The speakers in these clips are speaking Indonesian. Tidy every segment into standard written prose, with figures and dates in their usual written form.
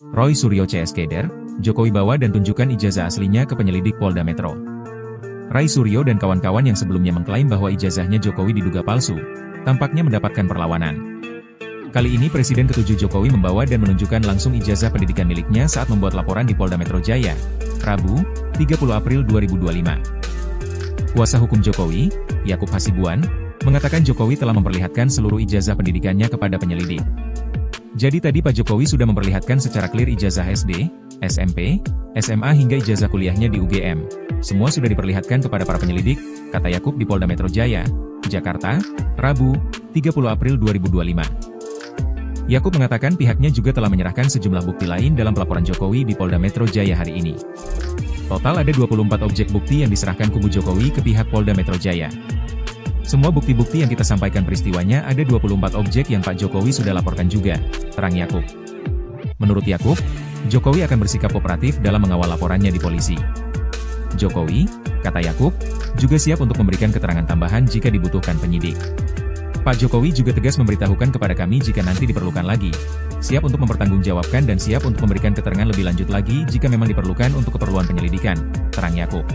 Roy Suryo CS Keder, Jokowi bawa dan tunjukkan ijazah aslinya ke penyelidik Polda Metro. Roy Suryo dan kawan-kawan yang sebelumnya mengklaim bahwa ijazahnya Jokowi diduga palsu, tampaknya mendapatkan perlawanan. Kali ini Presiden ke-7 Jokowi membawa dan menunjukkan langsung ijazah pendidikan miliknya saat membuat laporan di Polda Metro Jaya, Rabu, 30 April 2025. Kuasa hukum Jokowi, Yakub Hasibuan, mengatakan Jokowi telah memperlihatkan seluruh ijazah pendidikannya kepada penyelidik. Jadi tadi Pak Jokowi sudah memperlihatkan secara clear ijazah SD, SMP, SMA hingga ijazah kuliahnya di UGM. Semua sudah diperlihatkan kepada para penyelidik, kata Yakub di Polda Metro Jaya, Jakarta, Rabu, 30 April 2025. Yakub mengatakan pihaknya juga telah menyerahkan sejumlah bukti lain dalam pelaporan Jokowi di Polda Metro Jaya hari ini. Total ada 24 objek bukti yang diserahkan kubu Jokowi ke pihak Polda Metro Jaya. Semua bukti-bukti yang kita sampaikan peristiwanya ada 24 objek yang Pak Jokowi sudah laporkan juga, terang Yakub. Menurut Yakub, Jokowi akan bersikap kooperatif dalam mengawal laporannya di polisi. Jokowi, kata Yakub, juga siap untuk memberikan keterangan tambahan jika dibutuhkan penyidik. Pak Jokowi juga tegas memberitahukan kepada kami jika nanti diperlukan lagi, siap untuk mempertanggungjawabkan dan siap untuk memberikan keterangan lebih lanjut lagi jika memang diperlukan untuk keperluan penyelidikan, terang Yakub.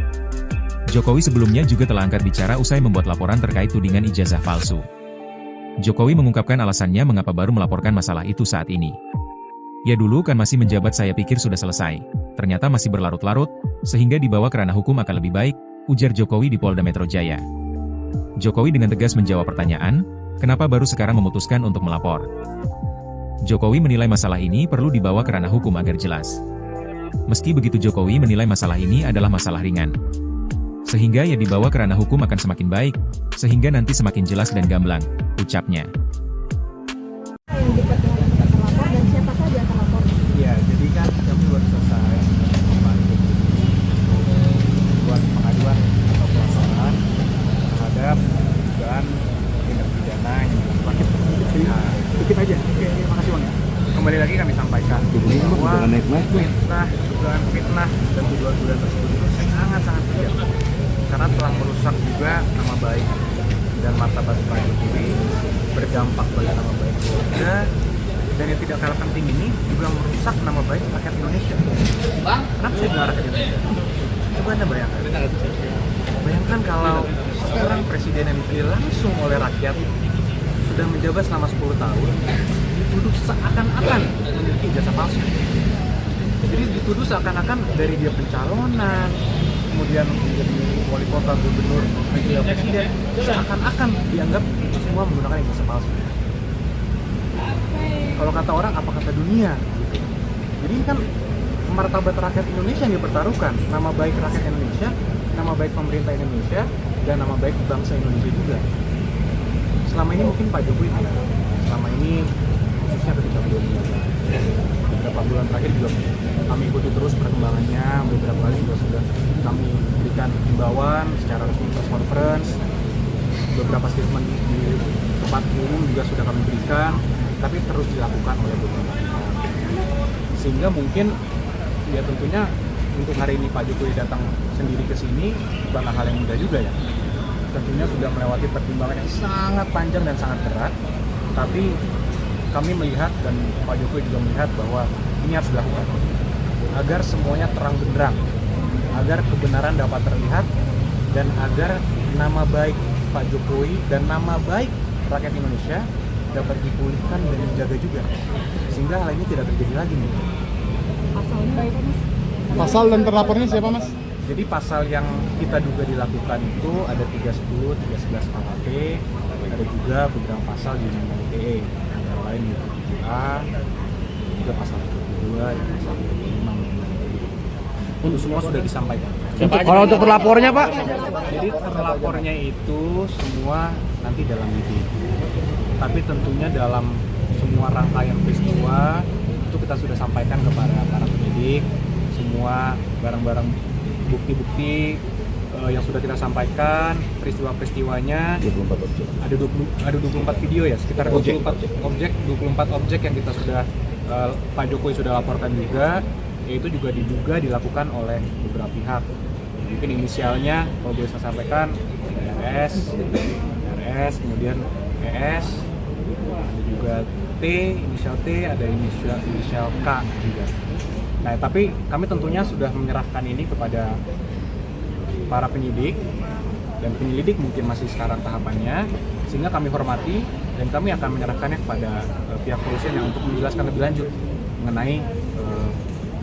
Jokowi sebelumnya juga telah angkat bicara usai membuat laporan terkait tudingan ijazah palsu. Jokowi mengungkapkan alasannya mengapa baru melaporkan masalah itu saat ini. Ya dulu kan masih menjabat saya pikir sudah selesai, ternyata masih berlarut-larut, sehingga dibawa ke ranah hukum akan lebih baik, ujar Jokowi di Polda Metro Jaya. Jokowi dengan tegas menjawab pertanyaan, kenapa baru sekarang memutuskan untuk melapor. Jokowi menilai masalah ini perlu dibawa ke ranah hukum agar jelas. Meski begitu Jokowi menilai masalah ini adalah masalah ringan. Sehingga ya dibawa ke ranah hukum akan semakin baik, sehingga nanti semakin jelas dan gamblang, ucapnya. Yang dekat dengan kita terlapor dan siapa saja terlapor? Iya, jadi kan kami baru selesai membantu buat pengaduan atau pelaporan terhadap dugaan tindak pidana yang dilakukan. Dikit aja. Oke, makasih Bang ya. Kembali lagi kami sampaikan bahwa dugaan fitnah dan tuduhan-tuduhan tersebut itu sangat-sangat kejam karena telah merusak juga nama baik dan martabat Pak Jokowi, berdampak pada nama baik keluarga, dan yang tidak kalah penting ini juga merusak nama baik rakyat Indonesia. Kenapa saya bilang rakyat Indonesia? Coba Anda bayangkan. Bayangkan kalau seorang presiden yang dipilih langsung oleh rakyat sudah menjabat selama 10 tahun, dituduh seakan-akan memiliki ijazah palsu. Jadi dituduh seakan-akan dari dia pencalonan, kemudian menjadi wali kota, gubernur, wakil presiden, seakan-akan dianggap semua menggunakan ijazah palsu. Kalau kata orang, apa kata dunia? Gitu. Jadi ini kan martabat rakyat Indonesia yang dipertaruhkan, nama baik rakyat Indonesia, nama baik pemerintah Indonesia, dan nama baik bangsa Indonesia juga. Selama ini mungkin Pak Jokowi tidak. Selama ini khususnya ketika beliau menjabat, beberapa bulan terakhir juga kami ikuti terus perkembangannya. Beberapa kali juga sudah kami berikan himbauan secara resmi press conference, beberapa statement di tempat umum juga sudah kami berikan, tapi terus dilakukan oleh beberapa pihak. Sehingga mungkin ya tentunya untuk hari ini Pak Jokowi datang sendiri ke sini bukanlah hal yang mudah juga ya. Tentunya sudah melewati pertimbangan yang sangat panjang dan sangat berat, tapi kami melihat dan Pak Jokowi juga melihat bahwa ini harus dilakukan agar semuanya terang benderang, agar kebenaran dapat terlihat, dan agar nama baik Pak Jokowi dan nama baik rakyat Indonesia dapat dipulihkan dan dijaga juga, sehingga hal ini tidak terjadi lagi nih. Pasalnya apa Mas? Pasal dan terlapornya siapa Mas? Jadi pasal yang kita duga dilakukan itu ada 310, 311 KUHP, ada juga beberapa pasal di Undang-Undang ITE, antara lain 27A, juga pasal 72 dan pasal 25 Undang-Undang ITE. Untuk semua sudah disampaikan. Kalau untuk terlapornya Pak? Jadi terlapornya itu semua nanti dalam ITE. Tapi tentunya dalam semua rangkaian peristiwa itu kita sudah sampaikan kepada para penyidik, semua barang-barang bukti-bukti yang sudah kita sampaikan, peristiwa-peristiwanya 24 objek. Ada 24 video ya, sekitar 24 objek yang kita sudah Pak Jokowi sudah laporkan juga, yaitu juga diduga dilakukan oleh beberapa pihak. Mungkin inisialnya kalau boleh saya sampaikan RS, kemudian ES, ada juga inisial T, ada inisial K juga. Nah, tapi kami tentunya sudah menyerahkan ini kepada para penyidik, dan penyelidik mungkin masih sekarang tahapannya, sehingga kami hormati dan kami akan menyerahkannya kepada pihak kepolisian yang untuk menjelaskan lebih lanjut mengenai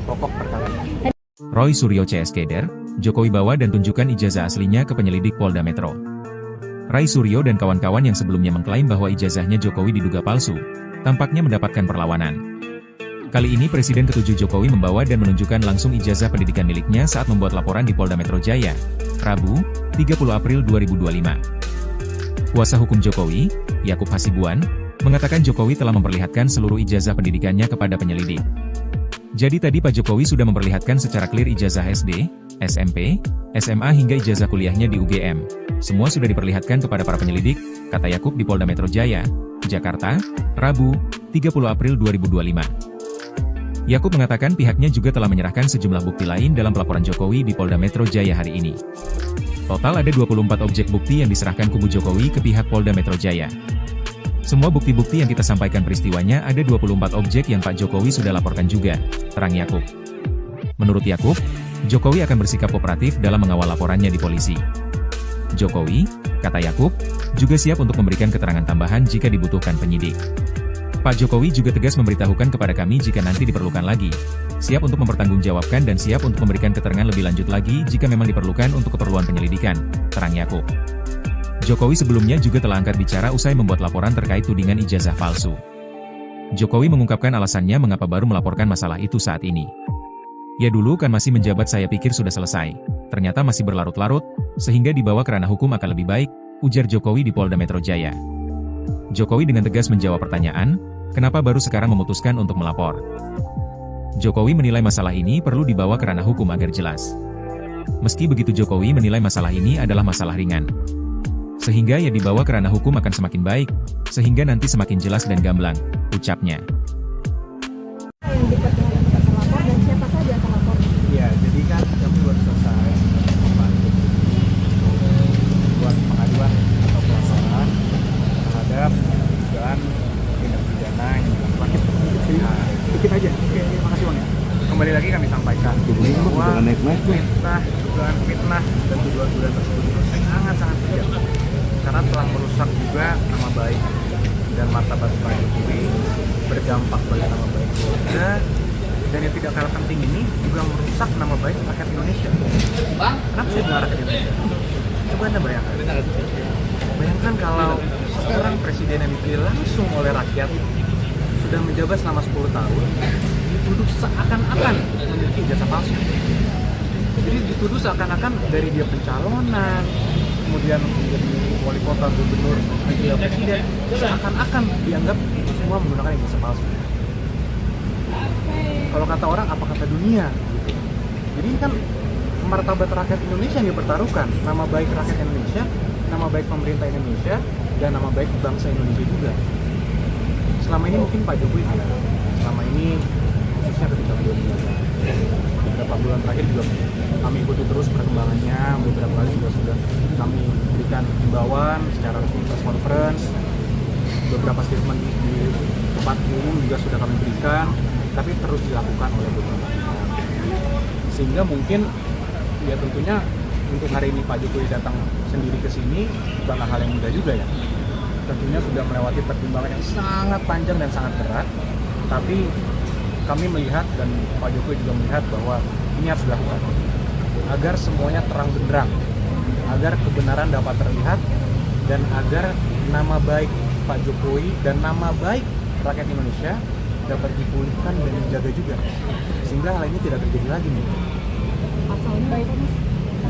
pokok perkara ini. Roy Suryo CS Keder, Jokowi bawa dan tunjukkan ijazah aslinya ke penyelidik Polda Metro. Ray Suryo dan kawan-kawan yang sebelumnya mengklaim bahwa ijazahnya Jokowi diduga palsu, tampaknya mendapatkan perlawanan. Kali ini Presiden ke-7 Jokowi membawa dan menunjukkan langsung ijazah pendidikan miliknya saat membuat laporan di Polda Metro Jaya, Rabu, 30 April 2025. Kuasa hukum Jokowi, Yakub Hasibuan, mengatakan Jokowi telah memperlihatkan seluruh ijazah pendidikannya kepada penyelidik. Jadi tadi Pak Jokowi sudah memperlihatkan secara clear ijazah SD, SMP, SMA hingga ijazah kuliahnya di UGM. Semua sudah diperlihatkan kepada para penyelidik, kata Yakub di Polda Metro Jaya, Jakarta, Rabu, 30 April 2025. Yakub mengatakan pihaknya juga telah menyerahkan sejumlah bukti lain dalam pelaporan Jokowi di Polda Metro Jaya hari ini. Total ada 24 objek bukti yang diserahkan kubu Jokowi ke pihak Polda Metro Jaya. Semua bukti-bukti yang kita sampaikan peristiwanya ada 24 objek yang Pak Jokowi sudah laporkan juga, terang Yakub. Menurut Yakub, Jokowi akan bersikap kooperatif dalam mengawal laporannya di polisi. Jokowi, kata Yakub, juga siap untuk memberikan keterangan tambahan jika dibutuhkan penyidik. Pak Jokowi juga tegas memberitahukan kepada kami jika nanti diperlukan lagi, siap untuk mempertanggungjawabkan dan siap untuk memberikan keterangan lebih lanjut lagi jika memang diperlukan untuk keperluan penyelidikan, terang Yakub. Jokowi sebelumnya juga telah angkat bicara usai membuat laporan terkait tudingan ijazah palsu. Jokowi mengungkapkan alasannya mengapa baru melaporkan masalah itu saat ini. Ya dulu kan masih menjabat saya pikir sudah selesai, ternyata masih berlarut-larut, sehingga dibawa ke ranah hukum akan lebih baik, ujar Jokowi di Polda Metro Jaya. Jokowi dengan tegas menjawab pertanyaan, kenapa baru sekarang memutuskan untuk melapor. Jokowi menilai masalah ini perlu dibawa ke ranah hukum agar jelas. Meski begitu Jokowi menilai masalah ini adalah masalah ringan. Sehingga ya dibawa ke ranah hukum akan semakin baik, sehingga nanti semakin jelas dan gamblang, ucapnya. Yang dekat dengan kita terlapor dan siapa saja yang terlapor? Ya, jadi kan kami baru selesai buat pengaduan atau pelaporan terhadap dugaan tindak pidana yang dilakukan. Dikit aja. Oke, makasih Bang ya. Kembali lagi kami sampaikan bahwa dugaan fitnah dan tuduhan-tuduhan tersebut itu sangat-sangat kejam, karena telah merusak juga nama baik dan martabat Pak Jokowi, berdampak pada nama baik keluarga, dan yang tidak kalah penting ini juga merusak nama baik rakyat Indonesia. Kenapa saya bilang rakyat Indonesia? Coba Anda bayangkan kalau seorang presiden yang dipilih langsung oleh rakyat sudah menjabat selama 10 tahun dituduh seakan-akan memiliki ijazah palsu. Jadi dituduh seakan-akan dari dia pencalonan, kemudian menjadi wali kota, gubernur, menjadi presiden, seakan-akan dianggap itu semua menggunakan ijazah palsu. Kalau kata orang, apa kata dunia? Gitu. Jadi ini kan martabat rakyat Indonesia yang dipertaruhkan, nama baik rakyat Indonesia, nama baik pemerintah Indonesia, dan nama baik bangsa Indonesia juga. Selama ini mungkin Pak Jokowi tidak. Selama ini khususnya ketika beliau menjabat, beberapa bulan terakhir juga kami ikuti terus perkembangannya. Beberapa kali juga sudah kami berikan himbauan secara resmi press conference, beberapa statement di tempat umum juga sudah kami berikan, tapi terus dilakukan oleh beberapa pihak. Sehingga mungkin ya tentunya untuk hari ini Pak Jokowi datang sendiri ke sini bukanlah hal yang mudah juga ya. Tentunya sudah melewati pertimbangan yang sangat panjang dan sangat berat, tapi kami melihat dan Pak Jokowi juga melihat bahwa ini harus dilakukan agar semuanya terang benderang, agar kebenaran dapat terlihat, dan agar nama baik Pak Jokowi dan nama baik rakyat Indonesia dapat dipulihkan dan dijaga juga, sehingga hal ini tidak terjadi lagi nih. Pasalnya apa Mas?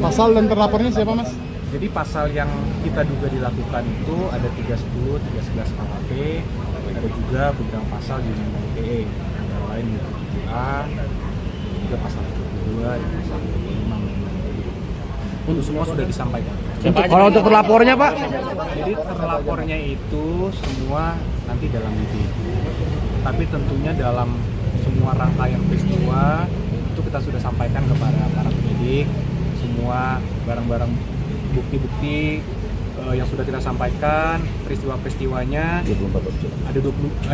Pasal dan terlapornya siapa Mas? Jadi pasal yang kita duga dilakukan itu ada 310, 311 KUHP, ada juga beberapa pasal di Undang-Undang ITE, antara lain 27A, juga pasal 72 dan pasal 25. Untuk semua sudah disampaikan. Kalau untuk terlapornya Pak? Jadi terlapornya itu semua nanti dalam lidik. Tapi tentunya dalam semua rangkaian peristiwa itu kita sudah sampaikan kepada para penyidik semua barang-barang bukti-bukti yang sudah kita sampaikan, peristiwa-peristiwanya. 24 objek. Ada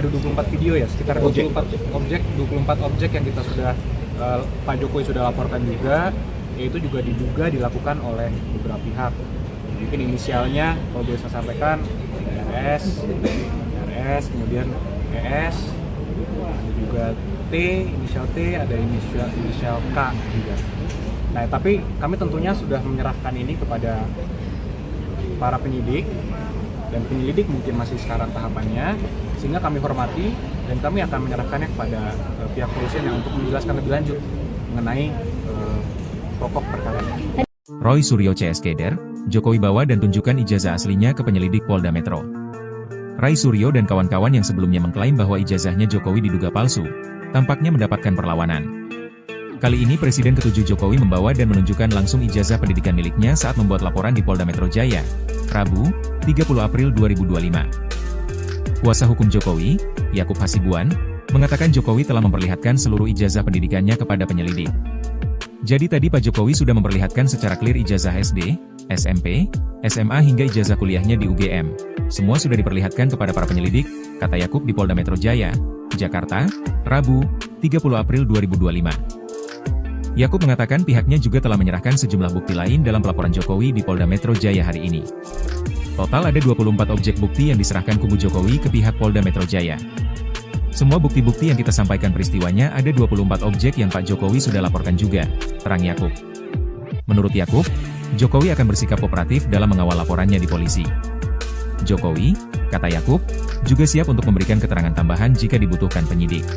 24 video ya, sekitar 24 objek yang kita sudah Pak Jokowi sudah laporkan juga, yaitu juga diduga dilakukan oleh beberapa pihak. Mungkin inisialnya kalau boleh saya sampaikan RS, kemudian ES, ada juga inisial T, ada inisial K juga. Nah, tapi kami tentunya sudah menyerahkan ini kepada para penyidik, dan penyelidik mungkin masih sekarang tahapannya, sehingga kami hormati dan kami akan menyerahkannya kepada pihak kepolisian yang untuk menjelaskan lebih lanjut mengenai pokok perkara ini. Roy Suryo CS Keder, Jokowi bawa dan tunjukkan ijazah aslinya ke penyelidik Polda Metro. Ray Suryo dan kawan-kawan yang sebelumnya mengklaim bahwa ijazahnya Jokowi diduga palsu, tampaknya mendapatkan perlawanan. Kali ini Presiden ke-7 Jokowi membawa dan menunjukkan langsung ijazah pendidikan miliknya saat membuat laporan di Polda Metro Jaya, Rabu, 30 April 2025. Kuasa hukum Jokowi, Yakub Hasibuan, mengatakan Jokowi telah memperlihatkan seluruh ijazah pendidikannya kepada penyelidik. Jadi tadi Pak Jokowi sudah memperlihatkan secara clear ijazah SD, SMP, SMA hingga ijazah kuliahnya di UGM. Semua sudah diperlihatkan kepada para penyelidik, kata Yakub di Polda Metro Jaya, Jakarta, Rabu, 30 April 2025. Yakub mengatakan pihaknya juga telah menyerahkan sejumlah bukti lain dalam pelaporan Jokowi di Polda Metro Jaya hari ini. Total ada 24 objek bukti yang diserahkan kubu Jokowi ke pihak Polda Metro Jaya. Semua bukti-bukti yang kita sampaikan peristiwanya ada 24 objek yang Pak Jokowi sudah laporkan juga, terang Yakub. Menurut Yakub, Jokowi akan bersikap kooperatif dalam mengawal laporannya di polisi. Jokowi, kata Yakub, juga siap untuk memberikan keterangan tambahan jika dibutuhkan penyidik.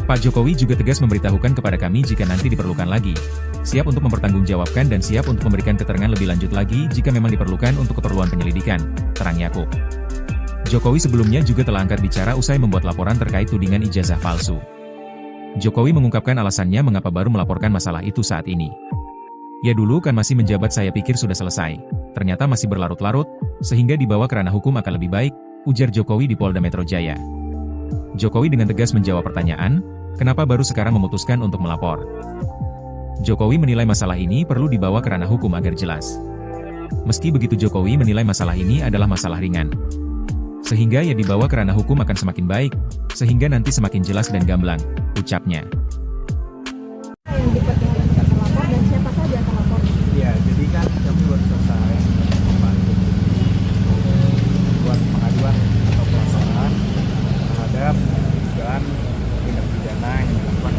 Pak Jokowi juga tegas memberitahukan kepada kami jika nanti diperlukan lagi, siap untuk mempertanggungjawabkan dan siap untuk memberikan keterangan lebih lanjut lagi jika memang diperlukan untuk keperluan penyelidikan, terang Yakub. Jokowi sebelumnya juga telah angkat bicara usai membuat laporan terkait tudingan ijazah palsu. Jokowi mengungkapkan alasannya mengapa baru melaporkan masalah itu saat ini. Ya dulu kan masih menjabat saya pikir sudah selesai, ternyata masih berlarut-larut, sehingga dibawa ke ranah hukum akan lebih baik, ujar Jokowi di Polda Metro Jaya. Jokowi dengan tegas menjawab pertanyaan, kenapa baru sekarang memutuskan untuk melapor. Jokowi menilai masalah ini perlu dibawa ke ranah hukum agar jelas. Meski begitu Jokowi menilai masalah ini adalah masalah ringan. Sehingga ya dibawa ke ranah hukum akan semakin baik, sehingga nanti semakin jelas dan gamblang, ucapnya. Yang diperkenalkan terlapor dan siapa saja terlapor? Ya, jadi kan kami baru selesai membantu buat pengaduan atau pelaporan terhadap dugaan tindak pidana yang dilakukan.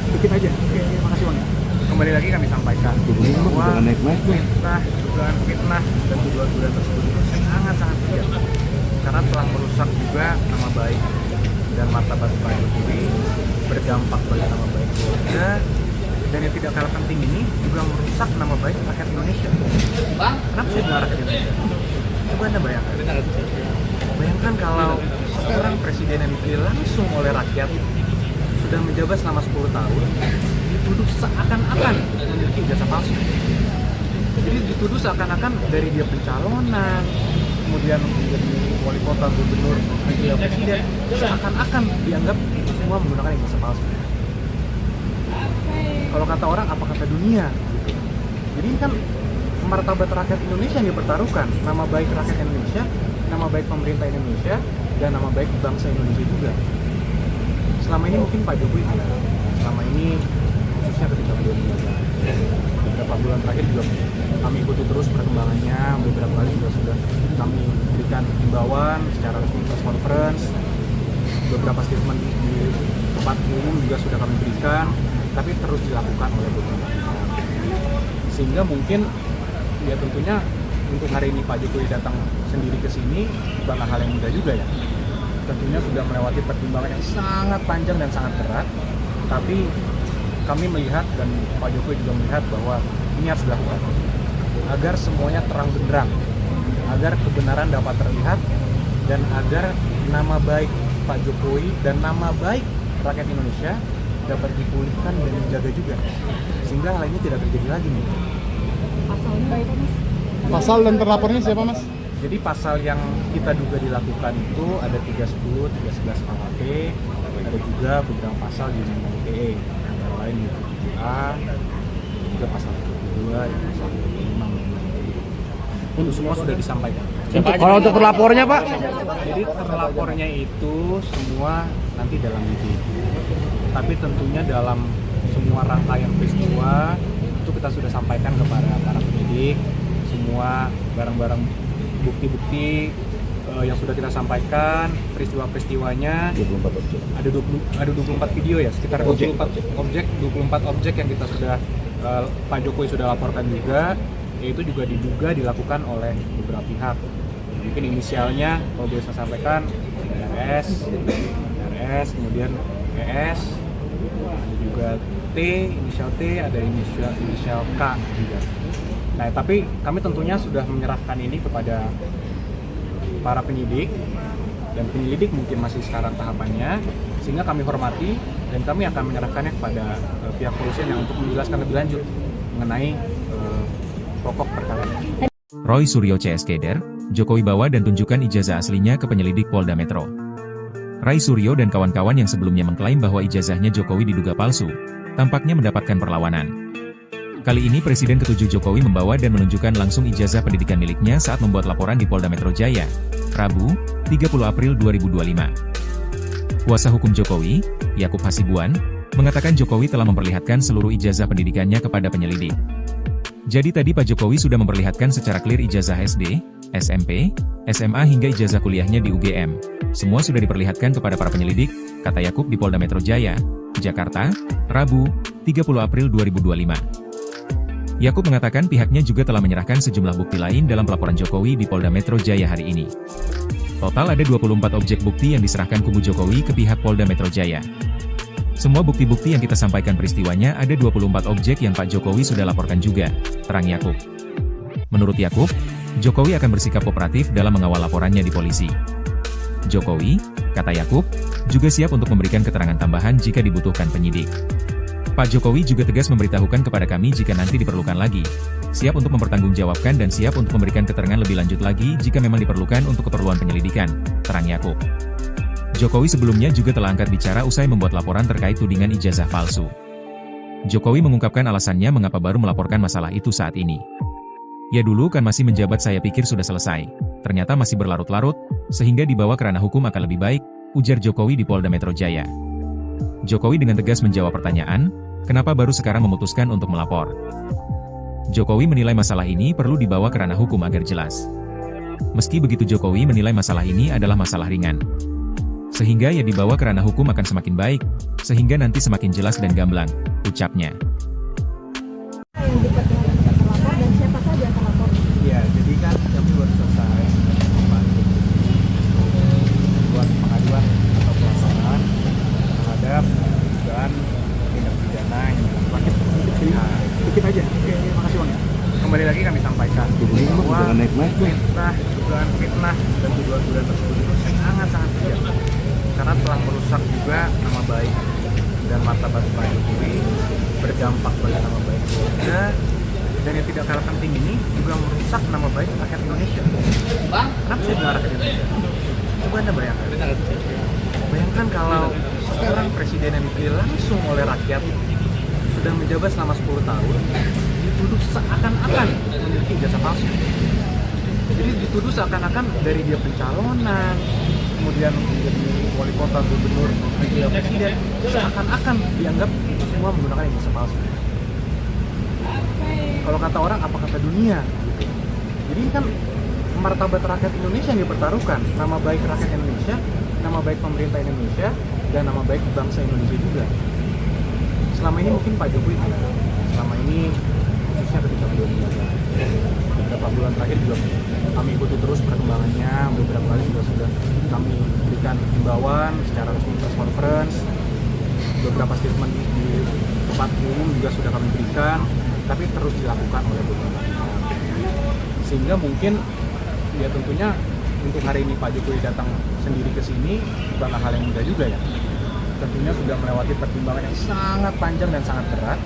Dikit aja. Oke, makasih Bang. Kembali lagi kami sampaikan bahwa dugaan fitnah dan tuduhan-tuduhan tersebut itu sangat-sangat kejam, karena telah merusak juga nama baik dan martabat Pak Jokowi, berdampak bagi nama baik keluarga, dan yang tidak kalah penting ini juga merusak nama baik rakyat Indonesia. Kenapa saya bilang rakyat Indonesia? Coba Anda bayangkan kalau seorang presiden yang dipilih langsung oleh rakyat sudah menjabat selama 10 tahun dituduh seakan-akan memiliki ijazah palsu. Jadi dituduh seakan-akan dari dia pencalonan, kemudian menjadi wali kota, gubernur, juga presiden, seakan-akan dianggap itu semua menggunakan ijazah palsu. Kalau kata orang, apa kata dunia? Gitu. Jadi ini kan martabat rakyat Indonesia yang dipertaruhkan, nama baik rakyat Indonesia, nama baik pemerintah Indonesia, dan nama baik bangsa Indonesia juga. Selama ini mungkin Pak Jokowi tidak. Selama ini khususnya ketika beliau menjabat, beberapa bulan terakhir juga kami ikuti terus perkembangannya. Beberapa kali juga sudah kami berikan himbauan secara resmi press conference, beberapa statement di tempat umum juga sudah kami berikan, tapi terus dilakukan oleh beberapa pihak. Sehingga mungkin ya tentunya untuk hari ini Pak Jokowi datang sendiri ke sini bukanlah hal yang mudah juga ya. Tentunya sudah melewati pertimbangan yang sangat panjang dan sangat berat, tapi kami melihat dan Pak Jokowi juga melihat bahwa ini harus dilakukan agar semuanya terang benderang, agar kebenaran dapat terlihat, dan agar nama baik Pak Jokowi dan nama baik rakyat Indonesia dapat dipulihkan dan dijaga juga, sehingga hal ini tidak terjadi lagi nih. Pasalnya itu Mas? Pasal dan terlapornya siapa Mas? Jadi pasal yang kita duga dilakukan itu ada 310, 311 KUHP, ada juga beberapa pasal di Undang-Undang ITE, antara lain 27A, juga pasal 72, dan pasal 25 Undang-Undang ITE. semua sudah disampaikan. Kalau untuk terlapornya Pak? Jadi terlapornya itu semua nanti dalam lidik. Tapi tentunya dalam semua rangkaian peristiwa itu kita sudah sampaikan kepada para penyidik semua barang-barang bukti-bukti yang sudah kita sampaikan, peristiwa-peristiwanya. 24 objek. Ada 24 video ya, sekitar 24 objek yang kita sudah Pak Jokowi sudah laporkan juga, yaitu juga diduga dilakukan oleh beberapa pihak. Mungkin inisialnya kalau boleh saya sampaikan RS, kemudian ES, ada juga T, inisial T, ada inisial K juga. Nah, tapi kami tentunya sudah menyerahkan ini kepada para penyidik, dan penyelidik mungkin masih sekarang tahapannya, sehingga kami hormati dan kami akan menyerahkannya kepada pihak kepolisian yang untuk menjelaskan lebih lanjut mengenai pokok perkara ini. Roy Suryo CS Keder, Jokowi bawa dan tunjukkan ijazah aslinya ke penyelidik Polda Metro. Ray Suryo dan kawan-kawan yang sebelumnya mengklaim bahwa ijazahnya Jokowi diduga palsu, tampaknya mendapatkan perlawanan. Kali ini Presiden ke-7 Jokowi membawa dan menunjukkan langsung ijazah pendidikan miliknya saat membuat laporan di Polda Metro Jaya, Rabu, 30 April 2025. Kuasa hukum Jokowi, Yakub Hasibuan, mengatakan Jokowi telah memperlihatkan seluruh ijazah pendidikannya kepada penyelidik. Jadi tadi Pak Jokowi sudah memperlihatkan secara clear ijazah SD, SMP, SMA hingga ijazah kuliahnya di UGM. Semua sudah diperlihatkan kepada para penyelidik, kata Yakub di Polda Metro Jaya, Jakarta, Rabu, 30 April 2025. Yakub mengatakan pihaknya juga telah menyerahkan sejumlah bukti lain dalam pelaporan Jokowi di Polda Metro Jaya hari ini. Total ada 24 objek bukti yang diserahkan kubu Jokowi ke pihak Polda Metro Jaya. Semua bukti-bukti yang kita sampaikan peristiwanya ada 24 objek yang Pak Jokowi sudah laporkan juga, terang Yakub. Menurut Yakub, Jokowi akan bersikap kooperatif dalam mengawal laporannya di polisi. Jokowi, kata Yakub, juga siap untuk memberikan keterangan tambahan jika dibutuhkan penyidik. Pak Jokowi juga tegas memberitahukan kepada kami jika nanti diperlukan lagi, siap untuk mempertanggungjawabkan dan siap untuk memberikan keterangan lebih lanjut lagi jika memang diperlukan untuk keperluan penyelidikan, terang Yakub. Jokowi sebelumnya juga telah angkat bicara usai membuat laporan terkait tudingan ijazah palsu. Jokowi mengungkapkan alasannya mengapa baru melaporkan masalah itu saat ini. Ya dulu kan masih menjabat saya pikir sudah selesai, ternyata masih berlarut-larut, sehingga dibawa ke ranah hukum akan lebih baik, ujar Jokowi di Polda Metro Jaya. Jokowi dengan tegas menjawab pertanyaan, kenapa baru sekarang memutuskan untuk melapor. Jokowi menilai masalah ini perlu dibawa ke ranah hukum agar jelas. Meski begitu Jokowi menilai masalah ini adalah masalah ringan. Sehingga ya dibawa ke ranah hukum akan semakin baik, sehingga nanti semakin jelas dan gamblang, ucapnya. Yang dekat dengan terlapor dan siapa saja terlapor? Ya, jadi kan kami baru selesai buat pengaduan atau pelaporan terhadap dugaan tindak pidana yang dilakukan. Dikit aja. Oke, makasih Bang. Kembali lagi kami sampaikan bahwa dugaan fitnah dan tuduhan-tuduhan tersebut itu sangat-sangat kejam, karena telah merusak juga nama baik dan martabat Pak Jokowi, berdampak pada nama baik keluarga, dan yang tidak kalah penting ini juga merusak nama baik rakyat Indonesia. Kenapa saya bilang rakyat Indonesia? Coba Anda bayangkan kalau seorang presiden yang dipilih langsung oleh rakyat sudah menjabat selama 10 tahun dituduh seakan-akan memiliki ijazah palsu. Jadi dituduh seakan-akan dari dia pencalonan, kemudian menjadi wali kota, gubernur, presiden, seakan-akan dianggap itu semua menggunakan ijazah palsu. Kalau kata orang, apa kata dunia? Gitu. Jadi ini kan martabat rakyat Indonesia yang dipertaruhkan, nama baik rakyat Indonesia, nama baik pemerintah Indonesia, dan nama baik bangsa Indonesia juga. Selama ini mungkin Pak Jokowi, selama ini khususnya ketika beliau menjabat, beberapa bulan terakhir juga kami ikuti terus perkembangannya, beberapa kali sudah kami berikan himbauan secara resmi press conference, beberapa statement di tempat umum juga sudah kami berikan, tapi terus dilakukan oleh beberapa pihak. Sehingga mungkin ya tentunya untuk hari ini Pak Jokowi datang sendiri ke sini bukanlah hal yang mudah juga ya. Tentunya sudah melewati pertimbangan yang sangat panjang dan sangat berat,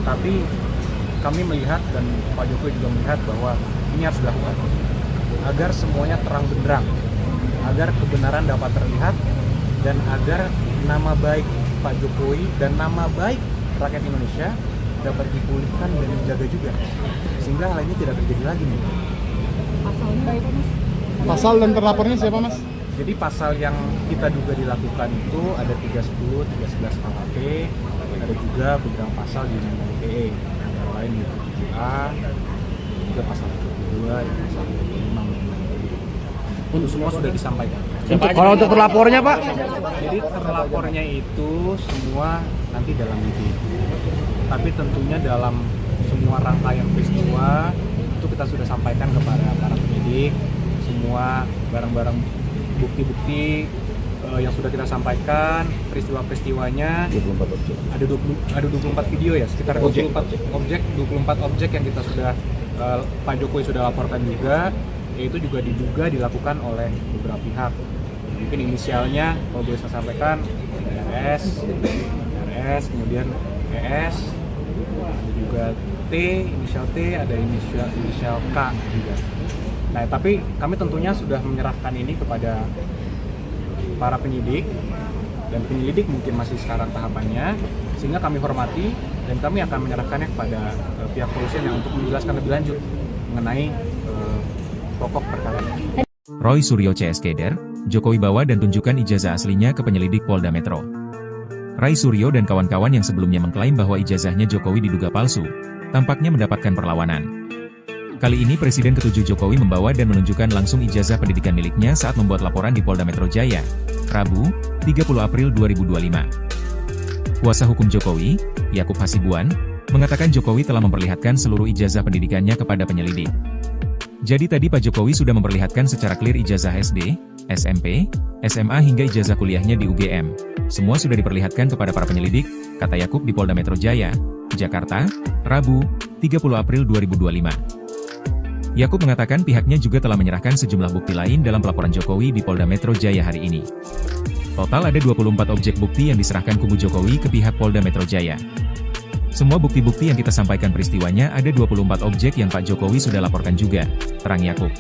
tapi kami melihat dan Pak Jokowi juga melihat bahwa ini harus dilakukan agar semuanya terang benderang, agar kebenaran dapat terlihat, dan agar nama baik Pak Jokowi dan nama baik rakyat Indonesia dapat dipulihkan dan dijaga juga, sehingga hal ini tidak terjadi lagi nih. Pasalnya apa mas? Pasal dan terlapornya siapa mas? Jadi pasal yang kita duga dilakukan itu ada 310, 311 KUHP, ada juga beberapa pasal di Undang-Undang ITE, antara lain 7A, juga pasal 72, dan pasal 25. Untuk semua sudah disampaikan. Kalau untuk terlapornya pak? Jadi terlapornya itu semua nanti dalam lidik. Tapi tentunya dalam semua rangkaian peristiwa itu kita sudah sampaikan kepada para penyidik semua barang-barang bukti-bukti yang sudah kita sampaikan, peristiwa-peristiwanya. 24 objek. Ada 24 video ya, sekitar 24 objek yang kita sudah Pak Jokowi sudah laporkan juga, yaitu juga diduga dilakukan oleh beberapa pihak. Mungkin inisialnya kalau boleh saya sampaikan RS, kemudian ES, ada juga T, inisial T, ada inisial K juga. Nah, tapi kami tentunya sudah menyerahkan ini kepada para penyidik, dan penyelidik mungkin masih sekarang tahapannya, sehingga kami hormati dan kami akan menyerahkannya kepada pihak kepolisian yang untuk menjelaskan lebih lanjut mengenai pokok perkara ini. Roy Suryo CS Keder, Jokowi bawa dan tunjukkan ijazah aslinya ke penyelidik Polda Metro. Ray Suryo dan kawan-kawan yang sebelumnya mengklaim bahwa ijazahnya Jokowi diduga palsu, tampaknya mendapatkan perlawanan. Kali ini Presiden ke-7 Jokowi membawa dan menunjukkan langsung ijazah pendidikan miliknya saat membuat laporan di Polda Metro Jaya, Rabu, 30 April 2025. Kuasa hukum Jokowi, Yakub Hasibuan, mengatakan Jokowi telah memperlihatkan seluruh ijazah pendidikannya kepada penyelidik. Jadi tadi Pak Jokowi sudah memperlihatkan secara clear ijazah SD, SMP, SMA hingga ijazah kuliahnya di UGM. Semua sudah diperlihatkan kepada para penyelidik, kata Yakub di Polda Metro Jaya, Jakarta, Rabu, 30 April 2025. Yakub mengatakan pihaknya juga telah menyerahkan sejumlah bukti lain dalam pelaporan Jokowi di Polda Metro Jaya hari ini. Total ada 24 objek bukti yang diserahkan kubu Jokowi ke pihak Polda Metro Jaya. Semua bukti-bukti yang kita sampaikan peristiwanya ada 24 objek yang Pak Jokowi sudah laporkan juga, terang Yakub.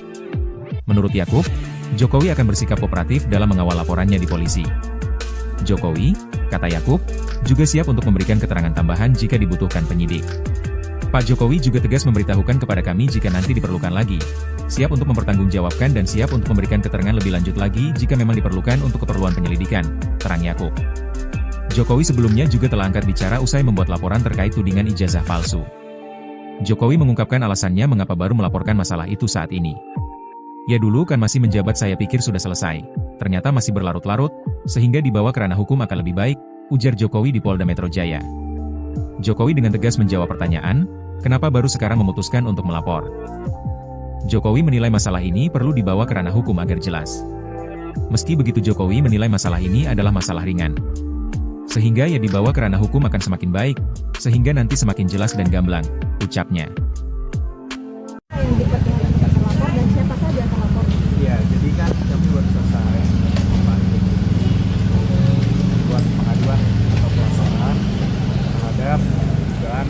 Menurut Yakub, Jokowi akan bersikap kooperatif dalam mengawal laporannya di polisi. Jokowi, kata Yakub, juga siap untuk memberikan keterangan tambahan jika dibutuhkan penyidik. Pak Jokowi juga tegas memberitahukan kepada kami jika nanti diperlukan lagi, siap untuk mempertanggungjawabkan dan siap untuk memberikan keterangan lebih lanjut lagi jika memang diperlukan untuk keperluan penyelidikan, terang Yakub. Jokowi sebelumnya juga telah angkat bicara usai membuat laporan terkait tudingan ijazah palsu. Jokowi mengungkapkan alasannya mengapa baru melaporkan masalah itu saat ini. Ya dulu kan masih menjabat saya pikir sudah selesai, ternyata masih berlarut-larut, sehingga dibawa ke ranah hukum akan lebih baik, ujar Jokowi di Polda Metro Jaya. Jokowi dengan tegas menjawab pertanyaan, kenapa baru sekarang memutuskan untuk melapor. Jokowi menilai masalah ini perlu dibawa ke ranah hukum agar jelas. Meski begitu Jokowi menilai masalah ini adalah masalah ringan. Sehingga ya dibawa ke ranah hukum akan semakin baik, sehingga nanti semakin jelas dan gamblang, ucapnya. Yang diperlihatkan terlapor dan siapa saja yang terlapor? Ya, jadi kan kami baru selesai membuat pengaduan atau pelaporan terhadap dugaan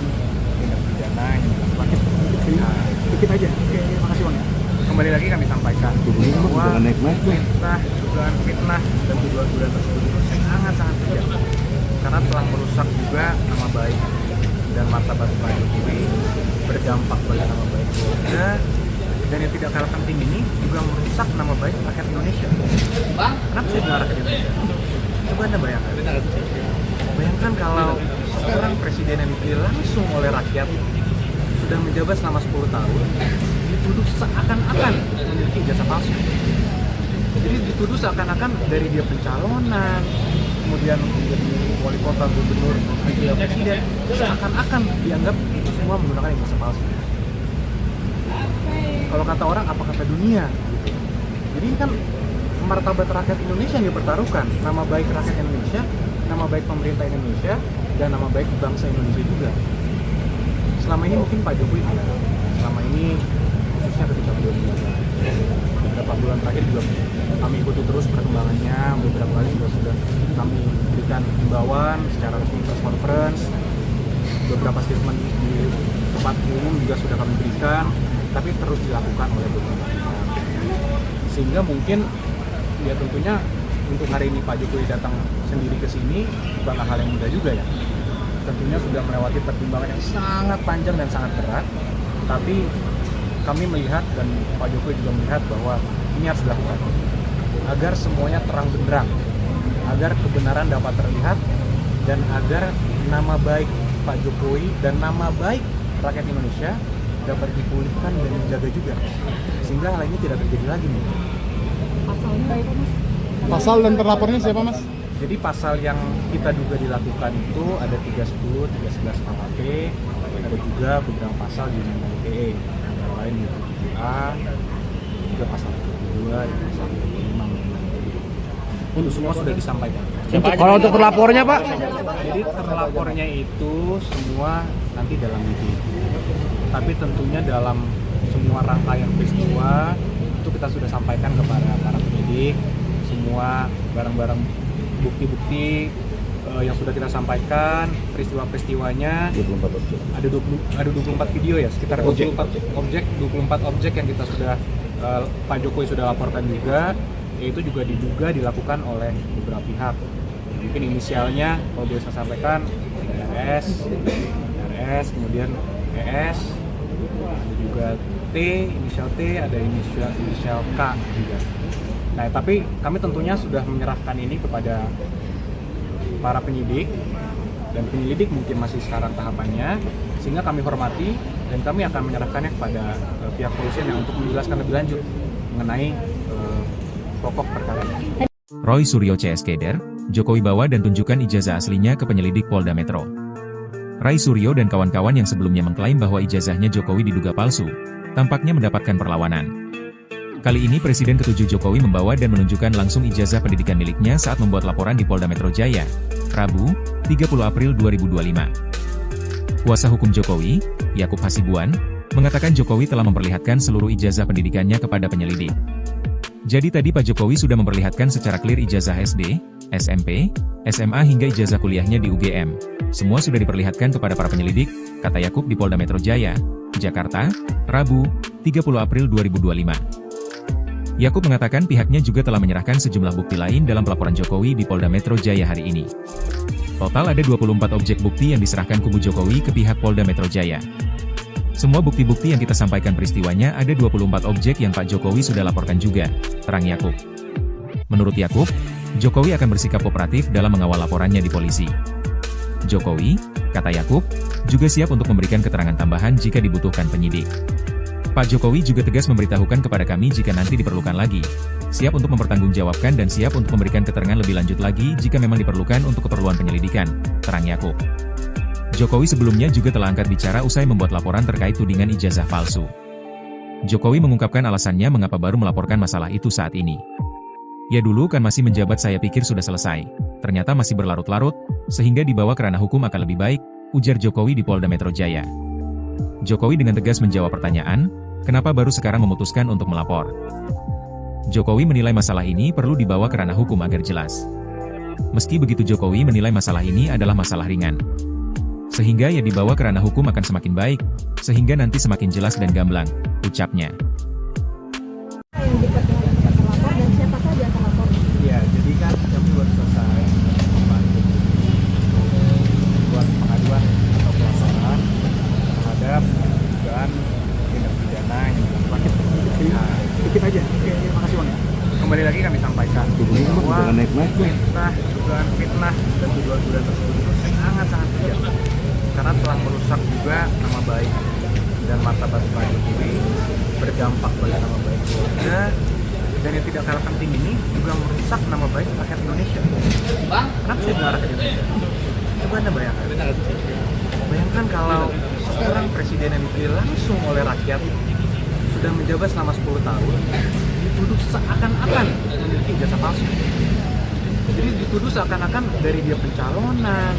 tindak pidana yang dilakukan. Dikit aja. Oke, makasih bang. Kembali lagi kami sampaikan bahwa dugaan fitnah dan tuduhan-tuduhan tersebut itu sangat-sangat kejam, karena telah merusak juga nama baik dan martabat Pak Jokowi, berdampak pada nama baik keluarga, dan yang tidak kalah penting ini juga merusak nama baik rakyat Indonesia. Kenapa saya bilang rakyat Indonesia? Coba Anda bayangkan kalau seorang presiden yang dipilih langsung oleh rakyat sudah menjabat selama 10 tahun dituduh seakan-akan memiliki ijazah palsu. Jadi dituduh seakan-akan dari dia pencalonan, kemudian menjadi wali kota, gubernur, wakil presiden, seakan-akan dianggap itu semua menggunakan ijazah palsu. Kalau kata orang, apa kata dunia? Gitu. Jadi ini kan martabat rakyat Indonesia yang dipertaruhkan, nama baik rakyat Indonesia, nama baik pemerintah Indonesia, dan nama baik bangsa Indonesia juga. Selama ini mungkin Pak Jokowi tidak. Selama ini khususnya ketika beliau menjabat, beberapa bulan terakhir juga kami ikuti terus perkembangannya. Beberapa kali juga sudah kami berikan himbauan secara resmi press conference. Beberapa statement di tempat umum juga sudah kami berikan, tapi terus dilakukan oleh beberapa pihak. Sehingga mungkin ya tentunya untuk hari ini Pak Jokowi datang sendiri ke sini bukanlah hal yang mudah juga ya. Tentunya sudah melewati pertimbangan yang sangat panjang dan sangat berat, tapi kami melihat dan Pak Jokowi juga melihat bahwa ini harus dilakukan agar semuanya terang benderang, agar kebenaran dapat terlihat, dan agar nama baik Pak Jokowi dan nama baik rakyat Indonesia dapat dipulihkan dan dijaga juga, sehingga hal ini tidak terjadi lagi nih. Pasalnya apa mas? Pasal dan terlapornya siapa mas? Jadi pasal yang kita duga dilakukan itu ada 310, 311 KUHP, ada juga beberapa pasal di Undang-Undang ITE, antara lain di 7A, juga pasal 22 dan pasal 25. Itu semua sudah disampaikan. Kalau untuk terlapornya pak? Jadi terlapornya itu semua nanti dalam meeting. Tapi tentunya dalam semua rangkaian peristiwa itu kita sudah sampaikan kepada para penyidik, semua barang-barang bukti-bukti yang sudah kita sampaikan, peristiwa-peristiwanya. 24 objek. Ada 24 video ya, sekitar 24 objek yang kita sudah Pak Jokowi sudah laporkan juga, yaitu juga diduga dilakukan oleh beberapa pihak. Mungkin inisialnya kalau boleh saya sampaikan RS, kemudian ES, ada juga T, inisial T, ada inisial K juga. Nah, tapi kami tentunya sudah menyerahkan ini kepada para penyidik, dan penyelidik mungkin masih sekarang tahapannya, sehingga kami hormati dan kami akan menyerahkannya kepada pihak kepolisian yang untuk menjelaskan lebih lanjut mengenai pokok perkara ini. Roy Suryo CS Keder, Jokowi bawa dan tunjukkan ijazah aslinya ke penyelidik Polda Metro. Ray Suryo dan kawan-kawan yang sebelumnya mengklaim bahwa ijazahnya Jokowi diduga palsu, tampaknya mendapatkan perlawanan. Kali ini Presiden ke-7 Jokowi membawa dan menunjukkan langsung ijazah pendidikan miliknya saat membuat laporan di Polda Metro Jaya, Rabu, 30 April 2025. Kuasa hukum Jokowi, Yakub Hasibuan, mengatakan Jokowi telah memperlihatkan seluruh ijazah pendidikannya kepada penyelidik. Jadi tadi Pak Jokowi sudah memperlihatkan secara clear ijazah SD, SMP, SMA hingga ijazah kuliahnya di UGM. Semua sudah diperlihatkan kepada para penyelidik, kata Yakub di Polda Metro Jaya, Jakarta, Rabu, 30 April 2025. Yakub mengatakan pihaknya juga telah menyerahkan sejumlah bukti lain dalam pelaporan Jokowi di Polda Metro Jaya hari ini. Total ada 24 objek bukti yang diserahkan kubu Jokowi ke pihak Polda Metro Jaya. Semua bukti-bukti yang kita sampaikan peristiwanya ada 24 objek yang Pak Jokowi sudah laporkan juga, terang Yakub. Menurut Yakub, Jokowi akan bersikap kooperatif dalam mengawal laporannya di polisi. Jokowi, kata Yakub, juga siap untuk memberikan keterangan tambahan jika dibutuhkan penyidik. Pak Jokowi juga tegas memberitahukan kepada kami jika nanti diperlukan lagi, siap untuk mempertanggungjawabkan dan siap untuk memberikan keterangan lebih lanjut lagi jika memang diperlukan untuk keperluan penyelidikan, terang Yakub. Jokowi sebelumnya juga telah angkat bicara usai membuat laporan terkait tudingan ijazah palsu. Jokowi mengungkapkan alasannya mengapa baru melaporkan masalah itu saat ini. Ya dulu kan masih menjabat saya pikir sudah selesai, ternyata masih berlarut-larut, sehingga dibawa ke ranah hukum akan lebih baik, ujar Jokowi di Polda Metro Jaya. Jokowi dengan tegas menjawab pertanyaan, kenapa baru sekarang memutuskan untuk melapor. Jokowi menilai masalah ini perlu dibawa ke ranah hukum agar jelas. Meski begitu Jokowi menilai masalah ini adalah masalah ringan. Sehingga ya dibawa ke ranah hukum akan semakin baik, sehingga nanti semakin jelas dan gamblang, ucapnya. Yang dekat dengan tempat terlapor dan siapa saja terlapor? Ya, jadi kan kami baru selesai membantu buat pengaduan atau pelaporan terhadap dugaan tindak pidana yang dilakukan. Dikit aja. Oke, makasih bang ya. Kembali lagi kami sampaikan bahwa dugaan fitnah dan tuduhan-tuduhan tersebut itu sangat-sangat kejam, karena telah merusak juga nama baik dan martabat Pak Jokowi, berdampak pada nama baik keluarga, dan yang tidak kalah penting ini juga merusak nama baik rakyat Indonesia. Kenapa saya bilang rakyat Indonesia? Coba Anda bayangkan kalau seorang presiden yang dipilih langsung oleh rakyat sudah menjabat selama 10 tahun dituduh seakan-akan memiliki ijazah palsu. Jadi dituduh seakan-akan dari dia pencalonan,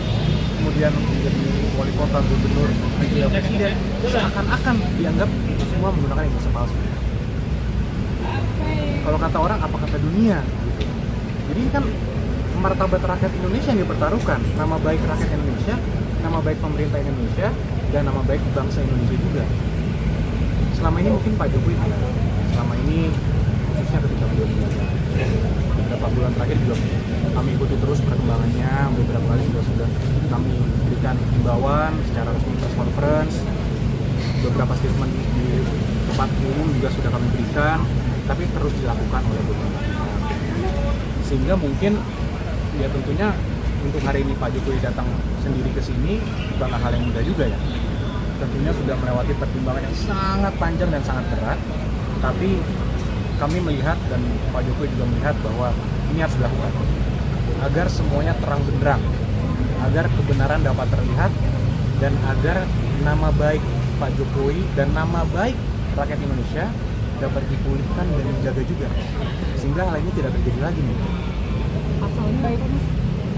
kemudian menjadi wali kota, gubernur, wakil presiden, seakan-akan dianggap itu semua menggunakan ijazah palsu. Kalau kata orang, apa kata dunia? Gitu. Jadi ini kan martabat rakyat Indonesia yang dipertaruhkan, nama baik rakyat Indonesia, nama baik pemerintah Indonesia, dan nama baik bangsa Indonesia juga. Selama ini mungkin Pak Jokowi tidak. Selama ini khususnya ketika beliau menjabat, beberapa bulan terakhir juga kami ikuti terus perkembangannya. Beberapa kali sudah kami berikan himbauan secara resmi press conference, beberapa statement di tempat umum juga sudah kami berikan, tapi terus dilakukan oleh beberapa pihak. Sehingga mungkin ya tentunya untuk hari ini Pak Jokowi datang sendiri ke sini bukanlah hal yang mudah juga ya. Tentunya sudah melewati pertimbangan yang sangat panjang dan sangat berat, tapi kami melihat dan Pak Jokowi juga melihat bahwa ini harus dilakukan agar semuanya terang benderang, agar kebenaran dapat terlihat, dan agar nama baik Pak Jokowi dan nama baik rakyat Indonesia dapat dipulihkan dan dijaga juga, sehingga hal ini tidak terjadi lagi nih.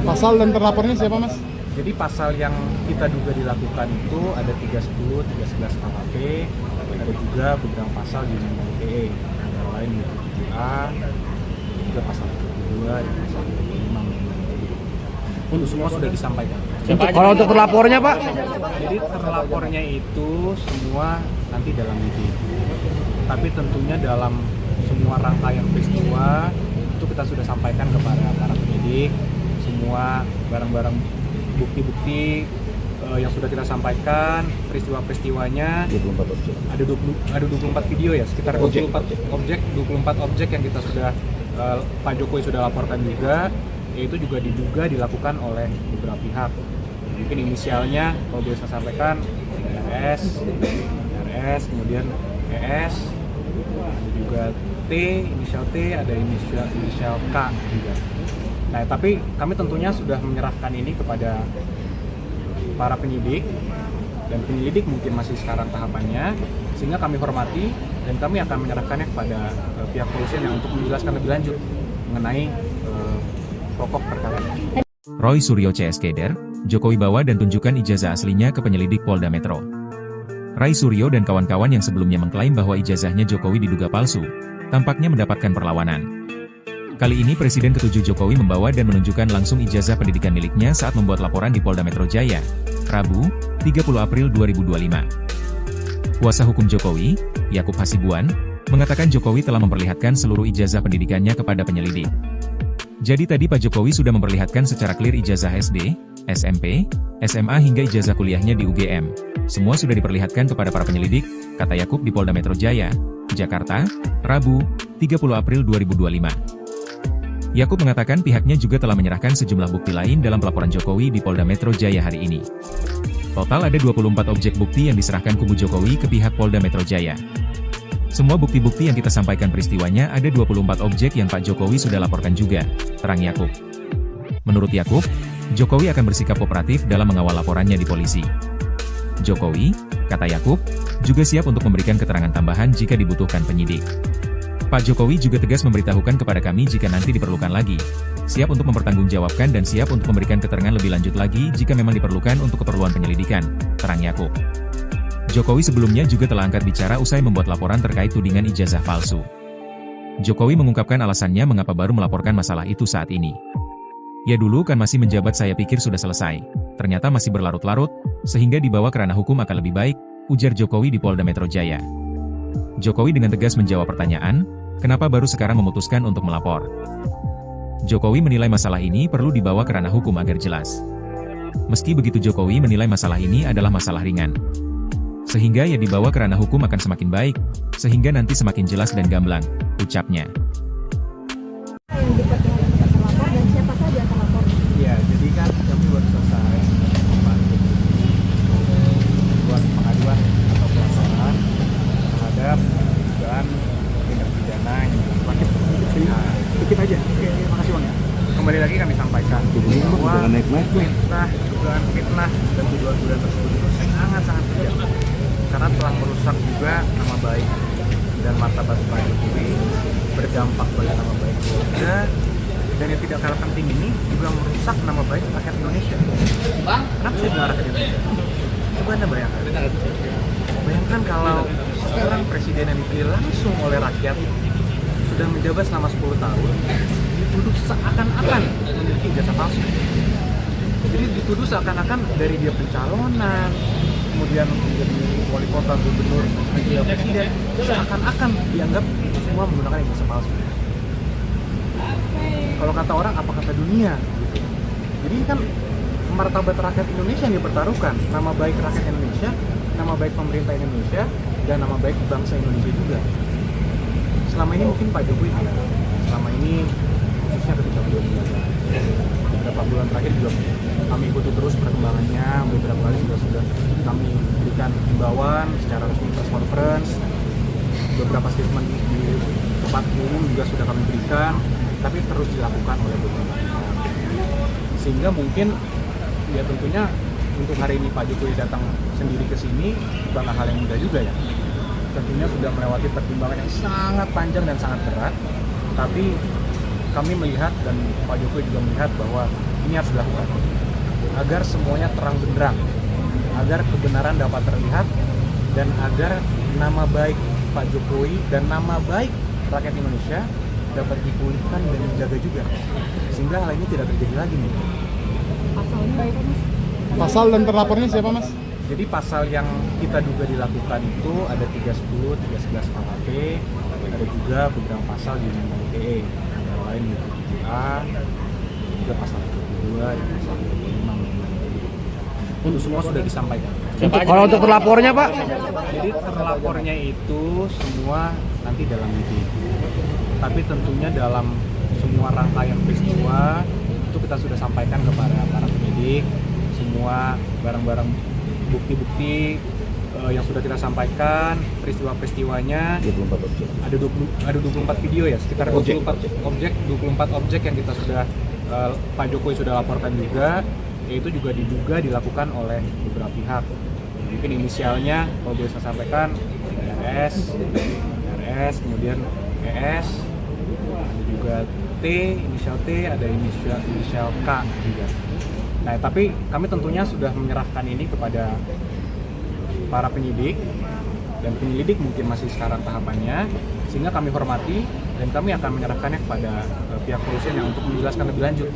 Pasal dan terlapornya siapa mas? Jadi pasal yang kita duga dilakukan itu ada 310, 311 KUHP, ada juga beberapa pasal di Undang-Undang ITE, antara lain 27A, juga pasal 22 dan pasal 25. Itu semua sudah disampaikan. Kalau untuk terlapornya pak? Jadi terlapornya itu semua nanti dalam lidik. Tapi tentunya dalam semua rangkaian peristiwa itu kita sudah sampaikan kepada para penyidik, semua barang-barang bukti-bukti yang sudah kita sampaikan, peristiwa-peristiwanya. 24 objek. Ada 24 video ya, sekitar 24 objek yang kita sudah Pak Jokowi sudah laporkan juga, yaitu juga diduga dilakukan oleh beberapa pihak. Mungkin inisialnya kalau boleh saya sampaikan RS, kemudian ES, ada juga T, inisial T, ada inisial K juga. Nah, tapi kami tentunya sudah menyerahkan ini kepada para penyidik, dan penyelidik mungkin masih sekarang tahapannya, sehingga kami hormati dan kami akan menyerahkannya kepada pihak kepolisian yang untuk menjelaskan lebih lanjut mengenai pokok perkara. Roy Suryo CS Keder, Jokowi bawa dan tunjukkan ijazah aslinya ke penyelidik Polda Metro. Ray Suryo dan kawan-kawan yang sebelumnya mengklaim bahwa ijazahnya Jokowi diduga palsu, tampaknya mendapatkan perlawanan. Kali ini Presiden ke-7 Jokowi membawa dan menunjukkan langsung ijazah pendidikan miliknya saat membuat laporan di Polda Metro Jaya, Rabu, 30 April 2025. Kuasa hukum Jokowi, Yakub Hasibuan, mengatakan Jokowi telah memperlihatkan seluruh ijazah pendidikannya kepada penyelidik. Jadi tadi Pak Jokowi sudah memperlihatkan secara clear ijazah SD, SMP, SMA hingga ijazah kuliahnya di UGM. Semua sudah diperlihatkan kepada para penyelidik, kata Yakub di Polda Metro Jaya, Jakarta, Rabu, 30 April 2025. Yakub mengatakan pihaknya juga telah menyerahkan sejumlah bukti lain dalam pelaporan Jokowi di Polda Metro Jaya hari ini. Total ada 24 objek bukti yang diserahkan kubu Jokowi ke pihak Polda Metro Jaya. Semua bukti-bukti yang kita sampaikan peristiwanya ada 24 objek yang Pak Jokowi sudah laporkan juga, terang Yakub. Menurut Yakub, Jokowi akan bersikap kooperatif dalam mengawal laporannya di polisi. Jokowi, kata Yakub, juga siap untuk memberikan keterangan tambahan jika dibutuhkan penyidik. Pak Jokowi juga tegas memberitahukan kepada kami jika nanti diperlukan lagi, siap untuk mempertanggungjawabkan dan siap untuk memberikan keterangan lebih lanjut lagi jika memang diperlukan untuk keperluan penyelidikan, terang Yakub. Jokowi sebelumnya juga telah angkat bicara usai membuat laporan terkait tudingan ijazah palsu. Jokowi mengungkapkan alasannya mengapa baru melaporkan masalah itu saat ini. Ya dulu kan masih menjabat saya pikir sudah selesai, ternyata masih berlarut-larut, sehingga dibawa ke ranah hukum akan lebih baik, ujar Jokowi di Polda Metro Jaya. Jokowi dengan tegas menjawab pertanyaan, kenapa baru sekarang memutuskan untuk melapor. Jokowi menilai masalah ini perlu dibawa ke ranah hukum agar jelas. Meski begitu Jokowi menilai masalah ini adalah masalah ringan. Sehingga ya dibawa ke ranah hukum akan semakin baik, sehingga nanti semakin jelas dan gamblang, ucapnya. Yang dipertimbangkan terlapor dan siapa saja terlapor? Ya, jadi kan kami baru selesai buat pengaduan atau pelaporan terhadap dugaan tindak pidana yang dilakukan. Dikit aja. Oke, makasih bang ya. Kembali lagi kami sampaikan bahwa dugaan fitnah dan tuduhan-tuduhan tersebut itu sangat-sangat kejam, karena telah merusak juga nama baik dan martabat Pak Jokowi, berdampak pada nama baik keluarga, dan yang tidak kalah penting ini juga merusak nama baik rakyat Indonesia. Kenapa saya bilang rakyat Indonesia? Coba Anda bayangkan kalau seorang presiden yang dipilih langsung oleh rakyat sudah menjabat selama 10 tahun dituduh seakan-akan memiliki ijazah palsu. Jadi dituduh seakan-akan dari dia pencalonan, kemudian menjadi wali kota, gubernur, wakil presiden, seakan-akan dianggap itu semua menggunakan ijazah palsu. Kalau kata orang, apa kata dunia? Gitu. Jadi ini kan martabat rakyat Indonesia yang dipertaruhkan, nama baik rakyat Indonesia, nama baik pemerintah Indonesia, dan nama baik bangsa Indonesia juga. Selama ini mungkin Pak Jokowi selama ini khususnya ketika beliau menjabat beberapa bulan terakhir juga kami ikuti terus perkembangannya. Beberapa kali sudah kami berikan himbauan secara resmi press conference, beberapa statement di tempat umum juga sudah kami berikan, tapi terus dilakukan oleh beberapa pihak. Sehingga mungkin ya tentunya untuk hari ini Pak Jokowi datang sendiri ke sini bukanlah hal yang mudah juga ya. Tentunya sudah melewati pertimbangan yang sangat panjang dan sangat berat, tapi kami melihat dan Pak Jokowi juga melihat bahwa ini harus dilakukan agar semuanya terang benderang, agar kebenaran dapat terlihat, dan agar nama baik Pak Jokowi dan nama baik rakyat Indonesia dapat dipulihkan dan dijaga juga, sehingga hal ini tidak terjadi lagi nih. Pasalnya apa Mas? Pasal dan terlapornya siapa Mas? Jadi pasal yang kita duga dilakukan itu ada 310, 311 KUHP, ada juga beberapa pasal di Undang-Undang ITE, antara lain 27A, juga pasal 22 dan pasal 25. Itu semua sudah disampaikan. Kalau untuk terlapornya Pak? Jadi terlapornya itu semua nanti dalam lidik. Tapi tentunya dalam semua rangkaian peristiwa itu kita sudah sampaikan kepada para penyidik semua barang-barang bukti-bukti yang sudah kita sampaikan, peristiwa-peristiwanya. 24 objek. Ada 24 video ya, sekitar 24 objek yang kita sudah Pak Jokowi sudah laporkan juga, yaitu juga diduga dilakukan oleh beberapa pihak. Mungkin inisialnya kalau boleh saya sampaikan RS, kemudian ES, ada juga T, inisial T, ada inisial K juga. Nah, tapi kami tentunya sudah menyerahkan ini kepada para penyidik, dan penyelidik mungkin masih sekarang tahapannya, sehingga kami hormati dan kami akan menyerahkannya kepada pihak kepolisian yang untuk menjelaskan lebih lanjut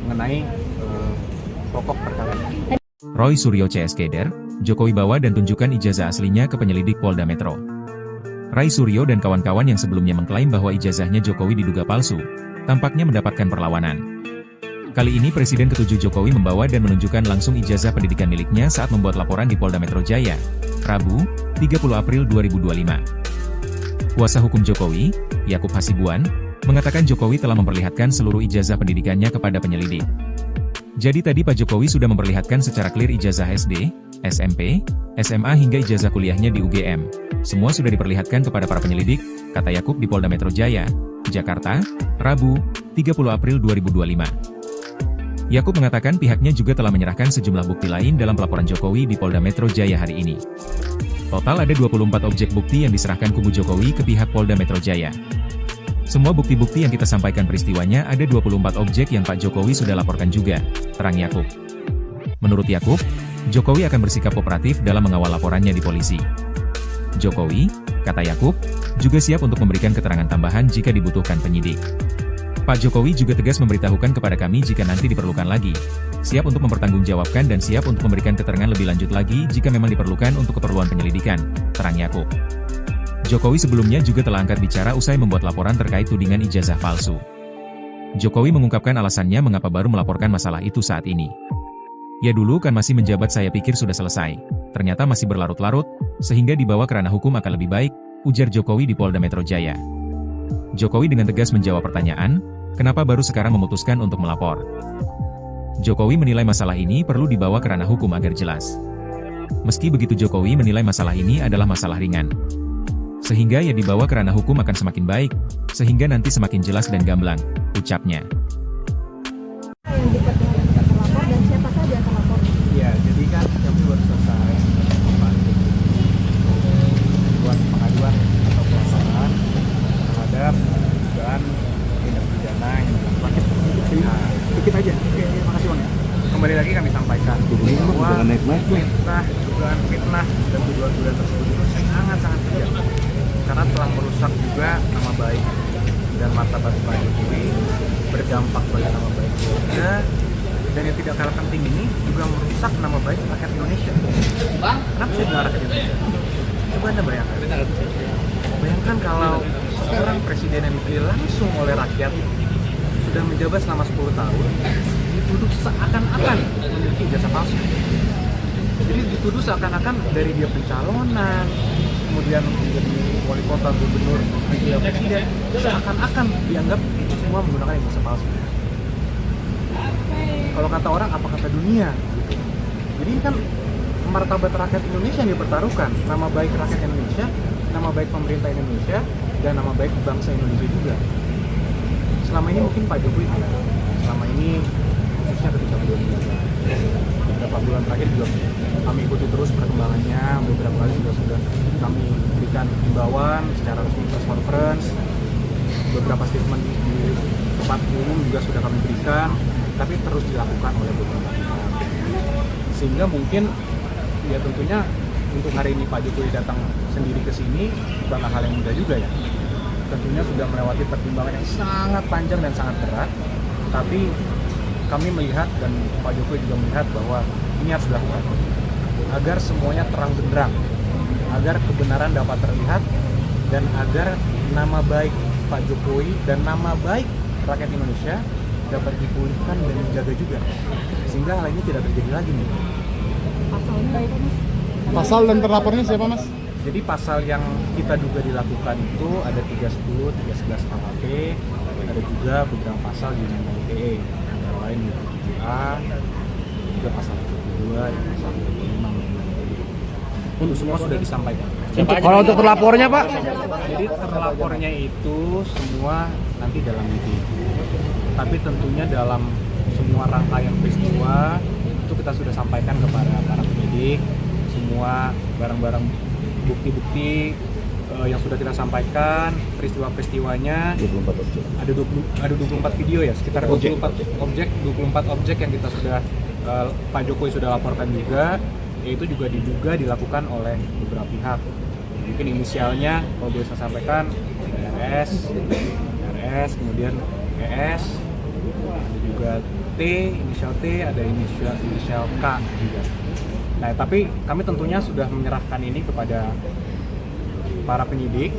mengenai pokok perkara ini. Roy Suryo CS Keder, Jokowi bawa dan tunjukkan ijazah aslinya ke penyelidik Polda Metro. Ray Suryo dan kawan-kawan yang sebelumnya mengklaim bahwa ijazahnya Jokowi diduga palsu, tampaknya mendapatkan perlawanan. Kali ini Presiden ke-7 Jokowi membawa dan menunjukkan langsung ijazah pendidikan miliknya saat membuat laporan di Polda Metro Jaya, Rabu, 30 April 2025. Kuasa hukum Jokowi, Yakub Hasibuan, mengatakan Jokowi telah memperlihatkan seluruh ijazah pendidikannya kepada penyelidik. Jadi tadi Pak Jokowi sudah memperlihatkan secara clear ijazah SD, SMP, SMA hingga ijazah kuliahnya di UGM. Semua sudah diperlihatkan kepada para penyelidik, kata Yakub di Polda Metro Jaya, Jakarta, Rabu, 30 April 2025. Yakub mengatakan pihaknya juga telah menyerahkan sejumlah bukti lain dalam pelaporan Jokowi di Polda Metro Jaya hari ini. Total ada 24 objek bukti yang diserahkan kubu Jokowi ke pihak Polda Metro Jaya. Semua bukti-bukti yang kita sampaikan peristiwanya ada 24 objek yang Pak Jokowi sudah laporkan juga, terang Yakub. Menurut Yakub, Jokowi akan bersikap kooperatif dalam mengawal laporannya di polisi. Jokowi, kata Yakub, juga siap untuk memberikan keterangan tambahan jika dibutuhkan penyidik. Pak Jokowi juga tegas memberitahukan kepada kami jika nanti diperlukan lagi, siap untuk mempertanggungjawabkan dan siap untuk memberikan keterangan lebih lanjut lagi jika memang diperlukan untuk keperluan penyelidikan, terang Yakub. Jokowi sebelumnya juga telah angkat bicara usai membuat laporan terkait tudingan ijazah palsu. Jokowi mengungkapkan alasannya mengapa baru melaporkan masalah itu saat ini. Ya dulu kan masih menjabat saya pikir sudah selesai, ternyata masih berlarut-larut, sehingga dibawa ke ranah hukum akan lebih baik, ujar Jokowi di Polda Metro Jaya. Jokowi dengan tegas menjawab pertanyaan, kenapa baru sekarang memutuskan untuk melapor. Jokowi menilai masalah ini perlu dibawa ke ranah hukum agar jelas. Meski begitu Jokowi menilai masalah ini adalah masalah ringan. Sehingga ya dibawa ke ranah hukum akan semakin baik, sehingga nanti semakin jelas dan gamblang, ucapnya. Yang diperkenalkan terlapor dan siapa saja yang terlapor? Ya, jadi kan kami baru selesai membuat pengaduan atau pelaporan terhadap dugaan tindak pidana yang dilakukan. Dikit aja. Oke, makasih Bang ya. Kembali lagi kami sampaikan bahwa dugaan fitnah dan tuduhan-tuduhan tersebut itu sangat-sangat kejam, karena telah merusak juga nama baik dan martabat Pak Jokowi, berdampak pada nama baik keluarga, dan yang tidak kalah penting ini juga merusak nama baik rakyat Indonesia. Kenapa saya bilang rakyat Indonesia? Coba Anda bayangkan kalau seorang presiden yang dipilih langsung oleh rakyat sudah menjabat selama 10 tahun dituduh seakan-akan memiliki ijazah palsu. Jadi dituduh seakan-akan dari dia pencalonan, kemudian menjadi wali kota, gubernur, dan presiden, seakan-akan dianggap itu semua menggunakan ijazah palsu. Kalau kata orang, apa kata dunia? Gitu. Jadi ini kan martabat rakyat Indonesia yang dipertaruhkan, nama baik rakyat Indonesia, nama baik pemerintah Indonesia, dan nama baik bangsa Indonesia juga. Selama ini mungkin Pak Jokowi tidak. Selama ini khususnya ketika beliau menjabat, beberapa bulan terakhir juga kami ikuti terus perkembangannya. Beberapa kali sudah kami berikan himbauan secara resmi, press conference, beberapa statement di tempat umum juga sudah kami berikan, tapi terus dilakukan oleh beberapa pihak. Sehingga mungkin ya tentunya untuk hari ini Pak Jokowi datang sendiri ke sini bukanlah hal yang mudah juga ya. Tentunya sudah melewati pertimbangan yang sangat panjang dan sangat berat, tapi kami melihat dan Pak Jokowi juga melihat bahwa ini harus dilakukan agar semuanya terang benderang, agar kebenaran dapat terlihat, dan agar nama baik Pak Jokowi dan nama baik rakyat Indonesia dapat dipulihkan dan dijaga juga, sehingga hal ini tidak terjadi lagi nih. Pasalnya apa, Mas? Pasal dan terlapornya siapa, Mas? Jadi pasal yang kita duga dilakukan itu ada 310, 311 KUHP, ada juga beberapa pasal di Undang-Undang ITE, antara lain 7A, juga pasal 22 dan pasal 25 Undang-Undang ITE. Itu semua sudah disampaikan. Kalau untuk terlapornya, Pak? Jadi terlapornya itu semua nanti dalam itu. Tapi tentunya dalam semua rangkaian peristiwa itu kita sudah sampaikan kepada para penyidik, semua barang-barang bukti-bukti yang sudah kita sampaikan, peristiwa-peristiwanya. 24 objek. Ada 24 video ya, sekitar 24 objek yang kita sudah Pak Jokowi sudah laporkan juga, yaitu juga diduga dilakukan oleh beberapa pihak. Mungkin inisialnya kalau boleh saya sampaikan RS, kemudian ES, ada juga T, inisial T, ada inisial K juga. Nah, tapi kami tentunya sudah menyerahkan ini kepada para penyidik,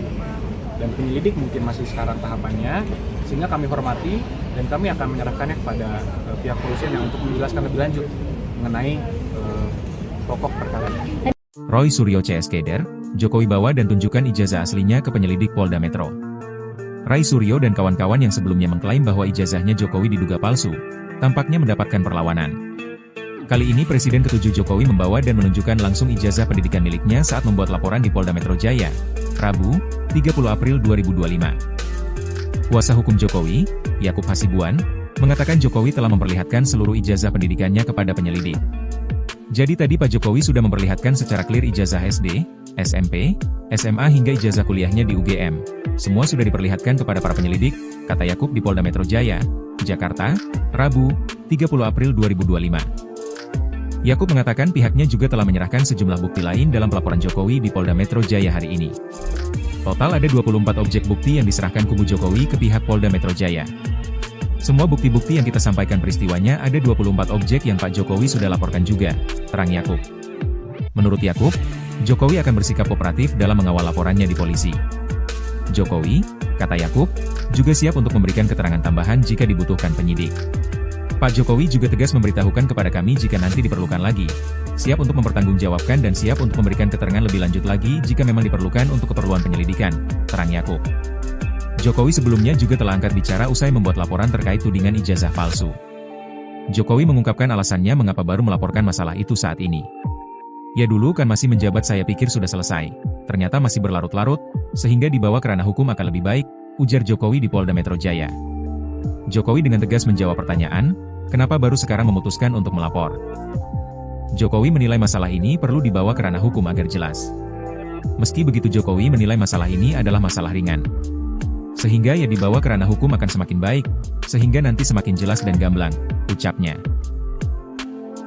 dan penyelidik mungkin masih sekarang tahapannya, sehingga kami hormati dan kami akan menyerahkannya kepada pihak kepolisian yang untuk menjelaskan lebih lanjut mengenai pokok perkara. Roy Suryo CS Keder, Jokowi bawa dan tunjukkan ijazah aslinya ke penyelidik Polda Metro. Ray Suryo dan kawan-kawan yang sebelumnya mengklaim bahwa ijazahnya Jokowi diduga palsu, tampaknya mendapatkan perlawanan. Kali ini Presiden ke-7 Jokowi membawa dan menunjukkan langsung ijazah pendidikan miliknya saat membuat laporan di Polda Metro Jaya, Rabu, 30 April 2025. Kuasa hukum Jokowi, Yakub Hasibuan, mengatakan Jokowi telah memperlihatkan seluruh ijazah pendidikannya kepada penyelidik. Jadi tadi Pak Jokowi sudah memperlihatkan secara clear ijazah SD, SMP, SMA hingga ijazah kuliahnya di UGM. Semua sudah diperlihatkan kepada para penyelidik, kata Yakub di Polda Metro Jaya, Jakarta, Rabu, 30 April 2025. Yakub mengatakan pihaknya juga telah menyerahkan sejumlah bukti lain dalam pelaporan Jokowi di Polda Metro Jaya hari ini. Total ada 24 objek bukti yang diserahkan kubu Jokowi ke pihak Polda Metro Jaya. Semua bukti-bukti yang kita sampaikan peristiwanya ada 24 objek yang Pak Jokowi sudah laporkan juga, terang Yakub. Menurut Yakub, Jokowi akan bersikap kooperatif dalam mengawal laporannya di polisi. Jokowi, kata Yakub, juga siap untuk memberikan keterangan tambahan jika dibutuhkan penyidik. Pak Jokowi juga tegas memberitahukan kepada kami jika nanti diperlukan lagi, siap untuk mempertanggungjawabkan dan siap untuk memberikan keterangan lebih lanjut lagi jika memang diperlukan untuk keperluan penyelidikan, terang Yakub. Jokowi sebelumnya juga telah angkat bicara usai membuat laporan terkait tudingan ijazah palsu. Jokowi mengungkapkan alasannya mengapa baru melaporkan masalah itu saat ini. Ya dulu kan masih menjabat saya pikir sudah selesai, ternyata masih berlarut-larut, sehingga dibawa ke ranah hukum akan lebih baik, ujar Jokowi di Polda Metro Jaya. Jokowi dengan tegas menjawab pertanyaan, kenapa baru sekarang memutuskan untuk melapor. Jokowi menilai masalah ini perlu dibawa ke ranah hukum agar jelas. Meski begitu Jokowi menilai masalah ini adalah masalah ringan. Sehingga ya dibawa ke ranah hukum akan semakin baik, sehingga nanti semakin jelas dan gamblang, ucapnya.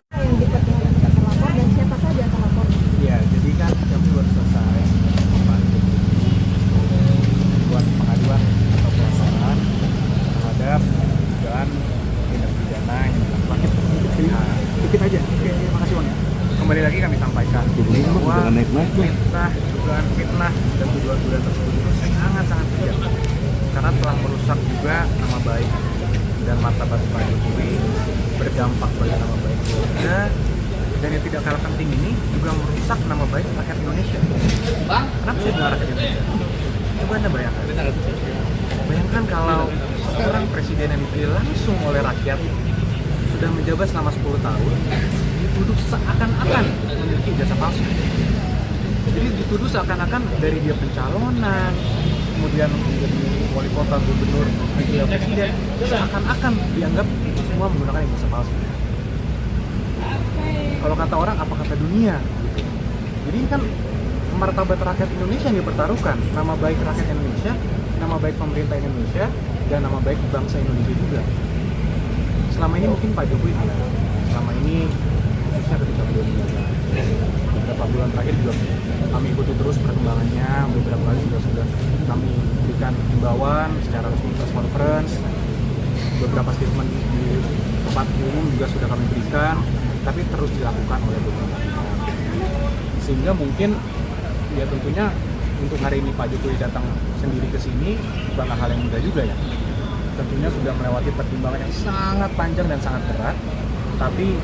Yang diperlihatkan terlapor dan siapa saja terlapor? Ya, jadi kan kami baru selesai buat pengaduan atau pelaporan terhadap dugaan tindak pidana yang dilakukan Dikit aja. Oke, makasih Bang ya. Kembali lagi kami sampaikan bahwa dugaan fitnah dan tuduhan-tuduhan tersebut itu sangat-sangat kejam, karena telah merusak juga nama baik dan martabat Pak Jokowi, berdampak pada nama baik keluarga, Dan yang tidak kalah penting ini juga merusak nama baik rakyat Indonesia. Kenapa saya bilang rakyat Indonesia? Coba Anda bayangkan. Bayangkan kalau seorang presiden yang dipilih langsung oleh rakyat sudah menjabat selama 10 tahun dituduh seakan-akan memiliki ijazah palsu. Jadi dituduh seakan-akan dari dia pencalonan, kemudian menjadi wali kota, gubernur, wakil presiden, seakan-akan dianggap itu semua menggunakan ijazah palsu. Kalau kata orang, apa kata dunia? Gitu. Jadi ini kan martabat rakyat Indonesia yang dipertaruhkan, nama baik rakyat Indonesia, nama baik pemerintah Indonesia, dan nama baik bangsa Indonesia juga. Selama ini mungkin Pak Jokowi tidak. Selama ini khususnya ketika beliau menjabat beberapa bulan terakhir juga kami ikuti terus perkembangannya. Beberapa kali sudah kami berikan himbauan secara resmi press conference, beberapa statement di tempat umum juga sudah kami berikan, tapi terus dilakukan oleh beberapa pihak. Sehingga mungkin ya tentunya untuk hari ini Pak Jokowi datang sendiri ke sini bukanlah hal yang mudah juga ya. Tentunya sudah melewati pertimbangan yang sangat panjang dan sangat berat, tapi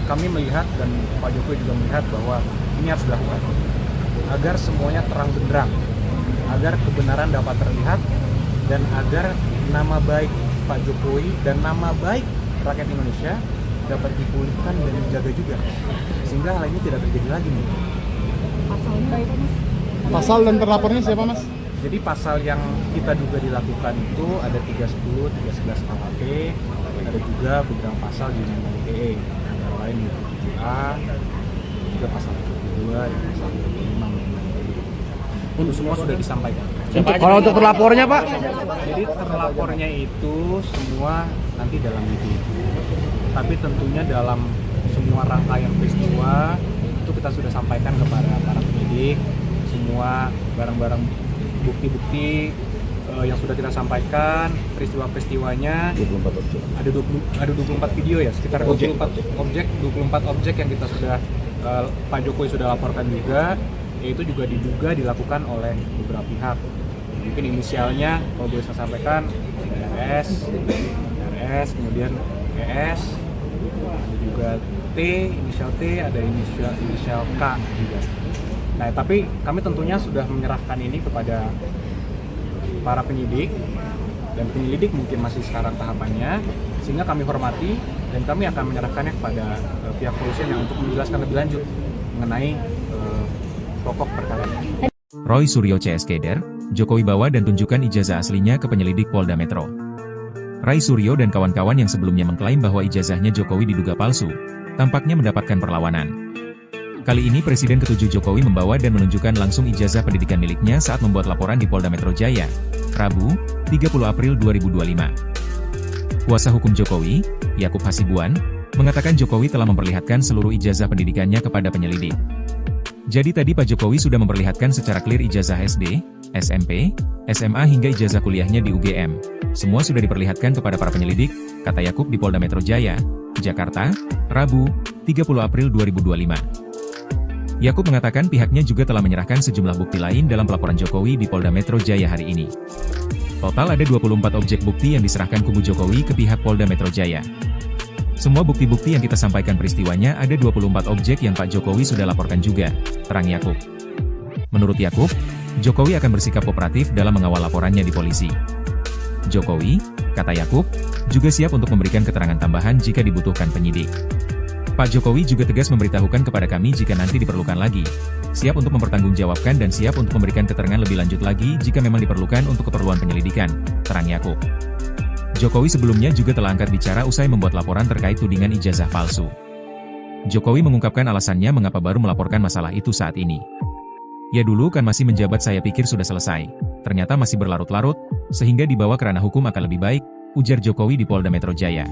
kami melihat dan Pak Jokowi juga melihat bahwa ini harus dilakukan agar semuanya terang benderang, agar kebenaran dapat terlihat, dan agar nama baik Pak Jokowi dan nama baik rakyat Indonesia dapat dipulihkan dan dijaga juga, sehingga hal ini tidak terjadi lagi nih. Pasalnya apa Mas? Pasal dan terlapornya siapa Mas? Jadi pasal yang kita duga dilakukan itu ada 310, 311 KUHP, ada juga beberapa pasal di Undang-Undang ITE, antara lain 27A, juga pasal 32 dan pasal 35. Itu semua sudah disampaikan. Kalau untuk terlapornya Pak? Jadi terlapornya itu semua nanti dalam video. Tapi tentunya dalam semua rangkaian peristiwa itu kita sudah sampaikan kepada para penyidik, semua barang-barang bukti-bukti yang sudah kita sampaikan, peristiwa-peristiwanya 24 objek. Ada 24 video ya, sekitar 24 objek yang kita sudah Pak Jokowi sudah laporkan juga, yaitu juga diduga dilakukan oleh beberapa pihak. Mungkin inisialnya kalau boleh saya sampaikan RS, kemudian ES, ada juga inisial T, ada inisial K juga. Nah, tapi kami tentunya sudah menyerahkan ini kepada para penyidik, dan penyelidik mungkin masih sekarang tahapannya, sehingga kami hormati dan kami akan menyerahkannya kepada pihak kepolisian yang untuk menjelaskan lebih lanjut mengenai pokok perkara ini. Roy Suryo CS Keder, Jokowi bawa dan tunjukkan ijazah aslinya ke penyelidik Polda Metro. Ray Suryo dan kawan-kawan yang sebelumnya mengklaim bahwa ijazahnya Jokowi diduga palsu, tampaknya mendapatkan perlawanan. Kali ini Presiden ke-7 Jokowi membawa dan menunjukkan langsung ijazah pendidikan miliknya saat membuat laporan di Polda Metro Jaya, Rabu, 30 April 2025. Kuasa hukum Jokowi, Yakub Hasibuan, mengatakan Jokowi telah memperlihatkan seluruh ijazah pendidikannya kepada penyelidik. Jadi tadi Pak Jokowi sudah memperlihatkan secara clear ijazah SD, SMP, SMA hingga ijazah kuliahnya di UGM. Semua sudah diperlihatkan kepada para penyelidik, kata Yakub di Polda Metro Jaya, Jakarta, Rabu, 30 April 2025. Yakub mengatakan pihaknya juga telah menyerahkan sejumlah bukti lain dalam pelaporan Jokowi di Polda Metro Jaya hari ini. Total ada 24 objek bukti yang diserahkan kubu Jokowi ke pihak Polda Metro Jaya. Semua bukti-bukti yang kita sampaikan peristiwanya ada 24 objek yang Pak Jokowi sudah laporkan juga, terang Yakub. Menurut Yakub, Jokowi akan bersikap kooperatif dalam mengawal laporannya di polisi. Jokowi, kata Yakub, juga siap untuk memberikan keterangan tambahan jika dibutuhkan penyidik. Pak Jokowi juga tegas memberitahukan kepada kami jika nanti diperlukan lagi, siap untuk mempertanggungjawabkan dan siap untuk memberikan keterangan lebih lanjut lagi jika memang diperlukan untuk keperluan penyelidikan, terang Yakub. Jokowi sebelumnya juga telah angkat bicara usai membuat laporan terkait tudingan ijazah palsu. Jokowi mengungkapkan alasannya mengapa baru melaporkan masalah itu saat ini. Ya dulu kan masih menjabat saya pikir sudah selesai, ternyata masih berlarut-larut, sehingga dibawa ke ranah hukum akan lebih baik, ujar Jokowi di Polda Metro Jaya.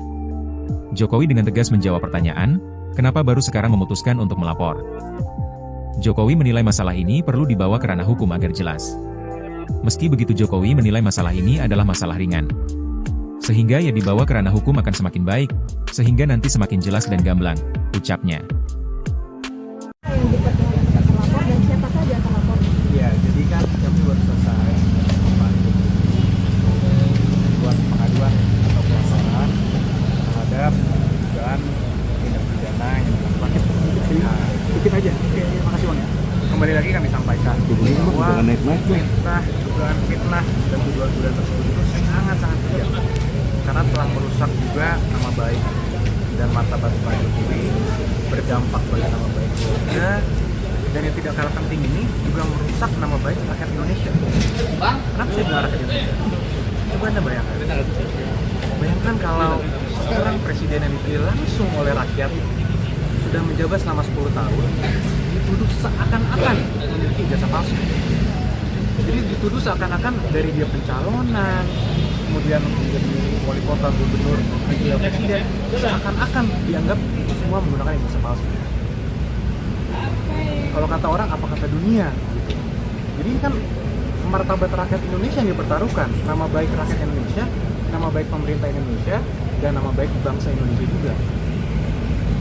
Jokowi dengan tegas menjawab pertanyaan, kenapa baru sekarang memutuskan untuk melapor. Jokowi menilai masalah ini perlu dibawa ke ranah hukum agar jelas. Meski begitu Jokowi menilai masalah ini adalah masalah ringan. Sehingga ya dibawa ke ranah hukum akan semakin baik, sehingga nanti semakin jelas dan gamblang, ucapnya. Yang diperkenalkan terlapor dan siapa saja terlapor? Iya, jadi kan kami baru selesai membuat pengaduan atau pelaporan terhadap dugaan tindak pidana yang dilakukan dugaan fitnah dan tuduhan-tuduhan tersebut itu sangat-sangat kejam karena telah merusak juga nama baik dan martabat Pak Jokowi, berdampak pada nama baik keluarga, dan yang tidak kalah penting ini juga merusak nama baik rakyat Indonesia. Kenapa saya bilang rakyat Indonesia? Coba Anda bayangkan kalau seorang presiden yang dipilih langsung oleh rakyat sudah menjabat selama 10 tahun dituduh seakan-akan memiliki ijazah palsu. Jadi dituduh seakan-akan dari dia pencalonan, kemudian menjadi wali kota, gubernur, wakil presiden, seakan-akan dianggap itu semua menggunakan ijazah palsu. Kalau kata orang, apa kata dunia gitu. Jadi ini kan martabat rakyat Indonesia yang dipertaruhkan, nama baik rakyat Indonesia, nama baik pemerintah Indonesia, dan nama baik bangsa Indonesia juga.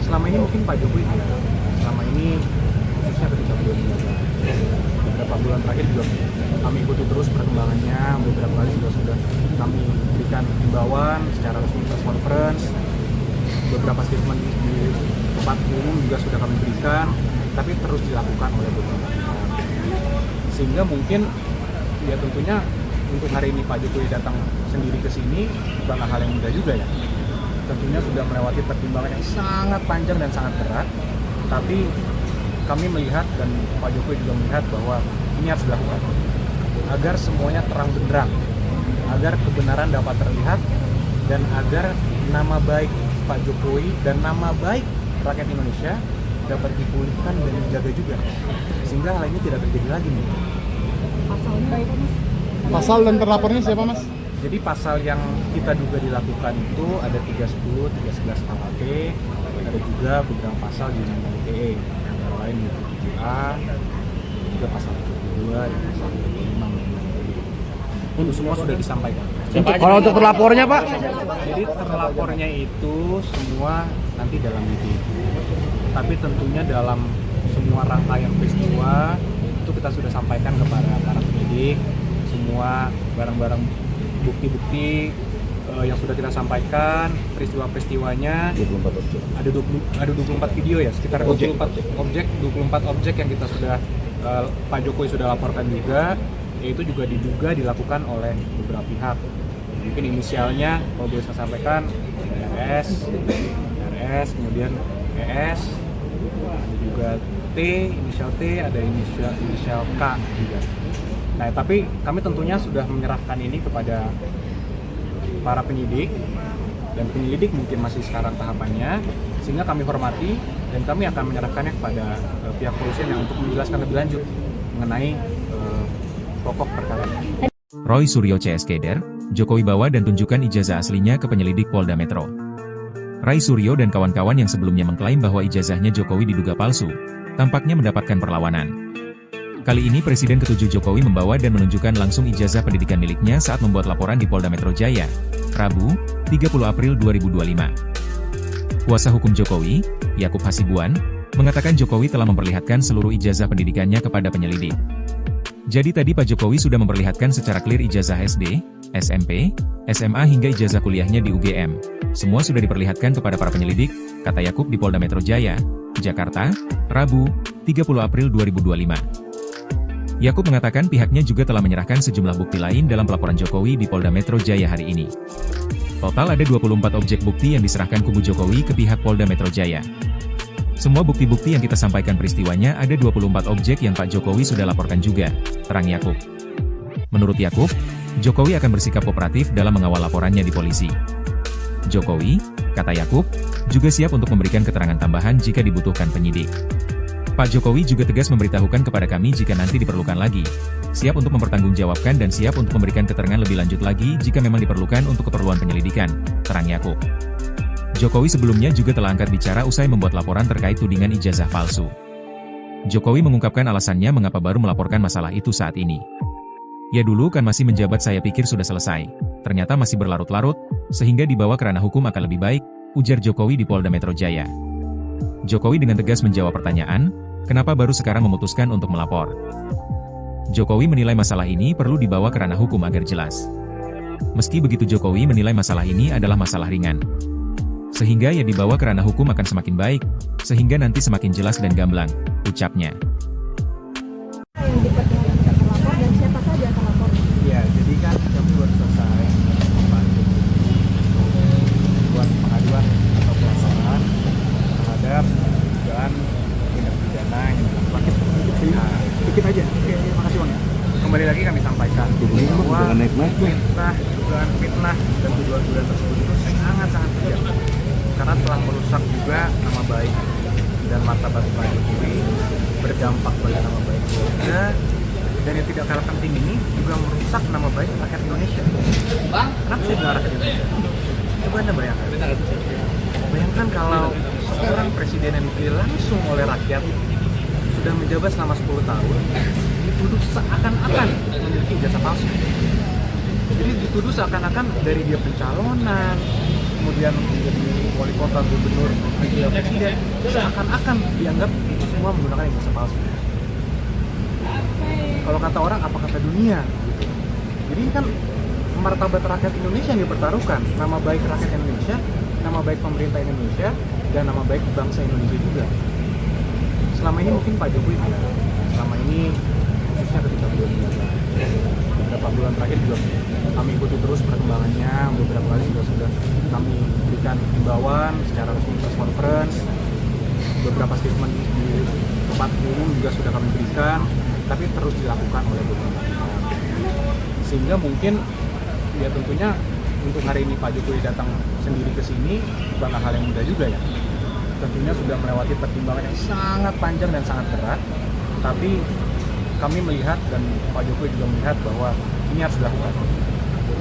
Selama ini mungkin Pak Jokowi tidak. Selama ini khususnya ketika beliau menjabat, beberapa bulan terakhir juga kami ikuti terus perkembangannya. Beberapa kali sudah kami berikan himbauan secara resmi press conference, beberapa statement di tempat umum juga sudah kami berikan, tapi terus dilakukan oleh beberapa pihak. Sehingga mungkin ya tentunya untuk hari ini Pak Jokowi datang sendiri ke sini bukanlah hal yang mudah juga ya. Tentunya sudah melewati pertimbangan yang sangat panjang dan sangat berat, tapi kami melihat dan Pak Jokowi juga melihat bahwa ini harus dilakukan agar semuanya terang benderang, agar kebenaran dapat terlihat, dan agar nama baik Pak Jokowi dan nama baik rakyat Indonesia dapat dipulihkan dan dijaga juga, sehingga hal ini tidak terjadi lagi nih. Pasalnya apa Mas? Pasal dan terlapornya siapa Mas? Jadi pasal yang kita duga dilakukan itu ada 310, 311 KUHP, ada juga beberapa pasal di Undang-Undang ITE, antara lain 27A, juga pasal 72 dan pasal 75. Itu semua sudah disampaikan. Kalau untuk terlapornya Pak? Jadi terlapornya itu semua nanti dalam meeting. Tapi tentunya dalam semua rangkaian peristiwa itu kita sudah sampaikan kepada para penyidik semua barang-barang bukti-bukti yang sudah kita sampaikan, peristiwa-peristiwanya. 24 objek. Ada 24 video ya, sekitar 24 objek yang kita sudah Pak Jokowi sudah laporkan juga, yaitu juga diduga dilakukan oleh beberapa pihak. Mungkin inisialnya kalau boleh saya sampaikan RS, kemudian ES, juga T, inisial T, ada inisial K juga. Nah, tapi kami tentunya sudah menyerahkan ini kepada para penyidik, dan penyelidik mungkin masih sekarang tahapannya, sehingga kami hormati dan kami akan menyerahkannya kepada pihak kepolisian yang untuk menjelaskan lebih lanjut mengenai pokok perkara ini. Roy Suryo CS Keder, Jokowi bawa dan tunjukkan ijazah aslinya ke penyelidik Polda Metro. Ray Suryo dan kawan-kawan yang sebelumnya mengklaim bahwa ijazahnya Jokowi diduga palsu, tampaknya mendapatkan perlawanan. Kali ini Presiden ke-7 Jokowi membawa dan menunjukkan langsung ijazah pendidikan miliknya saat membuat laporan di Polda Metro Jaya, Rabu, 30 April 2025. Kuasa hukum Jokowi, Yakub Hasibuan, mengatakan Jokowi telah memperlihatkan seluruh ijazah pendidikannya kepada penyelidik. Jadi tadi Pak Jokowi sudah memperlihatkan secara clear ijazah SD, SMP, SMA hingga ijazah kuliahnya di UGM. Semua sudah diperlihatkan kepada para penyelidik, kata Yakub di Polda Metro Jaya, Jakarta, Rabu, 30 April 2025. Yakub mengatakan pihaknya juga telah menyerahkan sejumlah bukti lain dalam pelaporan Jokowi di Polda Metro Jaya hari ini. Total ada 24 objek bukti yang diserahkan kubu Jokowi ke pihak Polda Metro Jaya. Semua bukti-bukti yang kita sampaikan peristiwanya ada 24 objek yang Pak Jokowi sudah laporkan juga, terang Yakub. Menurut Yakub, Jokowi akan bersikap kooperatif dalam mengawal laporannya di polisi. Jokowi, kata Yakub, juga siap untuk memberikan keterangan tambahan jika dibutuhkan penyidik. Pak Jokowi juga tegas memberitahukan kepada kami jika nanti diperlukan lagi, siap untuk mempertanggungjawabkan dan siap untuk memberikan keterangan lebih lanjut lagi jika memang diperlukan untuk keperluan penyelidikan, terang Yakub. Jokowi sebelumnya juga telah angkat bicara usai membuat laporan terkait tudingan ijazah palsu. Jokowi mengungkapkan alasannya mengapa baru melaporkan masalah itu saat ini. Ya dulu kan masih menjabat saya pikir sudah selesai, ternyata masih berlarut-larut, sehingga dibawa ke ranah hukum akan lebih baik, ujar Jokowi di Polda Metro Jaya. Jokowi dengan tegas menjawab pertanyaan, kenapa baru sekarang memutuskan untuk melapor. Jokowi menilai masalah ini perlu dibawa ke ranah hukum agar jelas. Meski begitu Jokowi menilai masalah ini adalah masalah ringan. Sehingga ya dibawa ke ranah hukum akan semakin baik, sehingga nanti semakin jelas dan gamblang, ucapnya. Yang terlapor dan siapa saja terlapor? lagi kami sampaikan bahwa dugaan fitnah dan tuduhan-tuduhan tersebut itu sangat-sangat kejam karena telah merusak juga nama baik dan martabat Pak Jokowi, berdampak pada nama baik keluarga, dan yang tidak kalah penting ini juga merusak nama baik rakyat Indonesia. Kenapa saya bilang rakyat Indonesia? Coba Anda bayangkan kalau seorang presiden yang dipilih langsung oleh rakyat sudah menjabat selama 10 tahun dituduh seakan-akan memiliki ijazah palsu. Jadi dituduh seakan-akan dari dia pencalonan, kemudian menjadi wali kota, gubernur, wakil presiden, seakan-akan dianggap itu semua menggunakan ijazah palsu. Kalau kata orang, apa kata dunia gitu. Jadi kan martabat rakyat Indonesia yang dipertaruhkan, nama baik rakyat Indonesia, nama baik pemerintah Indonesia, dan nama baik bangsa Indonesia juga. Selama ini mungkin Pak Jokowi selama ini khususnya ketika beberapa bulan terakhir juga kami ikuti terus perkembangannya, beberapa kali sudah kami berikan himbauan secara resmi press conference, beberapa statement di tempat umum juga sudah kami berikan, tapi terus dilakukan oleh beberapa pihak. Sehingga mungkin ya tentunya untuk hari ini Pak Jokowi datang sendiri ke sini bukanlah hal yang mudah juga ya. Tentunya sudah melewati pertimbangan yang sangat panjang dan sangat berat, tapi kami melihat dan Pak Jokowi juga melihat bahwa ini harus dilakukan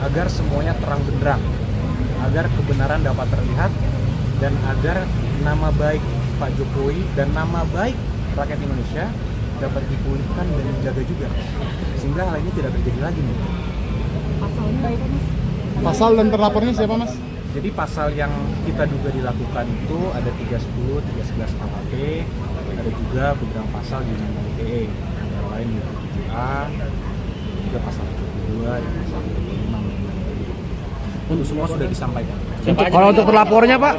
agar semuanya terang benderang, agar kebenaran dapat terlihat, dan agar nama baik Pak Jokowi dan nama baik rakyat Indonesia dapat dipulihkan dan dijaga juga, sehingga hal ini tidak terjadi lagi nih. Pasal dan terlapornya siapa Mas? Jadi pasal yang kita duga dilakukan itu ada 310, 311 KUHP, ada juga beberapa pasal di Undang-Undang ITE, antara lain 7A, juga pasal 72 dan pasal 75. Untuk semua sudah disampaikan. Kalau untuk terlapornya Pak?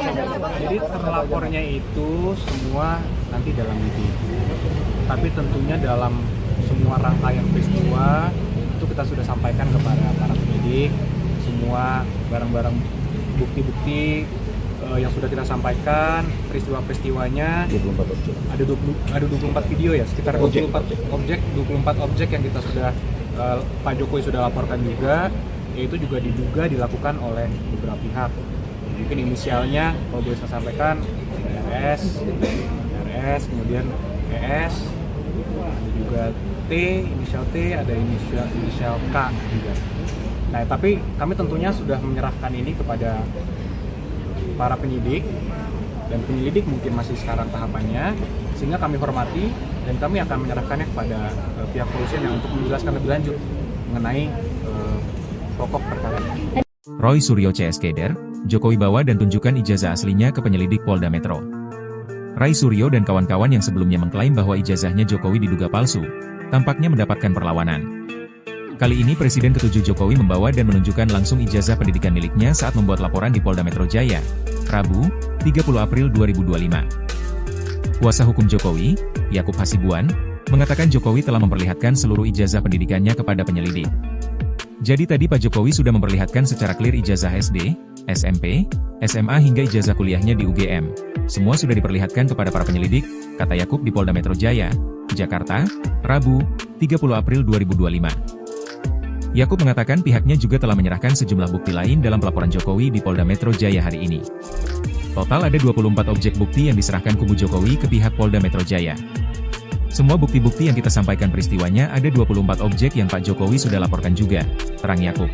Jadi terlapornya itu semua nanti dalam meeting. Tapi tentunya dalam semua rangkaian peristiwa itu kita sudah sampaikan kepada para penyidik, semua barang-barang bukti-bukti yang sudah kita sampaikan, peristiwa-peristiwanya. 24 objek. Ada 24 video ya, sekitar 24 objek yang kita sudah Pak Jokowi sudah laporkan juga, yaitu juga diduga dilakukan oleh beberapa pihak. Mungkin inisialnya kalau boleh saya sampaikan RS, kemudian ES, ada juga T, inisial T, ada inisial K juga. Nah, tapi kami tentunya sudah menyerahkan ini kepada para penyidik, dan penyelidik mungkin masih sekarang tahapannya, sehingga kami hormati dan kami akan menyerahkannya kepada pihak kepolisian yang untuk menjelaskan lebih lanjut mengenai pokok perkara. Roy Suryo CS Keder, Jokowi bawa dan tunjukkan ijazah aslinya ke penyelidik Polda Metro. Ray Suryo dan kawan-kawan yang sebelumnya mengklaim bahwa ijazahnya Jokowi diduga palsu, tampaknya mendapatkan perlawanan. Kali ini Presiden ke-7 Jokowi membawa dan menunjukkan langsung ijazah pendidikan miliknya saat membuat laporan di Polda Metro Jaya, Rabu, 30 April 2025. Kuasa hukum Jokowi, Yakub Hasibuan, mengatakan Jokowi telah memperlihatkan seluruh ijazah pendidikannya kepada penyelidik. Jadi tadi Pak Jokowi sudah memperlihatkan secara clear ijazah SD, SMP, SMA hingga ijazah kuliahnya di UGM. Semua sudah diperlihatkan kepada para penyelidik, kata Yakub di Polda Metro Jaya, Jakarta, Rabu, 30 April 2025. Yakub mengatakan pihaknya juga telah menyerahkan sejumlah bukti lain dalam pelaporan Jokowi di Polda Metro Jaya hari ini. Total ada 24 objek bukti yang diserahkan kubu Jokowi ke pihak Polda Metro Jaya. Semua bukti-bukti yang kita sampaikan peristiwanya ada 24 objek yang Pak Jokowi sudah laporkan juga, terang Yakub.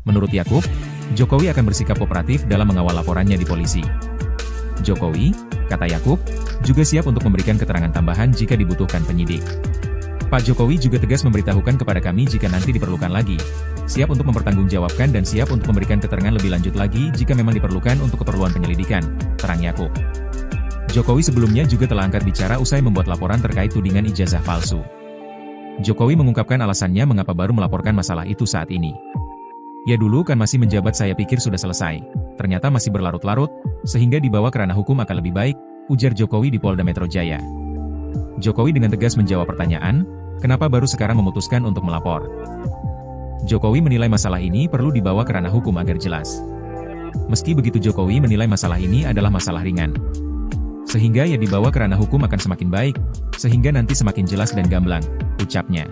Menurut Yakub, Jokowi akan bersikap kooperatif dalam mengawal laporannya di polisi. Jokowi, kata Yakub, juga siap untuk memberikan keterangan tambahan jika dibutuhkan penyidik. Pak Jokowi juga tegas memberitahukan kepada kami jika nanti diperlukan lagi, siap untuk mempertanggungjawabkan dan siap untuk memberikan keterangan lebih lanjut lagi jika memang diperlukan untuk keperluan penyelidikan, terang Yakub. Jokowi sebelumnya juga telah angkat bicara usai membuat laporan terkait tudingan ijazah palsu. Jokowi mengungkapkan alasannya mengapa baru melaporkan masalah itu saat ini. Ya dulu kan masih menjabat saya pikir sudah selesai, ternyata masih berlarut-larut, sehingga dibawa ke ranah hukum akan lebih baik, ujar Jokowi di Polda Metro Jaya. Jokowi dengan tegas menjawab pertanyaan, kenapa baru sekarang memutuskan untuk melapor. Jokowi menilai masalah ini perlu dibawa ke ranah hukum agar jelas. Meski begitu Jokowi menilai masalah ini adalah masalah ringan. Sehingga ya dibawa ke ranah hukum akan semakin baik, sehingga nanti semakin jelas dan gamblang, ucapnya.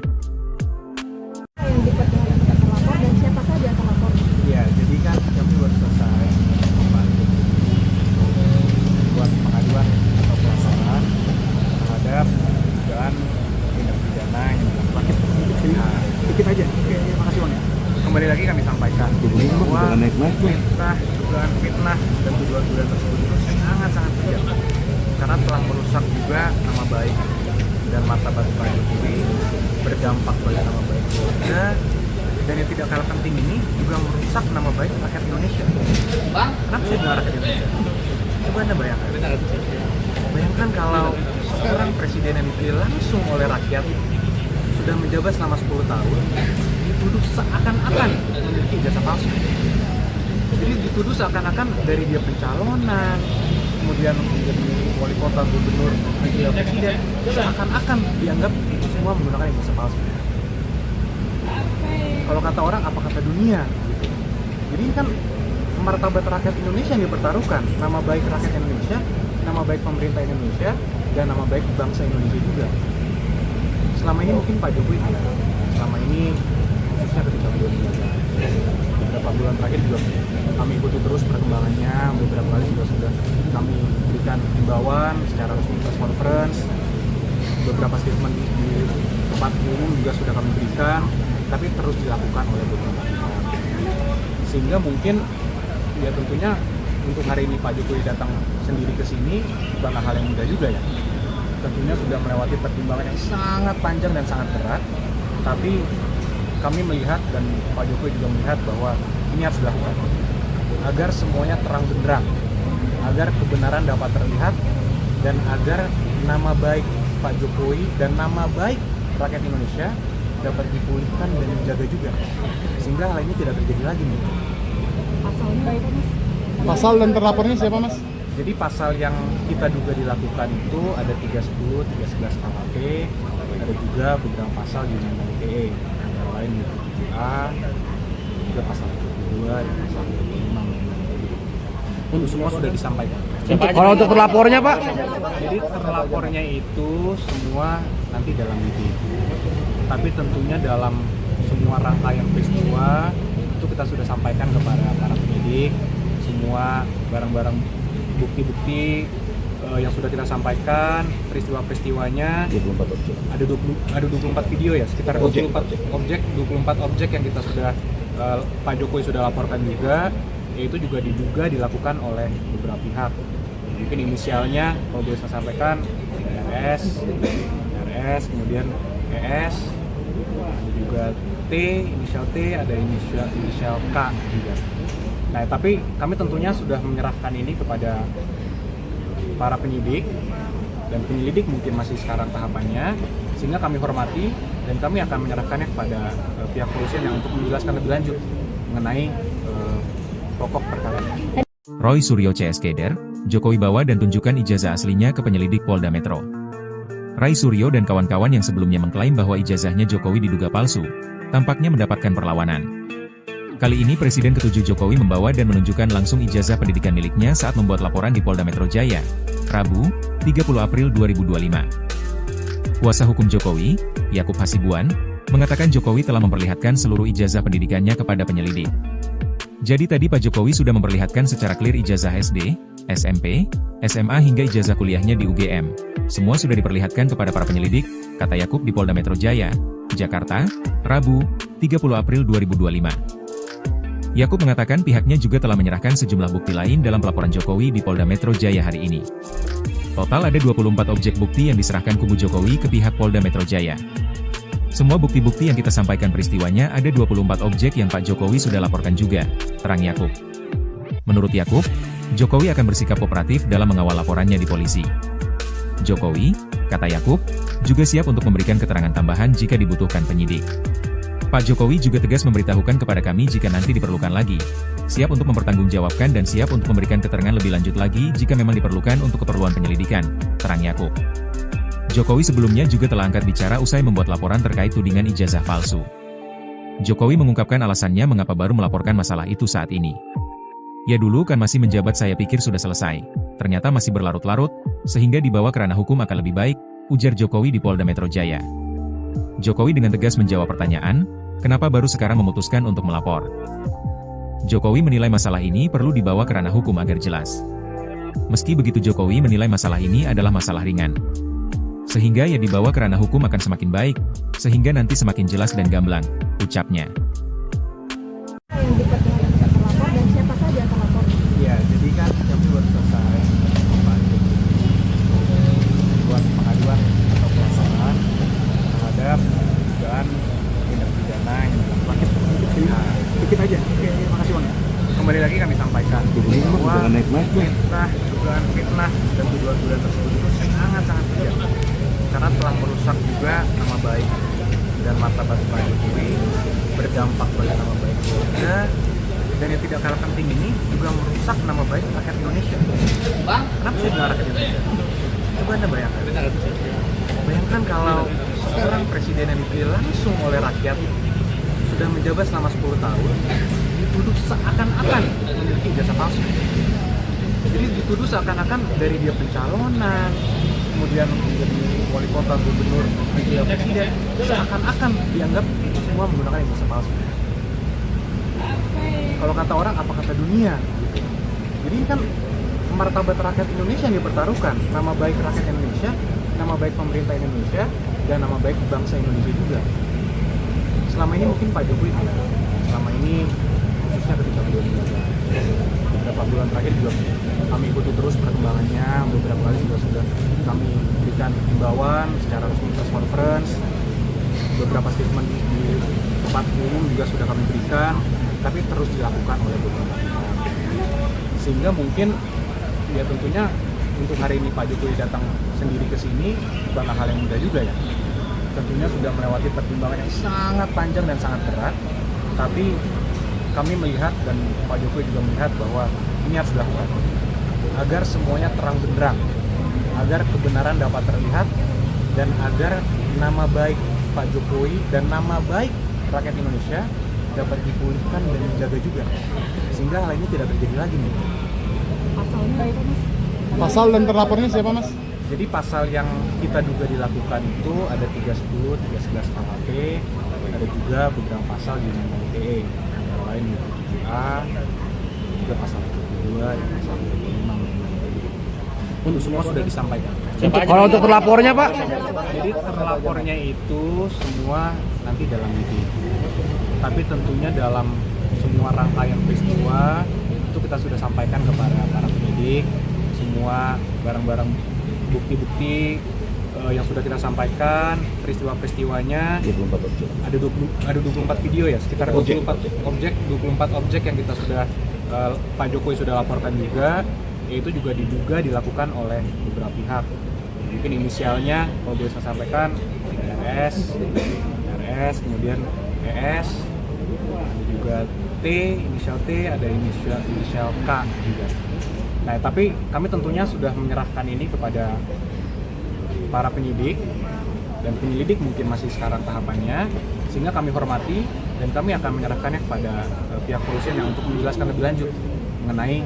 kembali lagi kami sampaikan bahwa fitnah dan tuduhan-tuduhan tersebut itu sangat-sangat kejam karena telah merusak juga nama baik dan martabat Pak Jokowi, berdampak pada nama baik keluarga, dan yang tidak kalah penting ini juga merusak nama baik rakyat Indonesia. Kenapa saya bilang rakyat Indonesia? Coba Anda bayangkan kalau seorang presiden yang dipilih langsung oleh rakyat sudah menjabat selama 10 tahun dituduh seakan-akan memiliki ijazah palsu. Jadi dituduh seakan-akan dari dia pencalonan, kemudian menjadi wali kota, gubernur, wakil presiden, seakan-akan dianggap itu semua menggunakan ijazah palsu. Kalau kata orang, apa kata dunia? Gitu. Jadi ini kan martabat rakyat Indonesia yang dipertaruhkan, nama baik rakyat Indonesia, nama baik pemerintah Indonesia, dan nama baik bangsa Indonesia juga. Selama ini mungkin Pak Jokowi tidak. Selama ini khususnya ketika beliau menjabat beberapa bulan terakhir juga kami ikuti terus perkembangannya. Beberapa kali juga sudah kami berikan himbauan secara resmi press conference. Beberapa statement di tempat umum juga sudah kami berikan, tapi terus dilakukan oleh beberapa pihak. Sehingga mungkin ya tentunya untuk hari ini Pak Jokowi datang sendiri ke sini bukanlah hal yang mudah juga ya. Tentunya sudah melewati pertimbangan yang sangat panjang dan sangat berat, tapi kami melihat dan Pak Jokowi juga melihat bahwa ini harus dilakukan agar semuanya terang benderang, agar kebenaran dapat terlihat, dan agar nama baik Pak Jokowi dan nama baik rakyat Indonesia dapat dipulihkan dan dijaga juga, sehingga hal ini tidak terjadi lagi nih. Pasalnya apa Mas? Pasal dan terlapornya siapa Mas? Jadi pasal yang kita duga dilakukan itu ada 310, 311 KUHP, ada juga beberapa pasal di Undang-Undang ITE, antara lain 7A, juga pasal 72 dan pasal 25. Itu semua sudah disampaikan. Kalau untuk terlapornya Pak? Jadi terlapornya itu semua nanti dalam lidik. Tapi tentunya dalam semua rangkaian peristiwa itu kita sudah sampaikan kepada para penyidik semua barang-barang bukti-bukti yang sudah kita sampaikan, peristiwa-peristiwanya. 24 objek. Ada 24 video ya, sekitar 24 objek yang kita sudah Pak Jokowi sudah laporkan juga, yaitu juga diduga dilakukan oleh beberapa pihak. Mungkin inisialnya kalau boleh saya sampaikan RS, kemudian ES, ada juga T, inisial T, ada inisial K juga. Nah, tapi kami tentunya sudah menyerahkan ini kepada para penyidik, dan penyelidik mungkin masih sekarang tahapannya, sehingga kami hormati dan kami akan menyerahkannya kepada pihak kepolisian yang untuk menjelaskan lebih lanjut mengenai pokok perkara ini. Roy Suryo CS Keder, Jokowi bawa dan tunjukkan ijazah aslinya ke penyelidik Polda Metro. Ray Suryo dan kawan-kawan yang sebelumnya mengklaim bahwa ijazahnya Jokowi diduga palsu, tampaknya mendapatkan perlawanan. Kali ini Presiden ke-7 Jokowi membawa dan menunjukkan langsung ijazah pendidikan miliknya saat membuat laporan di Polda Metro Jaya, Rabu, 30 April 2025. Kuasa hukum Jokowi, Yakub Hasibuan, mengatakan Jokowi telah memperlihatkan seluruh ijazah pendidikannya kepada penyelidik. Jadi tadi Pak Jokowi sudah memperlihatkan secara clear ijazah SD, SMP, SMA hingga ijazah kuliahnya di UGM. Semua sudah diperlihatkan kepada para penyelidik, kata Yakub di Polda Metro Jaya, Jakarta, Rabu, 30 April 2025. Yakub mengatakan pihaknya juga telah menyerahkan sejumlah bukti lain dalam pelaporan Jokowi di Polda Metro Jaya hari ini. Total ada 24 objek bukti yang diserahkan kubu Jokowi ke pihak Polda Metro Jaya. Semua bukti-bukti yang kita sampaikan peristiwanya ada 24 objek yang Pak Jokowi sudah laporkan juga, terang Yakub. Menurut Yakub, Jokowi akan bersikap kooperatif dalam mengawal laporannya di polisi. Jokowi, kata Yakub, juga siap untuk memberikan keterangan tambahan jika dibutuhkan penyidik. Pak Jokowi juga tegas memberitahukan kepada kami jika nanti diperlukan lagi, siap untuk mempertanggungjawabkan dan siap untuk memberikan keterangan lebih lanjut lagi jika memang diperlukan untuk keperluan penyelidikan, terang Yakub. Jokowi sebelumnya juga telah angkat bicara usai membuat laporan terkait tudingan ijazah palsu. Jokowi mengungkapkan alasannya mengapa baru melaporkan masalah itu saat ini. Ya dulu kan masih menjabat saya pikir sudah selesai, ternyata masih berlarut-larut, sehingga dibawa ke ranah hukum akan lebih baik, ujar Jokowi di Polda Metro Jaya. Jokowi dengan tegas menjawab pertanyaan, kenapa baru sekarang memutuskan untuk melapor. Jokowi menilai masalah ini perlu dibawa ke ranah hukum agar jelas. Meski begitu Jokowi menilai masalah ini adalah masalah ringan. Sehingga ya dibawa ke ranah hukum akan semakin baik, sehingga nanti semakin jelas dan gamblang, ucapnya. yang dekat dengan terlapor dan siapa saja terlapor? Ya, jadi kan kami baru selesai membantu buat pengaduan atau pelaporan terhadap dugaan tindak pidana yang dilakukan. Nah, dikit aja. Oke, makasih Bang. Kembali lagi kami sampaikan bahwa dugaan fitnah dan tuduhan-tuduhan tersebut itu sangat-sangat kejam karena telah merusak juga nama baik dan martabat Pak Jokowi, berdampak pada nama baik keluarga, dan yang tidak kalah penting ini juga merusak nama baik rakyat Indonesia. Kenapa saya bilang rakyat Indonesia? Coba Anda bayangkan kalau seorang presiden yang dipilih langsung oleh rakyat sudah menjabat selama 10 tahun dituduh seakan-akan memiliki ijazah palsu. Jadi dituduh seakan-akan dari dia pencalonan, kemudian menjadi wali kota, gubernur, menjadi presiden, seakan-akan dianggap itu semua menggunakan ijazah palsu. Kalau kata orang, apa kata dunia? Gitu. Jadi ini kan martabat rakyat Indonesia yang dipertaruhkan, nama baik rakyat Indonesia, nama baik pemerintah Indonesia, dan nama baik bangsa Indonesia juga. Selama ini mungkin Pak Jokowi tidak. Selama ini khususnya ketika beliau menjabat, beberapa bulan terakhir juga kami ikuti terus perkembangannya. Beberapa kali juga sudah kami berikan himbauan secara resmi press conference, beberapa statement di tempat umum juga sudah kami berikan, tapi terus dilakukan oleh beberapa pihak. Sehingga mungkin ya tentunya untuk hari ini Pak Jokowi datang sendiri ke sini bukanlah hal yang mudah juga ya. Tentunya sudah melewati pertimbangan yang sangat panjang dan sangat berat, tapi kami melihat dan Pak Jokowi juga melihat bahwa ini harus dilakukan agar semuanya terang benderang, agar kebenaran dapat terlihat, dan agar nama baik Pak Jokowi dan nama baik rakyat Indonesia dapat dipulihkan dan dijaga juga, sehingga hal ini tidak terjadi lagi nih. Pasalnya itu Mas? Pasal dan terlapornya siapa Mas? Jadi pasal yang kita duga dilakukan itu ada 310, 311 KUHP, ada juga beberapa pasal di Undang-Undang ITE, antara lain 27A, juga pasal 22 dan pasal 25. Untuk semua sudah disampaikan. Kalau untuk terlapornya Pak? Jadi terlapornya itu semua nanti dalam video. Tapi tentunya dalam semua rangkaian peristiwa itu kita sudah sampaikan kepada para penyidik, semua barang-barang bukti-bukti yang sudah kita sampaikan, peristiwa-peristiwanya. 24 objek. Ada 24 video ya, sekitar 24 objek yang kita sudah Pak Jokowi sudah laporkan juga, yaitu juga diduga dilakukan oleh beberapa pihak. Mungkin inisialnya kalau boleh saya sampaikan RS, kemudian ES, ada juga T, inisial T, ada inisial K juga. Nah, tapi kami tentunya sudah menyerahkan ini kepada para penyidik, dan penyelidik mungkin masih sekarang tahapannya, sehingga kami hormati dan kami akan menyerahkannya kepada pihak kepolisian yang untuk menjelaskan lebih lanjut mengenai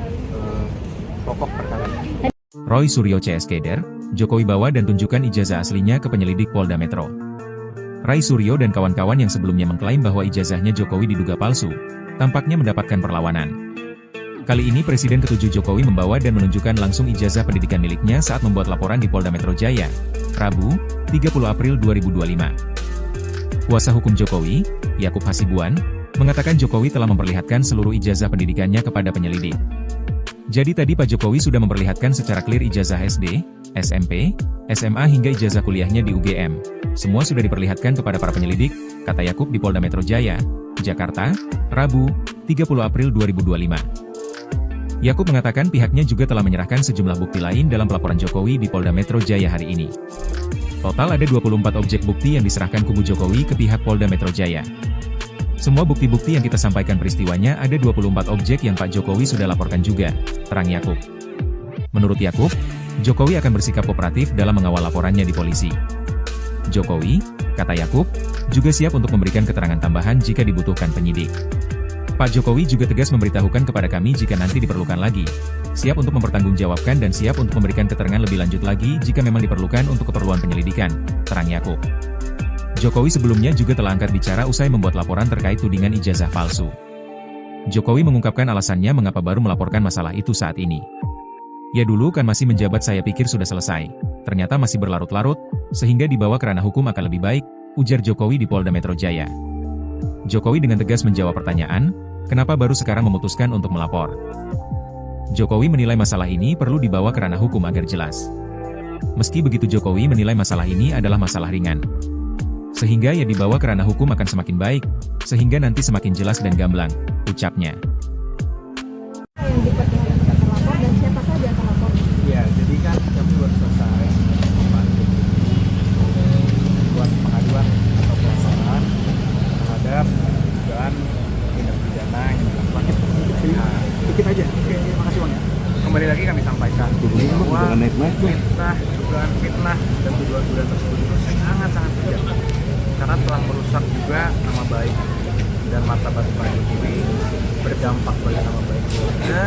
pokok perkara ini. Roy Suryo CS Keder, Jokowi bawa dan tunjukkan ijazah aslinya ke penyelidik Polda Metro. Ray Suryo dan kawan-kawan yang sebelumnya mengklaim bahwa ijazahnya Jokowi diduga palsu, tampaknya mendapatkan perlawanan. Kali ini Presiden ke-7 Jokowi membawa dan menunjukkan langsung ijazah pendidikan miliknya saat membuat laporan di Polda Metro Jaya, Rabu, 30 April 2025. Kuasa hukum Jokowi, Yakub Hasibuan, mengatakan Jokowi telah memperlihatkan seluruh ijazah pendidikannya kepada penyelidik. Jadi tadi Pak Jokowi sudah memperlihatkan secara clear ijazah SD, SMP, SMA hingga ijazah kuliahnya di UGM. Semua sudah diperlihatkan kepada para penyelidik, kata Yakub di Polda Metro Jaya, Jakarta, Rabu, 30 April 2025. Yakub mengatakan pihaknya juga telah menyerahkan sejumlah bukti lain dalam pelaporan Jokowi di Polda Metro Jaya hari ini. Total ada 24 objek bukti yang diserahkan kubu Jokowi ke pihak Polda Metro Jaya. Semua bukti-bukti yang kita sampaikan peristiwanya ada 24 objek yang Pak Jokowi sudah laporkan juga, terang Yakub. Menurut Yakub, Jokowi akan bersikap kooperatif dalam mengawal laporannya di polisi. Jokowi, kata Yakub, juga siap untuk memberikan keterangan tambahan jika dibutuhkan penyidik. Pak Jokowi juga tegas memberitahukan kepada kami jika nanti diperlukan lagi, siap untuk mempertanggungjawabkan dan siap untuk memberikan keterangan lebih lanjut lagi jika memang diperlukan untuk keperluan penyelidikan, terang Yakub. Jokowi sebelumnya juga telah angkat bicara usai membuat laporan terkait tudingan ijazah palsu. Jokowi mengungkapkan alasannya mengapa baru melaporkan masalah itu saat ini. Ya dulu kan masih menjabat saya pikir sudah selesai, ternyata masih berlarut-larut, sehingga dibawa ke ranah hukum akan lebih baik, ujar Jokowi di Polda Metro Jaya. Jokowi dengan tegas menjawab pertanyaan, Kenapa baru sekarang memutuskan untuk melapor? Jokowi menilai masalah ini perlu dibawa ke ranah hukum agar jelas. Meski begitu Jokowi menilai masalah ini adalah masalah ringan. Sehingga ya dibawa ke ranah hukum akan semakin baik, sehingga nanti semakin jelas dan gamblang, ucapnya. Yang diperkenalkan terlapor dan siapa saja terlapor? Ya, jadi kan kami baru selesai membantu buat pengaduan atau pelaporan terhadap dugaan tindak pidana yang dilakukan. Nah, dikit aja. Oke, makasih Bang ya. Kembali lagi kami sampaikan bahwa dugaan fitnah dan tuduhan-tuduhan tersebut itu sangat-sangat kejam karena telah merusak juga nama baik dan martabat Pak Jokowi, berdampak pada nama baik keluarga,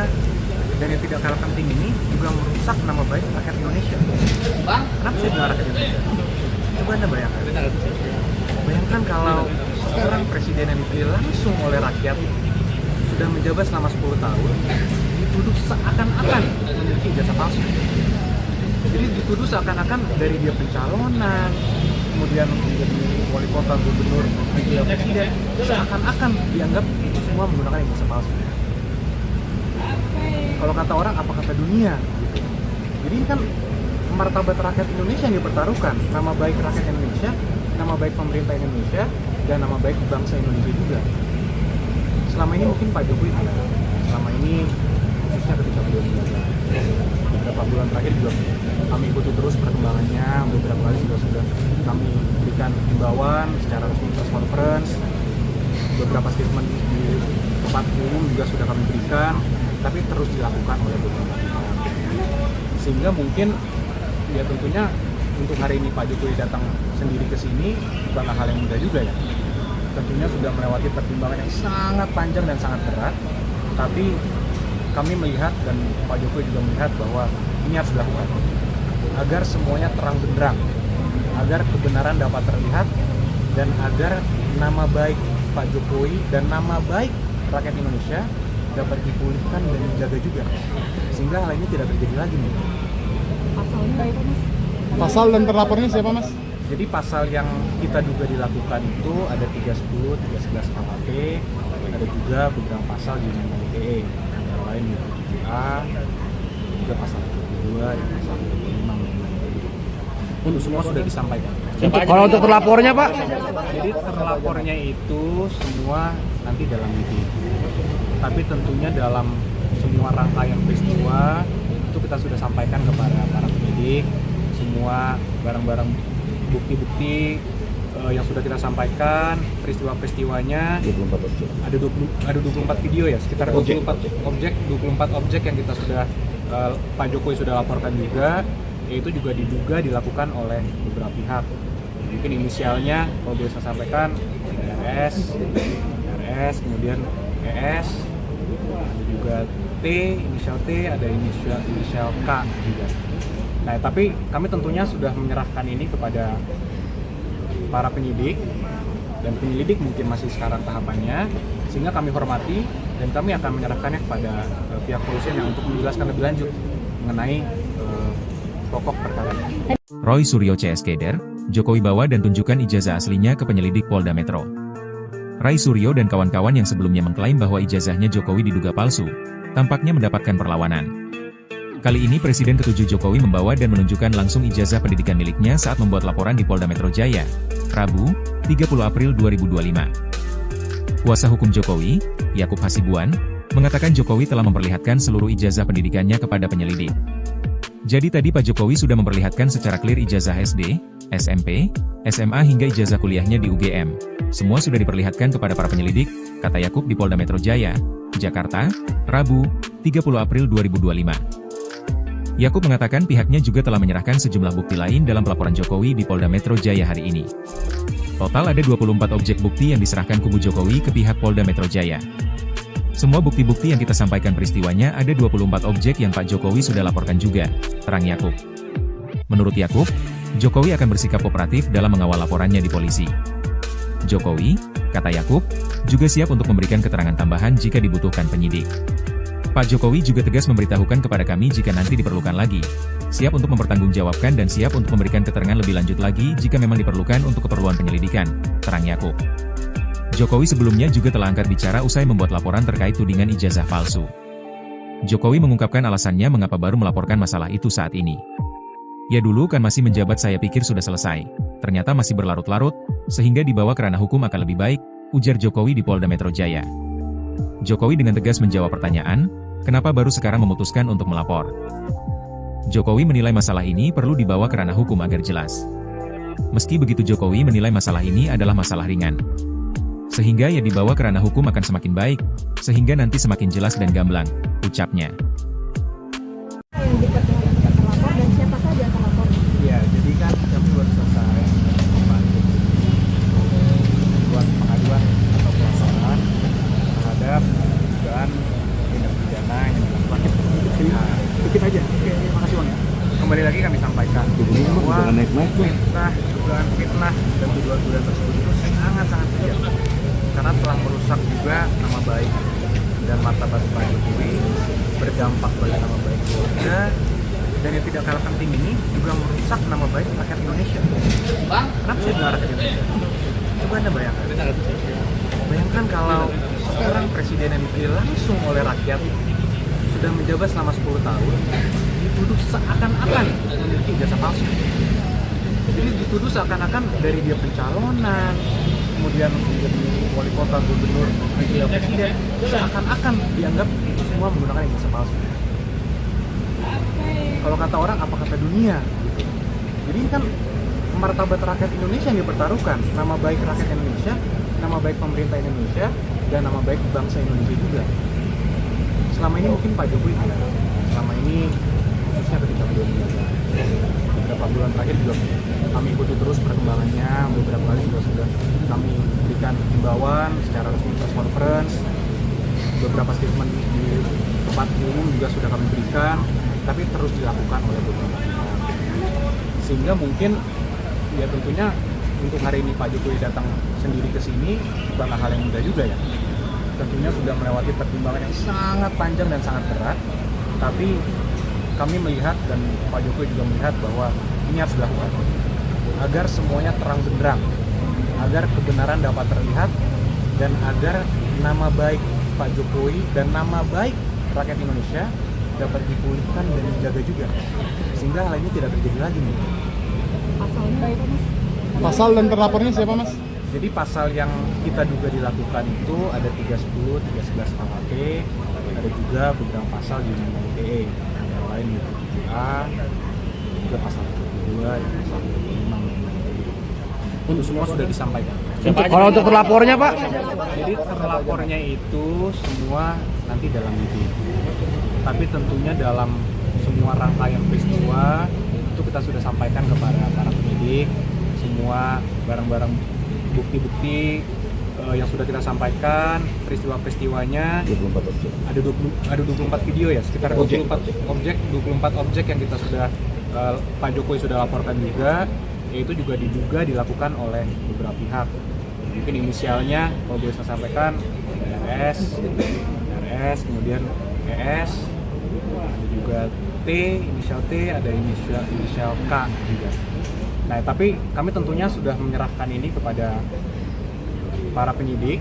dan yang tidak kalah penting ini juga merusak nama baik rakyat Indonesia. Kenapa saya bilang rakyat Indonesia? Coba Anda bayangkan kalau seorang presiden yang dipilih langsung oleh rakyat sudah menjabat selama 10 tahun dituduh seakan-akan memiliki ijazah palsu. Jadi dituduh seakan-akan dari dia pencalonan, kemudian menjadi wali kota, gubernur, wakil presiden, seakan-akan dianggap itu semua menggunakan ijazah palsu. Kalau kata orang, apa kata dunia? Gitu. Jadi ini kan martabat rakyat Indonesia yang dipertaruhkan, nama baik rakyat Indonesia, nama baik pemerintah Indonesia, dan nama baik bangsa Indonesia juga. Selama ini mungkin Pak Jokowi tidak. Selama ini khususnya ketika beliau menjabat, beberapa bulan terakhir juga kami ikuti terus perkembangannya. Beberapa kali sudah kami berikan himbauan secara resmi press conference, beberapa statement di tempat umum juga sudah kami berikan, tapi terus dilakukan oleh beberapa pihak. Sehingga mungkin ya tentunya untuk hari ini Pak Jokowi datang sendiri ke sini bukanlah hal yang mudah juga ya. Tentunya sudah melewati pertimbangan yang sangat panjang dan sangat berat, tapi kami melihat dan Pak Jokowi juga melihat bahwa ini harus dilakukan agar semuanya terang benderang, agar kebenaran dapat terlihat, dan agar nama baik Pak Jokowi dan nama baik rakyat Indonesia dapat dipulihkan dan dijaga juga, sehingga hal ini tidak terjadi lagi nih. Pasalnya itu Mas? Pasal dan terlapornya siapa Mas? Jadi pasal yang kita duga dilakukan itu ada 310, 311 KUHP, ada juga beberapa pasal di Undang-Undang ITE, antara lain 27A, juga pasal 72, dan pasal 25. Untuk semua sudah disampaikan. Kalau untuk terlapornya Pak? Jadi terlapornya itu semua nanti dalam meeting. Tapi tentunya dalam semua rangkaian peristiwa itu kita sudah sampaikan kepada para penyidik, semua barang-barang bukti-bukti yang sudah kita sampaikan, peristiwa-peristiwanya 24 objek. Ada 24 video ya, sekitar 24 objek yang kita sudah Pak Jokowi sudah laporkan juga, yaitu juga diduga dilakukan oleh beberapa pihak. Mungkin inisialnya kalau boleh saya sampaikan RS, kemudian ES, ada juga T, inisial T, ada inisial K juga. Nah, tapi kami tentunya sudah menyerahkan ini kepada para penyidik, dan penyelidik mungkin masih sekarang tahapannya, sehingga kami hormati dan kami akan menyerahkannya kepada pihak kepolisian yang untuk menjelaskan lebih lanjut mengenai pokok perkara ini. Roy Suryo CS Keder, Jokowi bawa dan tunjukkan ijazah aslinya ke penyelidik Polda Metro. Ray Suryo dan kawan-kawan yang sebelumnya mengklaim bahwa ijazahnya Jokowi diduga palsu, tampaknya mendapatkan perlawanan. Kali ini Presiden ke-7 Jokowi membawa dan menunjukkan langsung ijazah pendidikan miliknya saat membuat laporan di Polda Metro Jaya, Rabu, 30 April 2025. Kuasa hukum Jokowi, Yakub Hasibuan, mengatakan Jokowi telah memperlihatkan seluruh ijazah pendidikannya kepada penyelidik. Jadi tadi Pak Jokowi sudah memperlihatkan secara clear ijazah SD, SMP, SMA hingga ijazah kuliahnya di UGM. Semua sudah diperlihatkan kepada para penyelidik, kata Yakub di Polda Metro Jaya, Jakarta, Rabu, 30 April 2025. Yakub mengatakan pihaknya juga telah menyerahkan sejumlah bukti lain dalam pelaporan Jokowi di Polda Metro Jaya hari ini. Total ada 24 objek bukti yang diserahkan kubu Jokowi ke pihak Polda Metro Jaya. Semua bukti-bukti yang kita sampaikan peristiwanya ada 24 objek yang Pak Jokowi sudah laporkan juga, terang Yakub. Menurut Yakub, Jokowi akan bersikap kooperatif dalam mengawal laporannya di polisi. Jokowi, kata Yakub, juga siap untuk memberikan keterangan tambahan jika dibutuhkan penyidik. Pak Jokowi juga tegas memberitahukan kepada kami jika nanti diperlukan lagi, siap untuk mempertanggungjawabkan dan siap untuk memberikan keterangan lebih lanjut lagi jika memang diperlukan untuk keperluan penyelidikan, terang Yakub. Jokowi sebelumnya juga telah angkat bicara usai membuat laporan terkait tudingan ijazah palsu. Jokowi mengungkapkan alasannya mengapa baru melaporkan masalah itu saat ini. Ya dulu kan masih menjabat saya pikir sudah selesai, ternyata masih berlarut-larut, sehingga dibawa ke ranah hukum akan lebih baik, ujar Jokowi di Polda Metro Jaya. Jokowi dengan tegas menjawab pertanyaan, kenapa baru sekarang memutuskan untuk melapor. Jokowi menilai masalah ini perlu dibawa ke ranah hukum agar jelas. Meski begitu Jokowi menilai masalah ini adalah masalah ringan. Sehingga ya dibawa ke ranah hukum akan semakin baik, sehingga nanti semakin jelas dan gamblang, ucapnya. Yang diperkenalkan terlapor dan siapa saja yang terlapor? Ya, jadi kan kami baru selesai membantu buat pengaduan atau pelaporan terhadap dugaan tindak pidana yang dilakukan. Dikit aja. Oke, makasih Bang ya. Kembali lagi kami sampaikan bahwa dugaan fitnah dan tuduhan-tuduhan tersebut itu sangat-sangat kejam karena telah merusak juga nama baik dan martabat Pak Jokowi, berdampak bagi nama baik keluarga, dan yang tidak kalah penting ini juga merusak nama baik rakyat Indonesia. Kenapa saya bilang rakyat Indonesia? Coba Anda bayangkan kalau seorang presiden yang dipilih langsung oleh rakyat sudah menjabat selama 10 tahun dituduh seakan-akan memiliki ijazah palsu. Jadi dituduh seakan-akan dari dia pencalonan, kemudian menjadi wali kota, gubernur, dan presiden, seakan-akan dianggap itu semua menggunakan ijazah palsu. Kalau kata orang, apa kata dunia? Gitu. Jadi ini kan martabat rakyat Indonesia yang dipertaruhkan, nama baik rakyat Indonesia, nama baik pemerintah Indonesia, dan nama baik bangsa Indonesia juga. Selama ini mungkin Pak Jokowi tidak. Selama ini khususnya ketika beliau menjabat, beberapa bulan terakhir juga kami ikuti terus perkembangannya. Beberapa kali juga sudah kami berikan himbauan secara resmi press conference, beberapa statement di tempat umum juga sudah kami berikan, tapi terus dilakukan oleh beberapa pihak. Sehingga mungkin ya tentunya untuk hari ini Pak Jokowi datang sendiri ke sini bukanlah hal yang mudah juga ya. Tentunya sudah melewati pertimbangan yang sangat panjang dan sangat berat, tapi kami melihat dan Pak Jokowi juga melihat bahwa ini harus dilakukan agar semuanya terang benderang, agar kebenaran dapat terlihat, dan agar nama baik Pak Jokowi dan nama baik rakyat Indonesia dapat dipulihkan dan dijaga juga, sehingga hal ini tidak terjadi lagi nih. Pasalnya itu Mas? Pasal dan terlapornya siapa Mas? Jadi pasal yang kita duga dilakukan itu ada 310, 311 KUHP, ada juga beberapa pasal di Undang-Undang ITE, yang lain di 7A, juga pasal 22 dan pasal 25. Untuk semua sudah disampaikan. Kalau untuk terlapornya Pak? Jadi terlapornya itu semua nanti dalam itu. Tapi tentunya dalam semua rangkaian peristiwa itu kita sudah sampaikan kepada para penyidik, semua barang-barang bukti-bukti yang sudah kita sampaikan, peristiwa-peristiwanya. 24 objek. Ada 24 video ya, sekitar 24 objek yang kita sudah Pak Jokowi sudah laporkan juga, yaitu juga diduga dilakukan oleh beberapa pihak. Mungkin inisialnya kalau boleh saya sampaikan RS, kemudian ES, ada juga T, inisial T, ada inisial K juga. Nah, tapi kami tentunya sudah menyerahkan ini kepada para penyidik,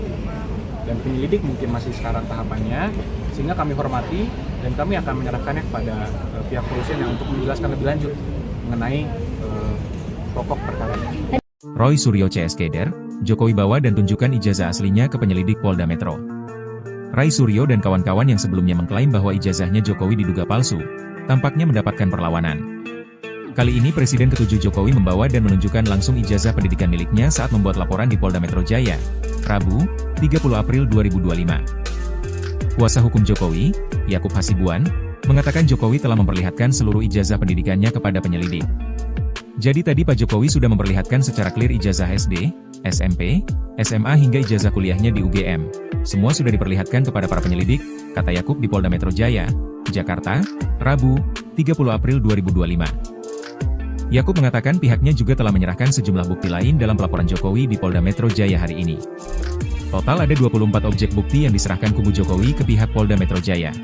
dan penyelidik mungkin masih sekarang tahapannya, sehingga kami hormati dan kami akan menyerahkannya kepada pihak kepolisian yang untuk menjelaskan lebih lanjut mengenai pokok perkara ini. Roy Suryo CSKder, Jokowi bawa dan tunjukkan ijazah aslinya ke penyelidik Polda Metro. Roy Suryo dan kawan-kawan yang sebelumnya mengklaim bahwa ijazahnya Jokowi diduga palsu, tampaknya mendapatkan perlawanan. Kali ini Presiden ke-7 Jokowi membawa dan menunjukkan langsung ijazah pendidikan miliknya saat membuat laporan di Polda Metro Jaya, Rabu, 30 April 2025. Kuasa hukum Jokowi, Yakub Hasibuan, mengatakan Jokowi telah memperlihatkan seluruh ijazah pendidikannya kepada penyelidik. Jadi tadi Pak Jokowi sudah memperlihatkan secara clear ijazah SD, SMP, SMA hingga ijazah kuliahnya di UGM. Semua sudah diperlihatkan kepada para penyelidik, kata Yakub di Polda Metro Jaya, Jakarta, Rabu, 30 April 2025. Yakub mengatakan pihaknya juga telah menyerahkan sejumlah bukti lain dalam pelaporan Jokowi di Polda Metro Jaya hari ini. Total ada 24 objek bukti yang diserahkan kubu Jokowi ke pihak Polda Metro Jaya.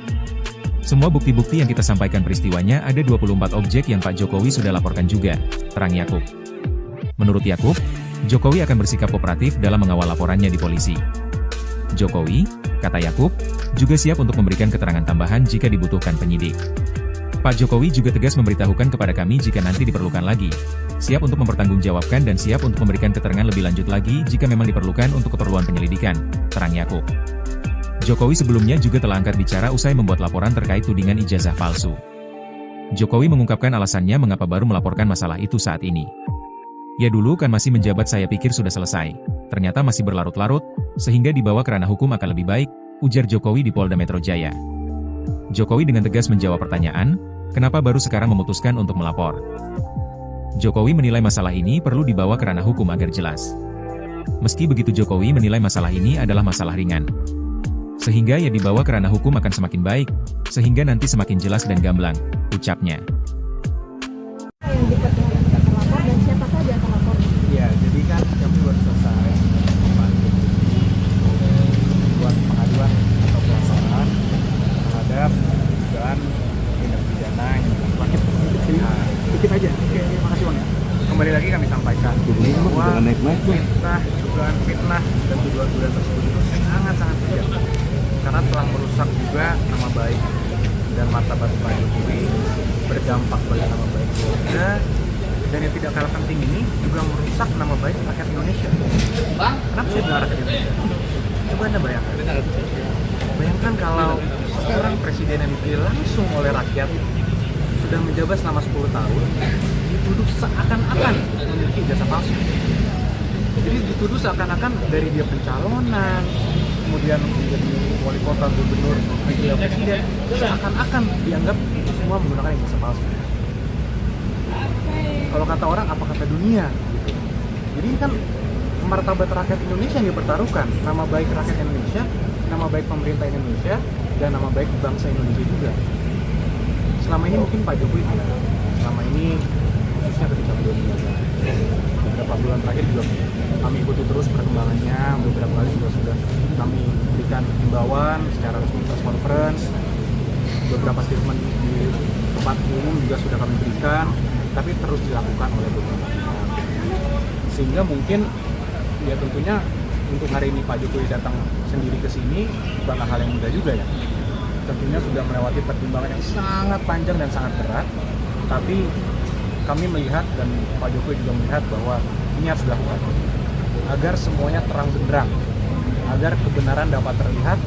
Semua bukti-bukti yang kita sampaikan peristiwanya ada 24 objek yang Pak Jokowi sudah laporkan juga, terang Yakub. Menurut Yakub, Jokowi akan bersikap kooperatif dalam mengawal laporannya di polisi. Jokowi, kata Yakub, juga siap untuk memberikan keterangan tambahan jika dibutuhkan penyidik. Pak Jokowi juga tegas memberitahukan kepada kami jika nanti diperlukan lagi. Siap untuk mempertanggungjawabkan dan siap untuk memberikan keterangan lebih lanjut lagi jika memang diperlukan untuk keperluan penyelidikan, terang Yakub. Jokowi sebelumnya juga telah angkat bicara usai membuat laporan terkait tudingan ijazah palsu. Jokowi mengungkapkan alasannya mengapa baru melaporkan masalah itu saat ini. Ya dulu kan masih menjabat saya pikir sudah selesai. Ternyata masih berlarut-larut, sehingga dibawa ke ranah hukum akan lebih baik, ujar Jokowi di Polda Metro Jaya. Jokowi dengan tegas menjawab pertanyaan, kenapa baru sekarang memutuskan untuk melapor. Jokowi menilai masalah ini perlu dibawa ke ranah hukum agar jelas. Meski begitu Jokowi menilai masalah ini adalah masalah ringan. Sehingga ya dibawa ke ranah hukum akan semakin baik, sehingga nanti semakin jelas dan gamblang, ucapnya. Yang dekat dengan terlapor dan siapa saja terlapor? Ya, jadi kan kami baru selesai membantu buat pengaduan atau pelaporan terhadap dugaan tindak pidana yang dilakukan dikit aja. Oke, makasih Bang ya. Kembali lagi kami sampaikan bahwa dugaan fitnah dan tuduhan-tuduhan tersebut itu sangat-sangat kejam karena telah merusak juga nama baik dan martabat Pak Jokowi, berdampak pada nama baik keluarga, dan yang tidak kalah penting ini juga merusak nama baik rakyat Indonesia. Kenapa saya bilang rakyat Indonesia? Coba Anda bayangkan. Bayangkan kalau seorang presiden yang dipilih langsung oleh rakyat sudah menjabat selama 10 tahun, dituduh seakan-akan memiliki ijazah palsu. Jadi dituduh seakan-akan dari dia pencalonan, kemudian menjadi wali kota, gubernur, wakil presiden, seakan-akan dianggap itu semua menggunakan ijazah palsu. Kalau kata orang, apa kata dunia? Gitu. Jadi ini kan martabat rakyat Indonesia yang dipertaruhkan, nama baik rakyat Indonesia, nama baik pemerintah Indonesia, dan nama baik bangsa Indonesia juga. Selama ini mungkin Pak Jokowi tidak. Selama ini khususnya ketika beliau menjabat, beberapa bulan terakhir juga kami ikuti terus perkembangannya. Beberapa kali juga sudah kami berikan himbauan secara resmi press conference. Beberapa statement di tempat umum juga sudah kami berikan, tapi terus dilakukan oleh beberapa pihak. Sehingga mungkin ya tentunya untuk hari ini Pak Jokowi datang sendiri ke sini bukanlah hal yang mudah juga ya. Tentunya sudah melewati pertimbangan yang sangat panjang dan sangat berat, tapi kami melihat dan Pak Jokowi juga melihat bahwa ini harus dilakukan agar semuanya terang benderang, agar kebenaran dapat terlihat,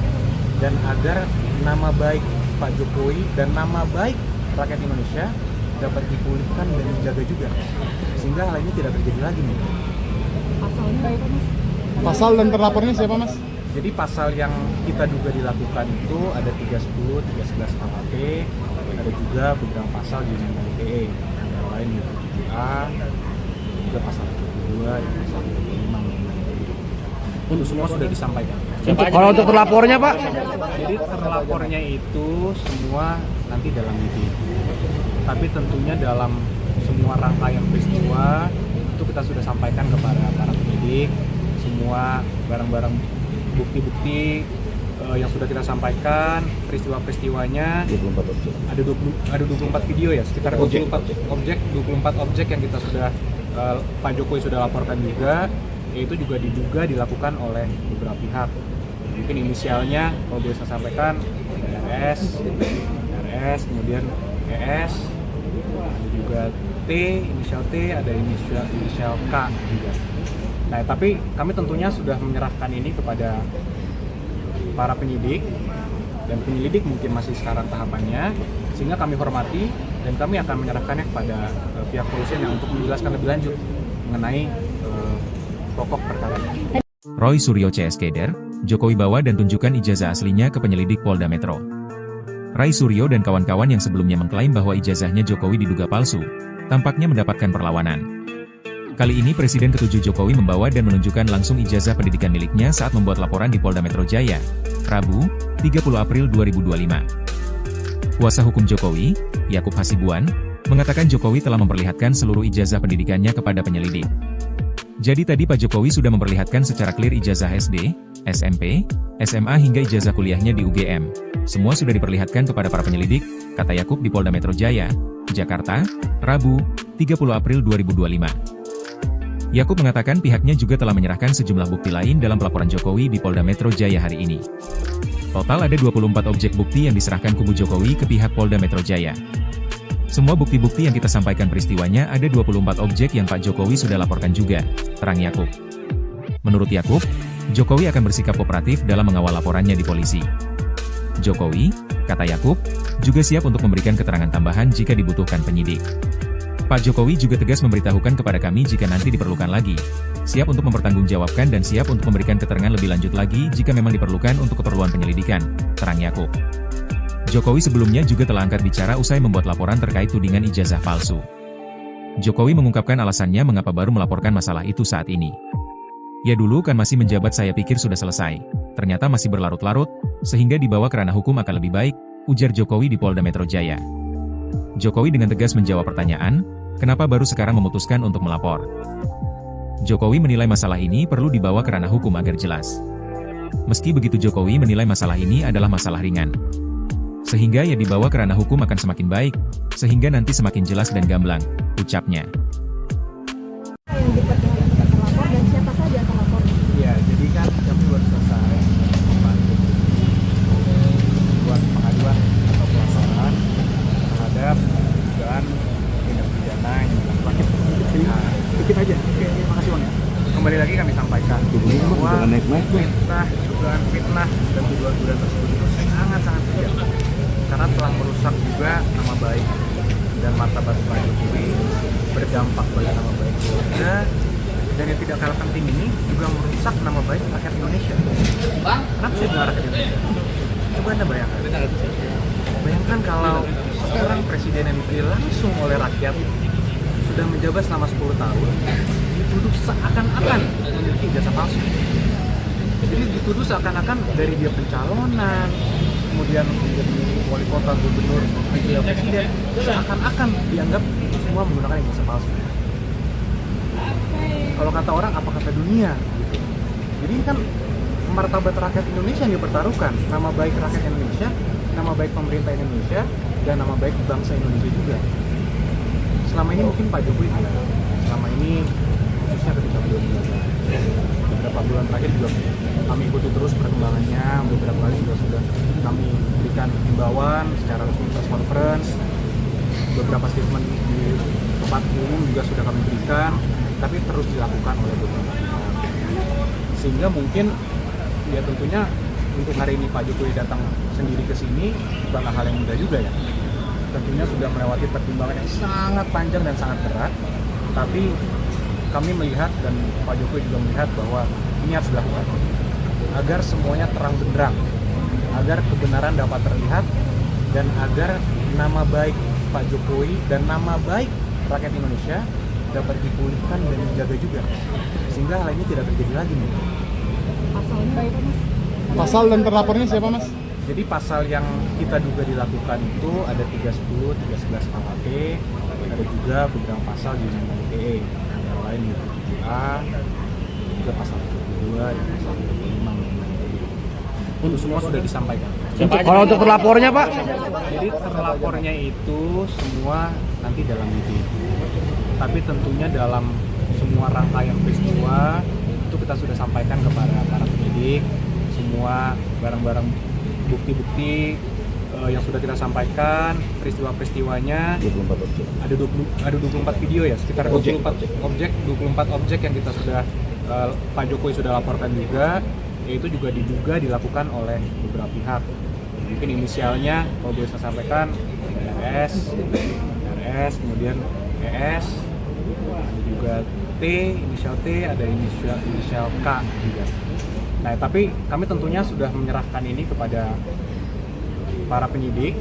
dan agar nama baik Pak Jokowi dan nama baik rakyat Indonesia dapat dipulihkan dan dijaga juga, sehingga hal ini tidak terjadi lagi nih. Pasalnya apa Mas? Pasal dan terlapornya siapa Mas? Jadi pasal yang kita duga dilakukan itu ada 310, 311 KUHP, ada juga beberapa pasal di Undang-Undang ITE, antara lain 27A, juga pasal 72, dan pasal 25 Undang-Undang ITE. Itu semua sudah disampaikan. Kalau untuk terlapornya Pak? Jadi terlapornya itu semua nanti dalam ITE. Tapi tentunya dalam semua rangkaian peristiwa itu kita sudah sampaikan kepada para penyidik, semua barang-barang bukti-bukti yang sudah kita sampaikan, peristiwa-peristiwanya. 24 objek. Ada 24 video ya, sekitar 24 objek yang kita sudah Pak Jokowi sudah laporkan juga, yaitu juga diduga dilakukan oleh beberapa pihak. Mungkin inisialnya kalau boleh saya sampaikan RS, kemudian ES, ada juga T, inisial T, ada inisial K juga. Nah, tapi kami tentunya sudah menyerahkan ini kepada para penyidik, dan penyelidik mungkin masih sekarang tahapannya, sehingga kami hormati dan kami akan menyerahkannya kepada pihak kepolisian untuk menjelaskan lebih lanjut mengenai pokok perkara ini. Roy Suryo CS Keder, Jokowi bawa dan tunjukkan ijazah aslinya ke penyelidik Polda Metro. Roy Suryo dan kawan-kawan yang sebelumnya mengklaim bahwa ijazahnya Jokowi diduga palsu, tampaknya mendapatkan perlawanan. Kali ini Presiden ke-7 Jokowi membawa dan menunjukkan langsung ijazah pendidikan miliknya saat membuat laporan di Polda Metro Jaya, Rabu, 30 April 2025. Kuasa hukum Jokowi, Yakub Hasibuan, mengatakan Jokowi telah memperlihatkan seluruh ijazah pendidikannya kepada penyelidik. Jadi tadi Pak Jokowi sudah memperlihatkan secara clear ijazah SD, SMP, SMA hingga ijazah kuliahnya di UGM. Semua sudah diperlihatkan kepada para penyelidik, kata Yakub di Polda Metro Jaya, Jakarta, Rabu, 30 April 2025. Yakub mengatakan pihaknya juga telah menyerahkan sejumlah bukti lain dalam pelaporan Jokowi di Polda Metro Jaya hari ini. Total ada 24 objek bukti yang diserahkan kubu Jokowi ke pihak Polda Metro Jaya. Semua bukti-bukti yang kita sampaikan peristiwanya ada 24 objek yang Pak Jokowi sudah laporkan juga, terang Yakub. Menurut Yakub, Jokowi akan bersikap kooperatif dalam mengawal laporannya di polisi. Jokowi, kata Yakub, juga siap untuk memberikan keterangan tambahan jika dibutuhkan penyidik. Pak Jokowi juga tegas memberitahukan kepada kami jika nanti diperlukan lagi, siap untuk mempertanggungjawabkan dan siap untuk memberikan keterangan lebih lanjut lagi jika memang diperlukan untuk keperluan penyelidikan, terang Yakub. Jokowi sebelumnya juga telah angkat bicara usai membuat laporan terkait tudingan ijazah palsu. Jokowi mengungkapkan alasannya mengapa baru melaporkan masalah itu saat ini. Ya dulu kan masih menjabat saya pikir sudah selesai, ternyata masih berlarut-larut, sehingga dibawa ke ranah hukum akan lebih baik, ujar Jokowi di Polda Metro Jaya. Jokowi dengan tegas menjawab pertanyaan, kenapa baru sekarang memutuskan untuk melapor. Jokowi menilai masalah ini perlu dibawa ke ranah hukum agar jelas. Meski begitu Jokowi menilai masalah ini adalah masalah ringan. Sehingga ya dibawa ke ranah hukum akan semakin baik, sehingga nanti semakin jelas dan gamblang, ucapnya. Yang diperkenalkan terlapor dan siapa saja terlapor? Iya, jadi kan kami baru selesai membantu buat pengaduan atau pelaporan terhadap dugaan tindak pidana yang dilakukan. Dikit aja. Oke, makasih Bang ya. Kembali lagi kami sampaikan bahwa dugaan fitnah dan tuduhan-tuduhan tersebut itu sangat-sangat kejam karena telah merusak juga nama baik dan martabat Pak Jokowi, berdampak pada nama baik keluarga, dan yang tidak kalah penting ini juga merusak nama baik rakyat Indonesia. Kenapa saya bilang rakyat Indonesia? Coba Anda bayangkan. Bayangkan kalau seorang presiden yang dipilih langsung oleh rakyat sudah menjabat selama 10 tahun, dituduh seakan-akan memiliki ijazah palsu. Jadi dituduh seakan-akan dari dia pencalonan, kemudian menjadi wali kota, gubernur, wakil presiden, seakan-akan dianggap itu semua menggunakan ijazah palsu. Kalau kata orang, apa kata dunia? Gitu. Jadi ini kan martabat rakyat Indonesia yang dipertaruhkan, nama baik rakyat Indonesia, nama baik pemerintah Indonesia, dan nama baik bangsa Indonesia juga. Selama ini mungkin Pak Jokowi tidak. Selama ini khususnya ketika beliau menjabat, beberapa bulan terakhir juga kami ikuti terus perkembangannya. Beberapa kali juga sudah kami berikan himbauan secara resmi press conference, beberapa statement di tempat umum juga sudah kami berikan, tapi terus dilakukan oleh beberapa pihak. Sehingga mungkin ya tentunya untuk hari ini Pak Jokowi datang sendiri ke sini bukanlah hal yang mudah juga ya. Tentunya sudah melewati pertimbangan yang sangat panjang dan sangat berat, tapi kami melihat dan Pak Jokowi juga melihat bahwa ini harus dilakukan agar semuanya terang benderang, agar kebenaran dapat terlihat, dan agar nama baik Pak Jokowi dan nama baik rakyat Indonesia dapat dipulihkan dan dijaga juga, sehingga hal ini tidak terjadi lagi nih. Pasalnya apa Mas? Pasal dan terlapornya siapa Mas? Jadi pasal yang kita duga dilakukan itu ada 310, 311 KUHP, ada juga beberapa pasal di Undang-Undang ITE, yang lain 27A, juga pasal 72 dan pasal 75 Undang-Undang ITE. Itu semua sudah disampaikan. Kalau untuk terlapornya Pak? Jadi terlapornya itu semua nanti dalam ITE. Tapi tentunya dalam semua rangkaian peristiwa itu kita sudah sampaikan kepada para penyidik, semua barang-barang bukti-bukti yang sudah kita sampaikan, peristiwa-peristiwanya 24 objek. Ada 24 video ya, sekitar 24 objek yang kita sudah Pak Jokowi sudah laporkan juga, yaitu juga diduga dilakukan oleh beberapa pihak. Mungkin inisialnya kalau boleh saya sampaikan RS, kemudian ES, ada juga T, inisial T, ada inisial K juga. Nah, tapi kami tentunya sudah menyerahkan ini kepada para penyidik,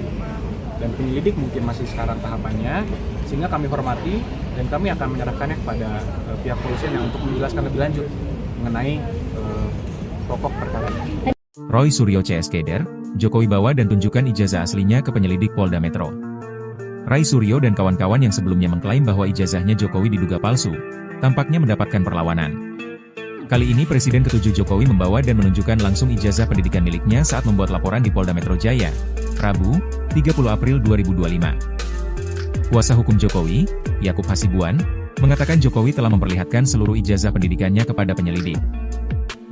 dan penyelidik mungkin masih sekarang tahapannya, sehingga kami hormati dan kami akan menyerahkannya kepada pihak kepolisian yang untuk menjelaskan lebih lanjut mengenai pokok perkara ini. Roy Suryo CS Keder, Jokowi bawa dan tunjukkan ijazah aslinya ke penyelidik Polda Metro. Ray Suryo dan kawan-kawan yang sebelumnya mengklaim bahwa ijazahnya Jokowi diduga palsu, tampaknya mendapatkan perlawanan. Kali ini Presiden ke-7 Jokowi membawa dan menunjukkan langsung ijazah pendidikan miliknya saat membuat laporan di Polda Metro Jaya, Rabu, 30 April 2025. Kuasa hukum Jokowi, Yakub Hasibuan, mengatakan Jokowi telah memperlihatkan seluruh ijazah pendidikannya kepada penyelidik.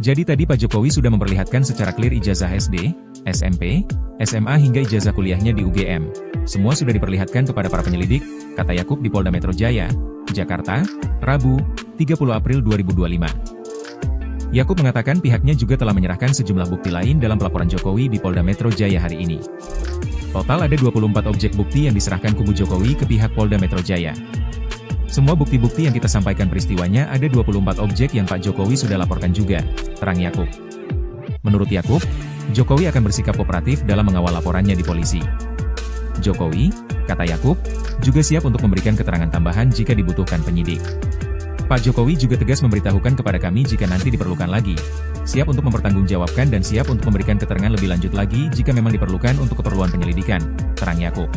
Jadi tadi Pak Jokowi sudah memperlihatkan secara clear ijazah SD, SMP, SMA hingga ijazah kuliahnya di UGM. Semua sudah diperlihatkan kepada para penyelidik, kata Yakub di Polda Metro Jaya, Jakarta, Rabu, 30 April 2025. Yakub mengatakan pihaknya juga telah menyerahkan sejumlah bukti lain dalam pelaporan Jokowi di Polda Metro Jaya hari ini. Total ada 24 objek bukti yang diserahkan kubu Jokowi ke pihak Polda Metro Jaya. Semua bukti-bukti yang kita sampaikan peristiwanya ada 24 objek yang Pak Jokowi sudah laporkan juga, terang Yakub. Menurut Yakub, Jokowi akan bersikap kooperatif dalam mengawal laporannya di polisi. Jokowi, kata Yakub, juga siap untuk memberikan keterangan tambahan jika dibutuhkan penyidik. Pak Jokowi juga tegas memberitahukan kepada kami jika nanti diperlukan lagi, siap untuk mempertanggungjawabkan dan siap untuk memberikan keterangan lebih lanjut lagi jika memang diperlukan untuk keperluan penyelidikan, terang Yakub.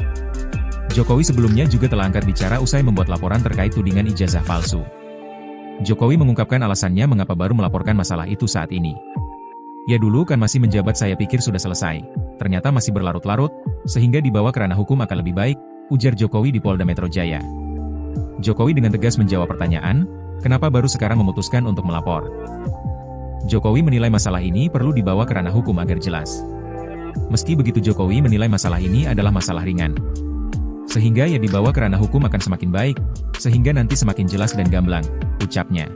Jokowi sebelumnya juga telah angkat bicara usai membuat laporan terkait tudingan ijazah palsu. Jokowi mengungkapkan alasannya mengapa baru melaporkan masalah itu saat ini. Ya dulu kan masih menjabat saya pikir sudah selesai, ternyata masih berlarut-larut, sehingga dibawa ke ranah hukum akan lebih baik, ujar Jokowi di Polda Metro Jaya. Jokowi dengan tegas menjawab pertanyaan, kenapa baru sekarang memutuskan untuk melapor. Jokowi menilai masalah ini perlu dibawa ke ranah hukum agar jelas. Meski begitu Jokowi menilai masalah ini adalah masalah ringan. Sehingga ya dibawa ke ranah hukum akan semakin baik, sehingga nanti semakin jelas dan gamblang, ucapnya.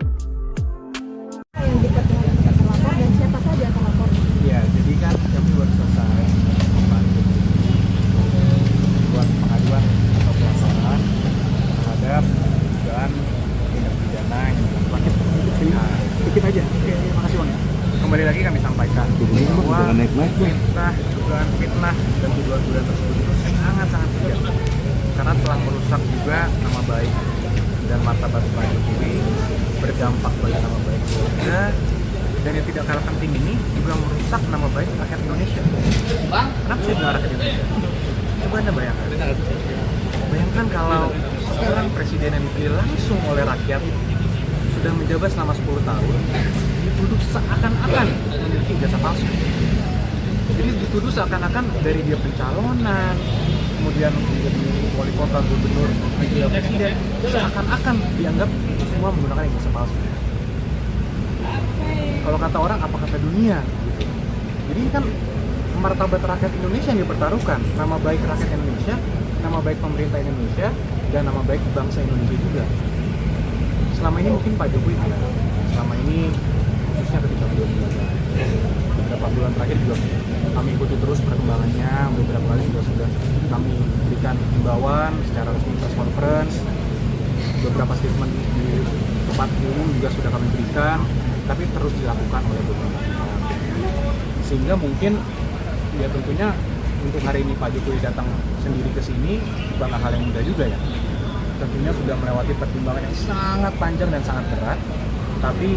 Yang dekat dengan terlapor dan siapa saja terlapor? Ya, jadi kan kami baru selesai membantu buat pengaduan atau pelaporan terhadap dugaan tindak pidana yang dilakukan sedikit aja. Oke, makasih Bang. Kembali lagi kami sampaikan bahwa dugaan fitnah dan tuduhan-tuduhan tersebut itu sangat-sangat kejam karena telah merusak juga nama baik dan martabat Pak Jokowi, berdampak pada nama baik keluarga, dan yang tidak kalah penting ini juga merusak nama baik rakyat Indonesia. Kenapa saya bilang rakyat Indonesia? Coba Anda bayangkan kalau seorang presiden yang dipilih langsung oleh rakyat sudah menjabat selama 10 tahun dituduh seakan-akan memiliki ijazah palsu. Jadi dituduh seakan-akan dari dia pencalonan, kemudian menjadi wali kota, gubernur, juga presiden, seakan-akan dianggap itu semua menggunakan ijazah palsu. Kalau kata orang, apa kata dunia? Gitu. Jadi kan martabat rakyat Indonesia yang dipertaruhkan, nama baik rakyat Indonesia, nama baik pemerintah Indonesia, dan nama baik bangsa Indonesia juga. Selama ini mungkin Pak Jokowi tidak. Selama ini khususnya ketika beliau menjabat, beberapa bulan terakhir juga kami ikuti terus perkembangannya. Beberapa kali juga sudah kami berikan himbauan secara resmi press conference, beberapa statement di tempat umum juga sudah kami berikan, tapi terus dilakukan oleh beberapa pihak. Sehingga mungkin ya tentunya untuk hari ini Pak Jokowi datang sendiri ke sini bukanlah hal yang mudah juga ya. Tentunya sudah melewati pertimbangan yang sangat panjang dan sangat berat, tapi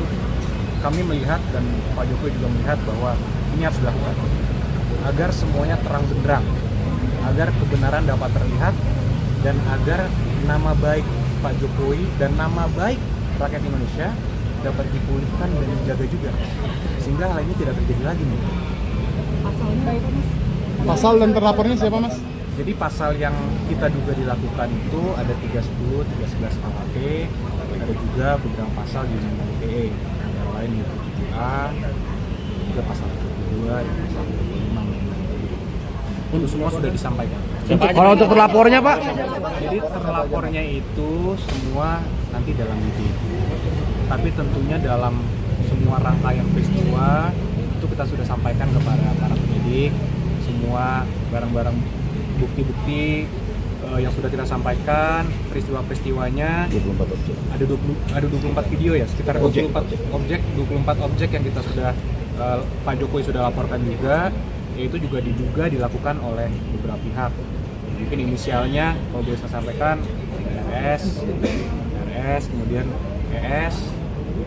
kami melihat dan Pak Jokowi juga melihat bahwa ini harus dilakukan agar semuanya terang benderang, agar kebenaran dapat terlihat, dan agar nama baik Pak Jokowi dan nama baik rakyat Indonesia dapat dipulihkan dan dijaga juga, sehingga hal ini tidak terjadi lagi nih. Pasal dan terlapornya siapa Mas? Jadi pasal yang kita duga dilakukan itu ada 310, 311 KUHP, ada juga beberapa pasal di Undang-Undang ITE, yang lain yaitu 7A, juga pasal 22 dan pasal 25. Untuk semua sudah disampaikan. Kalau untuk terlapornya Pak? Jadi terlapornya itu semua nanti dalam ITE. Tapi tentunya dalam semua rangkaian peristiwa itu kita sudah sampaikan kepada para penyidik, semua barang-barang bukti-bukti yang sudah kita sampaikan, peristiwa-peristiwanya 24 objek. Ada 24 video ya, sekitar 24 objek yang kita sudah Pak Jokowi sudah laporkan juga, yaitu juga diduga dilakukan oleh beberapa pihak. Mungkin inisialnya kalau boleh saya sampaikan RS, kemudian ES,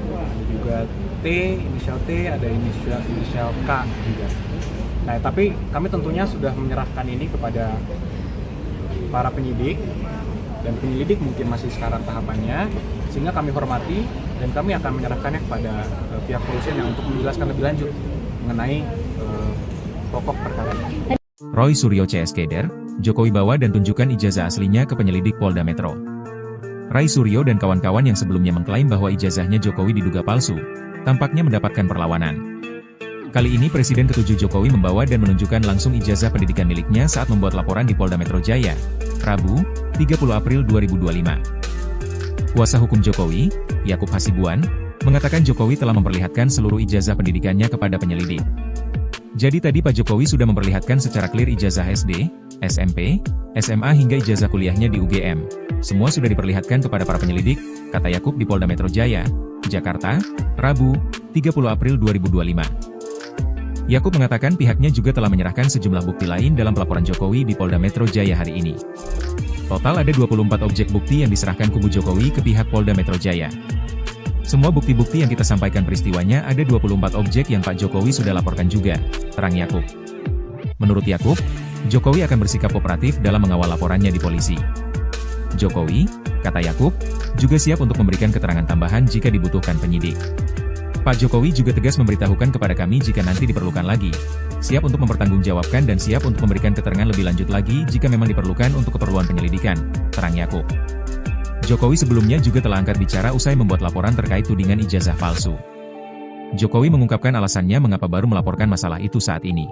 ada juga T, inisial T, ada inisial K juga. Nah, tapi kami tentunya sudah menyerahkan ini kepada para penyidik, dan penyelidik mungkin masih sekarang tahapannya, sehingga kami hormati dan kami akan menyerahkannya kepada pihak kepolisian yang untuk menjelaskan lebih lanjut mengenai pokok perkara ini. Roy Suryo CS Keder, Jokowi bawa dan tunjukkan ijazah aslinya ke penyelidik Polda Metro. Rai Suryo dan kawan-kawan yang sebelumnya mengklaim bahwa ijazahnya Jokowi diduga palsu, tampaknya mendapatkan perlawanan. Kali ini Presiden ke-7 Jokowi membawa dan menunjukkan langsung ijazah pendidikan miliknya saat membuat laporan di Polda Metro Jaya, Rabu, 30 April 2025. Kuasa hukum Jokowi, Yakub Hasibuan, mengatakan Jokowi telah memperlihatkan seluruh ijazah pendidikannya kepada penyelidik. Jadi tadi Pak Jokowi sudah memperlihatkan secara clear ijazah SD, SMP, SMA hingga ijazah kuliahnya di UGM. Semua sudah diperlihatkan kepada para penyelidik, kata Yakub di Polda Metro Jaya, Jakarta, Rabu, 30 April 2025. Yakub mengatakan pihaknya juga telah menyerahkan sejumlah bukti lain dalam pelaporan Jokowi di Polda Metro Jaya hari ini. Total ada 24 objek bukti yang diserahkan kubu Jokowi ke pihak Polda Metro Jaya. Semua bukti-bukti yang kita sampaikan peristiwanya ada 24 objek yang Pak Jokowi sudah laporkan juga, terang Yakub. Menurut Yakub, Jokowi akan bersikap kooperatif dalam mengawal laporannya di polisi. Jokowi, kata Yakub, juga siap untuk memberikan keterangan tambahan jika dibutuhkan penyidik. Pak Jokowi juga tegas memberitahukan kepada kami jika nanti diperlukan lagi, siap untuk mempertanggungjawabkan dan siap untuk memberikan keterangan lebih lanjut lagi jika memang diperlukan untuk keperluan penyelidikan, terang Yakub. Jokowi sebelumnya juga telah angkat bicara usai membuat laporan terkait tudingan ijazah palsu. Jokowi mengungkapkan alasannya mengapa baru melaporkan masalah itu saat ini.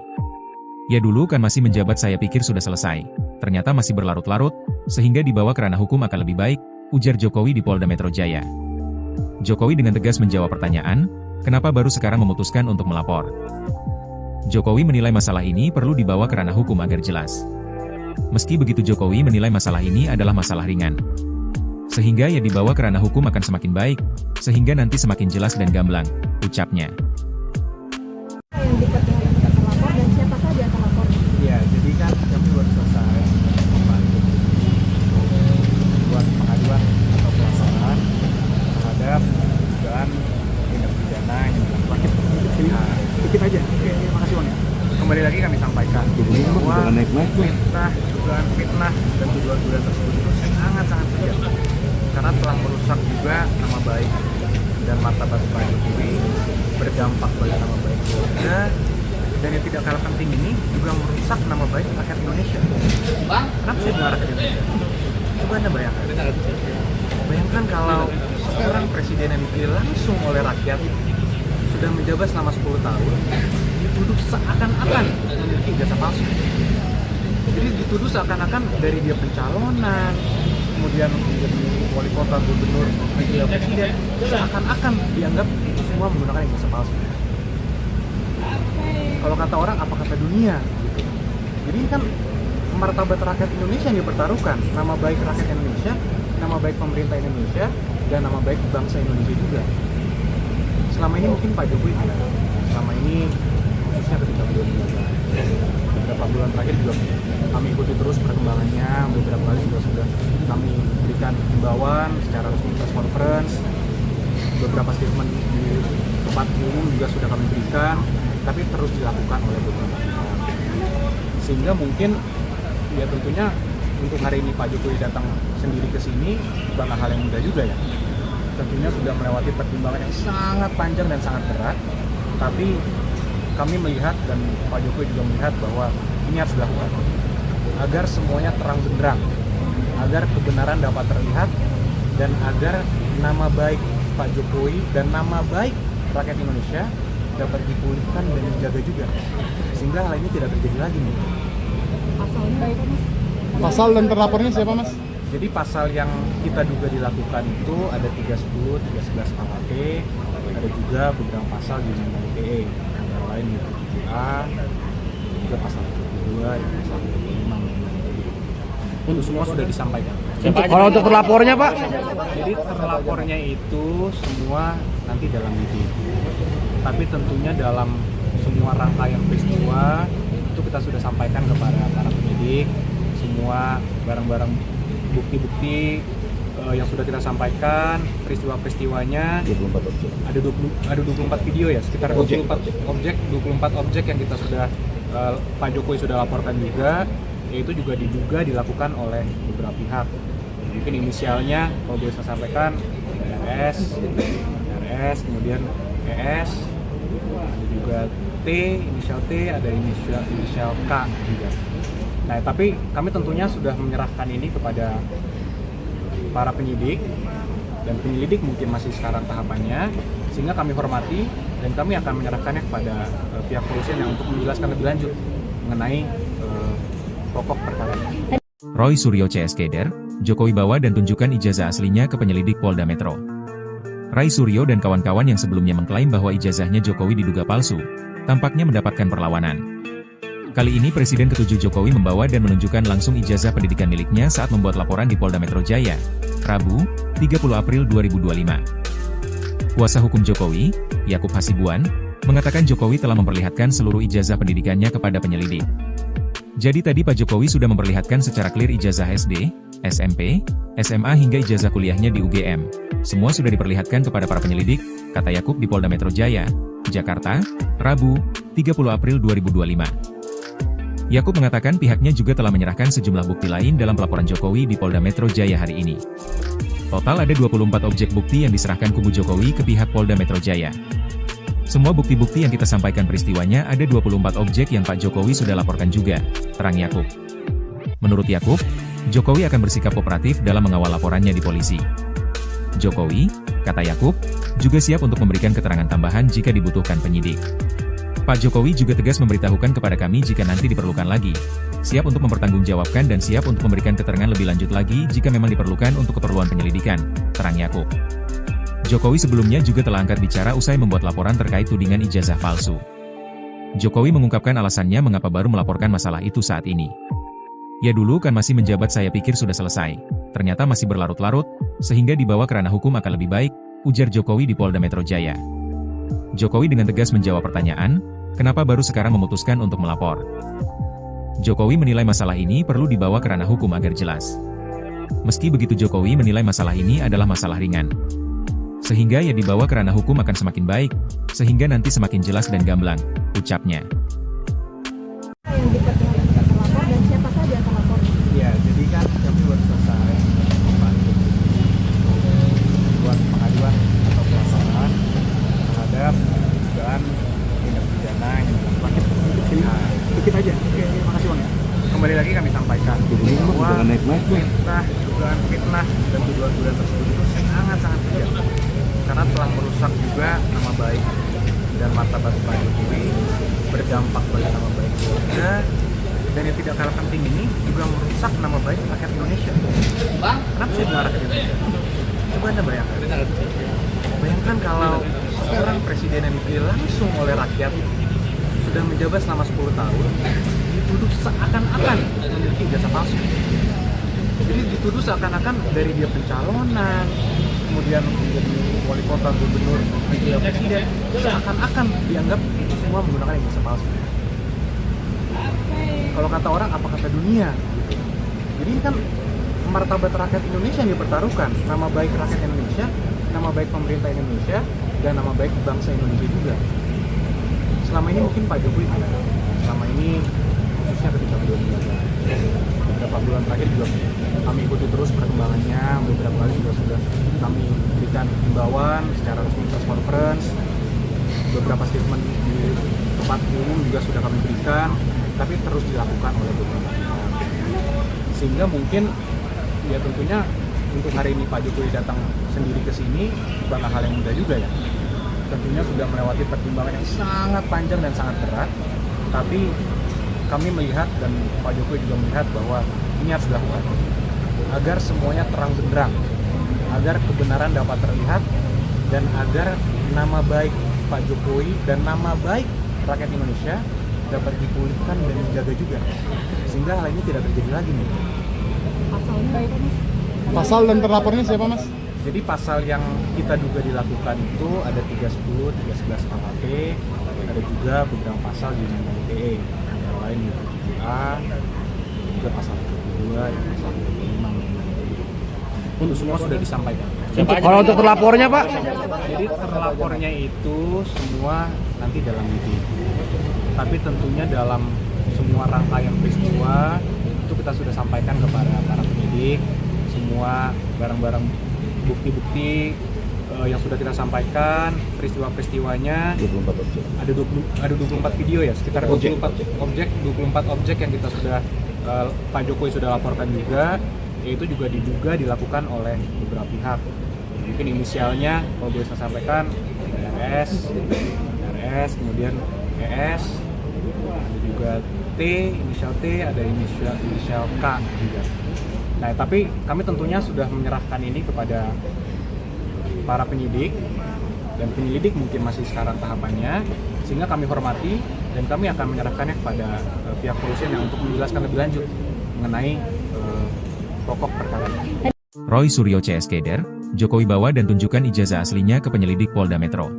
Ya dulu kan masih menjabat saya pikir sudah selesai, ternyata masih berlarut-larut, sehingga dibawa ke ranah hukum akan lebih baik, ujar Jokowi di Polda Metro Jaya. Jokowi dengan tegas menjawab pertanyaan, kenapa baru sekarang memutuskan untuk melapor. Jokowi menilai masalah ini perlu dibawa ke ranah hukum agar jelas. Meski begitu Jokowi menilai masalah ini adalah masalah ringan. Sehingga ya dibawa ke ranah hukum akan semakin baik, sehingga nanti semakin jelas dan gamblang, ucapnya. Yang dekat dengan terlapor dan siapa saja yang terlapor? Ya, jadi kan kami baru selesai membantu buat pengaduan atau pelaporan terhadap dugaan tindak pidana yang dilakukan. Dikit aja. Oke, terima kasih Wan ya. Kembali lagi kami sampaikan bahwa dugaan fitnah dan tuduhan-tuduhan tersebut itu sangat-sangat kejam karena telah merusak juga nama baik dan martabat Pak Jokowi, berdampak pada nama baik keluarga, dan yang tidak kalah penting ini juga merusak nama baik rakyat Indonesia. Kenapa saya bilang rakyat Indonesia? Coba Anda bayangkan kalau seorang presiden yang dipilih langsung oleh rakyat sudah menjabat selama 10 tahun dituduh seakan-akan memiliki ijazah palsu. Jadi dituduh seakan-akan dari dia pencalonan, kemudian menjadi wali kota, gubernur, wakil presiden, seakan-akan dianggap semua menggunakan ijazah palsu. Kalau kata orang, apa kata dunia? Gitu. Jadi ini kan martabat rakyat Indonesia yang dipertaruhkan, nama baik rakyat Indonesia, nama baik pemerintah Indonesia, dan nama baik bangsa Indonesia juga. Selama ini mungkin Pak Jokowi tidak. Selama ini khususnya ketika beliau menjabat, beberapa bulan terakhir juga kami ikuti terus perkembangannya. Beberapa kali juga sudah kami berikan himbauan secara resmi press conference, beberapa statement di tempat umum juga sudah kami berikan, tapi terus dilakukan oleh beberapa pihak. Sehingga mungkin ya tentunya untuk hari ini Pak Jokowi datang sendiri ke sini bukanlah hal yang mudah juga ya. Tentunya sudah melewati pertimbangan yang sangat panjang dan sangat berat, tapi kami melihat dan Pak Jokowi juga melihat bahwa ini harus dilakukan agar semuanya terang benderang, agar kebenaran dapat terlihat, dan agar nama baik Pak Jokowi dan nama baik rakyat Indonesia dapat dipulihkan dan dijaga juga, sehingga hal ini tidak terjadi lagi nih. Pasalnya apa Mas? Pasal dan terlapornya siapa Mas? Jadi pasal yang kita duga dilakukan itu ada 310, 311 KUHP, ada juga beberapa pasal di Undang-Undang ITE, antara lain di 7A, juga pasal 72 dan pasal 25. Itu semua sudah disampaikan. Kalau untuk terlapornya Pak? Jadi terlapornya itu semua nanti dalam lidik. Tapi tentunya dalam semua rangkaian peristiwa itu kita sudah sampaikan kepada para penyidik, semua barang-barang bukti-bukti yang sudah kita sampaikan, peristiwa-peristiwanya. 24 objek. Ada 24 video ya, sekitar 24 objek yang kita sudah Pak Jokowi sudah laporkan juga, yaitu juga diduga dilakukan oleh beberapa pihak. Mungkin inisialnya kalau boleh saya sampaikan RS, kemudian ES, ada juga T, inisial T, ada inisial K juga. Nah, tapi kami tentunya sudah menyerahkan ini kepada para penyidik, dan penyelidik mungkin masih sekarang tahapannya, sehingga kami hormati dan kami akan menyerahkannya kepada pihak kepolisian yang untuk menjelaskan lebih lanjut mengenai pokok perkara ini. Roy Suryo CS Keder, Jokowi bawa dan tunjukkan ijazah aslinya ke penyelidik Polda Metro. Ray Suryo dan kawan-kawan yang sebelumnya mengklaim bahwa ijazahnya Jokowi diduga palsu, tampaknya mendapatkan perlawanan. Kali ini Presiden ke-7 Jokowi membawa dan menunjukkan langsung ijazah pendidikan miliknya saat membuat laporan di Polda Metro Jaya, Rabu, 30 April 2025. Kuasa hukum Jokowi, Yakub Hasibuan, mengatakan Jokowi telah memperlihatkan seluruh ijazah pendidikannya kepada penyelidik. Jadi tadi Pak Jokowi sudah memperlihatkan secara clear ijazah SD, SMP, SMA hingga ijazah kuliahnya di UGM. Semua sudah diperlihatkan kepada para penyelidik, kata Yakub di Polda Metro Jaya, Jakarta, Rabu, 30 April 2025. Yakub mengatakan pihaknya juga telah menyerahkan sejumlah bukti lain dalam pelaporan Jokowi di Polda Metro Jaya hari ini. Total ada 24 objek bukti yang diserahkan kubu Jokowi ke pihak Polda Metro Jaya. Semua bukti-bukti yang kita sampaikan peristiwanya ada 24 objek yang Pak Jokowi sudah laporkan juga, terang Yakub. Menurut Yakub, Jokowi akan bersikap kooperatif dalam mengawal laporannya di polisi. Jokowi, kata Yakub, juga siap untuk memberikan keterangan tambahan jika dibutuhkan penyidik. Pak Jokowi juga tegas memberitahukan kepada kami jika nanti diperlukan lagi, siap untuk mempertanggungjawabkan dan siap untuk memberikan keterangan lebih lanjut lagi jika memang diperlukan untuk keperluan penyelidikan, terang Yakub. Jokowi sebelumnya juga telah angkat bicara usai membuat laporan terkait tudingan ijazah palsu. Jokowi mengungkapkan alasannya mengapa baru melaporkan masalah itu saat ini. Ya dulu kan masih menjabat saya pikir sudah selesai, ternyata masih berlarut-larut, sehingga dibawa ke ranah hukum akan lebih baik, ujar Jokowi di Polda Metro Jaya. Jokowi dengan tegas menjawab pertanyaan, kenapa baru sekarang memutuskan untuk melapor. Jokowi menilai masalah ini perlu dibawa ke ranah hukum agar jelas. Meski begitu Jokowi menilai masalah ini adalah masalah ringan. Sehingga ya dibawa ke ranah hukum akan semakin baik, sehingga nanti semakin jelas dan gamblang, ucapnya. Yang diperkenalkan terlapor dan siapa saja terlapor? Ya, jadi kan kami baru selesai membantu buat pengaduan atau pelaporan terhadap dugaan tindak pidana yang dilakukan. Dikit aja. Oke, makasih Bang ya. Kembali lagi kami sampaikan bahwa dugaan fitnah dan tuduhan-tuduhan tersebut itu sangat-sangat kejam. Karena telah merusak juga nama baik dan martabat Pak Jokowi, berdampak bagi nama baik keluarga, dan yang tidak kalah penting ini juga merusak nama baik rakyat Indonesia. Kenapa saya bilang rakyat Indonesia? Coba Anda bayangkan. Bayangkan kalau seorang presiden yang dipilih langsung oleh rakyat sudah menjabat selama 10 tahun, dituduh seakan-akan memiliki ijazah palsu. Jadi dituduh seakan-akan dari dia pencalonan, kemudian menjadi wali kota, gubernur, menjadi presiden, seakan-akan dianggap itu semua menggunakan ijazah palsu. Kalau kata orang, apa kata dunia? Gitu. Jadi ini kan martabat rakyat Indonesia yang dipertaruhkan, nama baik rakyat Indonesia, nama baik pemerintah Indonesia, dan nama baik bangsa Indonesia juga. Selama ini mungkin Pak Jokowi tidak. Selama ini khususnya ketika beliau menjabat, beberapa bulan terakhir juga kami ikuti terus perkembangannya. Beberapa kali juga sudah kami berikan himbauan secara resmi press conference. Beberapa statement di tempat umum juga sudah kami berikan, tapi terus dilakukan oleh beberapa pihak. Sehingga mungkin ya tentunya untuk hari ini Pak Jokowi datang sendiri ke sini bukanlah hal yang mudah juga ya. Tentunya sudah melewati pertimbangan yang sangat panjang dan sangat berat, tapi kami melihat dan Pak Jokowi juga melihat bahwa ini harus dilakukan agar semuanya terang benderang, agar kebenaran dapat terlihat, dan agar nama baik Pak Jokowi dan nama baik rakyat Indonesia dapat dipulihkan dan dijaga juga, sehingga hal ini tidak terjadi lagi nih. Pasalnya apa Mas? Pasal dan terlapornya siapa Mas? Jadi pasal yang kita duga dilakukan itu ada 310, 311 KUHP, ada juga beberapa pasal di Undang-Undang ITE, yang lain itu 7A, juga pasal 72, dan pasal 25. Untuk semua sudah disampaikan. Kalau untuk terlapornya Pak? Jadi terlapornya itu semua nanti dalam lidik. Tapi tentunya dalam semua rangkaian peristiwa itu kita sudah sampaikan kepada para penyidik, semua barang-barang bukti-bukti yang sudah kita sampaikan, peristiwa-peristiwanya 24 objek. Ada 24 video ya, sekitar 24 objek yang kita sudah Pak Jokowi sudah laporkan juga, Yaitu juga diduga dilakukan oleh beberapa pihak. Mungkin inisialnya kalau boleh saya sampaikan RS, kemudian ES, ada juga T, inisial T, ada inisial K juga. Nah, tapi kami tentunya sudah menyerahkan ini kepada para penyidik, dan penyelidik mungkin masih sekarang tahapannya, sehingga kami hormati dan kami akan menyerahkannya kepada pihak kepolisian yang untuk menjelaskan lebih lanjut mengenai pokok perkara ini. Roy Suryo CS Keder, Jokowi bawa dan tunjukkan ijazah aslinya ke penyelidik Polda Metro.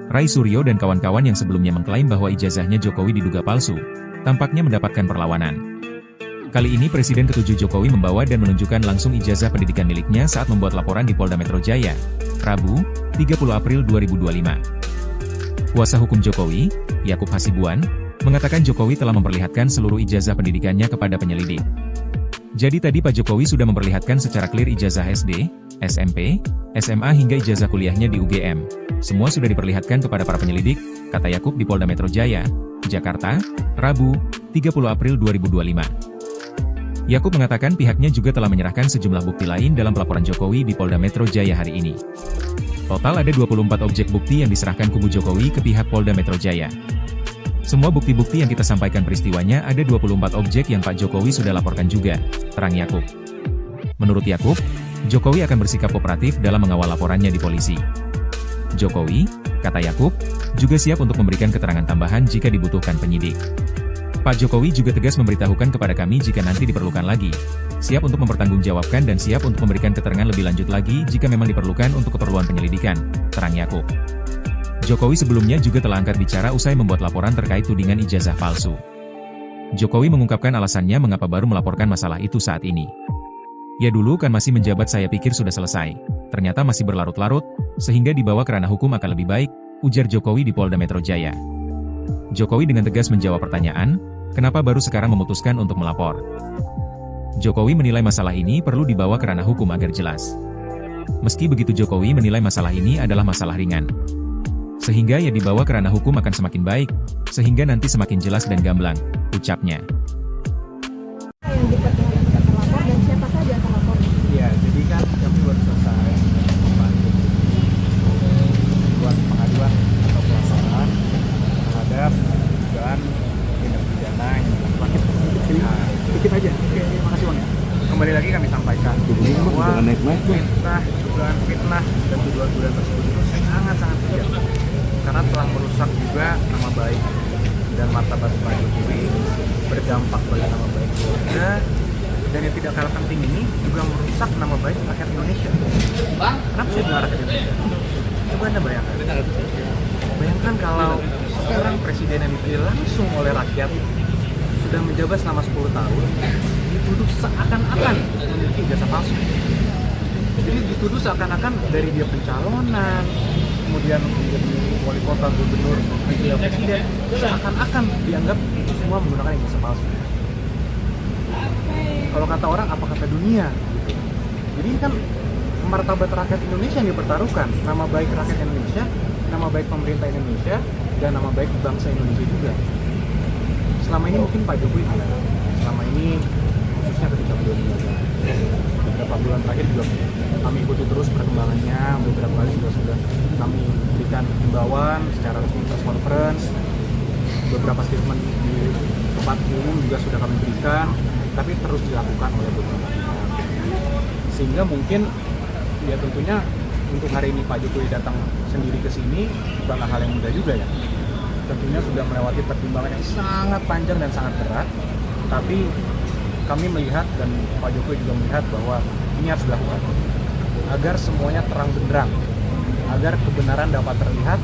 Ray Suryo dan kawan-kawan yang sebelumnya mengklaim bahwa ijazahnya Jokowi diduga palsu, tampaknya mendapatkan perlawanan. Kali ini Presiden ke-7 Jokowi membawa dan menunjukkan langsung ijazah pendidikan miliknya saat membuat laporan di Polda Metro Jaya, Rabu, 30 April 2025. Kuasa hukum Jokowi, Yakub Hasibuan, mengatakan Jokowi telah memperlihatkan seluruh ijazah pendidikannya kepada penyelidik. Jadi tadi Pak Jokowi sudah memperlihatkan secara clear ijazah SD, SMP, SMA hingga ijazah kuliahnya di UGM. Semua sudah diperlihatkan kepada para penyelidik, kata Yakub di Polda Metro Jaya, Jakarta, Rabu, 30 April 2025. Yakub mengatakan pihaknya juga telah menyerahkan sejumlah bukti lain dalam pelaporan Jokowi di Polda Metro Jaya hari ini. Total ada 24 objek bukti yang diserahkan kubu Jokowi ke pihak Polda Metro Jaya. Semua bukti-bukti yang kita sampaikan peristiwanya ada 24 objek yang Pak Jokowi sudah laporkan juga, terang Yakub. Menurut Yakub, Jokowi akan bersikap kooperatif dalam mengawal laporannya di polisi. Jokowi, kata Yakub, juga siap untuk memberikan keterangan tambahan jika dibutuhkan penyidik. Pak Jokowi juga tegas memberitahukan kepada kami jika nanti diperlukan lagi, siap untuk mempertanggungjawabkan dan siap untuk memberikan keterangan lebih lanjut lagi jika memang diperlukan untuk keperluan penyelidikan, terang Yakub. Jokowi sebelumnya juga telah angkat bicara usai membuat laporan terkait tudingan ijazah palsu. Jokowi mengungkapkan alasannya mengapa baru melaporkan masalah itu saat ini. Ya dulu kan masih menjabat saya pikir sudah selesai, ternyata masih berlarut-larut, sehingga dibawa ke ranah hukum akan lebih baik, ujar Jokowi di Polda Metro Jaya. Jokowi dengan tegas menjawab pertanyaan, kenapa baru sekarang memutuskan untuk melapor. Jokowi menilai masalah ini perlu dibawa ke ranah hukum agar jelas. Meski begitu Jokowi menilai masalah ini adalah masalah ringan. Sehingga ya dibawa ke ranah hukum akan semakin baik, sehingga nanti semakin jelas dan gamblang, ucapnya. Yang diperkenalkan terlapor dan siapa saja terlapor? Iya, jadi kan kami baru selesai membantu buat pengaduan atau pelaporan terhadap dugaan tindak pidana yang dilakukan. Sedikit aja. Oke, makasih Bang ya. Kembali lagi kami sampaikan bahwa dugaan fitnah dan tuduhan-tuduhan tersebut itu sangat-sangat kejam, karena telah merusak juga nama baik dan martabat Pak Jokowi, berdampak bagi nama baik keluarga, dan yang tidak kalah penting ini juga merusak nama baik rakyat Indonesia. Kenapa saya bilang rakyat Indonesia? Coba Anda bayangkan kalau seorang presiden yang dipilih langsung oleh rakyat sudah menjabat selama 10 tahun dituduh seakan-akan memiliki ijazah palsu. Jadi dituduh seakan-akan dari dia pencalonan, kemudian menjadi wali kota, gubernur, presiden, seakan-akan dianggap itu semua menggunakan ijazah palsu. Kalau kata orang, apa kata dunia? Gitu. Jadi ini kan martabat rakyat Indonesia yang dipertaruhkan, nama baik rakyat Indonesia, nama baik pemerintah Indonesia, dan nama baik bangsa Indonesia juga. Selama ini mungkin Pak Jokowi tidak. Selama ini khususnya ketika beliau menjabat, beberapa bulan terakhir juga kami ikuti terus perkembangannya. Beberapa kali juga sudah kami berikan himbauan secara resmi press conference, beberapa statement di tempat umum juga sudah kami berikan, tapi terus dilakukan oleh beberapa pihak. Sehingga mungkin ya tentunya untuk hari ini Pak Jokowi datang sendiri ke sini bukanlah hal yang mudah juga ya. Tentunya sudah melewati pertimbangan yang sangat panjang dan sangat berat, tapi kami melihat dan Pak Jokowi juga melihat bahwa ini harus dilakukan agar semuanya terang benderang, agar kebenaran dapat terlihat,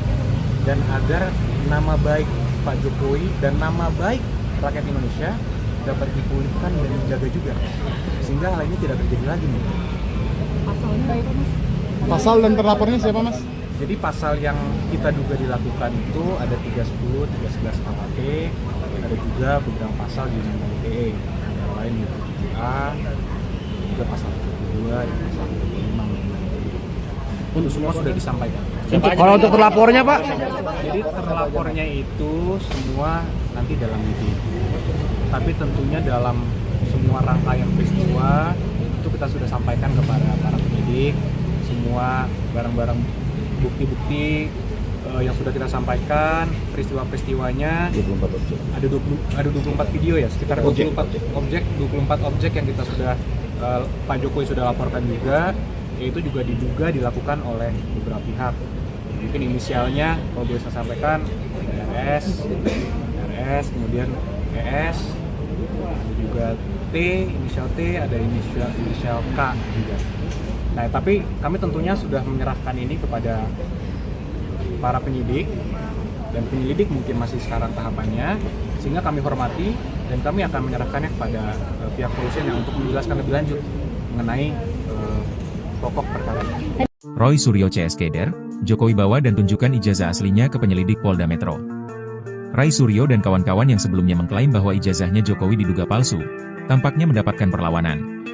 dan agar nama baik Pak Jokowi dan nama baik rakyat Indonesia dapat dipulihkan dan dijaga juga, sehingga hal ini tidak terjadi lagi nih. Pasalnya itu Mas? Pasal dan terlapornya siapa Mas? Jadi pasal yang kita duga dilakukan itu ada 310, 311 KUHP, ada juga beberapa pasal di Undang-Undang ITE, yang lain itu 7A, juga pasal 72, dan pasal 75. Untuk semua sudah disampaikan. Kalau untuk terlapornya Pak? Jadi terlapornya itu semua nanti dalam meeting. Tapi tentunya dalam semua rangkaian peristiwa kita sudah sampaikan kepada para penyidik semua barang-barang bukti-bukti yang sudah kita sampaikan, peristiwa-peristiwanya. 24 objek. Ada 24 video ya, sekitar 24 objek yang kita sudah Pak Jokowi sudah laporkan juga, yaitu juga diduga dilakukan oleh beberapa pihak. Mungkin inisialnya kalau boleh saya sampaikan RS, kemudian ES, juga T, inisial T, ada inisial K juga. Nah, tapi kami tentunya sudah menyerahkan ini kepada para penyidik, dan penyelidik mungkin masih sekarang tahapannya, sehingga kami hormati dan kami akan menyerahkannya kepada pihak kepolisian yang untuk menjelaskan lebih lanjut mengenai pokok perkara ini. Roy Suryo CS Keder, Jokowi bawa dan tunjukkan ijazah aslinya ke penyelidik Polda Metro. Ray Suryo dan kawan-kawan yang sebelumnya mengklaim bahwa ijazahnya Jokowi diduga palsu, tampaknya mendapatkan perlawanan.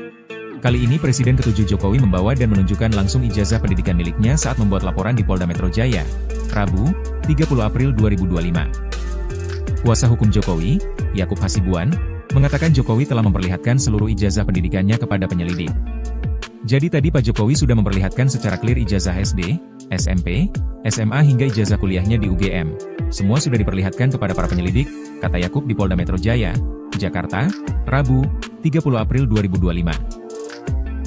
Kali ini Presiden ke-7 Jokowi membawa dan menunjukkan langsung ijazah pendidikan miliknya saat membuat laporan di Polda Metro Jaya, Rabu, 30 April 2025. Kuasa hukum Jokowi, Yakub Hasibuan, mengatakan Jokowi telah memperlihatkan seluruh ijazah pendidikannya kepada penyelidik. Jadi tadi Pak Jokowi sudah memperlihatkan secara clear ijazah SD, SMP, SMA hingga ijazah kuliahnya di UGM. Semua sudah diperlihatkan kepada para penyelidik, kata Yakub di Polda Metro Jaya, Jakarta, Rabu, 30 April 2025.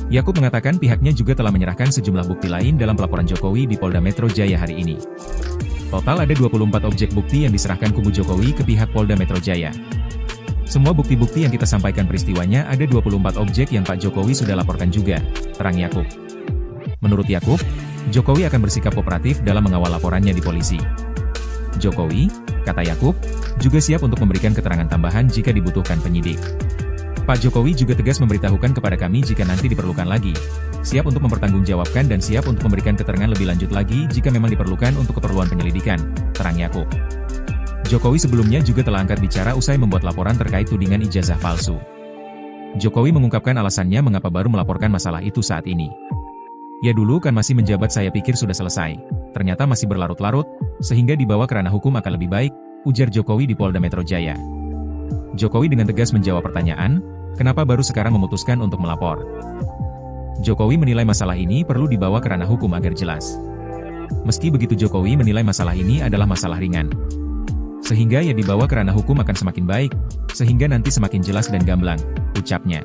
Yakub mengatakan pihaknya juga telah menyerahkan sejumlah bukti lain dalam pelaporan Jokowi di Polda Metro Jaya hari ini. Total ada 24 objek bukti yang diserahkan kubu Jokowi ke pihak Polda Metro Jaya. Semua bukti-bukti yang kita sampaikan peristiwanya ada 24 objek yang Pak Jokowi sudah laporkan juga, terang Yakub. Menurut Yakub, Jokowi akan bersikap kooperatif dalam mengawal laporannya di polisi. Jokowi, kata Yakub, juga siap untuk memberikan keterangan tambahan jika dibutuhkan penyidik. Pak Jokowi juga tegas memberitahukan kepada kami jika nanti diperlukan lagi, siap untuk mempertanggungjawabkan dan siap untuk memberikan keterangan lebih lanjut lagi jika memang diperlukan untuk keperluan penyelidikan, terang Yakub. Jokowi sebelumnya juga telah angkat bicara usai membuat laporan terkait tudingan ijazah palsu. Jokowi mengungkapkan alasannya mengapa baru melaporkan masalah itu saat ini. Ya dulu kan masih menjabat saya pikir sudah selesai, ternyata masih berlarut-larut, sehingga dibawa ke ranah hukum akan lebih baik, ujar Jokowi di Polda Metro Jaya. Jokowi dengan tegas menjawab pertanyaan, kenapa baru sekarang memutuskan untuk melapor. Jokowi menilai masalah ini perlu dibawa ke ranah hukum agar jelas. Meski begitu Jokowi menilai masalah ini adalah masalah ringan. Sehingga ya dibawa ke ranah hukum akan semakin baik, sehingga nanti semakin jelas dan gamblang, ucapnya.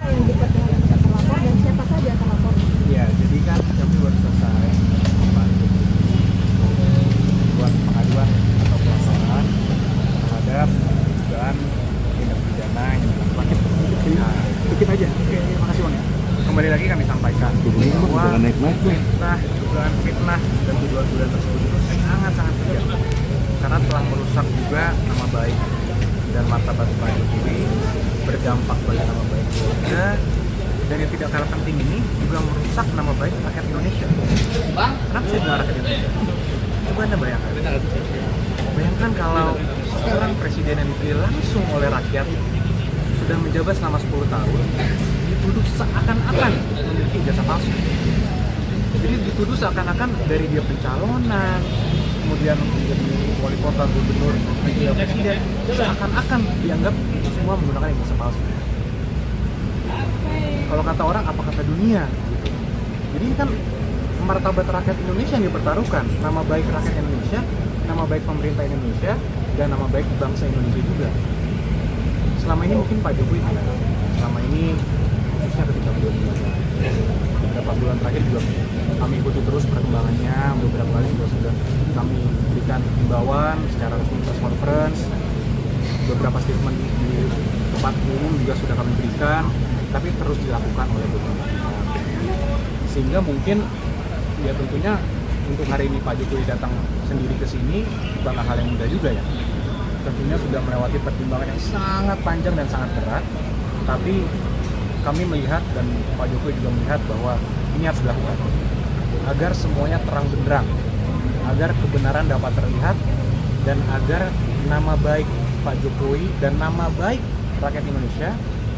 Yang dekat dengan terlapor dan siapa saja terlapor? Ya, jadi kan kami baru selesai buat pengaduan atau pelaporan terhadap dugaan tindak pidana yang dilakukan. Dikit aja. Oke, makasih Bang ya. Kembali lagi kami sampaikan bahwa dugaan fitnah dan tuduhan-tuduhan tersebut itu sangat-sangat kejam, karena telah merusak juga nama baik dan martabat Pak Jokowi, berdampak bagi nama baik keluarga, dan yang tidak kalah penting ini juga merusak nama baik rakyat Indonesia. Kenapa saya bilang rakyat Indonesia? Coba Anda bayangkan kalau seorang presiden yang dipilih langsung oleh rakyat sudah menjabat selama 10 tahun dituduh seakan-akan memiliki ijazah palsu. Jadi dituduh seakan-akan dari dia pencalonan, kemudian menjadi wali kota, gubernur, menjadi presiden, seakan-akan dianggap itu semua menggunakan ijazah palsu. Kalau kata orang, apa kata dunia gitu. Jadi ini kan martabat rakyat Indonesia yang dipertaruhkan, nama baik rakyat Indonesia, nama baik pemerintah Indonesia, dan nama baik bangsa Indonesia juga. Selama ini mungkin Pak Jokowi tidak. Selama ini khususnya ketika beberapa bulan terakhir juga kami ikuti terus perkembangannya. Beberapa kali juga sudah kami berikan himbauan secara resmi press conference. Beberapa statement di tempat umum juga sudah kami berikan, tapi terus dilakukan oleh beberapa pihak. Sehingga mungkin ya tentunya untuk hari ini Pak Jokowi datang sendiri ke sini bukanlah hal yang mudah juga ya. Tentunya sudah melewati pertimbangan yang sangat panjang dan sangat berat, tapi kami melihat dan Pak Jokowi juga melihat bahwa ini harus dilakukan agar semuanya terang benderang, agar kebenaran dapat terlihat, dan agar nama baik Pak Jokowi dan nama baik rakyat Indonesia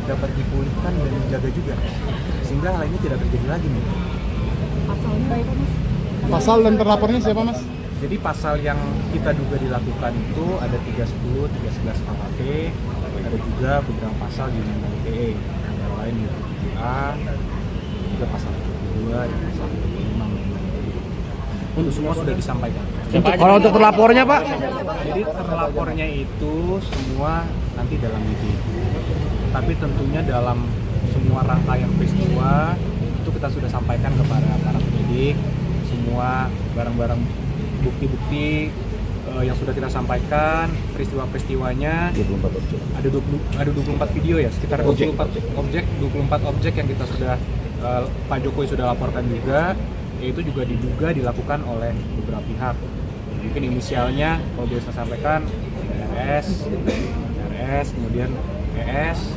dapat dipulihkan dan dijaga juga, sehingga hal ini tidak terjadi lagi nih. Pasalnya apa Mas? Pasal dan terlapornya siapa Mas? Jadi pasal yang kita duga dilakukan itu ada 310, 311 KUHP, ada juga beberapa pasal di Undang-Undang ITE. lain yaitu 7A, juga pasal 72 dan pasal 75. Itu semua sudah disampaikan. Kalau untuk terlapornya Pak? Jadi terlapornya itu semua nanti dalam lidik. Tapi tentunya dalam semua rangkaian peristiwa itu kita sudah sampaikan kepada para penyidik semua barang-barang bukti-bukti yang sudah kita sampaikan, peristiwa-peristiwanya. Ada 24 video ya, sekitar 24 objek yang kita sudah Pak Jokowi sudah laporkan juga, yaitu juga diduga dilakukan oleh beberapa pihak. Mungkin inisialnya kalau bisa saya sampaikan RS, kemudian ES,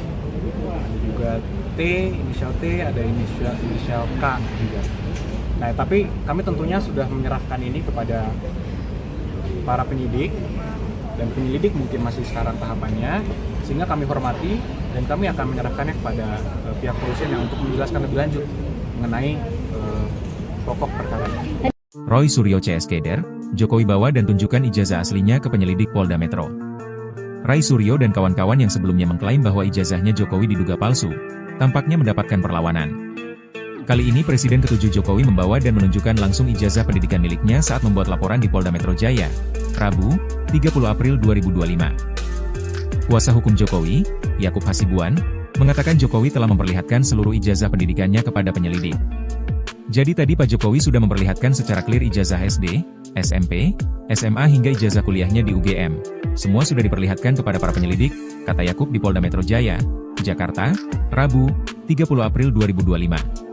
ada juga inisial T, ada inisial K juga. Nah, tapi kami tentunya sudah menyerahkan ini kepada para penyidik, dan penyelidik mungkin masih sekarang tahapannya, sehingga kami hormati dan kami akan menyerahkannya kepada pihak kepolisian yang untuk menjelaskan lebih lanjut mengenai pokok perkara. Roy Suryo CS Keder, Jokowi bawa dan tunjukkan ijazah aslinya ke penyelidik Polda Metro. Ray Suryo dan kawan-kawan yang sebelumnya mengklaim bahwa ijazahnya Jokowi diduga palsu, tampaknya mendapatkan perlawanan. Kali ini Presiden ke-7 Jokowi membawa dan menunjukkan langsung ijazah pendidikan miliknya saat membuat laporan di Polda Metro Jaya, Rabu, 30 April 2025. Kuasa hukum Jokowi, Yakub Hasibuan, mengatakan Jokowi telah memperlihatkan seluruh ijazah pendidikannya kepada penyelidik. Jadi tadi Pak Jokowi sudah memperlihatkan secara clear ijazah SD, SMP, SMA hingga ijazah kuliahnya di UGM. Semua sudah diperlihatkan kepada para penyelidik, kata Yakub di Polda Metro Jaya, Jakarta, Rabu, 30 April 2025.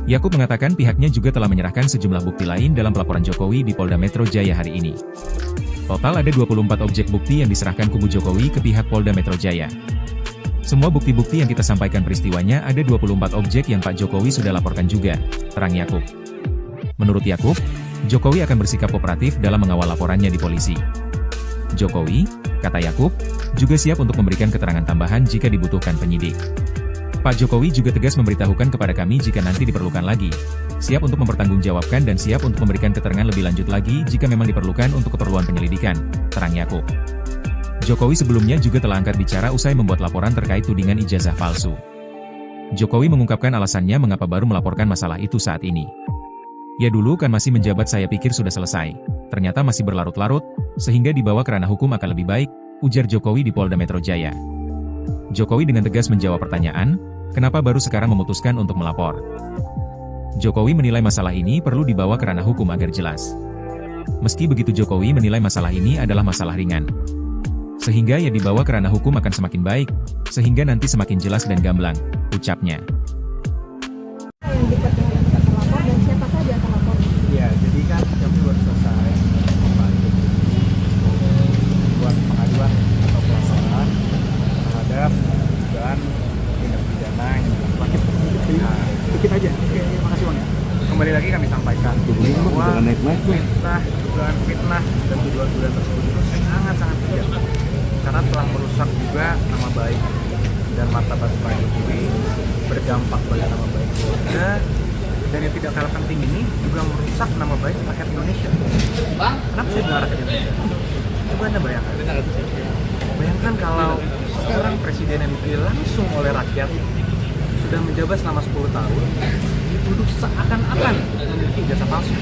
Yakub mengatakan pihaknya juga telah menyerahkan sejumlah bukti lain dalam pelaporan Jokowi di Polda Metro Jaya hari ini. Total ada 24 objek bukti yang diserahkan kubu Jokowi ke pihak Polda Metro Jaya. Semua bukti-bukti yang kita sampaikan peristiwanya ada 24 objek yang Pak Jokowi sudah laporkan juga, terang Yakub. Menurut Yakub, Jokowi akan bersikap kooperatif dalam mengawal laporannya di polisi. Jokowi, kata Yakub, juga siap untuk memberikan keterangan tambahan jika dibutuhkan penyidik. Pak Jokowi juga tegas memberitahukan kepada kami jika nanti diperlukan lagi, siap untuk mempertanggungjawabkan dan siap untuk memberikan keterangan lebih lanjut lagi jika memang diperlukan untuk keperluan penyelidikan, terang Yakub. Jokowi sebelumnya juga telah angkat bicara usai membuat laporan terkait tudingan ijazah palsu. Jokowi mengungkapkan alasannya mengapa baru melaporkan masalah itu saat ini. Ya dulu kan masih menjabat saya pikir sudah selesai, ternyata masih berlarut-larut, sehingga dibawa ke ranah hukum akan lebih baik, ujar Jokowi di Polda Metro Jaya. Jokowi dengan tegas menjawab pertanyaan, kenapa baru sekarang memutuskan untuk melapor. Jokowi menilai masalah ini perlu dibawa ke ranah hukum agar jelas. Meski begitu Jokowi menilai masalah ini adalah masalah ringan. Sehingga ya dibawa ke ranah hukum akan semakin baik, sehingga nanti semakin jelas dan gamblang, ucapnya. Yang dekat dengan kita terlapor dan siapa saja terlapor? Ya, jadi kan kami baru selesai membantu buat pengaduan atau pelaporan terhadap dugaan tindak pidana yang dilakukan. Dikit aja. Oke, makasih Bang ya. Kembali lagi kami sampaikan bahwa dugaan fitnah dan tuduhan-tuduhan tersebut itu sangat-sangat kejam, karena telah merusak juga nama baik dan martabat Pak Jokowi, berdampak pada nama baik keluarga, dan yang tidak kalah penting ini juga merusak nama baik rakyat Indonesia. Kenapa saya bilang rakyat Indonesia? Coba Anda bayangkan kalau seorang presiden yang dipilih langsung oleh rakyat sudah menjabat selama 10 tahun dituduh seakan-akan memiliki ijazah palsu.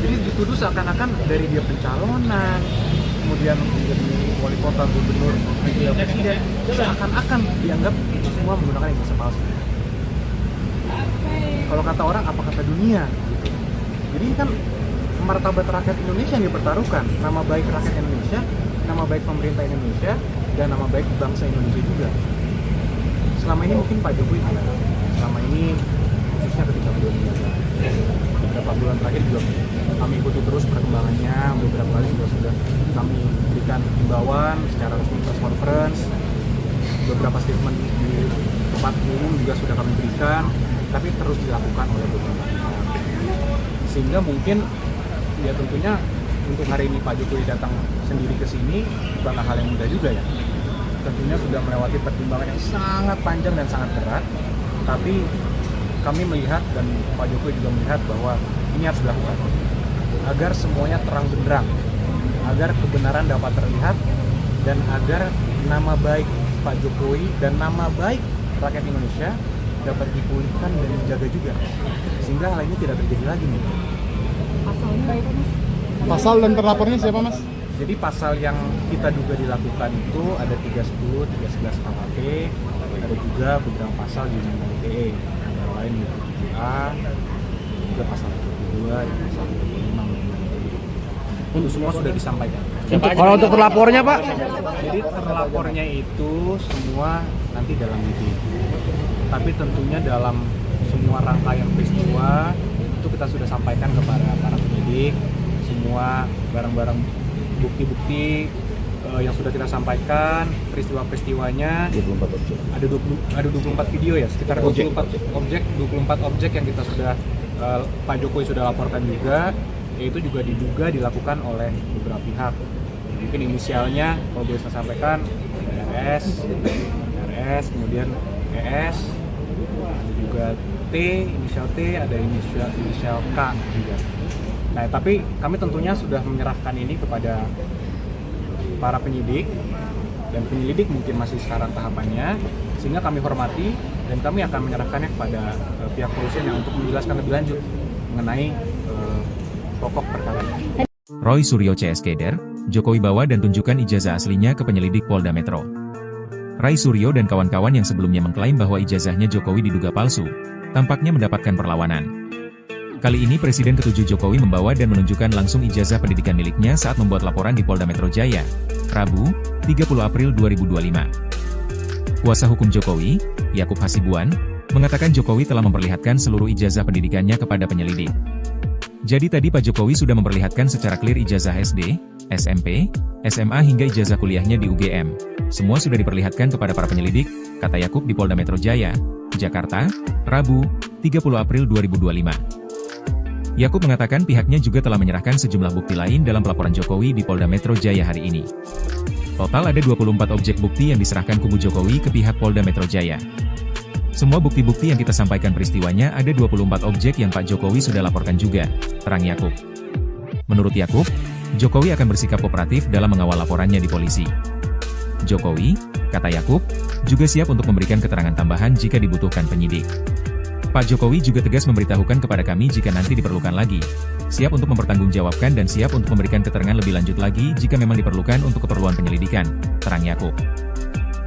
Jadi dituduh seakan-akan dari dia pencalonan, kemudian menjadi wali kota, gubernur, wakil presiden, seakan-akan dianggap itu semua menggunakan ijazah palsu. Kalau kata orang, apa kata dunia gitu. Jadi ini kan martabat rakyat Indonesia yang dipertaruhkan, nama baik rakyat Indonesia, nama baik pemerintah Indonesia, dan nama baik bangsa Indonesia juga. Selama ini mungkin Pak Jokowi tidak. Selama ini khususnya ketika beliau menjabat, beberapa bulan terakhir juga kami ikuti terus perkembangannya. Beberapa kali juga sudah kami berikan himbauan secara resmi press conference, beberapa statement di tempat umum juga sudah kami berikan, tapi terus dilakukan oleh beberapa pihak. Sehingga mungkin ya tentunya untuk hari ini Pak Jokowi datang sendiri ke sini bukanlah hal yang mudah juga ya. Tentunya sudah melewati pertimbangan yang sangat panjang dan sangat berat, tapi kami melihat dan Pak Jokowi juga melihat bahwa ini harus dilakukan agar semuanya terang benderang, agar kebenaran dapat terlihat, dan agar nama baik Pak Jokowi dan nama baik rakyat Indonesia dapat dipulihkan dan dijaga juga, sehingga hal ini tidak terjadi lagi nih. Pasalnya apa mas? Pasal dan terlapornya siapa mas? Jadi pasal yang kita duga dilakukan itu ada 310, 311 KUHP, ada juga beberapa pasal di Undang-Undang ITE, antara lain 27A, juga pasal 72 dan pasal 25 Undang-Undang ITE. Itu semua sudah disampaikan. Kalau untuk terlapornya Pak? Jadi terlapornya itu semua nanti dalam lidik. Tapi tentunya dalam semua rangkaian peristiwa itu kita sudah sampaikan kepada para penyidik semua barang-barang bukti-bukti yang sudah kita sampaikan, peristiwa-peristiwanya. 24 objek. Ada 24 video ya, sekitar 24 objek yang kita sudah Pak Jokowi sudah laporkan juga, yaitu juga diduga dilakukan oleh beberapa pihak. Mungkin inisialnya kalau boleh saya sampaikan RS, kemudian ES, ada juga T, inisial T, ada inisial K juga. Nah, tapi kami tentunya sudah menyerahkan ini kepada para penyidik, dan penyelidik mungkin masih sekarang tahapannya, sehingga kami hormati dan kami akan menyerahkannya kepada pihak kepolisian yang untuk menjelaskan lebih lanjut mengenai pokok perkara ini. Roy Suryo CS Keder, Jokowi bawa dan tunjukkan ijazah aslinya ke penyelidik Polda Metro. Ray Suryo dan kawan-kawan yang sebelumnya mengklaim bahwa ijazahnya Jokowi diduga palsu, tampaknya mendapatkan perlawanan. Kali ini Presiden ke-7 Jokowi membawa dan menunjukkan langsung ijazah pendidikan miliknya saat membuat laporan di Polda Metro Jaya, Rabu, 30 April 2025. Kuasa hukum Jokowi, Yakub Hasibuan, mengatakan Jokowi telah memperlihatkan seluruh ijazah pendidikannya kepada penyelidik. Jadi tadi Pak Jokowi sudah memperlihatkan secara clear ijazah SD, SMP, SMA hingga ijazah kuliahnya di UGM. Semua sudah diperlihatkan kepada para penyelidik, kata Yakub di Polda Metro Jaya, Jakarta, Rabu, 30 April 2025. Yakub mengatakan pihaknya juga telah menyerahkan sejumlah bukti lain dalam pelaporan Jokowi di Polda Metro Jaya hari ini. Total ada 24 objek bukti yang diserahkan kubu Jokowi ke pihak Polda Metro Jaya. Semua bukti-bukti yang kita sampaikan peristiwanya ada 24 objek yang Pak Jokowi sudah laporkan juga, terang Yakub. Menurut Yakub, Jokowi akan bersikap kooperatif dalam mengawal laporannya di polisi. Jokowi, kata Yakub, juga siap untuk memberikan keterangan tambahan jika dibutuhkan penyidik. Pak Jokowi juga tegas memberitahukan kepada kami jika nanti diperlukan lagi, siap untuk mempertanggungjawabkan dan siap untuk memberikan keterangan lebih lanjut lagi jika memang diperlukan untuk keperluan penyelidikan, terang Yakub.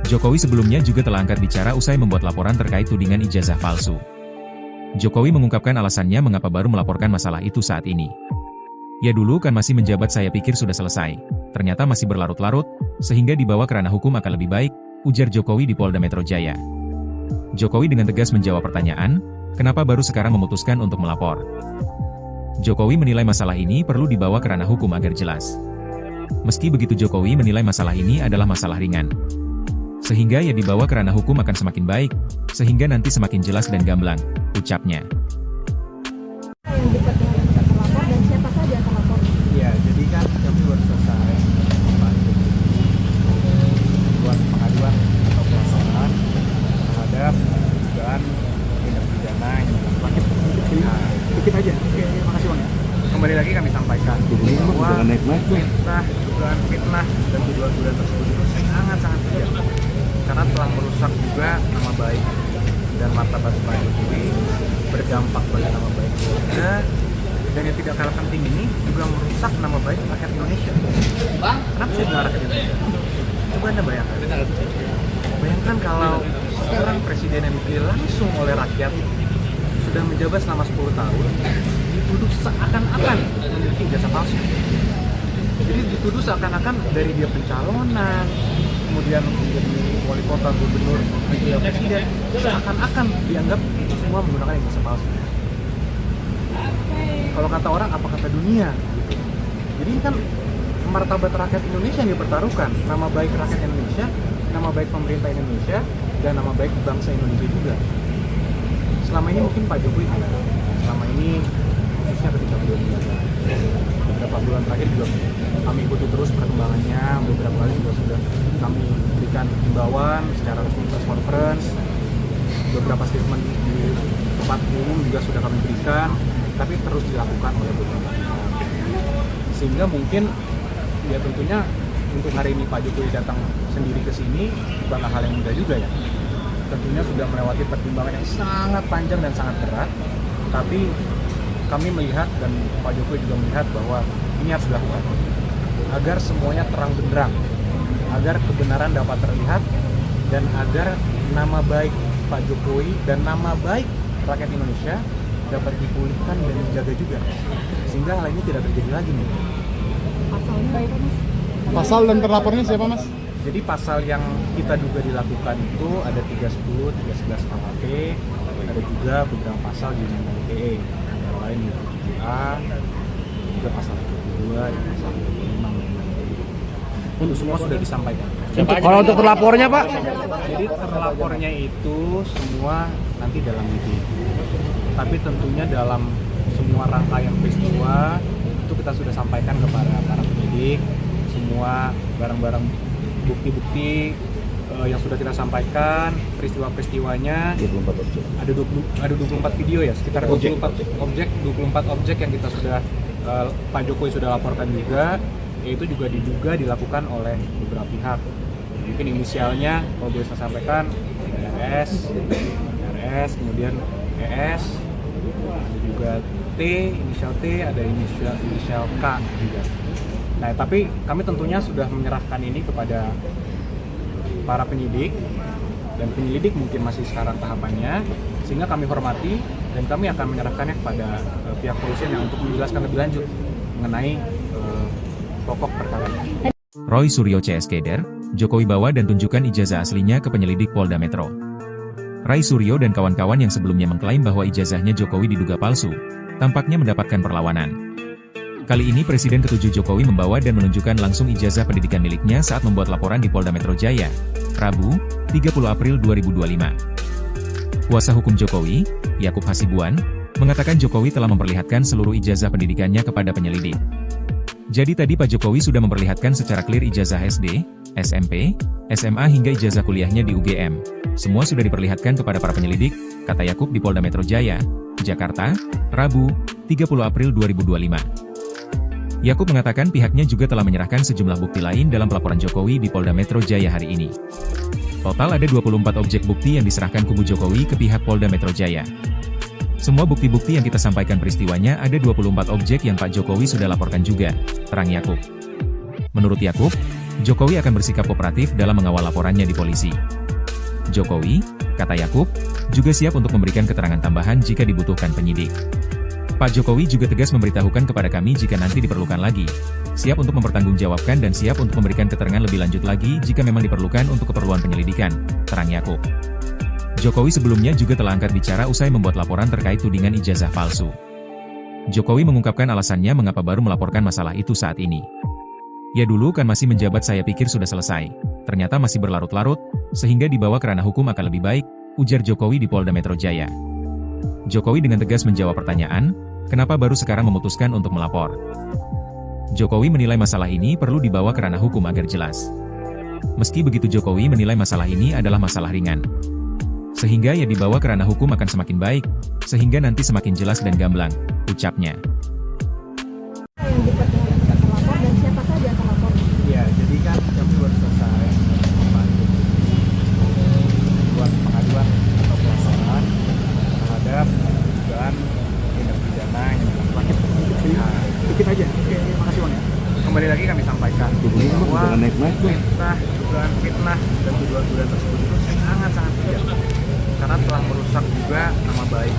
Jokowi sebelumnya juga telah angkat bicara usai membuat laporan terkait tudingan ijazah palsu. Jokowi mengungkapkan alasannya mengapa baru melaporkan masalah itu saat ini. Ya dulu kan masih menjabat saya pikir sudah selesai, ternyata masih berlarut-larut, sehingga dibawa ke ranah hukum akan lebih baik, ujar Jokowi di Polda Metro Jaya. Jokowi dengan tegas menjawab pertanyaan, kenapa baru sekarang memutuskan untuk melapor. Jokowi menilai masalah ini perlu dibawa ke ranah hukum agar jelas. Meski begitu Jokowi menilai masalah ini adalah masalah ringan. Sehingga ya dibawa ke ranah hukum akan semakin baik, sehingga nanti semakin jelas dan gamblang, ucapnya. Yang dekat dengan terlapor dan siapa saja yang terlapor? Ya, jadi kan kami baru selesai membuat pengaduan atau pelaporan terhadap dugaan tindak pidana yang dilakukan. Dikit aja. Oke, makasih Bang. Kembali lagi kami sampaikan bahwa dugaan fitnah dan tuduhan-tuduhan tersebut itu sangat-sangat kejam, karena telah merusak juga nama baik dan martabat Pak Jokowi, berdampak bagi nama baik keluarga, dan yang tidak kalah penting ini juga merusak nama baik rakyat Indonesia. Kenapa saya bilang rakyat Indonesia? Coba Anda bayangkan kalau seorang presiden yang dipilih langsung oleh rakyat sudah menjabat selama 10 tahun dituduh seakan-akan memiliki ijazah palsu. Jadi dituduh seakan-akan dari dia pencalonan, kemudian menjadi wali kota, gubernur, wakil presiden, seakan-akan dianggap itu semua menggunakan ijazah palsu. Kalau kata orang, apa kata dunia? Gitu. Jadi kan martabat rakyat Indonesia yang dipertaruhkan, nama baik rakyat Indonesia, nama baik pemerintah Indonesia, dan nama baik bangsa Indonesia juga. Selama ini mungkin Pak Jokowi, selama ini khususnya ketika beliau menjabat, beberapa bulan terakhir juga kami ikuti terus perkembangannya, beberapa kali juga sudah kami berikan himbauan secara resmi press conference, beberapa statement di tempat umum juga sudah kami berikan, tapi terus dilakukan oleh beberapa pihak. Sehingga mungkin ya tentunya untuk hari ini Pak Jokowi datang sendiri ke sini bukanlah hal yang mudah juga ya. tentunya sudah melewati pertimbangan yang sangat panjang dan sangat berat. Tapi kami melihat dan Pak Jokowi juga melihat bahwa ini harus dilakukan agar semuanya terang benderang, agar kebenaran dapat terlihat, dan agar nama baik Pak Jokowi dan nama baik rakyat Indonesia dapat dipulihkan dan dijaga juga, sehingga hal ini tidak terjadi lagi nih. Pasalnya apa, Mas? Pasal dan terlapornya siapa, Mas? Jadi pasal yang kita duga dilakukan itu ada 310, 311 KUHP, ada juga beberapa pasal di Undang-Undang ITE, antara lain 7A, juga pasal 22, dan pasal 25. Untuk semua sudah disampaikan. Kalau untuk terlapornya Pak? Jadi terlapornya itu semua nanti dalam itu. Tapi tentunya dalam semua rangkaian peristiwa itu kita sudah sampaikan kepada para penyidik, semua barang-barang bukti-bukti yang sudah kita sampaikan, peristiwa-peristiwanya. 24 objek. Ada 24 video ya, sekitar 24 objek yang kita sudah Pak Jokowi sudah laporkan juga, yaitu juga diduga dilakukan oleh beberapa pihak. Mungkin inisialnya kalau boleh saya sampaikan RS, kemudian ES, ada juga T, inisial T, ada inisial K juga. Nah, tapi kami tentunya sudah menyerahkan ini kepada para penyidik, dan penyelidik mungkin masih sekarang tahapannya, sehingga kami hormati dan kami akan menyerahkannya kepada pihak kepolisian yang untuk menjelaskan lebih lanjut mengenai pokok perkara. Roy Suryo CSKder, Jokowi bawa dan tunjukkan ijazah aslinya ke penyelidik Polda Metro. Ray Suryo dan kawan-kawan yang sebelumnya mengklaim bahwa ijazahnya Jokowi diduga palsu, tampaknya mendapatkan perlawanan. Kali ini Presiden ke-7 Jokowi membawa dan menunjukkan langsung ijazah pendidikan miliknya saat membuat laporan di Polda Metro Jaya, Rabu, 30 April 2025. Kuasa hukum Jokowi, Yakub Hasibuan, mengatakan Jokowi telah memperlihatkan seluruh ijazah pendidikannya kepada penyelidik. Jadi tadi Pak Jokowi sudah memperlihatkan secara clear ijazah SD, SMP, SMA hingga ijazah kuliahnya di UGM. Semua sudah diperlihatkan kepada para penyelidik, kata Yakub di Polda Metro Jaya, Jakarta, Rabu, 30 April 2025. Yakub mengatakan pihaknya juga telah menyerahkan sejumlah bukti lain dalam pelaporan Jokowi di Polda Metro Jaya hari ini. Total ada 24 objek bukti yang diserahkan kubu Jokowi ke pihak Polda Metro Jaya. Semua bukti-bukti yang kita sampaikan peristiwanya ada 24 objek yang Pak Jokowi sudah laporkan juga, terang Yakub. Menurut Yakub, Jokowi akan bersikap kooperatif dalam mengawal laporannya di polisi. Jokowi, kata Yakub, juga siap untuk memberikan keterangan tambahan jika dibutuhkan penyidik. Pak Jokowi juga tegas memberitahukan kepada kami jika nanti diperlukan lagi, siap untuk mempertanggungjawabkan dan siap untuk memberikan keterangan lebih lanjut lagi jika memang diperlukan untuk keperluan penyelidikan, terang Yakub. Jokowi sebelumnya juga telah angkat bicara usai membuat laporan terkait tudingan ijazah palsu. Jokowi mengungkapkan alasannya mengapa baru melaporkan masalah itu saat ini. Ya dulu kan masih menjabat saya pikir sudah selesai, ternyata masih berlarut-larut, sehingga dibawa ke ranah hukum akan lebih baik, ujar Jokowi di Polda Metro Jaya. Jokowi dengan tegas menjawab pertanyaan, kenapa baru sekarang memutuskan untuk melapor. Jokowi menilai masalah ini perlu dibawa ke ranah hukum agar jelas. Meski begitu Jokowi menilai masalah ini adalah masalah ringan. Sehingga ya dibawa ke ranah hukum akan semakin baik, sehingga nanti semakin jelas dan gamblang, ucapnya. Yang diperlihatkan terlapor dan siapa saja yang terlapor? Ya, jadi kan kami baru selesai buat pengaduan atau pelaporan terhadap dugaan tindak pidana yang dilakukan. Dikit aja. Oke, makasih Bang ya. Kembali lagi kami sampaikan bahwa dugaan fitnah dan tuduhan-tuduhan tersebut itu sangat-sangat kejam, karena telah merusak juga nama baik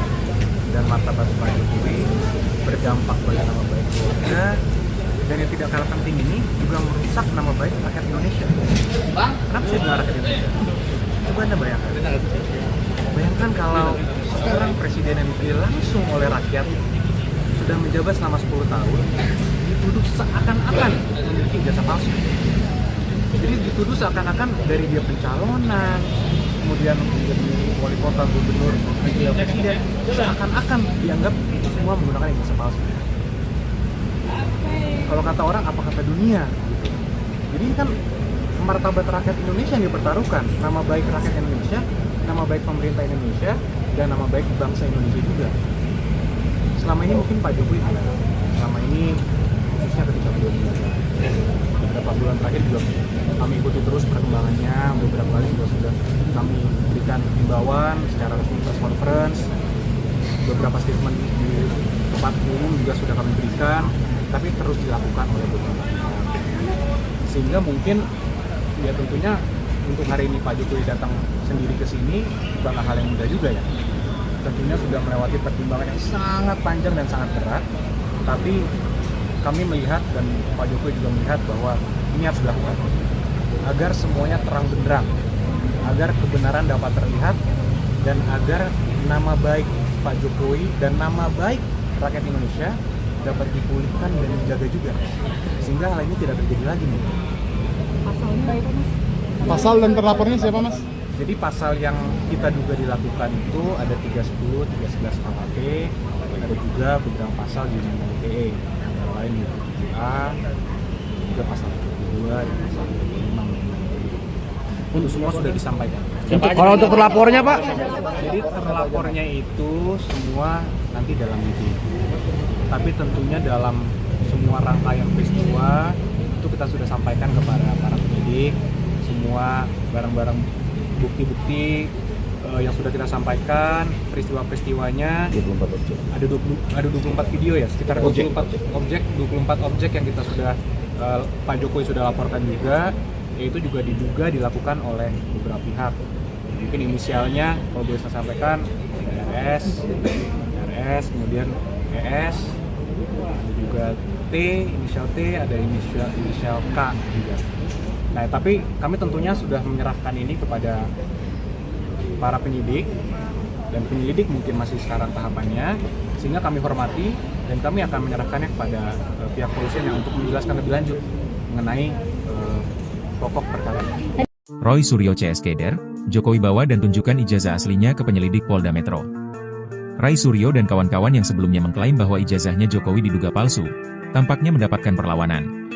dan martabat Pak Jokowi, berdampak pada nama baik keluarga, dan yang tidak kalah penting ini juga merusak nama baik rakyat Indonesia. Kenapa saya bilang rakyat Indonesia? Coba Anda bayangkan kalau seorang presiden yang dipilih langsung oleh rakyat sudah menjabat selama 10 tahun dituduh seakan-akan memiliki ijazah palsu. Jadi dituduh seakan-akan dari dia pencalonan, kemudian menjadi wali kota, gubernur, wakil presiden, seakan-akan dianggap itu semua menggunakan ijazah palsu. Kalau kata orang, apa kata dunia? Gitu. Jadi ini kan martabat rakyat Indonesia yang dipertaruhkan, nama baik rakyat Indonesia, nama baik pemerintah Indonesia, dan nama baik bangsa Indonesia juga. Selama ini mungkin Pak Jokowi tidak. Selama ini khususnya ketika beliau menjabat, beberapa bulan terakhir juga kami ikuti terus perkembangannya, beberapa kali juga sudah kami berikan juga sudah kami berikan, tapi terus dilakukan oleh beberapa pihak. Sehingga mungkin ya tentunya untuk hari ini Pak Jokowi datang sendiri ke sini bukanlah hal yang mudah juga ya. Tentunya sudah melewati pertimbangan yang sangat panjang dan sangat berat, tapi kami melihat dan Pak Jokowi juga melihat bahwa ini harus dilakukan agar semuanya terang benderang, agar kebenaran dapat terlihat, dan agar nama baik Pak Jokowi dan nama baik rakyat Indonesia dapat dipulihkan dan dijaga juga, sehingga hal ini tidak terjadi lagi nih. Pasalnya apa mas? Pasal dan terlapornya siapa mas? Jadi pasal yang kita duga dilakukan itu ada 310, 311 KUHP, ada juga beberapa pasal di Undang-Undang ITE, antara lain di 7A, juga pasal 72 dan pasal 25. Itu semua sudah disampaikan. Kalau untuk terlapornya Pak? Jadi terlapornya itu semua nanti dalam meeting. Tapi tentunya dalam semua rangkaian peristiwa itu kita sudah sampaikan kepada para penyidik, semua barang-barang bukti-bukti yang sudah kita sampaikan, peristiwa-peristiwanya. 24 objek. Ada 24 video ya, sekitar 24 objek yang kita sudah Pak Jokowi sudah laporkan juga, yaitu juga diduga dilakukan oleh beberapa pihak. Mungkin inisialnya kalau boleh saya sampaikan RS, kemudian ES, ada juga T, inisial T, ada inisial K juga. Nah, tapi kami tentunya sudah menyerahkan ini kepada para penyidik, dan penyelidik mungkin masih sekarang tahapannya, sehingga kami hormati dan kami akan menyerahkannya kepada pihak kepolisian yang untuk menjelaskan lebih lanjut mengenai pokok perkara ini. Roy Suryo CS Keder, Jokowi bawa dan tunjukkan ijazah aslinya ke penyelidik Polda Metro. Ray Suryo dan kawan-kawan yang sebelumnya mengklaim bahwa ijazahnya Jokowi diduga palsu, tampaknya mendapatkan perlawanan.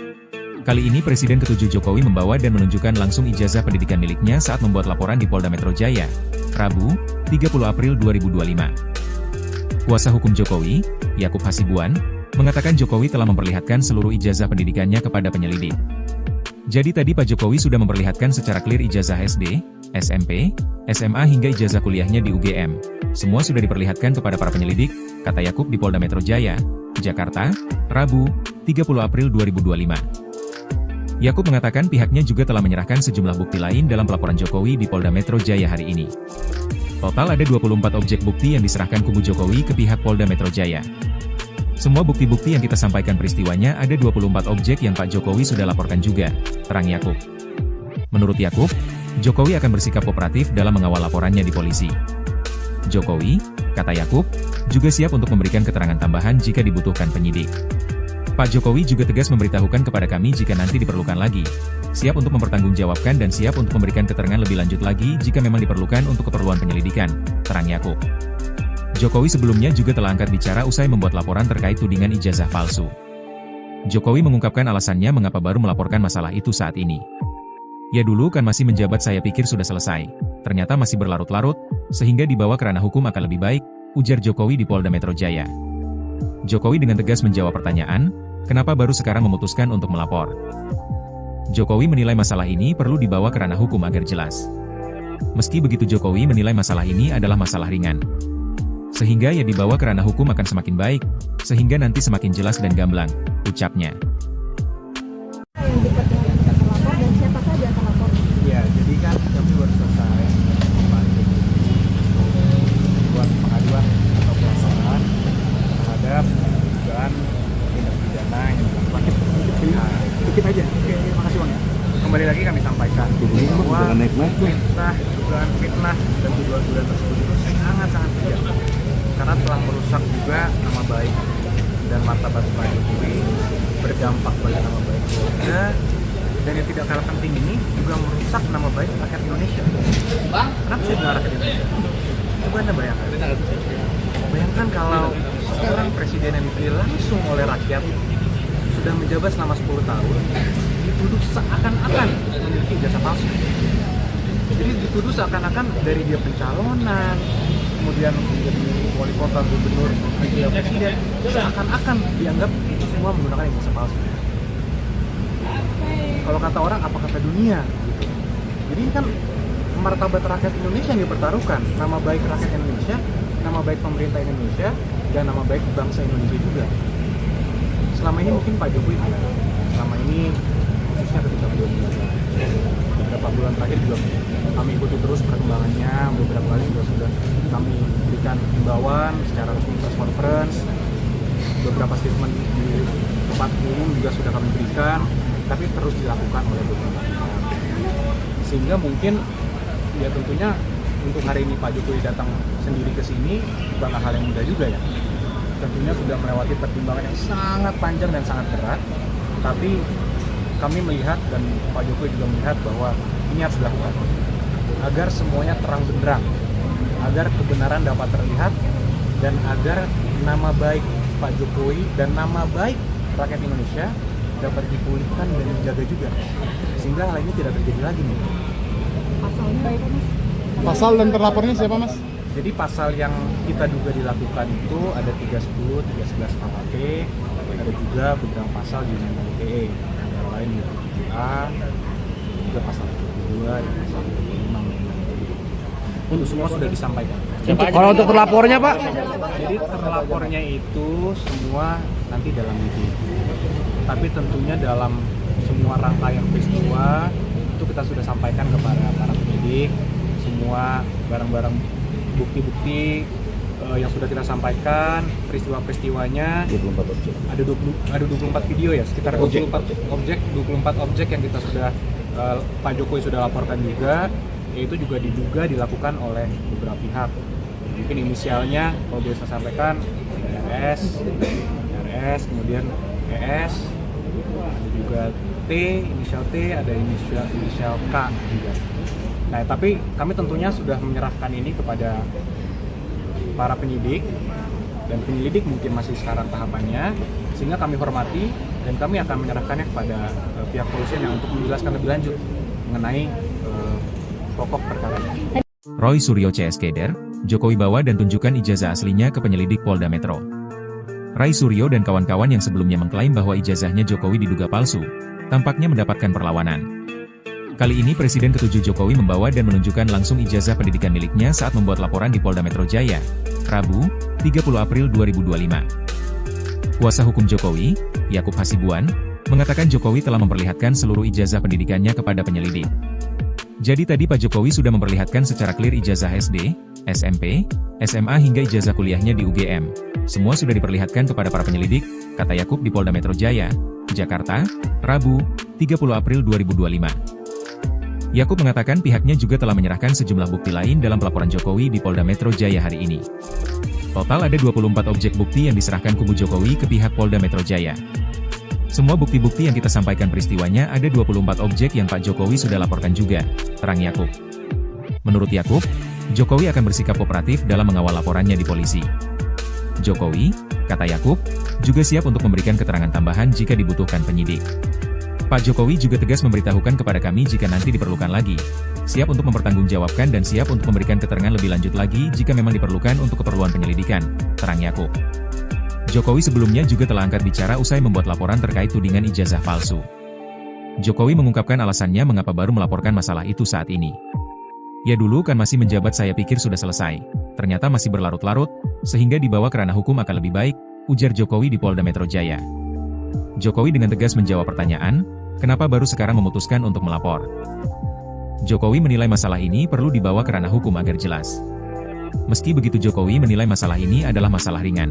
Kali ini Presiden ke-7 Jokowi membawa dan menunjukkan langsung ijazah pendidikan miliknya saat membuat laporan di Polda Metro Jaya, Rabu, 30 April 2025. Kuasa hukum Jokowi, Yakub Hasibuan, mengatakan Jokowi telah memperlihatkan seluruh ijazah pendidikannya kepada penyelidik. Jadi tadi Pak Jokowi sudah memperlihatkan secara clear ijazah SD, SMP, SMA hingga ijazah kuliahnya di UGM. Semua sudah diperlihatkan kepada para penyelidik, kata Yakub di Polda Metro Jaya, Jakarta, Rabu, 30 April 2025. Yakub mengatakan pihaknya juga telah menyerahkan sejumlah bukti lain dalam pelaporan Jokowi di Polda Metro Jaya hari ini. Total ada 24 objek bukti yang diserahkan kubu Jokowi ke pihak Polda Metro Jaya. Semua bukti-bukti yang kita sampaikan peristiwanya ada 24 objek yang Pak Jokowi sudah laporkan juga, terang Yakub. Menurut Yakub, Jokowi akan bersikap kooperatif dalam mengawal laporannya di polisi. Jokowi, kata Yakub, juga siap untuk memberikan keterangan tambahan jika dibutuhkan penyidik. Pak Jokowi juga tegas memberitahukan kepada kami jika nanti diperlukan lagi, siap untuk mempertanggungjawabkan dan siap untuk memberikan keterangan lebih lanjut lagi jika memang diperlukan untuk keperluan penyelidikan, terang Yakub. Jokowi sebelumnya juga telah angkat bicara usai membuat laporan terkait tudingan ijazah palsu. Jokowi mengungkapkan alasannya mengapa baru melaporkan masalah itu saat ini. Ya dulu kan masih menjabat saya pikir sudah selesai, ternyata masih berlarut-larut, sehingga dibawa ke ranah hukum akan lebih baik, ujar Jokowi di Polda Metro Jaya. Jokowi dengan tegas menjawab pertanyaan, kenapa baru sekarang memutuskan untuk melapor. Jokowi menilai masalah ini perlu dibawa ke ranah hukum agar jelas. Meski begitu Jokowi menilai masalah ini adalah masalah ringan. Sehingga ya dibawa ke ranah hukum akan semakin baik, sehingga nanti semakin jelas dan gamblang, ucapnya. Yang dekat dengan terlapor dan siapa saja terlapor? Ya, jadi kan kami baru selesai buat pengaduan atau pelaporan terhadap dugaan tindak pidana yang dilakukan. Dikit aja. Oke, makasih Bang ya. Kembali lagi kami sampaikan bahwa dugaan fitnah dan tuduhan-tuduhan tersebut itu sangat-sangat kejam, karena telah merusak juga nama baik dan martabat Pak Jokowi, berdampak pada nama baik keluarga, dan yang tidak kalah penting ini juga merusak nama baik rakyat Indonesia. Kenapa saya bilang rakyat Indonesia? Coba Anda bayangkan kalau seorang presiden yang dipilih langsung oleh rakyat sudah menjabat selama 10 tahun dituduh seakan-akan memiliki ijazah palsu. Jadi dituduh seakan-akan dari dia pencalonan, kemudian menjadi wali kota, gubernur, presiden, seakan-akan dianggap itu semua menggunakan ijazah palsu. Kalau kata orang, apa kata dunia gitu. Jadi ini kan martabat rakyat Indonesia yang dipertaruhkan, nama baik rakyat Indonesia, nama baik pemerintah Indonesia, dan nama baik bangsa Indonesia juga. selama ini mungkin Pak Jokowi selama ini khususnya ketika beliau beberapa bulan terakhir juga kami ikuti terus perkembangannya, beberapa kali juga sudah kami berikan himbauan secara resmi press conference, beberapa statement di tempat umum juga sudah kami berikan, tapi terus dilakukan oleh beberapa pihak. Sehingga mungkin ya tentunya untuk hari ini Pak Jokowi datang sendiri ke sini bukanlah hal yang mudah juga ya. Tentunya sudah melewati pertimbangan yang sangat panjang dan sangat berat, tapi kami melihat dan Pak Jokowi juga melihat bahwa ini harus dilakukan agar semuanya terang benderang, agar kebenaran dapat terlihat, dan agar nama baik Pak Jokowi dan nama baik rakyat Indonesia dapat dipulihkan dan dijaga juga, sehingga hal ini tidak terjadi lagi nih. Pasalnya apa Mas? Pasal dan terlapornya siapa Mas? Jadi pasal yang kita duga dilakukan itu ada 310, 311 KUHP, ada juga beberapa pasal di Undang-Undang ITE, antara lain 27A, juga pasal 72 dan pasal 25 Undang-Undang ITE. Itu semua sudah disampaikan. Kalau untuk terlapornya Pak? Jadi terlapornya itu semua nanti dalam video. Tapi tentunya dalam semua rangkaian peristiwa itu kita sudah sampaikan kepada para penyidik semua barang-barang bukti-bukti yang sudah kita sampaikan, peristiwa-peristiwanya. 24 objek. Ada 24 video ya, sekitar 24 objek yang kita sudah Pak Jokowi sudah laporkan juga, yaitu juga diduga dilakukan oleh beberapa pihak. Mungkin inisialnya kalau boleh saya sampaikan RS, kemudian ES, ada juga T, inisial T, ada inisial K juga. Nah, tapi kami tentunya sudah menyerahkan ini kepada para penyidik, dan penyelidik mungkin masih sekarang tahapannya, sehingga kami hormati dan kami akan menyerahkannya kepada pihak kepolisian yang untuk menjelaskan lebih lanjut mengenai pokok perkara ini. Roy Suryo CS Keder, Jokowi bawa dan tunjukkan ijazah aslinya ke penyelidik Polda Metro. Ray Suryo dan kawan-kawan yang sebelumnya mengklaim bahwa ijazahnya Jokowi diduga palsu, tampaknya mendapatkan perlawanan. Kali ini Presiden ke-7 Jokowi membawa dan menunjukkan langsung ijazah pendidikan miliknya saat membuat laporan di Polda Metro Jaya, Rabu, 30 April 2025. Kuasa hukum Jokowi, Yakub Hasibuan, mengatakan Jokowi telah memperlihatkan seluruh ijazah pendidikannya kepada penyelidik. Jadi tadi Pak Jokowi sudah memperlihatkan secara clear ijazah SD, SMP, SMA hingga ijazah kuliahnya di UGM. Semua sudah diperlihatkan kepada para penyelidik, kata Yakub di Polda Metro Jaya, Jakarta, Rabu, 30 April 2025. Yakub mengatakan pihaknya juga telah menyerahkan sejumlah bukti lain dalam pelaporan Jokowi di Polda Metro Jaya hari ini. Total ada 24 objek bukti yang diserahkan kubu Jokowi ke pihak Polda Metro Jaya. Semua bukti-bukti yang kita sampaikan peristiwanya ada 24 objek yang Pak Jokowi sudah laporkan juga, terang Yakub. Menurut Yakub, Jokowi akan bersikap kooperatif dalam mengawal laporannya di polisi. Jokowi, kata Yakub, juga siap untuk memberikan keterangan tambahan jika dibutuhkan penyidik. Pak Jokowi juga tegas memberitahukan kepada kami jika nanti diperlukan lagi, siap untuk mempertanggungjawabkan dan siap untuk memberikan keterangan lebih lanjut lagi jika memang diperlukan untuk keperluan penyelidikan, terang Yakub. Jokowi sebelumnya juga telah angkat bicara usai membuat laporan terkait tudingan ijazah palsu. Jokowi mengungkapkan alasannya mengapa baru melaporkan masalah itu saat ini. Ya dulu kan masih menjabat saya pikir sudah selesai, ternyata masih berlarut-larut, sehingga dibawa ke ranah hukum akan lebih baik, ujar Jokowi di Polda Metro Jaya. Jokowi dengan tegas menjawab pertanyaan, kenapa baru sekarang memutuskan untuk melapor. Jokowi menilai masalah ini perlu dibawa ke ranah hukum agar jelas. Meski begitu Jokowi menilai masalah ini adalah masalah ringan.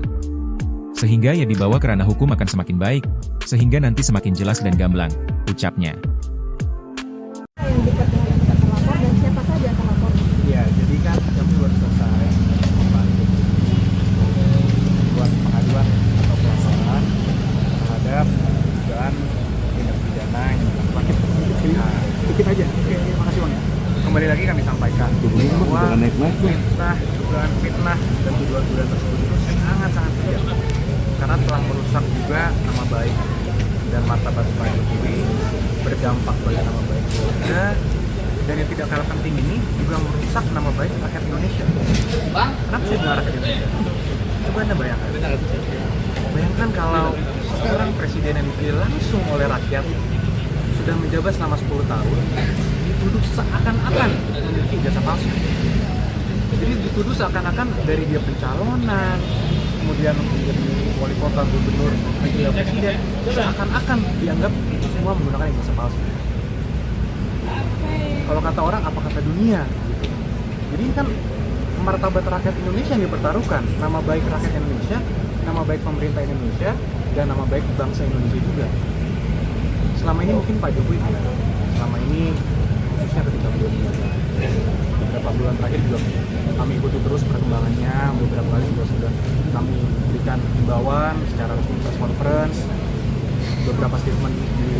Sehingga ya dibawa ke ranah hukum akan semakin baik, sehingga nanti semakin jelas dan gamblang, ucapnya. Yang dekat dengan kita terlapor dan siapa saja terlapor? Ya, jadi kan kami baru selesai buat pengaduan atau pelaporan terhadap dugaan tindak pidana yang dilakukan dikit aja. Oke, makasih Bang ya. Kembali lagi kami sampaikan bahwa dugaan fitnah dan tuduhan-tuduhan tersebut itu sangat-sangat kejam karena telah merusak juga nama baik dan martabat Pak Jokowi, berdampak pada nama baik keluarga, dan yang tidak kalah penting ini juga merusak nama baik rakyat Indonesia. Kenapa saya bilang rakyat Indonesia? Coba Anda bayangkan kalau seorang presiden yang dipilih langsung oleh rakyat sudah menjabat selama 10 tahun dituduh seakan-akan memiliki ijazah palsu. Jadi dituduh seakan-akan dari dia pencalonan, kemudian menjadi wali kota, gubernur, wakil presiden, seakan-akan dianggap itu semua menggunakan ijazah palsu. Kalau kata orang, apa kata dunia gitu. Jadi ini kan martabat rakyat Indonesia yang dipertaruhkan, nama baik rakyat Indonesia, nama baik pemerintah Indonesia, dan nama baik bangsa Indonesia juga. Selama ini mungkin Pak Jokowi tidak. Selama ini khususnya ketika beberapa bulan terakhir juga kami ikuti terus perkembangannya. Beberapa kali juga sudah kami berikan himbauan secara resmi press conference. Beberapa statement di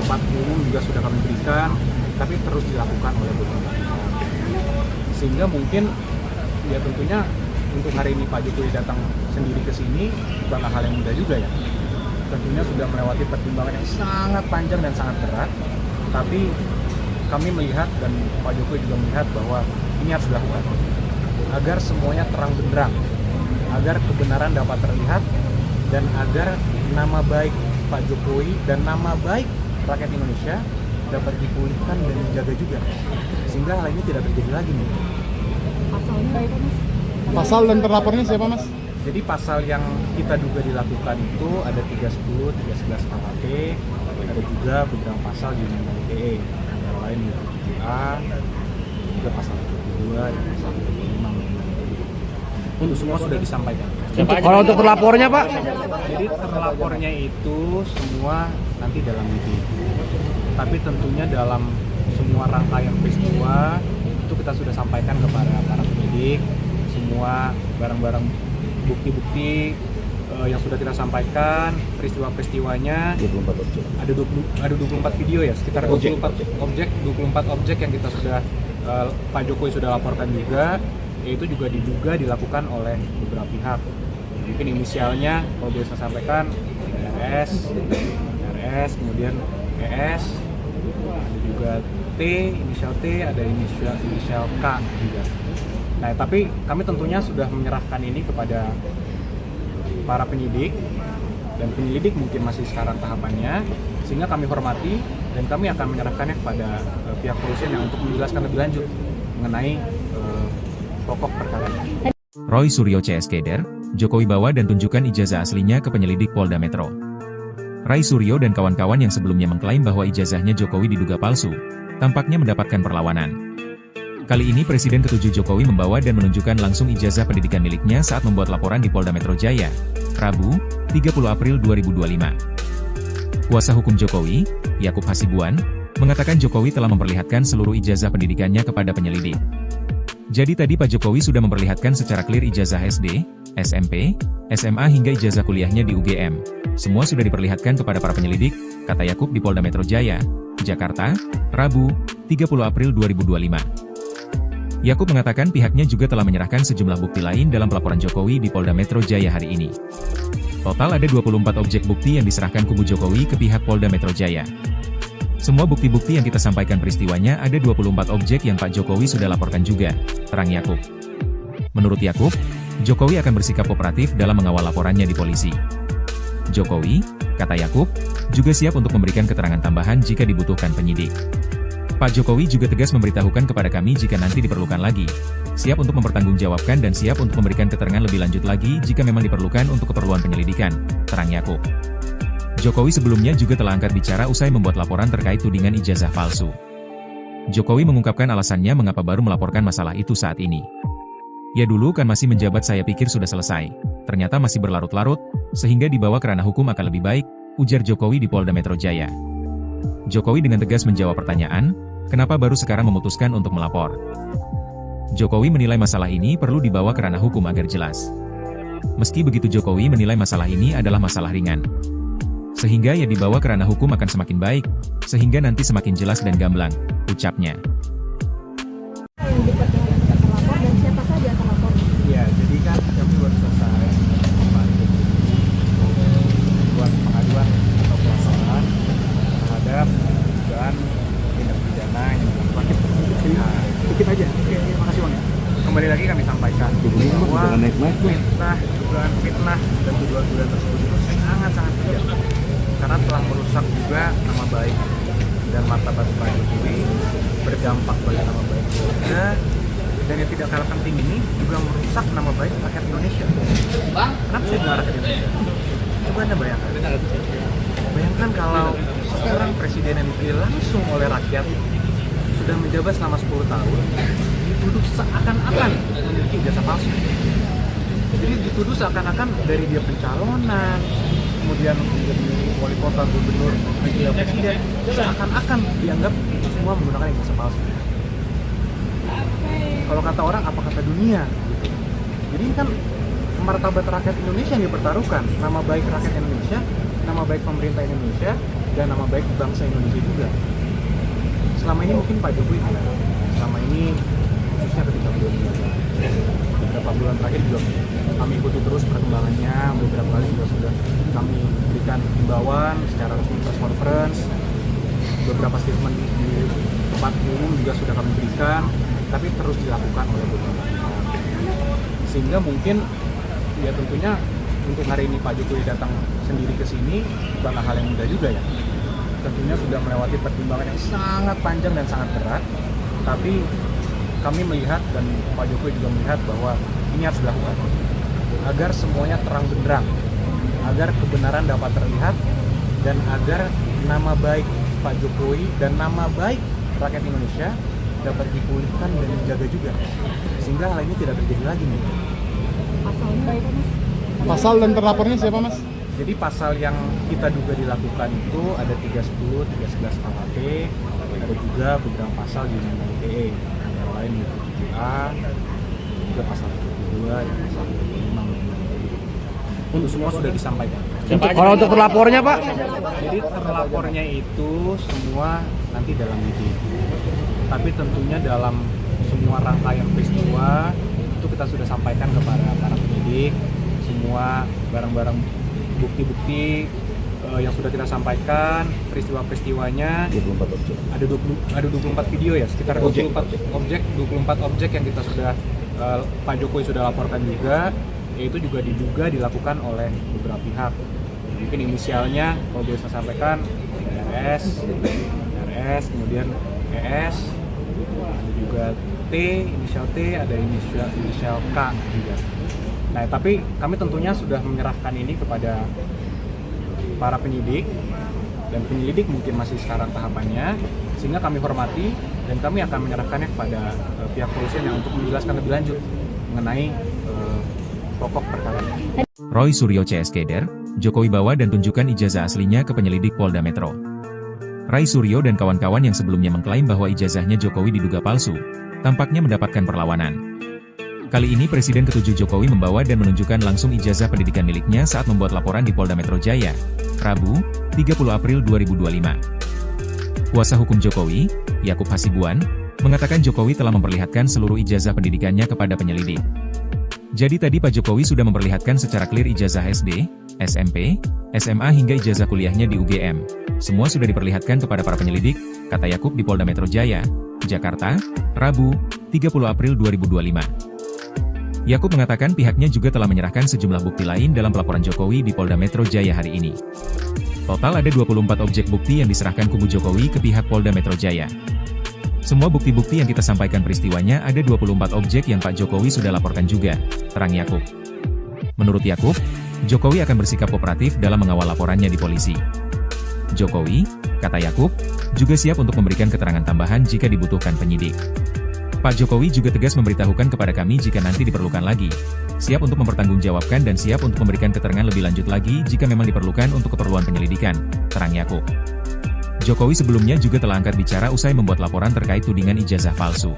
tempat umum juga sudah kami berikan, tapi terus dilakukan oleh beberapa pihak. Sehingga mungkin ya tentunya untuk hari ini Pak Jokowi datang sendiri ke sini bukanlah hal yang mudah juga ya. Tentunya sudah melewati pertimbangan yang sangat panjang dan sangat berat, tapi kami melihat dan Pak Jokowi juga melihat bahwa ini harus dilakukan agar semuanya terang benderang, agar kebenaran dapat terlihat, dan agar nama baik Pak Jokowi dan nama baik rakyat Indonesia dapat dipulihkan dan dijaga juga, sehingga hal ini tidak terjadi lagi nih. Pasalnya apa, Mas? Pasal dan terlapornya siapa, Mas? Jadi pasal yang kita duga dilakukan itu ada 310, 311 KUHP, ada juga beberapa pasal di Undang-Undang ITE, antara lain 7A, juga pasal 72 dan pasal 75. Untuk semua sudah disampaikan. Kalau untuk terlapornya Pak? Jadi terlapornya itu semua nanti dalam lidik. Tapi tentunya dalam semua rangkaian peristiwa itu kita sudah sampaikan kepada para penyidik, semua barang-barang bukti-bukti yang sudah kita sampaikan, peristiwa-peristiwanya 24 objek. ada 24 video ya, sekitar 24 objek yang kita sudah Pak Jokowi sudah laporkan juga, yaitu juga diduga dilakukan oleh beberapa pihak. Mungkin inisialnya kalau boleh saya sampaikan RS, kemudian ES, ada juga T, inisial T, ada inisial K juga. Nah, tapi kami tentunya sudah menyerahkan ini kepada para penyidik, dan penyelidik mungkin masih sekarang tahapannya, sehingga kami hormati dan kami akan menyerahkannya kepada pihak kepolisian yang untuk menjelaskan lebih lanjut mengenai pokok perkara ini. Roy Suryo CS Keder, Jokowi bawa dan tunjukkan ijazah aslinya ke penyelidik Polda Metro. Ray Suryo dan kawan-kawan yang sebelumnya mengklaim bahwa ijazahnya Jokowi diduga palsu, tampaknya mendapatkan perlawanan. Kali ini Presiden ke-7 Jokowi membawa dan menunjukkan langsung ijazah pendidikan miliknya saat membuat laporan di Polda Metro Jaya, Rabu, 30 April 2025. Kuasa hukum Jokowi, Yakub Hasibuan, mengatakan Jokowi telah memperlihatkan seluruh ijazah pendidikannya kepada penyelidik. Jadi tadi Pak Jokowi sudah memperlihatkan secara clear ijazah SD, SMP, SMA hingga ijazah kuliahnya di UGM. Semua sudah diperlihatkan kepada para penyelidik, kata Yakub di Polda Metro Jaya, Jakarta, Rabu, 30 April 2025. Yakub mengatakan pihaknya juga telah menyerahkan sejumlah bukti lain dalam pelaporan Jokowi di Polda Metro Jaya hari ini. Total ada 24 objek bukti yang diserahkan kubu Jokowi ke pihak Polda Metro Jaya. Semua bukti-bukti yang kita sampaikan peristiwanya ada 24 objek yang Pak Jokowi sudah laporkan juga, terang Yakub. Menurut Yakub, Jokowi akan bersikap kooperatif dalam mengawal laporannya di polisi. Jokowi, kata Yakub, juga siap untuk memberikan keterangan tambahan jika dibutuhkan penyidik. Pak Jokowi juga tegas memberitahukan kepada kami jika nanti diperlukan lagi, siap untuk mempertanggungjawabkan dan siap untuk memberikan keterangan lebih lanjut lagi jika memang diperlukan untuk keperluan penyelidikan, terang Yakub. Jokowi sebelumnya juga telah angkat bicara usai membuat laporan terkait tudingan ijazah palsu. Jokowi mengungkapkan alasannya mengapa baru melaporkan masalah itu saat ini. Ya dulu kan masih menjabat saya pikir sudah selesai, ternyata masih berlarut-larut, sehingga dibawa ke ranah hukum akan lebih baik, ujar Jokowi di Polda Metro Jaya. Jokowi dengan tegas menjawab pertanyaan, kenapa baru sekarang memutuskan untuk melapor. Jokowi menilai masalah ini perlu dibawa ke ranah hukum agar jelas. Meski begitu Jokowi menilai masalah ini adalah masalah ringan. Sehingga ya dibawa ke ranah hukum akan semakin baik, sehingga nanti semakin jelas dan gamblang, ucapnya. Yang dipercaya terlapor dan siapa saja terlapor? Ya, jadi kan kami baru selesai buat pengaduan atau pelaporan terhadap dugaan tindak pidana yang dilakukan. Dikit aja. Oke, makasih Bang ya. Kembali lagi kami sampaikan bahwa dugaan fitnah dan tuduhan-tuduhan tersebut itu sangat-sangat kejam, karena telah merusak juga nama baik dan martabat Pak Jokowi, berdampak pada nama baik keluarga, Dan yang tidak kalah penting ini juga merusak nama baik rakyat Indonesia. Kenapa saya bilang rakyat Indonesia? Coba Anda bayangkan. Bayangkan kalau seorang presiden yang dipilih langsung oleh rakyat sudah menjabat selama 10 tahun dituduh seakan-akan memiliki ijazah palsu. Jadi dituduh seakan-akan dari dia pencalonan, kemudian menjadi wali kota, gubernur, hingga presiden, seakan-akan dianggap semua menggunakan ijazah palsu. Kalau kata orang, apa kata dunia? Gitu. Jadi ini kan martabat rakyat Indonesia yang dipertaruhkan, nama baik rakyat Indonesia, nama baik pemerintah Indonesia, dan nama baik bangsa Indonesia juga. Selama ini mungkin Pak Jokowi tidak. Selama ini, khususnya ketika beliau menjabat, beberapa bulan terakhir juga kami ikuti terus perkembangannya. Beberapa kali juga sudah kami berikan himbauan secara resmi press conference. Beberapa statement di tempat umum juga sudah kami berikan, tapi terus dilakukan oleh beberapa pihak. Sehingga mungkin ya tentunya untuk hari ini Pak Jokowi datang sendiri ke sini bukanlah hal yang mudah juga ya. Tentunya sudah melewati pertimbangan yang sangat panjang dan sangat berat, tapi kami melihat dan Pak Jokowi juga melihat bahwa ini harus dilakukan agar semuanya terang benderang, agar kebenaran dapat terlihat, dan agar nama baik Pak Jokowi dan nama baik rakyat Indonesia dapat dipulihkan dan dijaga juga, sehingga hal ini tidak terjadi lagi nih. Pasal dan terlapornya siapa Mas? Jadi pasal yang kita duga dilakukan itu ada 310, 311 KUHP, ada juga beberapa pasal di Undang-Undang ITE, yang lain yaitu 7A, juga pasal 72 dan pasal 75. Untuk semua sudah disampaikan. Kalau untuk terlapornya Pak? Jadi terlapornya itu semua nanti dalam lidik. Tapi tentunya dalam semua rangkaian peristiwa itu kita sudah sampaikan kepada para penyidik semua barang-barang bukti-bukti yang sudah kita sampaikan, peristiwa-peristiwanya. 24 objek. Ada 24 video ya, sekitar 24 objek yang kita sudah Pak Jokowi sudah laporkan juga, yaitu juga diduga dilakukan oleh beberapa pihak. Mungkin inisialnya kalau boleh saya sampaikan RS, kemudian ES, ada juga T, inisial T, ada inisial K juga. Nah, tapi kami tentunya sudah menyerahkan ini kepada para penyidik, dan penyelidik mungkin masih sekarang tahapannya, sehingga kami hormati dan kami akan menyerahkannya kepada pihak kepolisian yang untuk menjelaskan lebih lanjut mengenai pokok perkara. Roy Suryo CS Keder, Jokowi bawa dan tunjukkan ijazah aslinya ke penyelidik Polda Metro. Ray Suryo dan kawan-kawan yang sebelumnya mengklaim bahwa ijazahnya Jokowi diduga palsu, tampaknya mendapatkan perlawanan. Kali ini Presiden ke-7 Jokowi membawa dan menunjukkan langsung ijazah pendidikan miliknya saat membuat laporan di Polda Metro Jaya, Rabu, 30 April 2025. Kuasa hukum Jokowi, Yakub Hasibuan, mengatakan Jokowi telah memperlihatkan seluruh ijazah pendidikannya kepada penyelidik. Jadi tadi Pak Jokowi sudah memperlihatkan secara clear ijazah SD, SMP, SMA hingga ijazah kuliahnya di UGM. Semua sudah diperlihatkan kepada para penyelidik, kata Yakub di Polda Metro Jaya, Jakarta, Rabu, 30 April 2025. Yakub mengatakan pihaknya juga telah menyerahkan sejumlah bukti lain dalam pelaporan Jokowi di Polda Metro Jaya hari ini. Total ada 24 objek bukti yang diserahkan kubu Jokowi ke pihak Polda Metro Jaya. Semua bukti-bukti yang kita sampaikan peristiwanya ada 24 objek yang Pak Jokowi sudah laporkan juga, terang Yakub. Menurut Yakub, Jokowi akan bersikap kooperatif dalam mengawal laporannya di polisi. Jokowi, kata Yakub, juga siap untuk memberikan keterangan tambahan jika dibutuhkan penyidik. Pak Jokowi juga tegas memberitahukan kepada kami jika nanti diperlukan lagi, siap untuk mempertanggungjawabkan dan siap untuk memberikan keterangan lebih lanjut lagi jika memang diperlukan untuk keperluan penyelidikan, terang Yakub. Jokowi sebelumnya juga telah angkat bicara usai membuat laporan terkait tudingan ijazah palsu.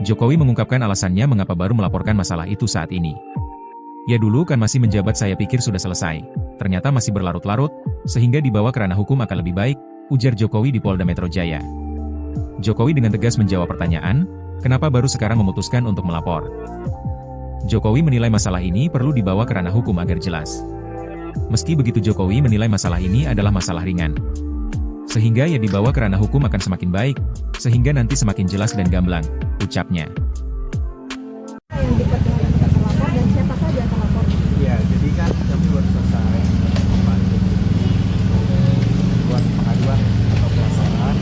Jokowi mengungkapkan alasannya mengapa baru melaporkan masalah itu saat ini. Ya dulu kan masih menjabat saya pikir sudah selesai, ternyata masih berlarut-larut, sehingga dibawa ke ranah hukum akan lebih baik, ujar Jokowi di Polda Metro Jaya. Jokowi dengan tegas menjawab pertanyaan, kenapa baru sekarang memutuskan untuk melapor. Jokowi menilai masalah ini perlu dibawa ke ranah hukum agar jelas. Meski begitu Jokowi menilai masalah ini adalah masalah ringan. Sehingga ya dibawa ke ranah hukum akan semakin baik, sehingga nanti semakin jelas dan gamblang, ucapnya. Yang dekat dengan terlapor dan siapa saja yang terlapor? Ya, jadi kan kami baru selesai membantu buat pengaduan atau pelaporan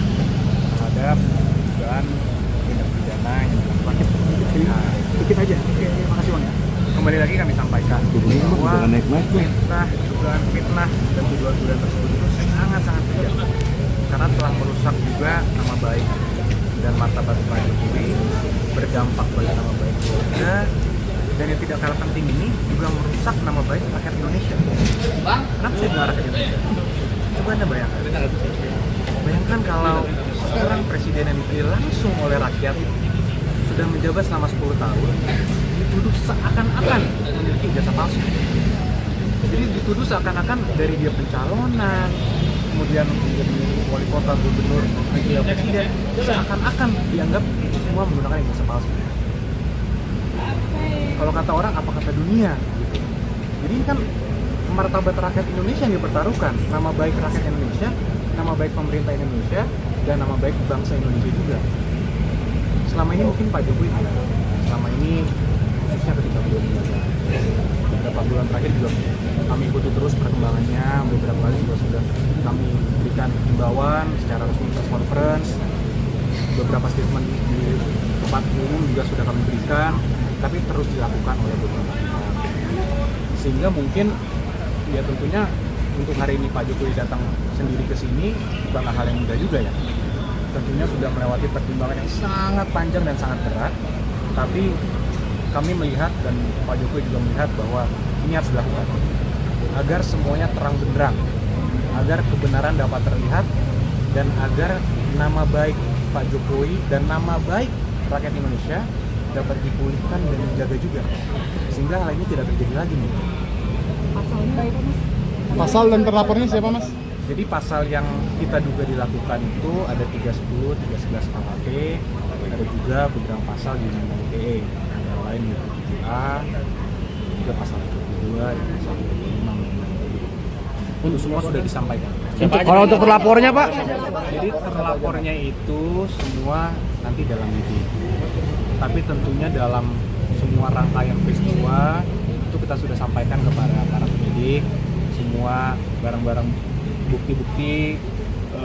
terhadap dugaan tindak pidana yang dilakukan sedikit aja. Oke, makasih Bang ya. Kembali lagi kami sampaikan bahwa dugaan fitnah dan tuduhan-tuduhan tersebut itu sangat-sangat kejam karena telah merusak juga nama baik dan martabat Pak Jokowi, berdampak pada nama baik keluarga, dan yang tidak kalah penting ini juga merusak nama baik rakyat Indonesia. Kenapa saya bilang rakyat Indonesia? Coba Anda bayangkan kalau seorang presiden yang dipilih langsung oleh rakyat sudah menjabat selama 10 tahun dituduh seakan-akan memiliki ijazah palsu. Jadi dituduh seakan-akan dari dia pencalonan, kemudian menjadi wali kota, gubernur, wakil presiden, seakan-akan dianggap itu semua menggunakan ijazah palsu. Kalau kata orang, apa kata dunia gitu. Jadi ini kan martabat rakyat Indonesia yang dipertaruhkan, nama baik rakyat Indonesia, nama baik pemerintah Indonesia, dan nama baik bangsa Indonesia juga. Selama ini mungkin Pak Jokowi tidak. Selama ini khususnya ketika beliau menjabat beberapa bulan terakhir juga kami ikuti terus perkembangannya. Beberapa kali juga sudah kami berikan himbauan secara resmi press conference, beberapa statement di tempat umum juga sudah kami berikan, tapi terus dilakukan oleh beberapa pihak. Sehingga mungkin ya tentunya untuk hari ini Pak Jokowi datang sendiri ke sini bukanlah hal yang mudah juga ya. Tentunya sudah melewati pertimbangan yang sangat panjang dan sangat berat, tapi kami melihat dan Pak Jokowi juga melihat bahwa ini harus dilakukan agar semuanya terang benderang, agar kebenaran dapat terlihat, dan agar nama baik Pak Jokowi dan nama baik rakyat Indonesia dapat dipulihkan dan dijaga juga, sehingga hal ini tidak terjadi lagi nih. Pasalnya apa Mas? Pasal dan terlapornya siapa Mas? Jadi pasal yang kita duga dilakukan itu ada 310, 311 KUHP, ada juga beberapa pasal di Undang-Undang ITE, yang lain yaitu 7A, juga pasal 72 dan pasal 25. Itu semua sudah disampaikan. Kalau untuk terlapornya Pak? Jadi terlapornya itu semua nanti dalam lidik. Tapi tentunya dalam semua rangkaian peristiwa itu kita sudah sampaikan kepada para penyidik, semua barang-barang bukti-bukti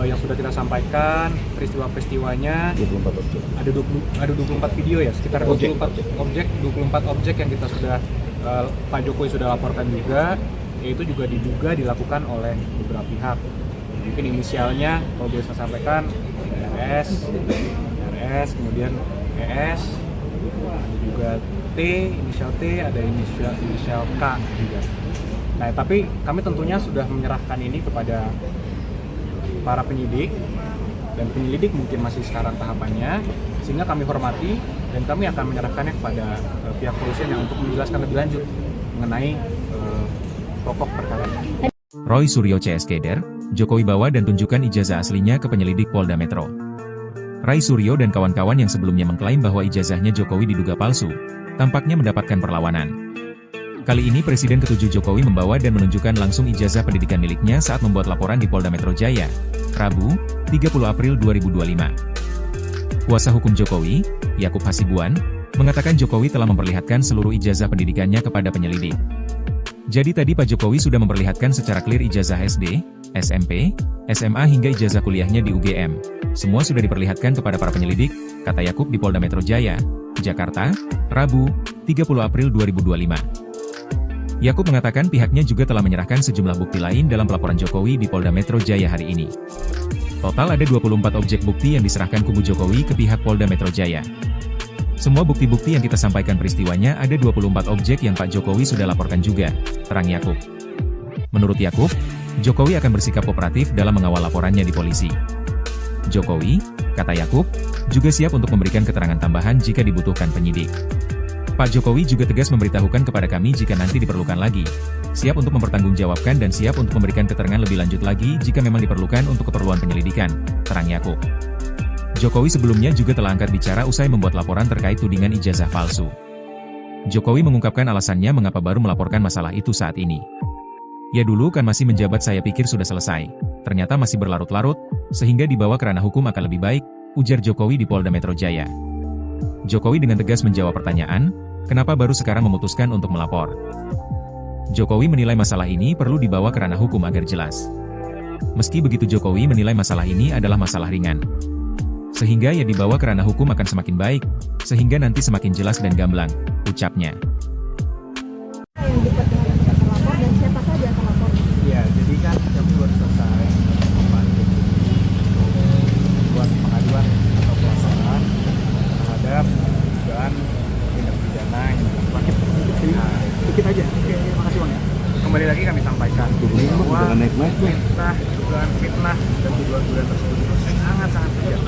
yang sudah kita sampaikan, peristiwa-peristiwanya. 24 objek. Ada 24 video ya, sekitar 24 objek yang kita sudah Pak Jokowi sudah laporkan juga, yaitu juga diduga dilakukan oleh beberapa pihak. Mungkin inisialnya kalau bisa saya sampaikan RS, kemudian ES, ada juga T, inisial T, ada inisial K juga. Nah, tapi kami tentunya sudah menyerahkan ini kepada para penyidik, dan penyelidik mungkin masih sekarang tahapannya, sehingga kami hormati dan kami akan menyerahkannya kepada pihak kepolisian yang untuk menjelaskan lebih lanjut mengenai pokok perkara. Roy Suryo CS Keder, Jokowi bawa dan tunjukkan ijazah aslinya ke penyelidik Polda Metro. Ray Suryo dan kawan-kawan yang sebelumnya mengklaim bahwa ijazahnya Jokowi diduga palsu, tampaknya mendapatkan perlawanan. Kali ini Presiden ke-7 Jokowi membawa dan menunjukkan langsung ijazah pendidikan miliknya saat membuat laporan di Polda Metro Jaya, Rabu, 30 April 2025. Kuasa hukum Jokowi, Yakub Hasibuan, mengatakan Jokowi telah memperlihatkan seluruh ijazah pendidikannya kepada penyelidik. Jadi tadi Pak Jokowi sudah memperlihatkan secara clear ijazah SD, SMP, SMA hingga ijazah kuliahnya di UGM. Semua sudah diperlihatkan kepada para penyelidik, kata Yakub di Polda Metro Jaya, Jakarta, Rabu, 30 April 2025. Yakub mengatakan pihaknya juga telah menyerahkan sejumlah bukti lain dalam pelaporan Jokowi di Polda Metro Jaya hari ini. Total ada 24 objek bukti yang diserahkan kubu Jokowi ke pihak Polda Metro Jaya. Semua bukti-bukti yang kita sampaikan peristiwanya ada 24 objek yang Pak Jokowi sudah laporkan juga, terang Yakub. Menurut Yakub, Jokowi akan bersikap kooperatif dalam mengawal laporannya di polisi. Jokowi, kata Yakub, juga siap untuk memberikan keterangan tambahan jika dibutuhkan penyidik. Pak Jokowi juga tegas memberitahukan kepada kami jika nanti diperlukan lagi, siap untuk mempertanggungjawabkan dan siap untuk memberikan keterangan lebih lanjut lagi jika memang diperlukan untuk keperluan penyelidikan, terang Yakub. Jokowi sebelumnya juga telah angkat bicara usai membuat laporan terkait tudingan ijazah palsu. Jokowi mengungkapkan alasannya mengapa baru melaporkan masalah itu saat ini. Ya dulu kan masih menjabat saya pikir sudah selesai, ternyata masih berlarut-larut, sehingga dibawa ke ranah hukum akan lebih baik, ujar Jokowi di Polda Metro Jaya. Jokowi dengan tegas menjawab pertanyaan, kenapa baru sekarang memutuskan untuk melapor. Jokowi menilai masalah ini perlu dibawa ke ranah hukum agar jelas. Meski begitu Jokowi menilai masalah ini adalah masalah ringan. Sehingga ya dibawa ke ranah hukum akan semakin baik, sehingga nanti semakin jelas dan gamblang. ucapnya. Yang diperkenalkan terlapor dan siapa saja terlapor? Ya, jadi kan kami baru selesai membantu buat pengaduan atau pelaporan terhadap dugaan tindak pidana yang dilakukan. Nah, dikit aja. Oke, makasih Bang ya. Kembali lagi kami sampaikan bahwa dugaan fitnah dan tuduhan-tuduhan tersebut itu sangat-sangat kejam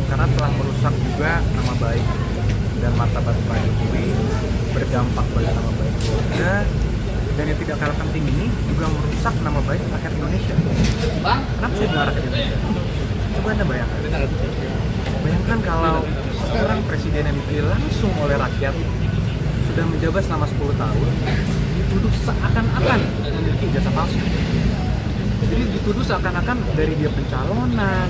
karena telah merusak juga nama baik dan martabat Pak Jokowi, berdampak pada nama baik keluarga, dan yang tidak kalah penting ini juga merusak nama baik rakyat Indonesia. Kenapa saya bilang rakyat Indonesia? Coba Anda bayangkan kalau seorang presiden yang dipilih langsung oleh rakyat sudah menjabat selama 10 tahun dituduh seakan-akan memiliki ijazah palsu. Jadi dituduh seakan-akan dari dia pencalonan,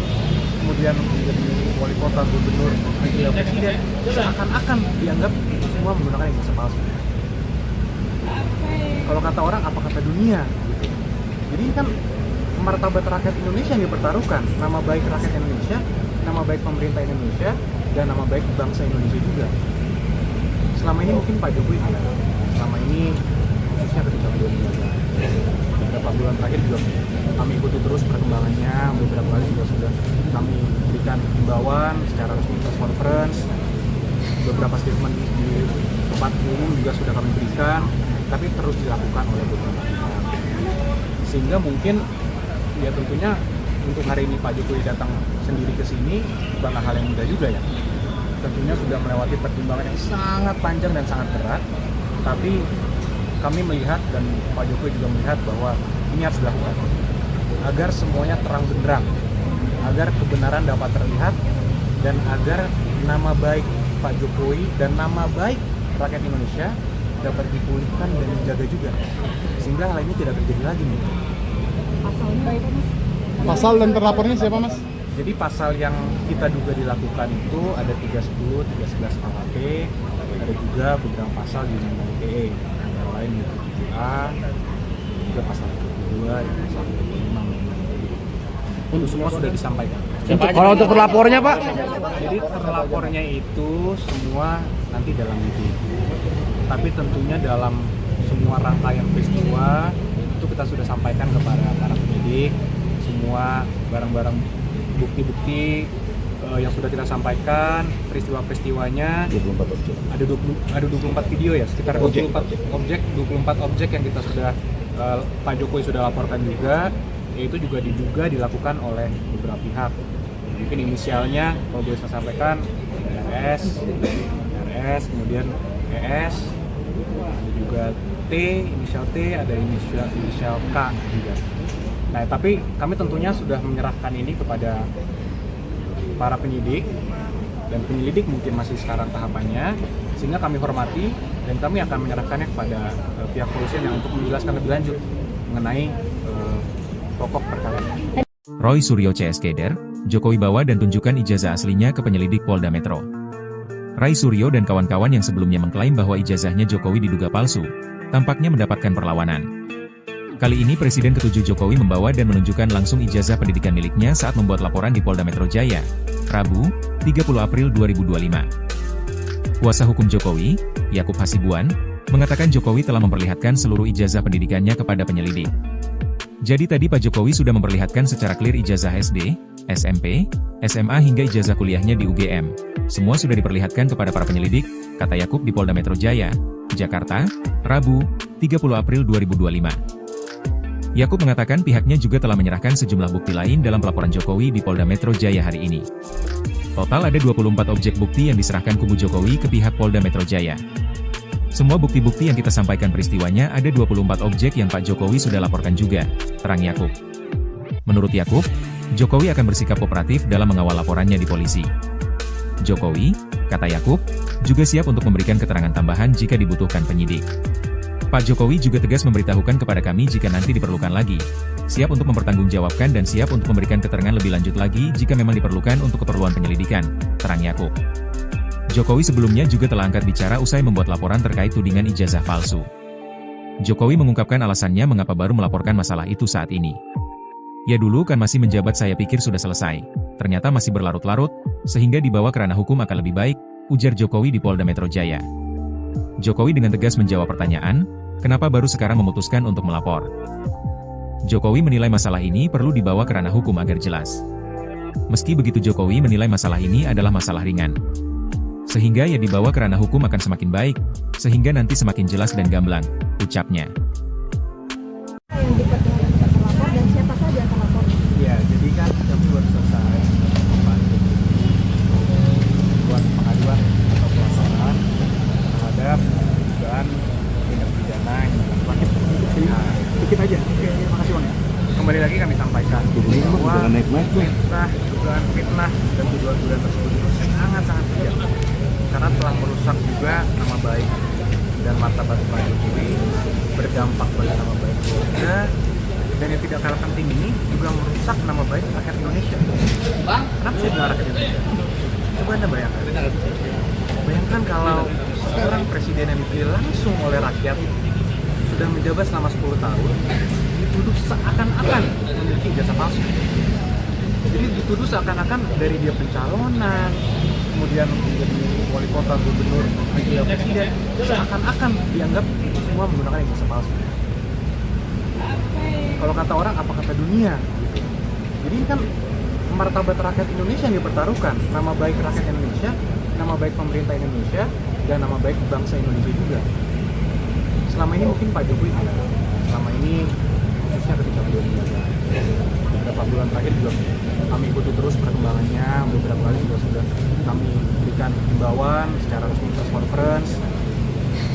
kemudian menjadi wali kota, gubernur, wakil presiden, seakan-akan dianggap itu semua menggunakan ijazah palsu. Kalau kata orang, apa kata dunia gitu. Jadi ini kan martabat rakyat Indonesia yang dipertaruhkan, nama baik rakyat Indonesia, nama baik pemerintah Indonesia, dan nama baik bangsa Indonesia juga. Selama ini mungkin Pak Jokowi tidak. Selama ini khususnya ketika beliau menjabat, beberapa bulan terakhir juga kami ikuti terus perkembangannya. Beberapa kali juga sudah kami berikan himbauan secara resmi press conference, beberapa statement di tempat umum juga sudah kami berikan, tapi terus dilakukan oleh beberapa pihak. Sehingga mungkin ya tentunya untuk hari ini Pak Jokowi datang sendiri ke sini bukanlah hal yang mudah juga ya. Tentunya sudah melewati pertimbangan yang sangat panjang dan sangat berat, tapi kami melihat dan Pak Jokowi juga melihat bahwa ini harus dilakukan agar semuanya terang benderang, agar kebenaran dapat terlihat, dan agar nama baik Pak Jokowi dan nama baik rakyat Indonesia dapat dipulihkan dan dijaga juga, sehingga hal ini tidak terjadi lagi nih. Pasalnya apa Mas? Pasal dan terlapornya siapa Mas? Jadi pasal yang kita duga dilakukan itu ada 310, 311 KUHP, ada juga beberapa pasal di Undang-Undang ITE, yang lain itu 7A, juga pasal 22, dan pasal 25. Itu semua sudah disampaikan. Kalau untuk terlapornya Pak? Jadi terlapornya itu semua nanti dalam itu. Tapi tentunya dalam semua rangkaian peristiwa itu kita sudah sampaikan kepada para penyidik semua barang-barang bukti-bukti yang sudah kita sampaikan, peristiwa-peristiwanya. 24 objek. Ada 24 video ya, sekitar 24 objek yang kita sudah Pak Jokowi sudah laporkan juga, yaitu juga diduga dilakukan oleh beberapa pihak. Mungkin inisialnya kalau boleh saya sampaikan RS, kemudian ES, ada juga T, inisial T, ada inisial K juga. Nah, tapi kami tentunya sudah menyerahkan ini kepada para penyidik, dan penyelidik mungkin masih sekarang tahapannya, sehingga kami hormati dan kami akan menyerahkannya kepada pihak kepolisian yang untuk menjelaskan lebih lanjut mengenai pokok perkara ini. Roy Suryo CS Keder, Jokowi bawa dan tunjukkan ijazah aslinya ke penyelidik Polda Metro. Ray Suryo dan kawan-kawan yang sebelumnya mengklaim bahwa ijazahnya Jokowi diduga palsu, tampaknya mendapatkan perlawanan. Kali ini Presiden ke-7 Jokowi membawa dan menunjukkan langsung ijazah pendidikan miliknya saat membuat laporan di Polda Metro Jaya, Rabu, 30 April 2025. Kuasa hukum Jokowi, Yakub Hasibuan, mengatakan Jokowi telah memperlihatkan seluruh ijazah pendidikannya kepada penyelidik. Jadi tadi Pak Jokowi sudah memperlihatkan secara clear ijazah SD, SMP, SMA hingga ijazah kuliahnya di UGM. Semua sudah diperlihatkan kepada para penyelidik, kata Yakub di Polda Metro Jaya, Jakarta, Rabu, 30 April 2025. Yakub mengatakan pihaknya juga telah menyerahkan sejumlah bukti lain dalam pelaporan Jokowi di Polda Metro Jaya hari ini. Total ada 24 objek bukti yang diserahkan kubu Jokowi ke pihak Polda Metro Jaya. Semua bukti-bukti yang kita sampaikan peristiwanya ada 24 objek yang Pak Jokowi sudah laporkan juga, terang Yakub. Menurut Yakub, Jokowi akan bersikap kooperatif dalam mengawal laporannya di polisi. Jokowi, kata Yakub, juga siap untuk memberikan keterangan tambahan jika dibutuhkan penyidik. Pak Jokowi juga tegas memberitahukan kepada kami jika nanti diperlukan lagi, siap untuk mempertanggungjawabkan dan siap untuk memberikan keterangan lebih lanjut lagi jika memang diperlukan untuk keperluan penyelidikan, terang Yakub. Jokowi sebelumnya juga telah angkat bicara usai membuat laporan terkait tudingan ijazah palsu. Jokowi mengungkapkan alasannya mengapa baru melaporkan masalah itu saat ini. Ya dulu kan masih menjabat saya pikir sudah selesai, ternyata masih berlarut-larut, sehingga dibawa ke ranah hukum akan lebih baik, ujar Jokowi di Polda Metro Jaya. Jokowi dengan tegas menjawab pertanyaan, kenapa baru sekarang memutuskan untuk melapor. Jokowi menilai masalah ini perlu dibawa ke ranah hukum agar jelas. Meski begitu Jokowi menilai masalah ini adalah masalah ringan. Sehingga ya dibawa ke ranah hukum akan semakin baik, sehingga nanti semakin jelas dan gamblang, ucapnya. Yang diperkenalkan terlapor dan siapa saja yang terlapor? Ya, jadi kan kami baru selesai membantu buat pengaduan atau pelaporan terhadap dugaan tindak pidana yang dilakukan. Nah, dikit aja. Oke, makasih Bang ya. Kembali lagi kami sampaikan bahwa dugaan fitnah dan tuduhan-tuduhan tersebut itu sangat-sangat kejam karena telah merusak juga nama baik dan martabat Pak Jokowi, berdampak pada nama baik keluarga, dan yang tidak kalah penting ini juga merusak nama baik rakyat Indonesia. Kenapa saya bilang rakyat Indonesia? Coba Anda bayangkan kalau seorang presiden yang dipilih langsung oleh rakyat sudah menjabat selama 10 tahun dituduh seakan-akan memiliki ijazah palsu. Jadi dituduh seakan-akan dari dia pencalonan, kemudian menjadi wali kota, gubernur, wakil presiden, seakan-akan dianggap itu semua menggunakan ijazah palsu. Kalau kata orang, apa kata dunia? Gitu. Jadi ini kan martabat rakyat Indonesia yang dipertaruhkan, nama baik rakyat Indonesia, nama baik pemerintah Indonesia, dan nama baik bangsa Indonesia juga. Selama ini mungkin Pak Jokowi tidak. Selama ini khususnya ketika beliau menjabat beberapa bulan terakhir juga kami ikuti terus perkembangannya. Beberapa kali juga sudah kami berikan himbauan secara resmi press conference,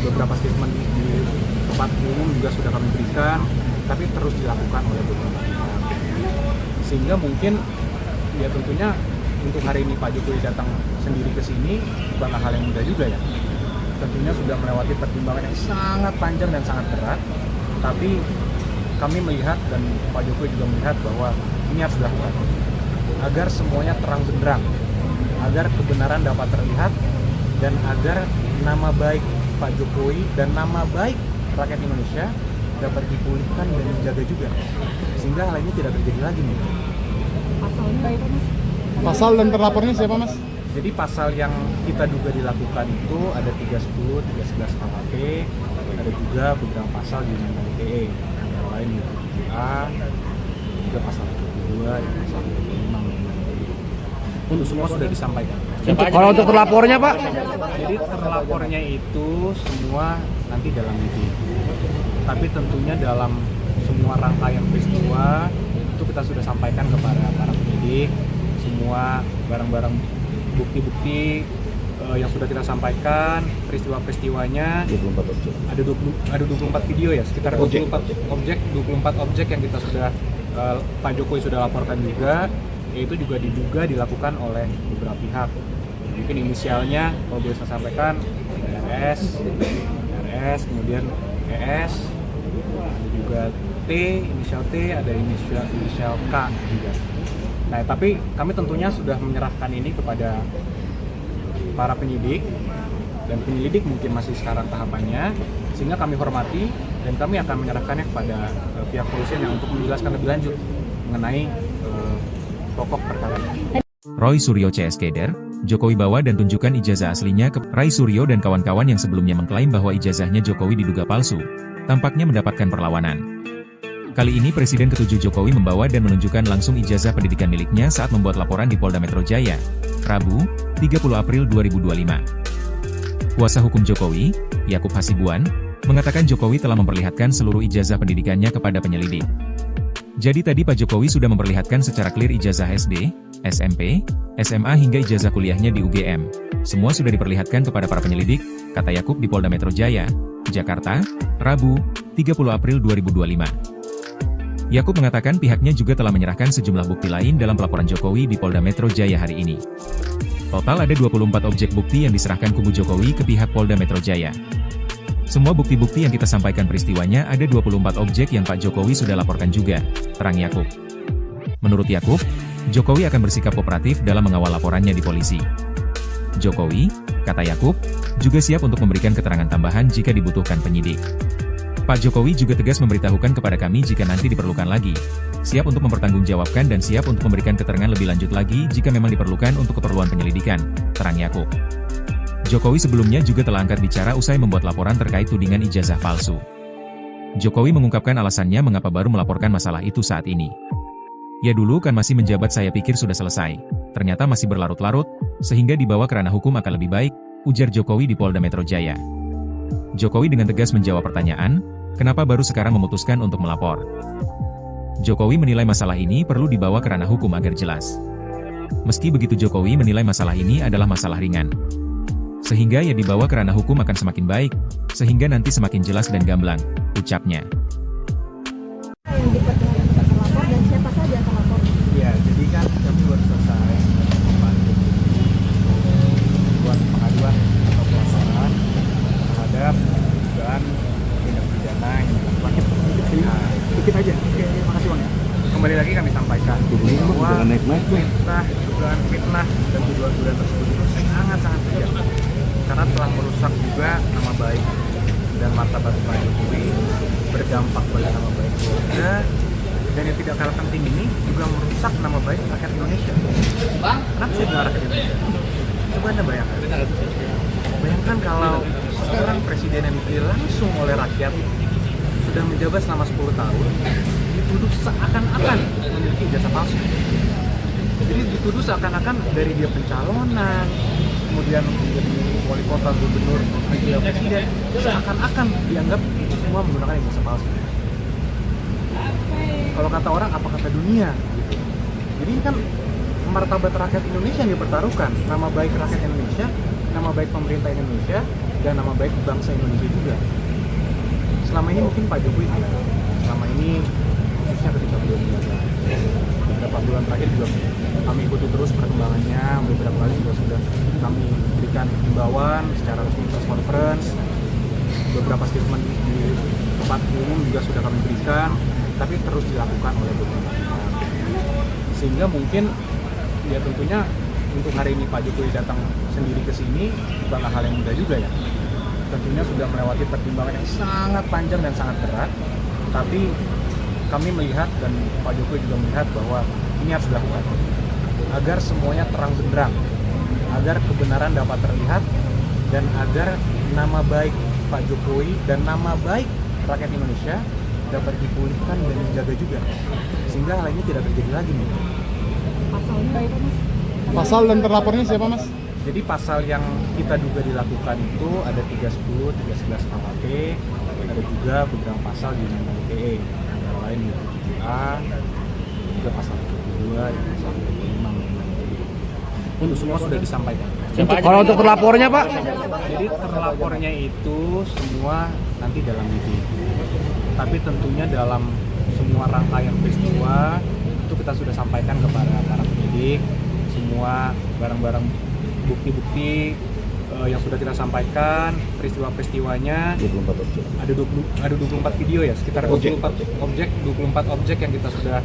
beberapa statement di tempat umum juga sudah kami berikan, tapi terus dilakukan oleh beberapa pihak. Sehingga mungkin ya tentunya untuk hari ini Pak Jokowi datang sendiri ke sini bukanlah hal yang mudah juga ya. Tentunya sudah melewati pertimbangan yang sangat panjang dan sangat berat, tapi kami melihat dan Pak Jokowi juga melihat bahwa ini harus dilakukan agar semuanya terang benderang, agar kebenaran dapat terlihat, dan agar nama baik Pak Jokowi dan nama baik rakyat Indonesia dapat dipulihkan dan dijaga juga, sehingga hal ini tidak terjadi lagi nih. Pasalnya itu Mas? Pasal dan terlapornya siapa Mas? Jadi pasal yang kita duga dilakukan itu ada 310, 311 KUHP, ada juga beberapa pasal di Undang-Undang ITE, yang lain itu 7A, juga pasal 22, pasal 25. Untuk semua sudah disampaikan. Kalau untuk terlapornya Pak? Jadi terlapornya itu semua nanti dalam itu. Tapi tentunya dalam semua rangkaian peristiwa itu kita sudah sampaikan kepada para penyidik, semua barang-barang bukti-bukti yang sudah kita sampaikan, peristiwa-peristiwanya. 24 objek. Ada 24 video ya, sekitar 24 objek yang kita sudah Pak Jokowi sudah laporkan juga, yaitu juga diduga dilakukan oleh beberapa pihak. Mungkin inisialnya kalau boleh saya sampaikan RS, kemudian ES, ada juga T, inisial T, ada inisial K juga. Nah, tapi kami tentunya sudah menyerahkan ini kepada para penyidik, dan penyelidik mungkin masih sekarang tahapannya, sehingga kami hormati dan kami akan menyerahkannya kepada pihak kepolisian yang untuk menjelaskan lebih lanjut mengenai pokok perkara. Roy Suryo CSKder, Jokowi bawa dan tunjukkan ijazah aslinya ke Roy Suryo dan kawan-kawan yang sebelumnya mengklaim bahwa ijazahnya Jokowi diduga palsu, tampaknya mendapatkan perlawanan. Kali ini Presiden ke-7 Jokowi membawa dan menunjukkan langsung ijazah pendidikan miliknya saat membuat laporan di Polda Metro Jaya, Rabu, 30 April 2025. Kuasa hukum Jokowi, Yakub Hasibuan, mengatakan Jokowi telah memperlihatkan seluruh ijazah pendidikannya kepada penyelidik. Jadi tadi Pak Jokowi sudah memperlihatkan secara clear ijazah SD, SMP, SMA hingga ijazah kuliahnya di UGM. Semua sudah diperlihatkan kepada para penyelidik, kata Yakub di Polda Metro Jaya, Jakarta, Rabu, 30 April 2025. Yakub mengatakan pihaknya juga telah menyerahkan sejumlah bukti lain dalam pelaporan Jokowi di Polda Metro Jaya hari ini. Total ada 24 objek bukti yang diserahkan kubu Jokowi ke pihak Polda Metro Jaya. Semua bukti-bukti yang kita sampaikan peristiwanya ada 24 objek yang Pak Jokowi sudah laporkan juga, terang Yakub. Menurut Yakub, Jokowi akan bersikap kooperatif dalam mengawal laporannya di polisi. Jokowi, kata Yakub, juga siap untuk memberikan keterangan tambahan jika dibutuhkan penyidik. Pak Jokowi juga tegas memberitahukan kepada kami jika nanti diperlukan lagi, siap untuk mempertanggungjawabkan dan siap untuk memberikan keterangan lebih lanjut lagi jika memang diperlukan untuk keperluan penyelidikan, terang Yakub. Jokowi sebelumnya juga telah angkat bicara usai membuat laporan terkait tudingan ijazah palsu. Jokowi mengungkapkan alasannya mengapa baru melaporkan masalah itu saat ini. Ya dulu kan masih menjabat saya pikir sudah selesai, ternyata masih berlarut-larut, sehingga dibawa ke ranah hukum akan lebih baik, ujar Jokowi di Polda Metro Jaya. Jokowi dengan tegas menjawab pertanyaan, kenapa baru sekarang memutuskan untuk melapor. Jokowi menilai masalah ini perlu dibawa ke ranah hukum agar jelas. Meski begitu Jokowi menilai masalah ini adalah masalah ringan. Sehingga ya dibawa ke ranah hukum akan semakin baik, sehingga nanti semakin jelas dan gamblang, ucapnya. Yang diperkenalkan terlapor dan siapa saja yang terlapor? Ya, jadi kan kami baru selesai membantu buat pengaduan atau pelaporan terhadap dugaan tindak pidana yang dilakukan. Dikit aja. Oke, makasih Bang ya. Kembali lagi kami sampaikan bahwa dugaan fitnah dan tuduhan-tuduhan tersebut itu sangat-sangat kejam karena telah merusak juga nama baik dan martabat Pak Jokowi, berdampak pada nama baik keluarga, dan yang tidak kalah penting ini juga merusak nama baik rakyat Indonesia. Kenapa saya bilang rakyat Indonesia? Coba Anda bayangkan kalau seorang presiden yang dipilih langsung oleh rakyat sudah menjabat selama 10 tahun dituduh seakan-akan memiliki ijazah palsu. Jadi dituduh seakan-akan dari dia pencalonan, kemudian menjadi wali kota, gubernur, wakil presiden, seakan-akan dianggap itu semua menggunakan ijazah palsu. Kalau kata orang, apa kata dunia? Gitu. Jadi ini kan martabat rakyat Indonesia yang dipertaruhkan, nama baik rakyat Indonesia, nama baik pemerintah Indonesia, dan nama baik bangsa Indonesia juga. Selama ini mungkin Pak Jokowi tidak. Selama ini khususnya ketika beliau menjabat, beberapa bulan terakhir juga kami ikuti terus perkembangannya. Beberapa kali juga sudah kami berikan himbauan secara resmi press conference, beberapa statement di tempat umum juga sudah kami berikan, tapi terus dilakukan oleh beberapa pihak. Sehingga mungkin ya tentunya untuk hari ini Pak Jokowi datang sendiri ke sini bukanlah hal yang mudah juga ya. Tentunya sudah melewati pertimbangan yang sangat panjang dan sangat berat, tapi kami melihat dan Pak Jokowi juga melihat bahwa ini harus dilakukan agar semuanya terang benderang, agar kebenaran dapat terlihat, dan agar nama baik Pak Jokowi dan nama baik rakyat Indonesia dapat dipulihkan dan dijaga juga, sehingga hal ini tidak terjadi lagi nih. Pasalnya apa Mas? Pasal dan terlapornya siapa Mas? Jadi pasal yang kita duga dilakukan itu ada 310, 311 KUHP, ada juga beberapa pasal di Undang-Undang ITE, antara lain 7A, juga pasal 72 dan pasal 25. Itu semua sudah disampaikan. Kalau untuk terlapornya Pak? Jadi terlapornya itu semua nanti dalam meeting. Tapi tentunya dalam semua rangkaian peristiwa itu kita sudah sampaikan kepada para penyidik, semua barang-barang bukti-bukti yang sudah kita sampaikan, peristiwa-peristiwanya. 24 objek. Ada 24 video ya, sekitar 24 objek yang kita sudah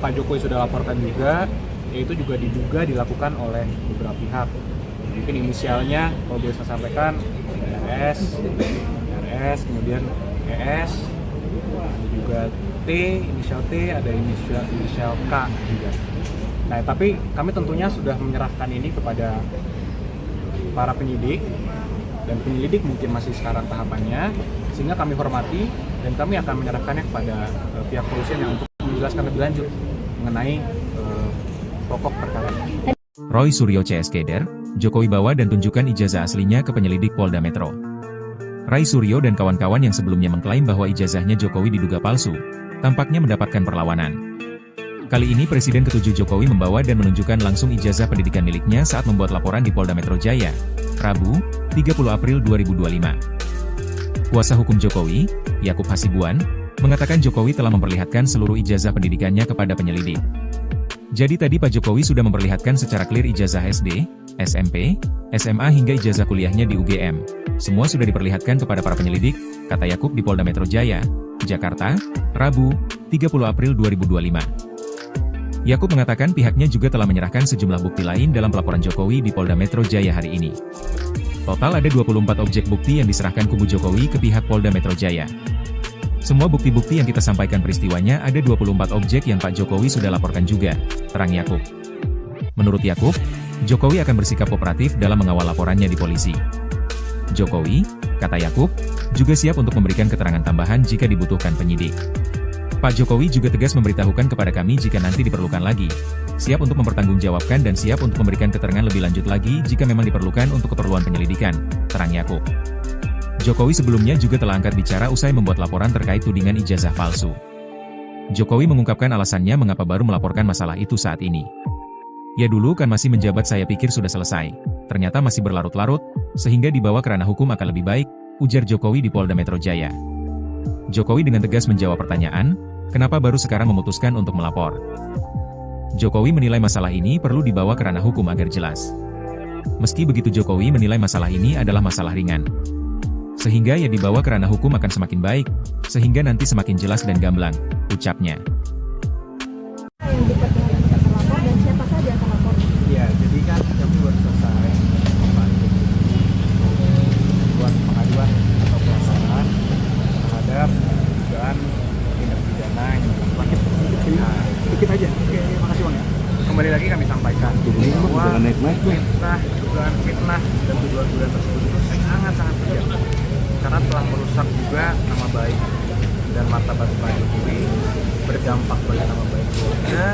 Pak Jokowi sudah laporkan juga, yaitu juga diduga dilakukan oleh beberapa pihak. Mungkin inisialnya kalau boleh saya sampaikan RS, kemudian ES, ada juga T, inisial T, ada inisial K juga. Nah, tapi kami tentunya sudah menyerahkan ini kepada para penyidik, dan penyelidik mungkin masih sekarang tahapannya, sehingga kami hormati dan kami akan menyerahkannya kepada pihak kepolisian yang untuk menjelaskan lebih lanjut mengenai pokok perkara. Roy Suryo CS Keder, Jokowi bawa dan tunjukkan ijazah aslinya ke penyelidik Polda Metro. Ray Suryo dan kawan-kawan yang sebelumnya mengklaim bahwa ijazahnya Jokowi diduga palsu, tampaknya mendapatkan perlawanan. Kali ini Presiden ke-7 Jokowi membawa dan menunjukkan langsung ijazah pendidikan miliknya saat membuat laporan di Polda Metro Jaya, Rabu, 30 April 2025. Kuasa hukum Jokowi, Yakub Hasibuan, mengatakan Jokowi telah memperlihatkan seluruh ijazah pendidikannya kepada penyelidik. Jadi tadi Pak Jokowi sudah memperlihatkan secara clear ijazah SD, SMP, SMA hingga ijazah kuliahnya di UGM. Semua sudah diperlihatkan kepada para penyelidik, kata Yakub di Polda Metro Jaya, Jakarta, Rabu, 30 April 2025. Yakub mengatakan pihaknya juga telah menyerahkan sejumlah bukti lain dalam pelaporan Jokowi di Polda Metro Jaya hari ini. Total ada 24 objek bukti yang diserahkan kubu Jokowi ke pihak Polda Metro Jaya. Semua bukti-bukti yang kita sampaikan peristiwanya ada 24 objek yang Pak Jokowi sudah laporkan juga, terang Yakub. Menurut Yakub, Jokowi akan bersikap kooperatif dalam mengawal laporannya di polisi. Jokowi, kata Yakub, juga siap untuk memberikan keterangan tambahan jika dibutuhkan penyidik. Pak Jokowi juga tegas memberitahukan kepada kami jika nanti diperlukan lagi, siap untuk mempertanggungjawabkan dan siap untuk memberikan keterangan lebih lanjut lagi jika memang diperlukan untuk keperluan penyelidikan, terang Yakub. Jokowi sebelumnya juga telah angkat bicara usai membuat laporan terkait tudingan ijazah palsu. Jokowi mengungkapkan alasannya mengapa baru melaporkan masalah itu saat ini. Ya dulu kan masih menjabat saya pikir sudah selesai, ternyata masih berlarut-larut, sehingga dibawa ke ranah hukum akan lebih baik, ujar Jokowi di Polda Metro Jaya. Jokowi dengan tegas menjawab pertanyaan, kenapa baru sekarang memutuskan untuk melapor. Jokowi menilai masalah ini perlu dibawa ke ranah hukum agar jelas. Meski begitu Jokowi menilai masalah ini adalah masalah ringan. Sehingga ya dibawa ke ranah hukum akan semakin baik, sehingga nanti semakin jelas dan gamblang, ucapnya. Yang dekat dengan kita terlapor dan siapa saja yang terlapor? Ya, jadi kan kami baru selesai membantu buat pengaduan atau pelaporan terhadap dugaan tindak pidana yang dilakukan. Dikit aja. Oke, makasih Bang ya. Kembali lagi kami sampaikan bahwa dugaan fitnah dan tuduhan-tuduhan tersebut itu sangat-sangat kejam karena telah merusak juga nama baik dan martabat Pak Jokowi, berdampak bagi nama baik keluarga,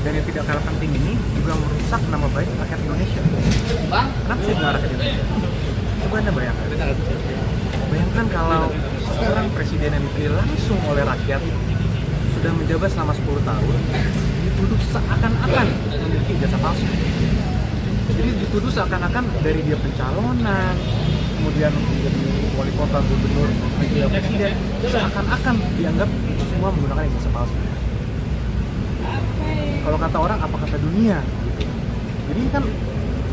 dan yang tidak kalah penting ini juga merusak nama baik rakyat Indonesia. Kenapa saya bilang rakyat Indonesia? Coba Anda bayangkan. Bayangkan kalau seorang presiden yang dipilih langsung oleh rakyat sudah menjabat selama 10 tahun, dituduh seakan-akan memiliki ijazah palsu. Jadi dituduh seakan-akan dari dia pencalonan, kemudian menjadi wali kota, gubernur, wakil presiden, seakan-akan dianggap itu semua menggunakan ijazah palsu. Kalau kata orang, apa kata dunia? Gitu. Jadi kan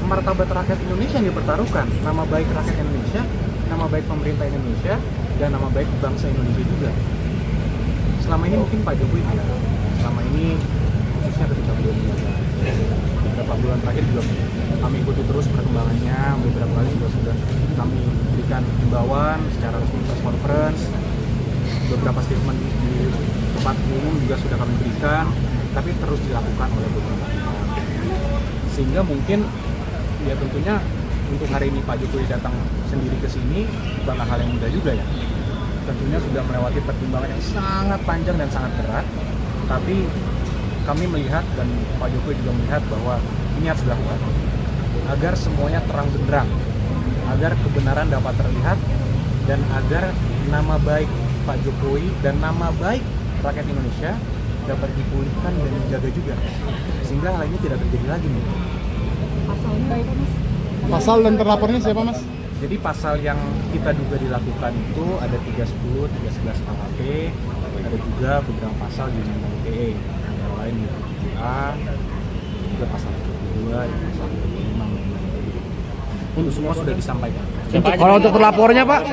martabat rakyat Indonesia yang dipertaruhkan, nama baik rakyat Indonesia, nama baik pemerintah Indonesia, dan nama baik bangsa Indonesia juga. Selama ini mungkin Pak Jokowi ya, selama ini khususnya ketika beliau menjabat, beberapa bulan terakhir juga kami ikuti terus perkembangannya, beberapa kali sudah kami berikan himbauan secara resmi press conference, beberapa statement di tempat umum juga sudah kami berikan, tapi terus dilakukan oleh beberapa pihak. Sehingga mungkin ya tentunya untuk hari ini Pak Jokowi datang sendiri ke sini bukanlah hal yang mudah juga ya. Tentunya sudah melewati pertimbangan yang sangat panjang dan sangat berat, tapi kami melihat dan Pak Jokowi juga melihat bahwa ini harus dilakukan agar semuanya terang benderang, agar kebenaran dapat terlihat, dan agar nama baik Pak Jokowi dan nama baik rakyat Indonesia dapat dipulihkan dan dijaga juga, sehingga hal ini tidak terjadi lagi nih. Pasalnya apa Mas? Pasal dan terlapornya siapa Mas? Jadi pasal yang kita duga dilakukan itu ada 310, 311 KUHP, ada juga beberapa pasal di Undang-Undang ITE, yang lain di 7A, juga pasal 72, dan pasal 75. Itu semua sudah disampaikan. Kalau untuk terlapornya Pak?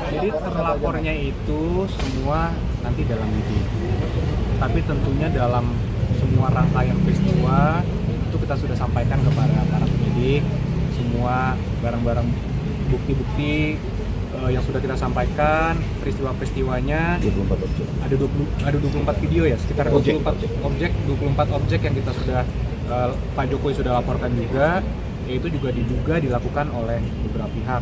Jadi terlapornya itu semua nanti dalam video. Tapi tentunya dalam semua rangkaian peristiwa itu kita sudah sampaikan kepada para penyidik, semua barang-barang bukti-bukti yang sudah kita sampaikan, peristiwa-peristiwanya. 24 objek. Ada 24 video ya, sekitar 24 objek yang kita sudah Pak Jokowi sudah laporkan juga, yaitu juga diduga dilakukan oleh beberapa pihak.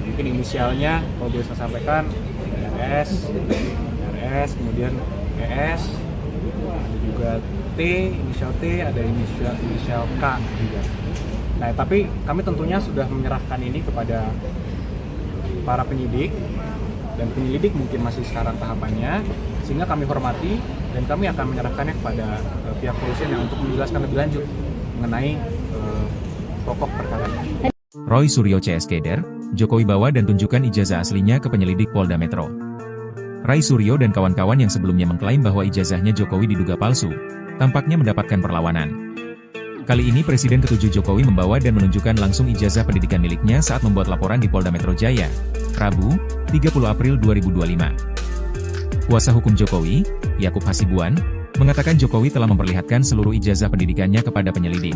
Mungkin inisialnya kalau boleh saya sampaikan RS, kemudian ES, ada juga T, inisial T, ada inisial K juga. Nah, tapi kami tentunya sudah menyerahkan ini kepada para penyidik, dan penyelidik mungkin masih sekarang tahapannya, sehingga kami hormati dan kami akan menyerahkannya kepada pihak kepolisian yang untuk menjelaskan lebih lanjut mengenai pokok perkara ini. Roy Suryo CS Keder, Jokowi bawa dan tunjukkan ijazah aslinya ke penyelidik Polda Metro. Ray Suryo dan kawan-kawan yang sebelumnya mengklaim bahwa ijazahnya Jokowi diduga palsu, tampaknya mendapatkan perlawanan. Kali ini Presiden ke-7 Jokowi membawa dan menunjukkan langsung ijazah pendidikan miliknya saat membuat laporan di Polda Metro Jaya, Rabu, 30 April 2025. Kuasa hukum Jokowi, Yakub Hasibuan, mengatakan Jokowi telah memperlihatkan seluruh ijazah pendidikannya kepada penyelidik.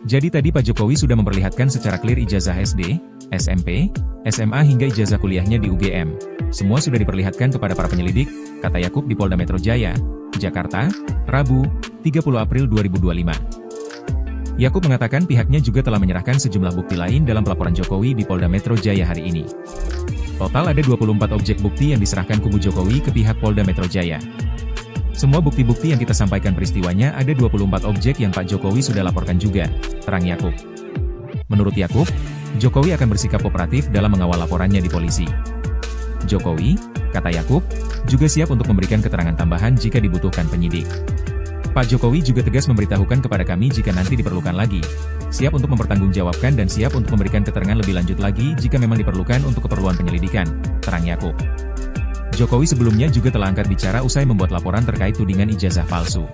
Jadi tadi Pak Jokowi sudah memperlihatkan secara clear ijazah SD, SMP, SMA hingga ijazah kuliahnya di UGM. Semua sudah diperlihatkan kepada para penyelidik, kata Yakub di Polda Metro Jaya, Jakarta, Rabu, 30 April 2025. Yakub mengatakan pihaknya juga telah menyerahkan sejumlah bukti lain dalam pelaporan Jokowi di Polda Metro Jaya hari ini. Total ada 24 objek bukti yang diserahkan kubu Jokowi ke pihak Polda Metro Jaya. Semua bukti-bukti yang kita sampaikan peristiwanya ada 24 objek yang Pak Jokowi sudah laporkan juga, terang Yakub. Menurut Yakub, Jokowi akan bersikap kooperatif dalam mengawal laporannya di polisi. Jokowi, kata Yakub, juga siap untuk memberikan keterangan tambahan jika dibutuhkan penyidik. Pak Jokowi juga tegas memberitahukan kepada kami jika nanti diperlukan lagi, siap untuk mempertanggungjawabkan dan siap untuk memberikan keterangan lebih lanjut lagi jika memang diperlukan untuk keperluan penyelidikan, terang Yakub. Jokowi sebelumnya juga telah angkat bicara usai membuat laporan terkait tudingan ijazah palsu.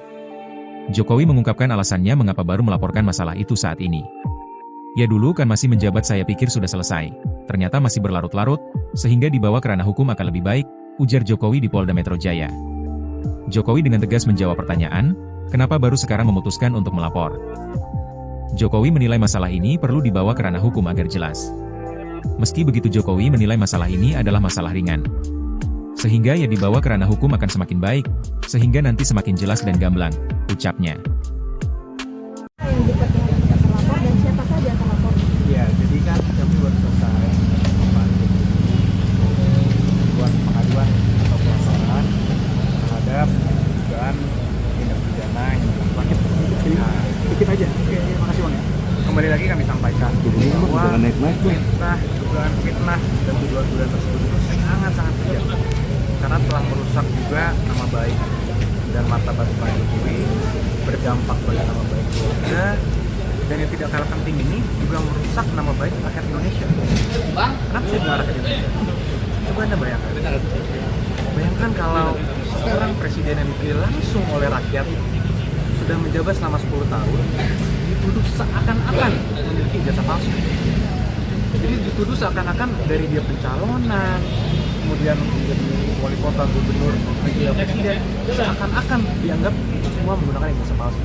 Jokowi mengungkapkan alasannya mengapa baru melaporkan masalah itu saat ini. Ya dulu kan masih menjabat saya pikir sudah selesai, ternyata masih berlarut-larut, sehingga dibawa ke ranah hukum akan lebih baik, ujar Jokowi di Polda Metro Jaya. Jokowi dengan tegas menjawab pertanyaan, kenapa baru sekarang memutuskan untuk melapor. Jokowi menilai masalah ini perlu dibawa ke ranah hukum agar jelas. Meski begitu Jokowi menilai masalah ini adalah masalah ringan. Sehingga ya dibawa ke ranah hukum akan semakin baik, sehingga nanti semakin jelas dan gamblang, ucapnya. Yang diperkenalkan terlapor dan siapa saja yang terlapor? Ya, jadi kan kami baru selesai membantu buat pengaduan atau pelaporan terhadap dugaan tindak pidana yang dilakukan. Nah, dikit aja. Oke, makasih Bang ya. Kembali lagi kami sampaikan bahwa dugaan fitnah dan tuduhan-tuduhan tersebut itu sangat-sangat kejam karena telah merusak juga nama baik dan martabat Pak Jokowi, berdampak pada nama baik keluarga, dan yang tidak kalah penting ini juga merusak nama baik rakyat Indonesia. Kenapa saya bilang rakyat Indonesia? Coba Anda bayangkan kalau seorang presiden yang dipilih langsung oleh rakyat sudah menjabat selama 10 tahun dituduh seakan-akan memiliki ijazah palsu. Jadi dituduh seakan-akan dari dia pencalonan, kemudian menjadi wali kota, gubernur, presiden, seakan-akan dianggap itu semua menggunakan ijazah palsu.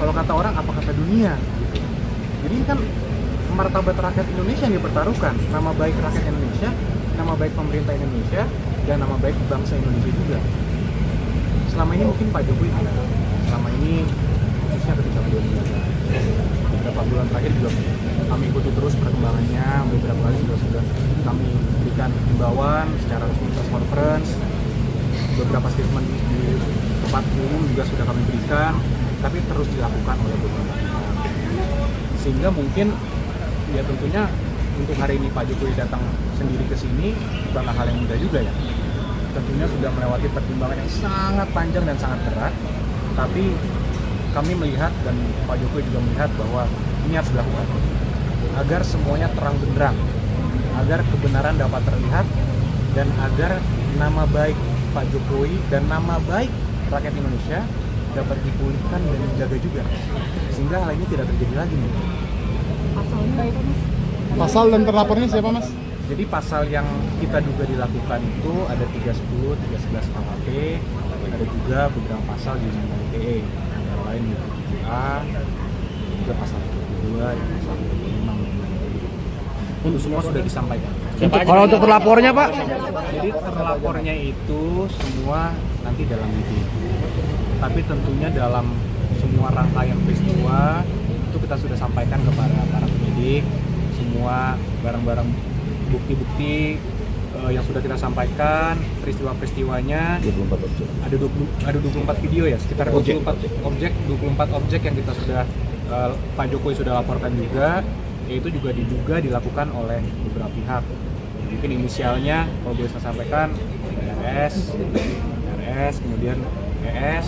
Kalau kata orang, apa kata dunia? Gitu. Jadi ini kan martabat rakyat Indonesia yang dipertaruhkan, nama baik rakyat Indonesia, nama baik pemerintah Indonesia, dan nama baik bangsa Indonesia juga. Selama ini mungkin Pak Jokowi tidak. Selama ini khususnya ketika beliau menjabat, beberapa bulan terakhir juga kami ikuti terus perkembangannya. Beberapa kali sudah kami berikan himbauan secara resmi press conference, beberapa statement di tempat umum juga sudah kami berikan, tapi terus dilakukan oleh beberapa pihak. Sehingga mungkin ya tentunya untuk hari ini Pak Jokowi datang sendiri ke sini bukanlah hal yang mudah juga ya. Tentunya sudah melewati pertimbangan yang sangat panjang dan sangat berat, tapi kami melihat dan Pak Jokowi juga melihat bahwa ini harus dilakukan agar semuanya terang benderang, agar kebenaran dapat terlihat, dan agar nama baik Pak Jokowi dan nama baik rakyat Indonesia dapat dipulihkan dan dijaga juga, sehingga hal ini tidak terjadi lagi nih. Pasalnya itu Mas? Pasal dan terlapornya siapa Mas? Jadi pasal yang kita duga dilakukan itu ada 310, 311 KUHP, ada juga beberapa pasal di Undang-Undang ITE, antara lain 7A, juga pasal 22, dan pasal 25. Untuk semua sudah disampaikan. Kalau untuk terlapornya Pak? Jadi terlapornya itu semua nanti dalam lidik. Tapi tentunya dalam semua rangkaian peristiwa itu kita sudah sampaikan kepada para penyidik, semua barang-barang bukti-bukti yang sudah kita sampaikan, peristiwa-peristiwanya. 24 objek. Ada 24 video ya, sekitar 24 objek yang kita sudah Pak Jokowi sudah laporkan juga, yaitu juga diduga dilakukan oleh beberapa pihak. Mungkin inisialnya kalau boleh saya sampaikan RS, kemudian ES,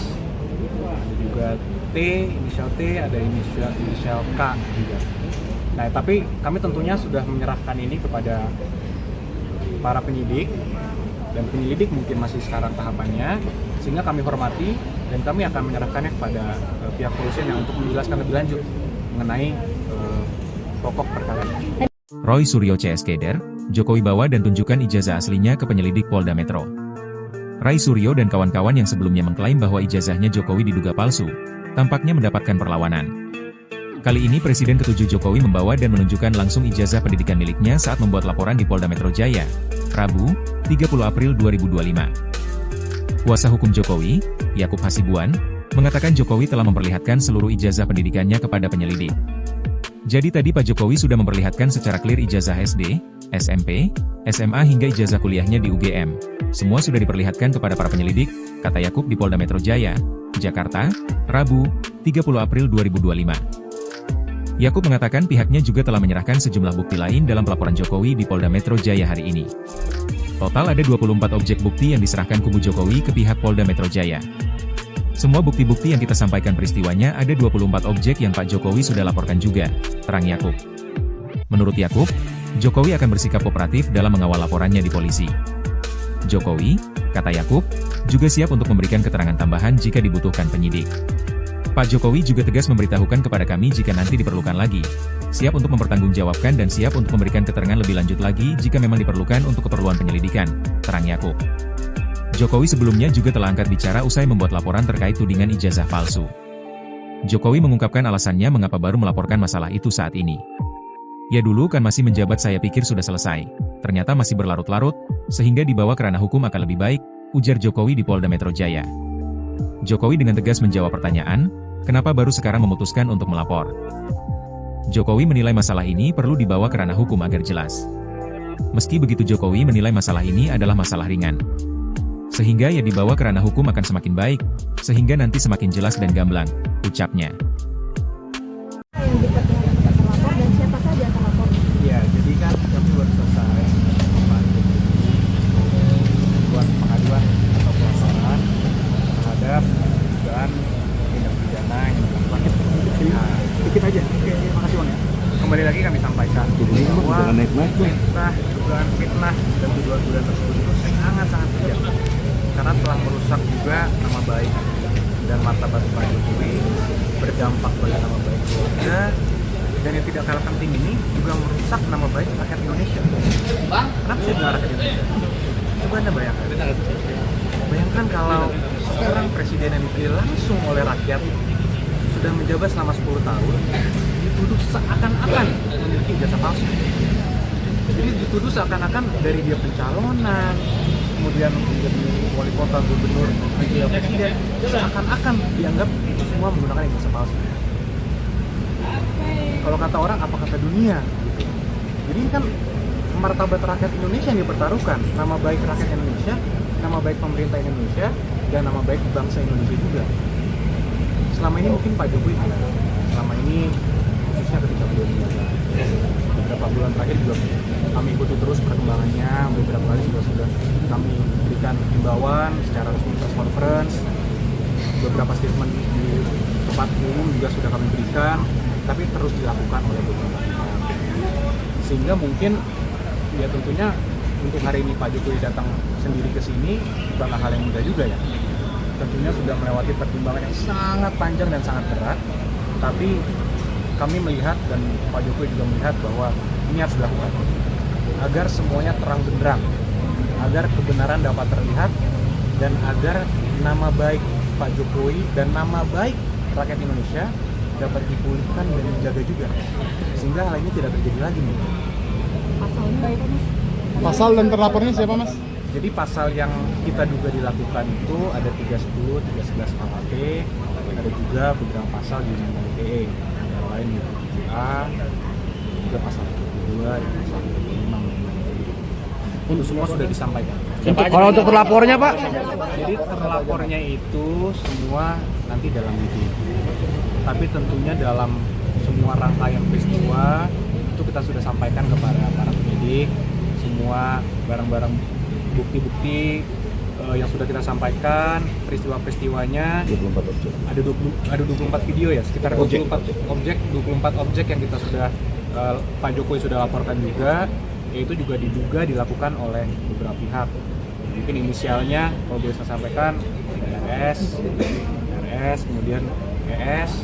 ada juga T, inisial T, ada inisial K juga. Nah, tapi kami tentunya sudah menyerahkan ini kepada para penyidik, dan penyelidik mungkin masih sekarang tahapannya, sehingga kami hormati dan kami akan menyerahkannya kepada pihak kepolisian yang untuk menjelaskan lebih lanjut mengenai pokok perkara ini. Roy Suryo CSKder, Jokowi bawa dan tunjukkan ijazah aslinya ke penyelidik Polda Metro. Ray Suryo dan kawan-kawan yang sebelumnya mengklaim bahwa ijazahnya Jokowi diduga palsu, tampaknya mendapatkan perlawanan. Kali ini Presiden ke-7 Jokowi membawa dan menunjukkan langsung ijazah pendidikan miliknya saat membuat laporan di Polda Metro Jaya, Rabu, 30 April 2025. Kuasa hukum Jokowi, Yakub Hasibuan, mengatakan Jokowi telah memperlihatkan seluruh ijazah pendidikannya kepada penyelidik. Jadi tadi Pak Jokowi sudah memperlihatkan secara clear ijazah SD, SMP, SMA hingga ijazah kuliahnya di UGM. Semua sudah diperlihatkan kepada para penyelidik, kata Yakub di Polda Metro Jaya, Jakarta, Rabu, 30 April 2025. Yakub mengatakan pihaknya juga telah menyerahkan sejumlah bukti lain dalam pelaporan Jokowi di Polda Metro Jaya hari ini. Total ada 24 objek bukti yang diserahkan kubu Jokowi ke pihak Polda Metro Jaya. Semua bukti-bukti yang kita sampaikan peristiwanya ada 24 objek yang Pak Jokowi sudah laporkan juga, terang Yakub. Menurut Yakub, Jokowi akan bersikap kooperatif dalam mengawal laporannya di polisi. Jokowi, kata Yakub, juga siap untuk memberikan keterangan tambahan jika dibutuhkan penyidik. Pak Jokowi juga tegas memberitahukan kepada kami jika nanti diperlukan lagi, siap untuk mempertanggungjawabkan dan siap untuk memberikan keterangan lebih lanjut lagi jika memang diperlukan untuk keperluan penyelidikan, terang Yakub. Jokowi sebelumnya juga telah angkat bicara usai membuat laporan terkait tudingan ijazah palsu. Jokowi mengungkapkan alasannya mengapa baru melaporkan masalah itu saat ini. Ya dulu kan masih menjabat saya pikir sudah selesai, ternyata masih berlarut-larut, sehingga dibawa ke ranah hukum akan lebih baik, ujar Jokowi di Polda Metro Jaya. Jokowi dengan tegas menjawab pertanyaan, kenapa baru sekarang memutuskan untuk melapor. Jokowi menilai masalah ini perlu dibawa ke ranah hukum agar jelas. Meski begitu Jokowi menilai masalah ini adalah masalah ringan. Sehingga ya dibawa ke ranah hukum akan semakin baik, sehingga nanti semakin jelas dan gamblang, ucapnya. Yang diperlihatkan terlapor dan siapa saja yang terlapor? Ya, jadi kan kami baru selesai membantu buat pengaduan atau pelaporan terhadap dugaan tindak pidana yang dilakukan. Nah, dikit aja. Oke, makasih Bang ya. Kembali lagi kami sampaikan bahwa dugaan fitnah dan tuduhan-tuduhan tersebut itu sangat-sangat kejam. Karena telah merusak juga nama baik dan martabat Pak Jokowi, berdampak pada nama baik keluarga, dan yang tidak kalah penting ini juga merusak nama baik rakyat Indonesia. Kenapa saya bilang rakyat Indonesia? Coba Anda bayangkan. Bayangkan kalau seorang presiden yang dipilih langsung oleh rakyat sudah menjabat selama 10 tahun, dituduh seakan-akan memiliki ijazah palsu. Jadi dituduh seakan-akan dari dia pencalonan, kemudian menjadi wali kota, gubernur, wakil presiden, seakan-akan dianggap itu semua menggunakan ijazah palsu. Kalau kata orang, apa kata dunia? Gitu. Jadi ini kan martabat rakyat Indonesia yang dipertaruhkan, nama baik rakyat Indonesia, nama baik pemerintah Indonesia, dan nama baik bangsa Indonesia juga. Selama ini mungkin Pak Jokowi tidak. Selama ini khususnya ketika beliau menjabat, beberapa bulan terakhir juga kami ikuti terus perkembangannya. Beberapa kali juga sudah kami berikan himbauan secara resmi press conference, beberapa statement di tempat umum juga sudah kami berikan, tapi terus dilakukan oleh beberapa pihak. Sehingga mungkin ya tentunya untuk hari ini Pak Jokowi datang sendiri ke sini bukanlah hal yang mudah juga ya. Tentunya sudah melewati pertimbangan yang sangat panjang dan sangat berat, tapi kami melihat dan Pak Jokowi juga melihat bahwa ini harus dilakukan agar semuanya terang benderang, agar kebenaran dapat terlihat, dan agar nama baik Pak Jokowi dan nama baik rakyat Indonesia dapat dipulihkan dan dijaga juga, sehingga hal ini tidak terjadi lagi nih. Pasalnya apa Mas? Pasal dan terlapornya siapa Mas? Jadi pasal yang kita duga dilakukan itu ada 310, 311 KUHP, ada juga beberapa pasal di Undang-Undang ITE, antara lain di 7A, juga pasal 22 dan pasal 25. Itu semua sudah disampaikan. Kalau untuk terlapornya Pak? Jadi terlapornya itu semua nanti dalam lidik. Tapi tentunya dalam semua rangkaian peristiwa itu kita sudah sampaikan kepada para penyidik, semua barang-barang bukti-bukti yang sudah kita sampaikan, peristiwa-peristiwanya. 24 objek. Ada 24 video ya, sekitar 24 objek yang kita sudah Pak Jokowi sudah laporkan juga, yaitu juga diduga dilakukan oleh beberapa pihak. Mungkin inisialnya kalau boleh saya sampaikan RS, kemudian ES,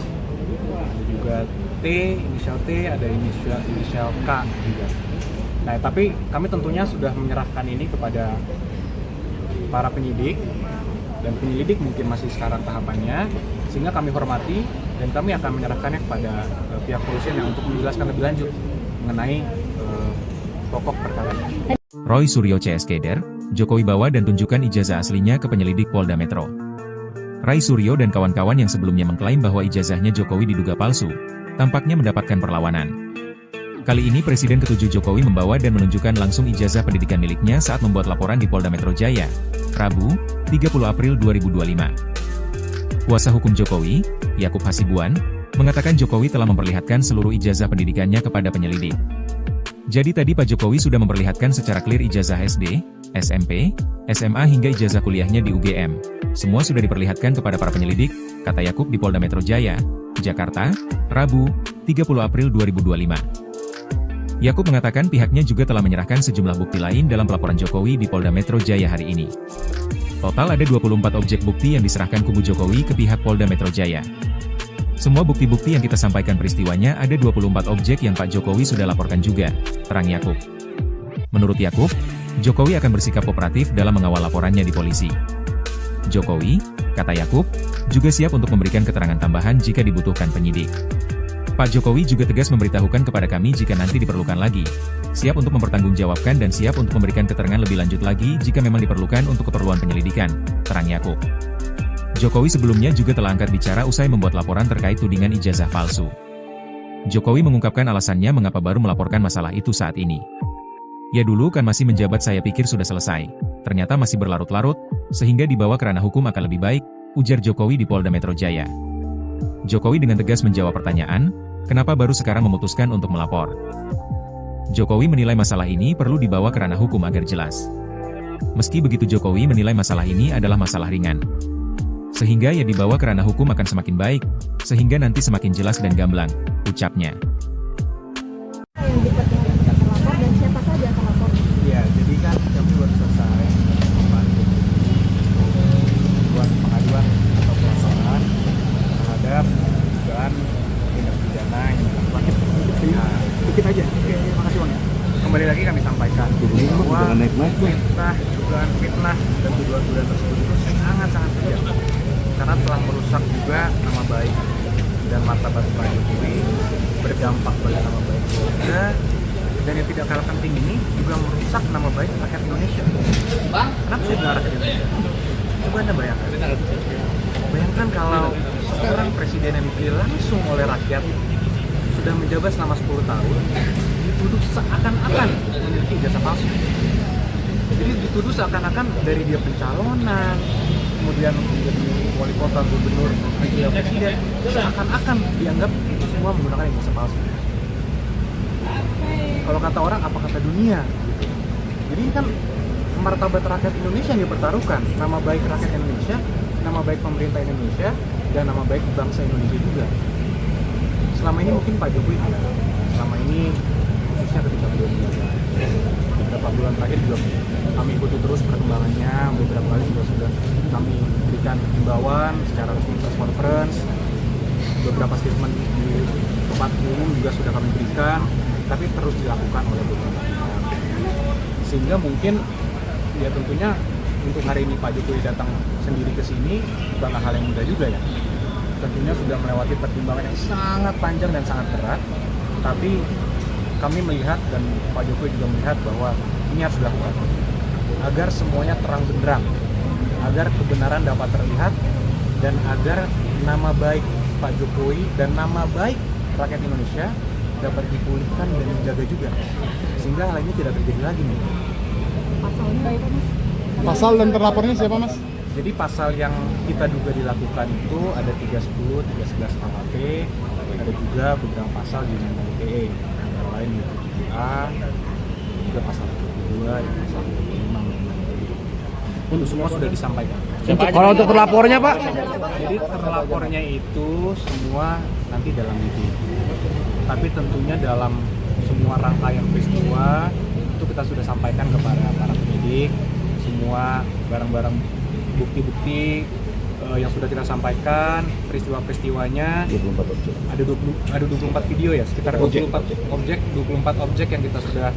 ada juga T, inisial T, ada inisial K juga. Nah, tapi kami tentunya sudah menyerahkan ini kepada para penyidik, dan penyelidik mungkin masih sekarang tahapannya, sehingga kami hormati dan kami akan menyerahkannya kepada pihak kepolisian yang untuk menjelaskan lebih lanjut mengenai pokok perkara ini. Roy Suryo CS Keder, Jokowi bawa dan tunjukkan ijazah aslinya ke penyelidik Polda Metro. Rai Suryo dan kawan-kawan yang sebelumnya mengklaim bahwa ijazahnya Jokowi diduga palsu, tampaknya mendapatkan perlawanan. Kali ini Presiden ke-7 Jokowi membawa dan menunjukkan langsung ijazah pendidikan miliknya saat membuat laporan di Polda Metro Jaya, Rabu, 30 April 2025. Kuasa hukum Jokowi, Yakub Hasibuan, mengatakan Jokowi telah memperlihatkan seluruh ijazah pendidikannya kepada penyelidik. Jadi tadi Pak Jokowi sudah memperlihatkan secara clear ijazah SD, SMP, SMA hingga ijazah kuliahnya di UGM. Semua sudah diperlihatkan kepada para penyelidik, kata Yakub di Polda Metro Jaya, Jakarta, Rabu, 30 April 2025. Yakub mengatakan pihaknya juga telah menyerahkan sejumlah bukti lain dalam pelaporan Jokowi di Polda Metro Jaya hari ini. Total ada 24 objek bukti yang diserahkan kubu Jokowi ke pihak Polda Metro Jaya. Semua bukti-bukti yang kita sampaikan peristiwanya ada 24 objek yang Pak Jokowi sudah laporkan juga, terang Yakub. Menurut Yakub, Jokowi akan bersikap kooperatif dalam mengawal laporannya di polisi. Jokowi, kata Yakub, juga siap untuk memberikan keterangan tambahan jika dibutuhkan penyidik. Pak Jokowi juga tegas memberitahukan kepada kami jika nanti diperlukan lagi, siap untuk mempertanggungjawabkan dan siap untuk memberikan keterangan lebih lanjut lagi jika memang diperlukan untuk keperluan penyelidikan, terang Yakub. Jokowi sebelumnya juga telah angkat bicara usai membuat laporan terkait tudingan ijazah palsu. Jokowi mengungkapkan alasannya mengapa baru melaporkan masalah itu saat ini. Ya dulu kan masih menjabat saya pikir sudah selesai, ternyata masih berlarut-larut, sehingga dibawa ke ranah hukum akan lebih baik, ujar Jokowi di Polda Metro Jaya. Jokowi dengan tegas menjawab pertanyaan, kenapa baru sekarang memutuskan untuk melapor. Jokowi menilai masalah ini perlu dibawa ke ranah hukum agar jelas. Meski begitu Jokowi menilai masalah ini adalah masalah ringan. Sehingga ya dibawa ke ranah hukum akan semakin baik, sehingga nanti semakin jelas dan gamblang, ucapnya. Yang dipertimbangkan terlapor dan siapa saja terlapor? Ya, jadi kan kami baru selesai membantu buat pengaduan atau pelaporan terhadap dugaan tindak pidana yang dilakukan. Nah, dikit aja. Oke, makasih Bang ya. Kembali lagi kami sampaikan bahwa dugaan fitnah dan tuduhan-tuduhan tersebut itu sangat-sangat kejam karena telah merusak juga nama baik dan martabat Pak Jokowi, berdampak pada nama baik keluarga, dan yang tidak kalah penting ini juga merusak nama baik rakyat Indonesia. Kenapa saya bilang rakyat Indonesia? Coba Anda bayangkan kalau seorang presiden yang dipilih langsung oleh rakyat sudah menjabat selama 10 tahun dituduh seakan-akan memiliki ijazah palsu. Jadi dituduh seakan-akan dari dia pencalonan, kemudian menjadi wali kota, gubernur, presiden, seakan-akan dianggap itu semua menggunakan ijazah palsu. Kalau kata orang, apa kata dunia? Gitu. Jadi ini kan martabat rakyat Indonesia yang dipertaruhkan, nama baik rakyat Indonesia, nama baik pemerintah Indonesia, dan nama baik bangsa Indonesia juga. Selama ini mungkin Pak Jokowi, selama ini khususnya ketika beliau menjabat, beberapa bulan terakhir juga kami ikuti terus perkembangannya, beberapa kali juga sudah kami berikan himbauan secara resmi press conference, beberapa statement di tempat umum juga sudah kami berikan, tapi terus dilakukan oleh beberapa pihak. Sehingga mungkin ya tentunya untuk hari ini Pak Jokowi datang sendiri ke sini bukanlah hal yang mudah juga ya. Tentunya sudah melewati pertimbangan yang sangat panjang dan sangat berat, tapi kami melihat dan Pak Jokowi juga melihat bahwa ini harus dilakukan agar semuanya terang benderang, agar kebenaran dapat terlihat, dan agar nama baik Pak Jokowi dan nama baik rakyat Indonesia dapat dipulihkan dan dijaga juga, sehingga hal ini tidak terjadi lagi nih. Pasalnya apa Mas? Pasal dan terlapornya siapa Mas? Jadi pasal yang kita duga dilakukan itu ada 310, 311 KUHP, ada juga beberapa pasal di Undang-Undang ITE, antara lain 7A, juga pasal 22, dan pasal 25. Untuk semua sudah disampaikan. Kalau untuk terlapornya Pak? Jadi terlapornya itu semua nanti dalam itu. Tapi tentunya dalam semua rangkaian peristiwa itu kita sudah sampaikan kepada para penyidik, semua barang-barang bukti-bukti yang sudah kita sampaikan, peristiwa-peristiwanya 24 objek. Ada 24 video ya, sekitar 24 objek yang kita sudah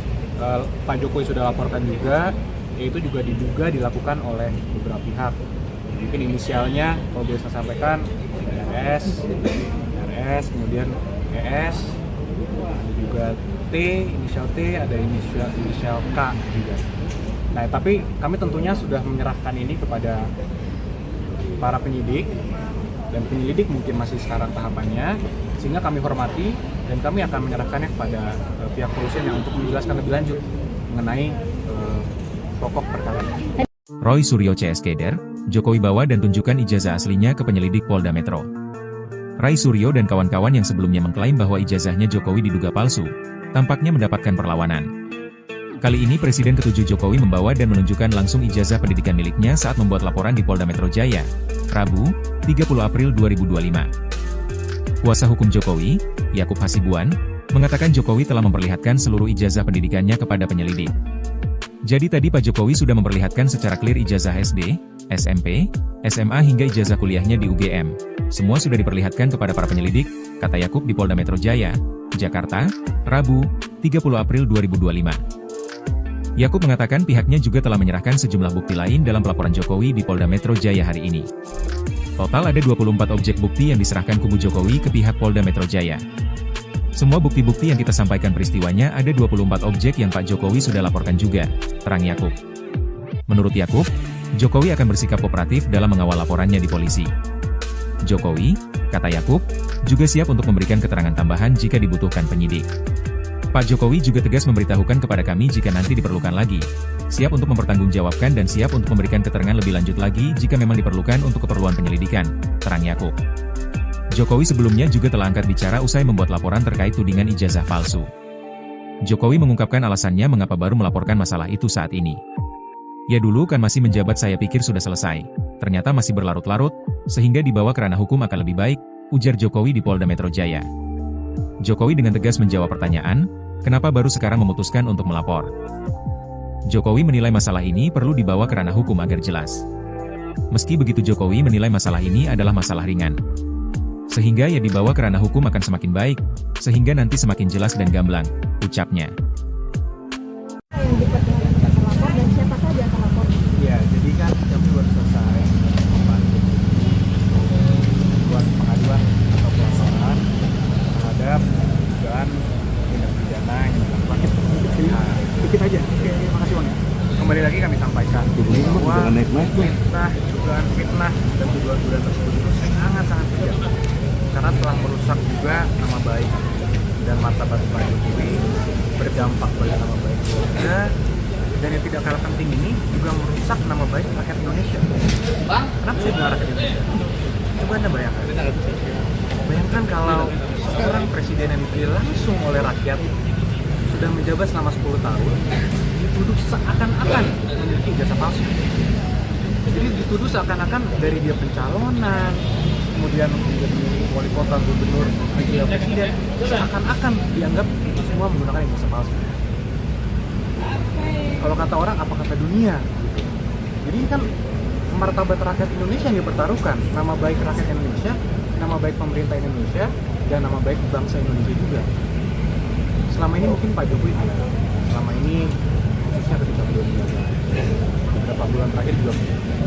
Pak Jokowi sudah laporkan juga, yaitu juga diduga dilakukan oleh beberapa pihak. Mungkin inisialnya kalau bisa sampaikan RS, kemudian ES, ada juga T, inisial T, ada inisial K juga. Nah, tapi kami tentunya sudah menyerahkan ini kepada para penyidik, dan penyelidik mungkin masih sekarang tahapannya, sehingga kami hormati dan kami akan menyerahkannya kepada pihak kepolisian yang untuk menjelaskan lebih lanjut mengenai pokok perkara. Roy Suryo CS Keder, Jokowi bawa dan tunjukkan ijazah aslinya ke penyelidik Polda Metro. Ray Suryo dan kawan-kawan yang sebelumnya mengklaim bahwa ijazahnya Jokowi diduga palsu, tampaknya mendapatkan perlawanan. Kali ini Presiden ke-7 Jokowi membawa dan menunjukkan langsung ijazah pendidikan miliknya saat membuat laporan di Polda Metro Jaya, Rabu, 30 April 2025. Kuasa hukum Jokowi, Yakub Hasibuan, mengatakan Jokowi telah memperlihatkan seluruh ijazah pendidikannya kepada penyelidik. Jadi tadi Pak Jokowi sudah memperlihatkan secara clear ijazah SD, SMP, SMA hingga ijazah kuliahnya di UGM. Semua sudah diperlihatkan kepada para penyelidik, kata Yakub di Polda Metro Jaya, Jakarta, Rabu, 30 April 2025. Yakub mengatakan pihaknya juga telah menyerahkan sejumlah bukti lain dalam pelaporan Jokowi di Polda Metro Jaya hari ini. Total ada 24 objek bukti yang diserahkan kubu Jokowi ke pihak Polda Metro Jaya. Semua bukti-bukti yang kita sampaikan peristiwanya ada 24 objek yang Pak Jokowi sudah laporkan juga, terang Yakub. Menurut Yakub, Jokowi akan bersikap kooperatif dalam mengawal laporannya di polisi. Jokowi, kata Yakub, juga siap untuk memberikan keterangan tambahan jika dibutuhkan penyidik. Pak Jokowi juga tegas memberitahukan kepada kami jika nanti diperlukan lagi, siap untuk mempertanggungjawabkan dan siap untuk memberikan keterangan lebih lanjut lagi jika memang diperlukan untuk keperluan penyelidikan, terang Yakub. Jokowi sebelumnya juga telah angkat bicara usai membuat laporan terkait tudingan ijazah palsu. Jokowi mengungkapkan alasannya mengapa baru melaporkan masalah itu saat ini. Ya dulu kan masih menjabat saya pikir sudah selesai, ternyata masih berlarut-larut, sehingga dibawa ke ranah hukum akan lebih baik, ujar Jokowi di Polda Metro Jaya. Jokowi dengan tegas menjawab pertanyaan, kenapa baru sekarang memutuskan untuk melapor. Jokowi menilai masalah ini perlu dibawa ke ranah hukum agar jelas. Meski begitu Jokowi menilai masalah ini adalah masalah ringan. Sehingga ya dibawa ke ranah hukum akan semakin baik, sehingga nanti semakin jelas dan gamblang, ucapnya. Yang diperlihatkan terlapor dan siapa saja yang terlapor? Ya, jadi kan kami baru selesai membuat pengaduan atau pelaporan terhadap dugaan tindak pidana yang dilakukan. Dikit aja. Oke, makasih Bang ya. Kembali lagi kami sampaikan bahwa dugaan fitnah dan tuduhan-tuduhan tersebut itu sangat-sangat kejam. Karena telah merusak juga nama baik dan martabat Pak Jokowi, berdampak pada nama baik keluarga, dan yang tidak kalah penting ini juga merusak nama baik rakyat Indonesia. Kenapa saya bilang rakyat Indonesia? Coba Anda bayangkan. Bayangkan kalau seorang presiden yang dipilih langsung oleh rakyat sudah menjabat selama 10 tahun, dituduh seakan-akan memiliki ijazah palsu. Jadi dituduh seakan-akan dari dia pencalonan, kemudian menjadi wali kota, gubernur, wakil presiden, seakan-akan dianggap itu semua menggunakan ijazah palsu. Kalau kata orang, apa kata dunia? Gitu. Jadi kan martabat rakyat Indonesia yang dipertaruhkan, nama baik rakyat Indonesia, nama baik pemerintah Indonesia, dan nama baik bangsa Indonesia juga. Selama ini mungkin Pak Jokowi tidak. Selama ini, khususnya ketika beliau menjabat, beberapa bulan terakhir juga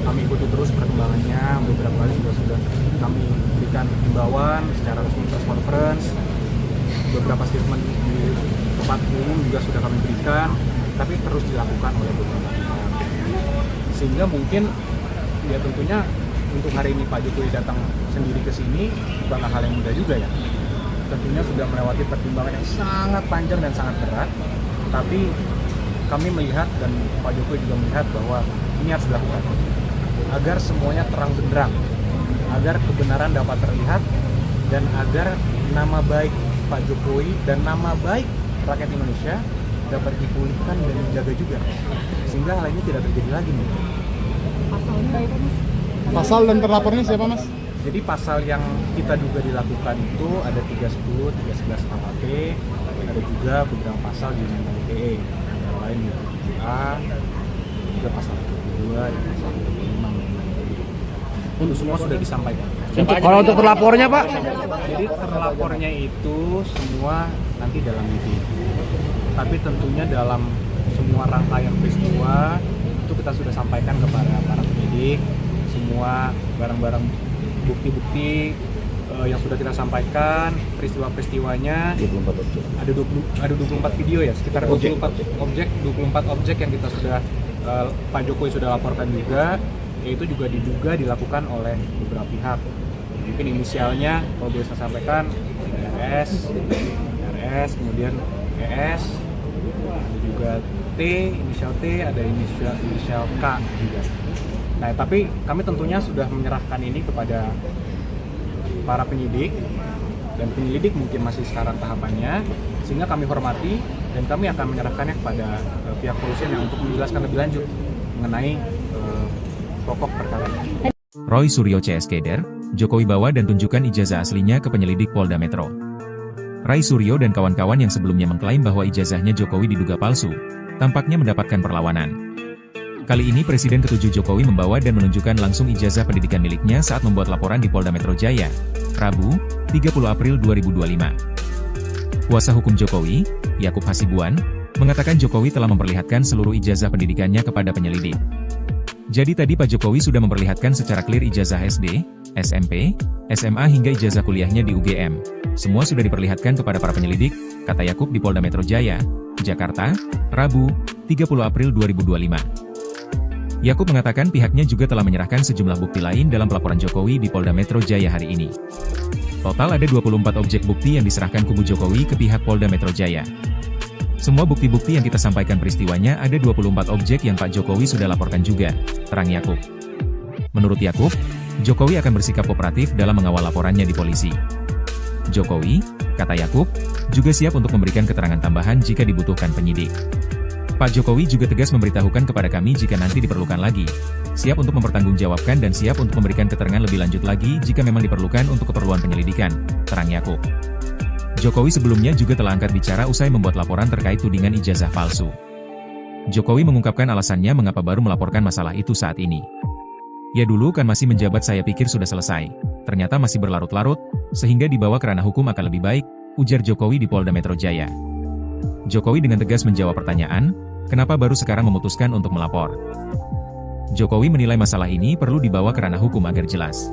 kami ikuti terus perkembangannya, beberapa kali juga sudah kami berikan himbauan secara resmi press conference, beberapa statement di tempat umum juga sudah kami berikan, tapi terus dilakukan oleh beberapa pihak. Sehingga mungkin ya tentunya untuk hari ini Pak Jokowi datang sendiri ke sini bukanlah hal yang mudah juga ya. Tentunya sudah melewati pertimbangan yang sangat panjang dan sangat berat, tapi kami melihat dan Pak Jokowi juga melihat bahwa ini harus dilakukan agar semuanya terang benderang, agar kebenaran dapat terlihat, dan agar nama baik Pak Jokowi dan nama baik rakyat Indonesia dapat dipulihkan dan dijaga juga, sehingga hal ini tidak terjadi lagi nih. Pasalnya apa Mas? Pasal dan terlapornya siapa Mas? Jadi pasal yang kita duga dilakukan itu ada 310, 311 KUHP, ada juga beberapa pasal di Undang-Undang ITE, yang lain di A, juga pasal 22 dan pasal 25. Itu semua sudah disampaikan. Kalau untuk terlapornya Pak? Jadi terlapornya itu semua nanti dalam meeting. Tapi tentunya dalam semua rangkaian peristiwa itu kita sudah sampaikan kepada para penyidik, semua barang-barang bukti-bukti yang sudah kita sampaikan, peristiwa-peristiwanya. 24 objek. Ada 24 video ya, sekitar 24 objek yang kita sudah Pak Jokowi sudah laporkan juga, yaitu juga diduga dilakukan oleh beberapa pihak. Mungkin inisialnya kalau boleh saya sampaikan RS, kemudian ES, ada juga T, inisial T, ada inisial K juga. Nah, tapi kami tentunya sudah menyerahkan ini kepada para penyidik, dan penyelidik mungkin masih sekarang tahapannya, sehingga kami hormati dan kami akan menyerahkannya kepada pihak kepolisian yang untuk menjelaskan lebih lanjut mengenai pokok perkara ini. Roy Suryo CS Keder, Jokowi bawa dan tunjukkan ijazah aslinya ke penyelidik Polda Metro. Ray Suryo dan kawan-kawan yang sebelumnya mengklaim bahwa ijazahnya Jokowi diduga palsu, tampaknya mendapatkan perlawanan. Kali ini Presiden ke-7 Jokowi membawa dan menunjukkan langsung ijazah pendidikan miliknya saat membuat laporan di Polda Metro Jaya, Rabu, 30 April 2025. Kuasa hukum Jokowi, Yakub Hasibuan, mengatakan Jokowi telah memperlihatkan seluruh ijazah pendidikannya kepada penyelidik. Jadi tadi Pak Jokowi sudah memperlihatkan secara clear ijazah SD, SMP, SMA hingga ijazah kuliahnya di UGM. Semua sudah diperlihatkan kepada para penyelidik, kata Yakub di Polda Metro Jaya, Jakarta, Rabu, 30 April 2025. Yakub mengatakan pihaknya juga telah menyerahkan sejumlah bukti lain dalam pelaporan Jokowi di Polda Metro Jaya hari ini. Total ada 24 objek bukti yang diserahkan kubu Jokowi ke pihak Polda Metro Jaya. Semua bukti-bukti yang kita sampaikan peristiwanya ada 24 objek yang Pak Jokowi sudah laporkan juga, terang Yakub. Menurut Yakub, Jokowi akan bersikap kooperatif dalam mengawal laporannya di polisi. Jokowi, kata Yakub, juga siap untuk memberikan keterangan tambahan jika dibutuhkan penyidik. Pak Jokowi juga tegas memberitahukan kepada kami jika nanti diperlukan lagi, siap untuk mempertanggungjawabkan dan siap untuk memberikan keterangan lebih lanjut lagi jika memang diperlukan untuk keperluan penyelidikan, terang Yakub. Jokowi sebelumnya juga telah angkat bicara usai membuat laporan terkait tudingan ijazah palsu. Jokowi mengungkapkan alasannya mengapa baru melaporkan masalah itu saat ini. Ya dulu kan masih menjabat saya pikir sudah selesai, ternyata masih berlarut-larut, sehingga dibawa ke ranah hukum akan lebih baik, ujar Jokowi di Polda Metro Jaya. Jokowi dengan tegas menjawab pertanyaan, kenapa baru sekarang memutuskan untuk melapor. Jokowi menilai masalah ini perlu dibawa ke ranah hukum agar jelas.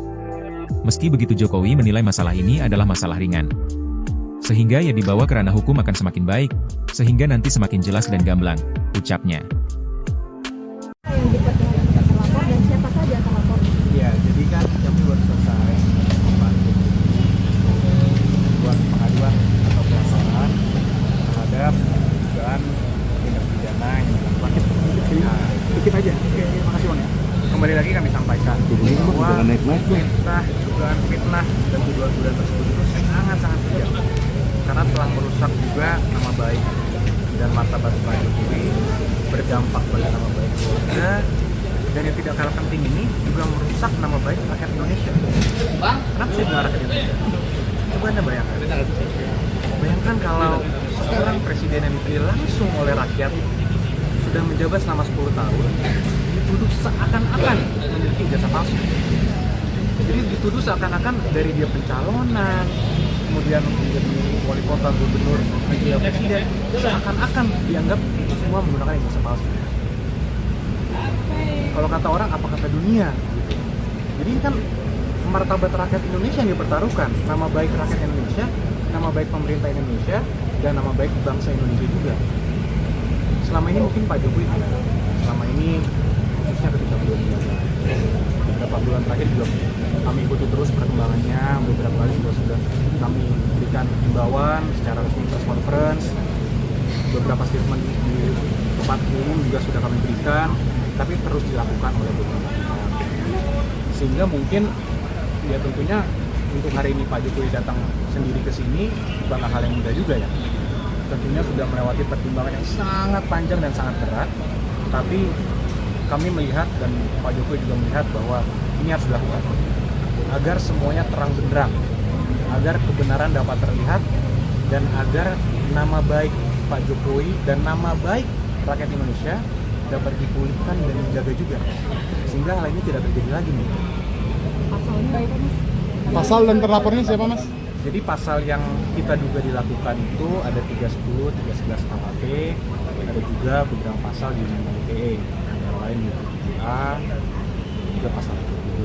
Meski begitu Jokowi menilai masalah ini adalah masalah ringan. Sehingga ya dibawa ke ranah hukum akan semakin baik, sehingga nanti semakin jelas dan gamblang, ucapnya. Yang diperkenalkan terlapor dan siapa saja terlapor? Ya, jadi kan kami baru selesai buat pengaduan atau pelaporan terhadap dugaan tindak pidana yang dilakukan. Dikit aja. Oke, makasih Bang ya. Kembali lagi kami sampaikan bahwa dugaan fitnah dan tuduhan-tuduhan tersebut itu sangat-sangat kejam. Karena telah merusak juga nama baik dan martabat Pak Jokowi, berdampak pada nama baik keluarga, dan yang tidak kalah penting ini juga merusak nama baik rakyat Indonesia. Kenapa saya bilang rakyat Indonesia? Coba Anda bayangkan. Bayangkan kalau seorang presiden yang dipilih langsung oleh rakyat sudah menjabat selama 10 tahun, dituduh seakan-akan memiliki ijazah palsu. Jadi dituduh seakan-akan dari dia pencalonan, kemudian menjadi wali kota, gubernur, menjadi presiden, seakan-akan dianggap itu semua menggunakan ijazah palsu. Kalau kata orang, apa kata dunia? Gitu. Jadi ini kan martabat rakyat Indonesia yang dipertaruhkan, nama baik rakyat Indonesia, nama baik pemerintah Indonesia, dan nama baik bangsa Indonesia juga. Selama ini mungkin Pak Jokowi tidak. Selama ini khususnya ketika beberapa bulan terakhir juga kami ikuti terus perkembangannya. Beberapa kali juga sudah kami berikan himbauan secara resmi press conference. Beberapa statement di tempat umum juga sudah kami berikan, tapi terus dilakukan oleh beberapa pihak. Sehingga mungkin ya tentunya untuk hari ini Pak Jokowi datang sendiri ke sini bukanlah hal yang mudah juga ya. Tentunya sudah melewati pertimbangan yang sangat panjang dan sangat berat, tapi kami melihat dan Pak Jokowi juga melihat bahwa ini harus dilakukan agar semuanya terang benderang, agar kebenaran dapat terlihat, dan agar nama baik Pak Jokowi dan nama baik rakyat Indonesia dapat dipulihkan dan dijaga juga, sehingga hal ini tidak terjadi lagi nih. Pasalnya apa Mas? Pasal dan terlapornya siapa Mas? Jadi pasal yang kita duga dilakukan itu ada 310, 311 KUHP, ada juga beberapa pasal di Undang-Undang ITE, antara lain 27A, juga pasal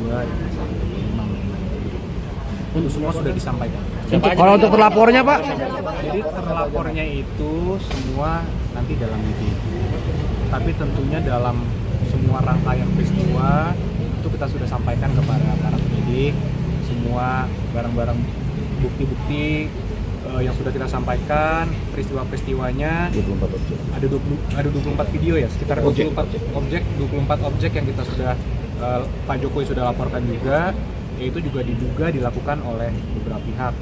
22 dan pasal 25. Itu semua sudah disampaikan. Kalau untuk terlapornya Pak? Jadi terlapornya itu semua nanti dalam ITE. Tapi tentunya dalam semua rangkaian peristiwa itu kita sudah sampaikan kepada para penyidik semua barang-barang bukti-bukti yang sudah kita sampaikan, peristiwa-peristiwanya. 24 objek. Ada 24 video ya, sekitar 24 objek yang kita sudah Pak Jokowi sudah laporkan juga, yaitu juga diduga dilakukan oleh beberapa pihak.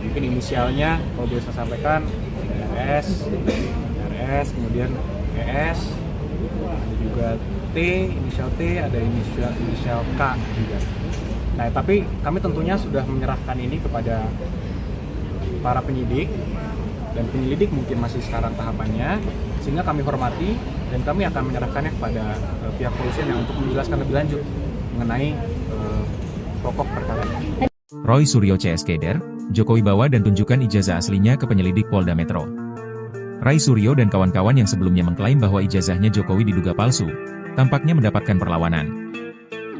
Mungkin inisialnya kalau boleh saya sampaikan RS, kemudian ES, ada juga inisial T, ada inisial K juga. Nah, tapi kami tentunya sudah menyerahkan ini kepada para penyidik, dan penyelidik mungkin masih sekarang tahapannya, sehingga kami hormati dan kami akan menyerahkannya kepada pihak kepolisian yang untuk menjelaskan lebih lanjut mengenai pokok perkara ini. Roy Suryo CS Keder, Jokowi bawa dan tunjukkan ijazah aslinya ke penyelidik Polda Metro. Ray Suryo dan kawan-kawan yang sebelumnya mengklaim bahwa ijazahnya Jokowi diduga palsu, tampaknya mendapatkan perlawanan.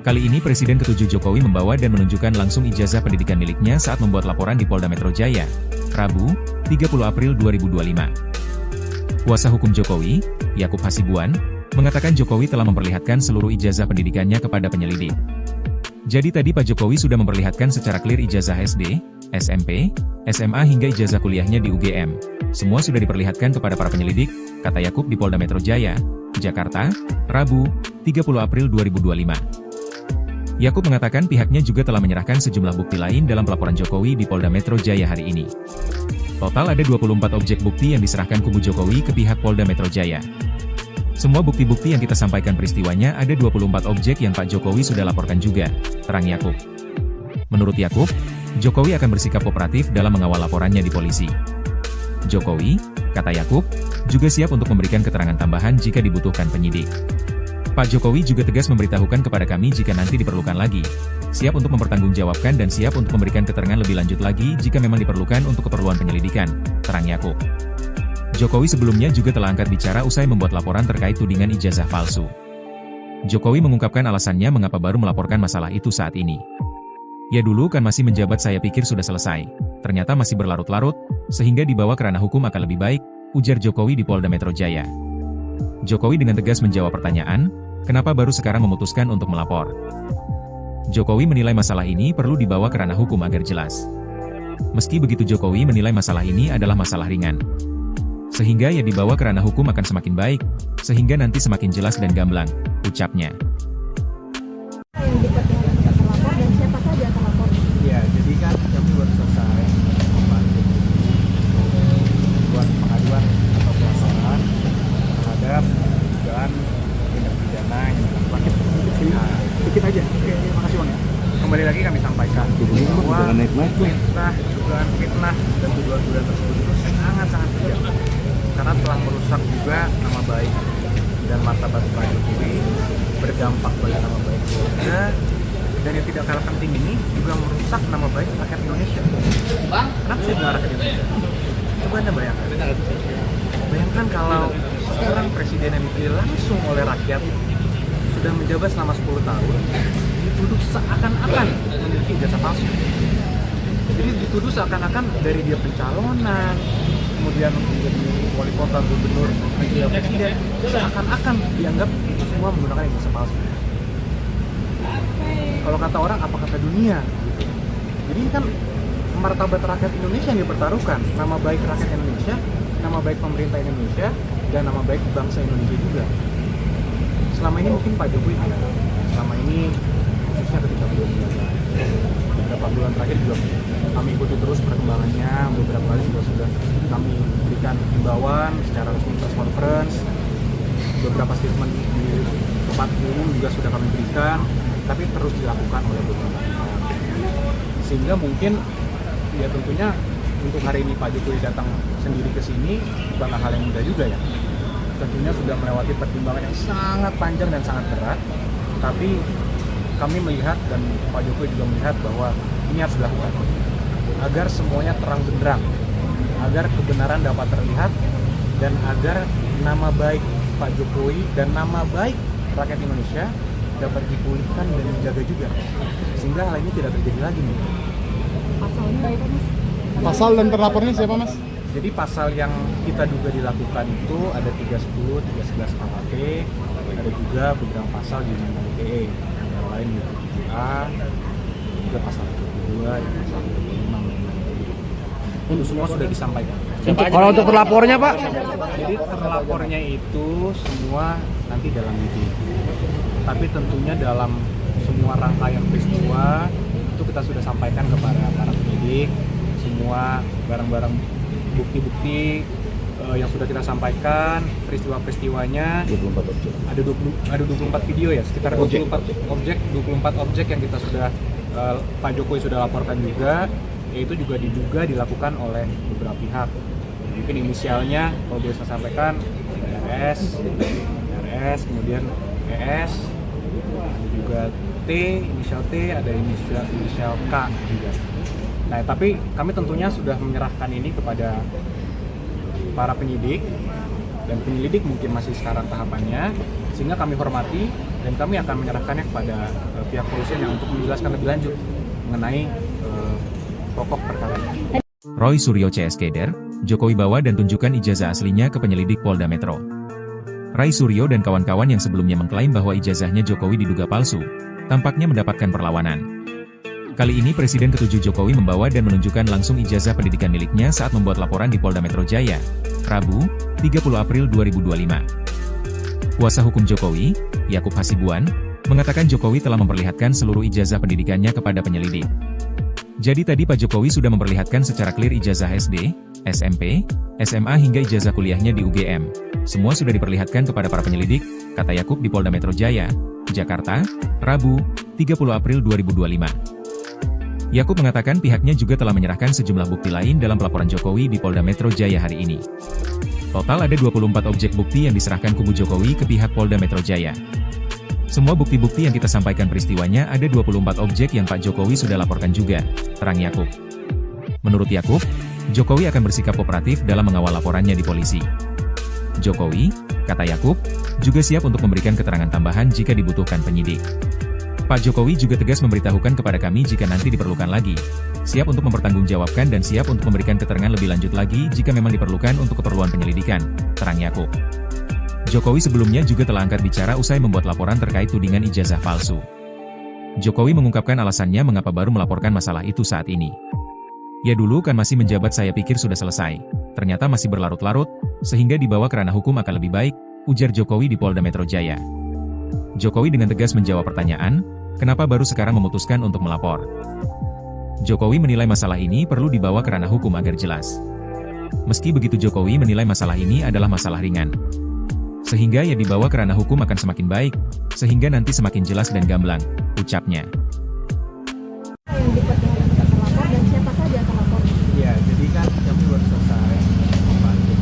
Kali ini Presiden ke-7 Jokowi membawa dan menunjukkan langsung ijazah pendidikan miliknya saat membuat laporan di Polda Metro Jaya, Rabu, 30 April 2025. Kuasa hukum Jokowi, Yakub Hasibuan, mengatakan Jokowi telah memperlihatkan seluruh ijazah pendidikannya kepada penyelidik. Jadi tadi Pak Jokowi sudah memperlihatkan secara clear ijazah SD, SMP, SMA hingga ijazah kuliahnya di UGM. Semua sudah diperlihatkan kepada para penyelidik, kata Yakub di Polda Metro Jaya, Jakarta, Rabu, 30 April 2025. Yakub mengatakan pihaknya juga telah menyerahkan sejumlah bukti lain dalam pelaporan Jokowi di Polda Metro Jaya hari ini. Total ada 24 objek bukti yang diserahkan kubu Jokowi ke pihak Polda Metro Jaya. Semua bukti-bukti yang kita sampaikan peristiwanya ada 24 objek yang Pak Jokowi sudah laporkan juga, terang Yakub. Menurut Yakub, Jokowi akan bersikap kooperatif dalam mengawal laporannya di polisi. Jokowi, kata Yakub, juga siap untuk memberikan keterangan tambahan jika dibutuhkan penyidik. Pak Jokowi juga tegas memberitahukan kepada kami jika nanti diperlukan lagi, siap untuk mempertanggungjawabkan dan siap untuk memberikan keterangan lebih lanjut lagi jika memang diperlukan untuk keperluan penyelidikan, terang Yakub. Jokowi sebelumnya juga telah angkat bicara usai membuat laporan terkait tudingan ijazah palsu. Jokowi mengungkapkan alasannya mengapa baru melaporkan masalah itu saat ini. Ya dulu kan masih menjabat saya pikir sudah selesai, ternyata masih berlarut-larut, sehingga dibawa ke ranah hukum akan lebih baik, ujar Jokowi di Polda Metro Jaya. Jokowi dengan tegas menjawab pertanyaan, kenapa baru sekarang memutuskan untuk melapor. Jokowi menilai masalah ini perlu dibawa ke ranah hukum agar jelas. Meski begitu Jokowi menilai masalah ini adalah masalah ringan. Sehingga ya dibawa ke ranah hukum akan semakin baik, sehingga nanti semakin jelas dan gamblang, ucapnya. Yang kita terlapor dan siapa saja yang terlapor? Ya, jadi kan kami baru selesai membantu buat pengaduan atau pelaporan terhadap dugaan tindak pidana yang dilakukan. Dikit aja. Oke, makasih Bang ya. Kembali lagi kami sampaikan bahwa dugaan fitnah dan tuduhan-tuduhan tersebut itu sangat-sangat kejam, karena telah merusak juga nama baik dan martabat Pak Jokowi, berdampak pada nama baik keluarga, dan yang tidak kalah penting ini juga merusak nama baik rakyat Indonesia. Kenapa saya bilang rakyat Indonesia? Coba Anda bayangkan kalau seorang presiden yang dipilih langsung oleh rakyat sudah menjabat selama 10 tahun dituduh seakan-akan memiliki ijazah palsu. Jadi dituduh seakan-akan dari dia pencalonan, kemudian menjadi wali kota, gubernur, wakil presiden, seakan-akan dianggap itu semua menggunakan ijazah palsu. Kalau kata orang, apa kata dunia gitu. Jadi ini kan martabat rakyat Indonesia yang dipertaruhkan, nama baik rakyat Indonesia, nama baik pemerintah Indonesia, dan nama baik bangsa Indonesia juga. Selama ini mungkin Pak Jokowi tidak. Selama ini khususnya ketika beberapa bulan terakhir juga kami ikuti terus perkembangannya. Beberapa kali sudah kami berikan himbauan secara resmi press conference. Beberapa statement di tempat umum juga sudah kami berikan, tapi terus dilakukan oleh beberapa pihak. Sehingga mungkin ya tentunya untuk hari ini Pak Jokowi datang sendiri ke sini bukanlah hal yang mudah juga ya. Tentunya sudah melewati pertimbangan yang sangat panjang dan sangat berat, tapi kami melihat dan Pak Jokowi juga melihat bahwa ini harus dilakukan agar semuanya terang benderang, agar kebenaran dapat terlihat, dan agar nama baik Pak Jokowi dan nama baik rakyat Indonesia dapat dipulihkan dan dijaga juga, sehingga hal ini tidak terjadi lagi nih. Pasalnya apa Mas? Pasal dan terlapornya siapa Mas? Jadi pasal yang kita duga dilakukan itu ada 310, 311 KUHP, ada juga beberapa pasal di Undang-Undang ITE, antara lain lain yaitu 7A, juga pasal 72 dan pasal 75. Itu semua sudah disampaikan. Kalau untuk terlapornya Pak? Jadi terlapornya itu semua nanti dalam video. Tapi tentunya dalam semua rangkaian peristiwa itu kita sudah sampaikan kepada para penyidik semua barang-barang bukti-bukti yang sudah kita sampaikan, peristiwa-peristiwanya. 24 objek. Ada 24 video ya, sekitar 24 objek yang kita sudah Pak Jokowi sudah laporkan juga, yaitu juga diduga dilakukan oleh beberapa pihak. Mungkin inisialnya kalau boleh saya sampaikan RS, kemudian ES, juga T, inisial T, ada inisial K juga. Nah, tapi kami tentunya sudah menyerahkan ini kepada para penyidik, dan penyelidik mungkin masih sekarang tahapannya, sehingga kami hormati dan kami akan menyerahkannya kepada pihak kepolisian yang untuk menjelaskan lebih lanjut mengenai pokok perkara ini. Roy Suryo CS Keder, Jokowi bawa dan tunjukkan ijazah aslinya ke penyelidik Polda Metro. Ray Suryo dan kawan-kawan yang sebelumnya mengklaim bahwa ijazahnya Jokowi diduga palsu, tampaknya mendapatkan perlawanan. Kali ini Presiden ke-7 Jokowi membawa dan menunjukkan langsung ijazah pendidikan miliknya saat membuat laporan di Polda Metro Jaya, Rabu, 30 April 2025. Kuasa hukum Jokowi, Yakub Hasibuan, mengatakan Jokowi telah memperlihatkan seluruh ijazah pendidikannya kepada penyelidik. Jadi tadi Pak Jokowi sudah memperlihatkan secara clear ijazah SD, SMP, SMA hingga ijazah kuliahnya di UGM. Semua sudah diperlihatkan kepada para penyelidik, kata Yakub di Polda Metro Jaya, Jakarta, Rabu, 30 April 2025. Yakub mengatakan pihaknya juga telah menyerahkan sejumlah bukti lain dalam pelaporan Jokowi di Polda Metro Jaya hari ini. Total ada 24 objek bukti yang diserahkan kubu Jokowi ke pihak Polda Metro Jaya. Semua bukti-bukti yang kita sampaikan peristiwanya ada 24 objek yang Pak Jokowi sudah laporkan juga, terang Yakub. Menurut Yakub, Jokowi akan bersikap kooperatif dalam mengawal laporannya di polisi. Jokowi, kata Yakub, juga siap untuk memberikan keterangan tambahan jika dibutuhkan penyidik. Pak Jokowi juga tegas memberitahukan kepada kami jika nanti diperlukan lagi, siap untuk mempertanggungjawabkan dan siap untuk memberikan keterangan lebih lanjut lagi jika memang diperlukan untuk keperluan penyelidikan, terang Yakub. Jokowi sebelumnya juga telah angkat bicara usai membuat laporan terkait tudingan ijazah palsu. Jokowi mengungkapkan alasannya mengapa baru melaporkan masalah itu saat ini. Ya dulu kan masih menjabat saya pikir sudah selesai, ternyata masih berlarut-larut, sehingga dibawa ke ranah hukum akan lebih baik, ujar Jokowi di Polda Metro Jaya. Jokowi dengan tegas menjawab pertanyaan, kenapa baru sekarang memutuskan untuk melapor. Jokowi menilai masalah ini perlu dibawa ke ranah hukum agar jelas. Meski begitu Jokowi menilai masalah ini adalah masalah ringan. Sehingga ya dibawa ke ranah hukum akan semakin baik, sehingga nanti semakin jelas dan gamblang, ucapnya. Yang dipertimbangkan terlapor dan siapa saja terlapor? Ya, jadi kan kami baru selesai membantu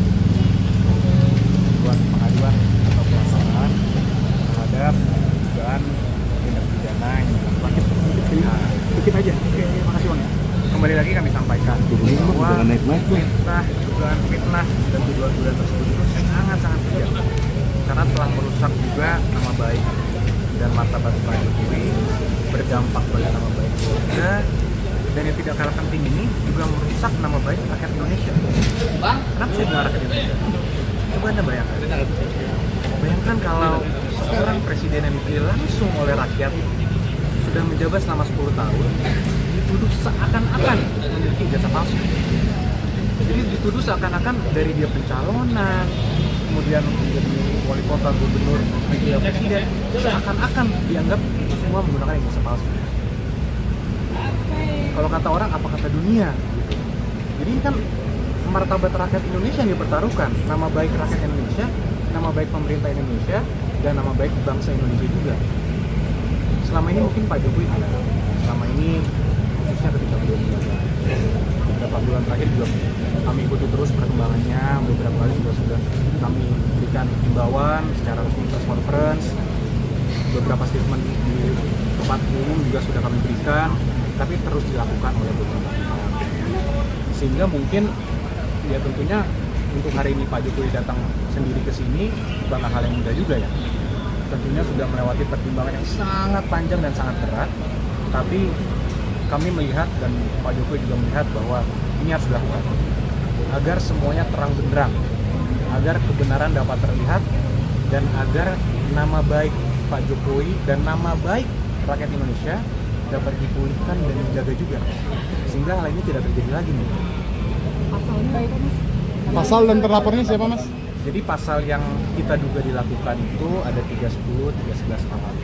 buat pengaduan atau pelaporan terhadap dugaan tindak pidana yang dilakukan dikit aja. Oke, makasih Bang. Kembali lagi kami sampaikan bahwa dugaan fitnah dan tuduhan-tuduhan tersebut itu sangat-sangat kejam karena telah merusak juga nama baik dan martabat Pak Jokowi, berdampak pada nama baik keluarga, dan yang tidak kalah penting ini juga merusak nama baik rakyat Indonesia. Kenapa saya bilang rakyat Indonesia? Coba Anda bayangkan kalau seorang presiden yang dipilih langsung oleh rakyat sudah menjabat selama 10 tahun dituduh seakan-akan memiliki ijazah palsu. Jadi dituduh seakan-akan dari dia pencalonan, kemudian menjadi wali kota, gubernur, wakil presiden, seakan-akan dianggap itu semua menggunakan ijazah palsu. Kalau kata orang, apa kata dunia? Gitu. Jadi kan martabat rakyat Indonesia yang dipertaruhkan, nama baik rakyat Indonesia, nama baik pemerintah Indonesia, dan nama baik bangsa Indonesia juga. Selama ini mungkin Pak Jokowi tidak. Selama ini khususnya ketika beliau menjabat, beberapa bulan terakhir juga kami ikuti terus perkembangannya. Beberapa kali juga sudah kami berikan himbauan secara resmi press conference. Beberapa statement di tempat umum juga sudah kami berikan, tapi terus dilakukan oleh beberapa pihak. Sehingga mungkin ya tentunya untuk hari ini Pak Jokowi datang sendiri ke sini bukanlah hal yang mudah juga ya. Tentunya sudah melewati pertimbangan yang sangat panjang dan sangat berat, tapi kami melihat dan Pak Jokowi juga melihat bahwa ini harus dilakukan agar semuanya terang benderang, agar kebenaran dapat terlihat, dan agar nama baik Pak Jokowi dan nama baik rakyat Indonesia dapat dipulihkan dan dijaga juga, sehingga hal ini tidak terjadi lagi nih. Pasalnya apa mas? Pasal dan terlapornya siapa mas? Jadi pasal yang kita duga dilakukan itu ada 310, 311 KUHP,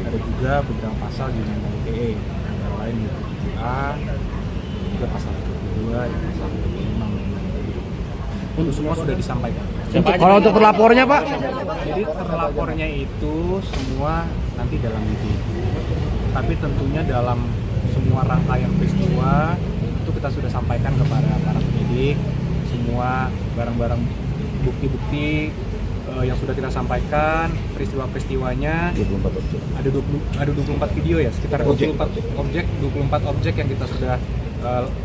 ada juga beberapa pasal di Undang-Undang ITE, antara lain 7A, juga pasal 22, dan pasal 25. Untuk semua sudah disampaikan. Kalau untuk terlapornya Pak? Jadi terlapornya itu semua nanti dalam lidik. Tapi tentunya dalam semua rangkaian peristiwa itu kita sudah sampaikan kepada para penyidik, semua barang-barang bukti-bukti yang sudah kita sampaikan, peristiwa-peristiwanya. 24 objek. Ada 24 video ya, sekitar 24 objek yang kita sudah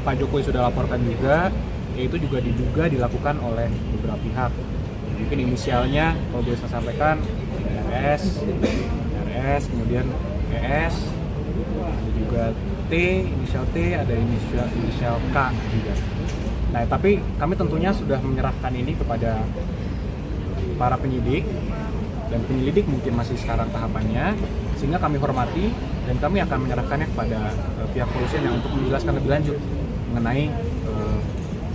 Pak Jokowi sudah laporkan juga, yaitu juga diduga dilakukan oleh beberapa pihak. Mungkin inisialnya kalau boleh saya sampaikan RS, kemudian ES, ada juga T, inisial T, ada inisial K juga. Nah, tapi kami tentunya sudah menyerahkan ini kepada para penyidik, dan penyelidik mungkin masih sekarang tahapannya, sehingga kami hormati dan kami akan menyerahkannya kepada pihak kepolisian yang untuk menjelaskan lebih lanjut mengenai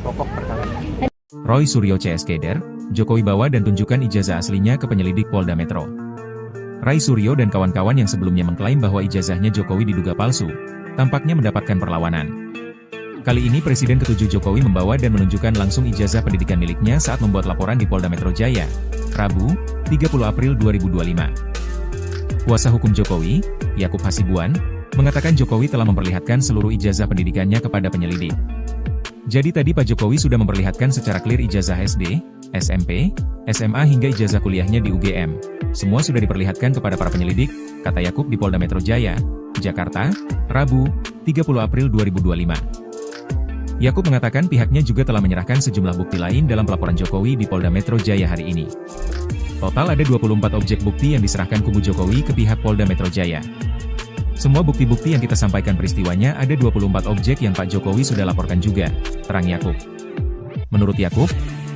pokok perkara. Roy Suryo CS Keder, Jokowi bawa dan tunjukkan ijazah aslinya ke penyelidik Polda Metro. Ray Suryo dan kawan-kawan yang sebelumnya mengklaim bahwa ijazahnya Jokowi diduga palsu, tampaknya mendapatkan perlawanan. Kali ini Presiden ke-7 Jokowi membawa dan menunjukkan langsung ijazah pendidikan miliknya saat membuat laporan di Polda Metro Jaya, Rabu, 30 April 2025. Kuasa hukum Jokowi, Yakub Hasibuan, mengatakan Jokowi telah memperlihatkan seluruh ijazah pendidikannya kepada penyelidik. Jadi tadi Pak Jokowi sudah memperlihatkan secara clear ijazah SD, SMP, SMA hingga ijazah kuliahnya di UGM. Semua sudah diperlihatkan kepada para penyelidik, kata Yakub di Polda Metro Jaya, Jakarta, Rabu, 30 April 2025. Yakub mengatakan pihaknya juga telah menyerahkan sejumlah bukti lain dalam pelaporan Jokowi di Polda Metro Jaya hari ini. Total ada 24 objek bukti yang diserahkan kubu Jokowi ke pihak Polda Metro Jaya. Semua bukti-bukti yang kita sampaikan peristiwanya ada 24 objek yang Pak Jokowi sudah laporkan juga, terang Yakub. Menurut Yakub,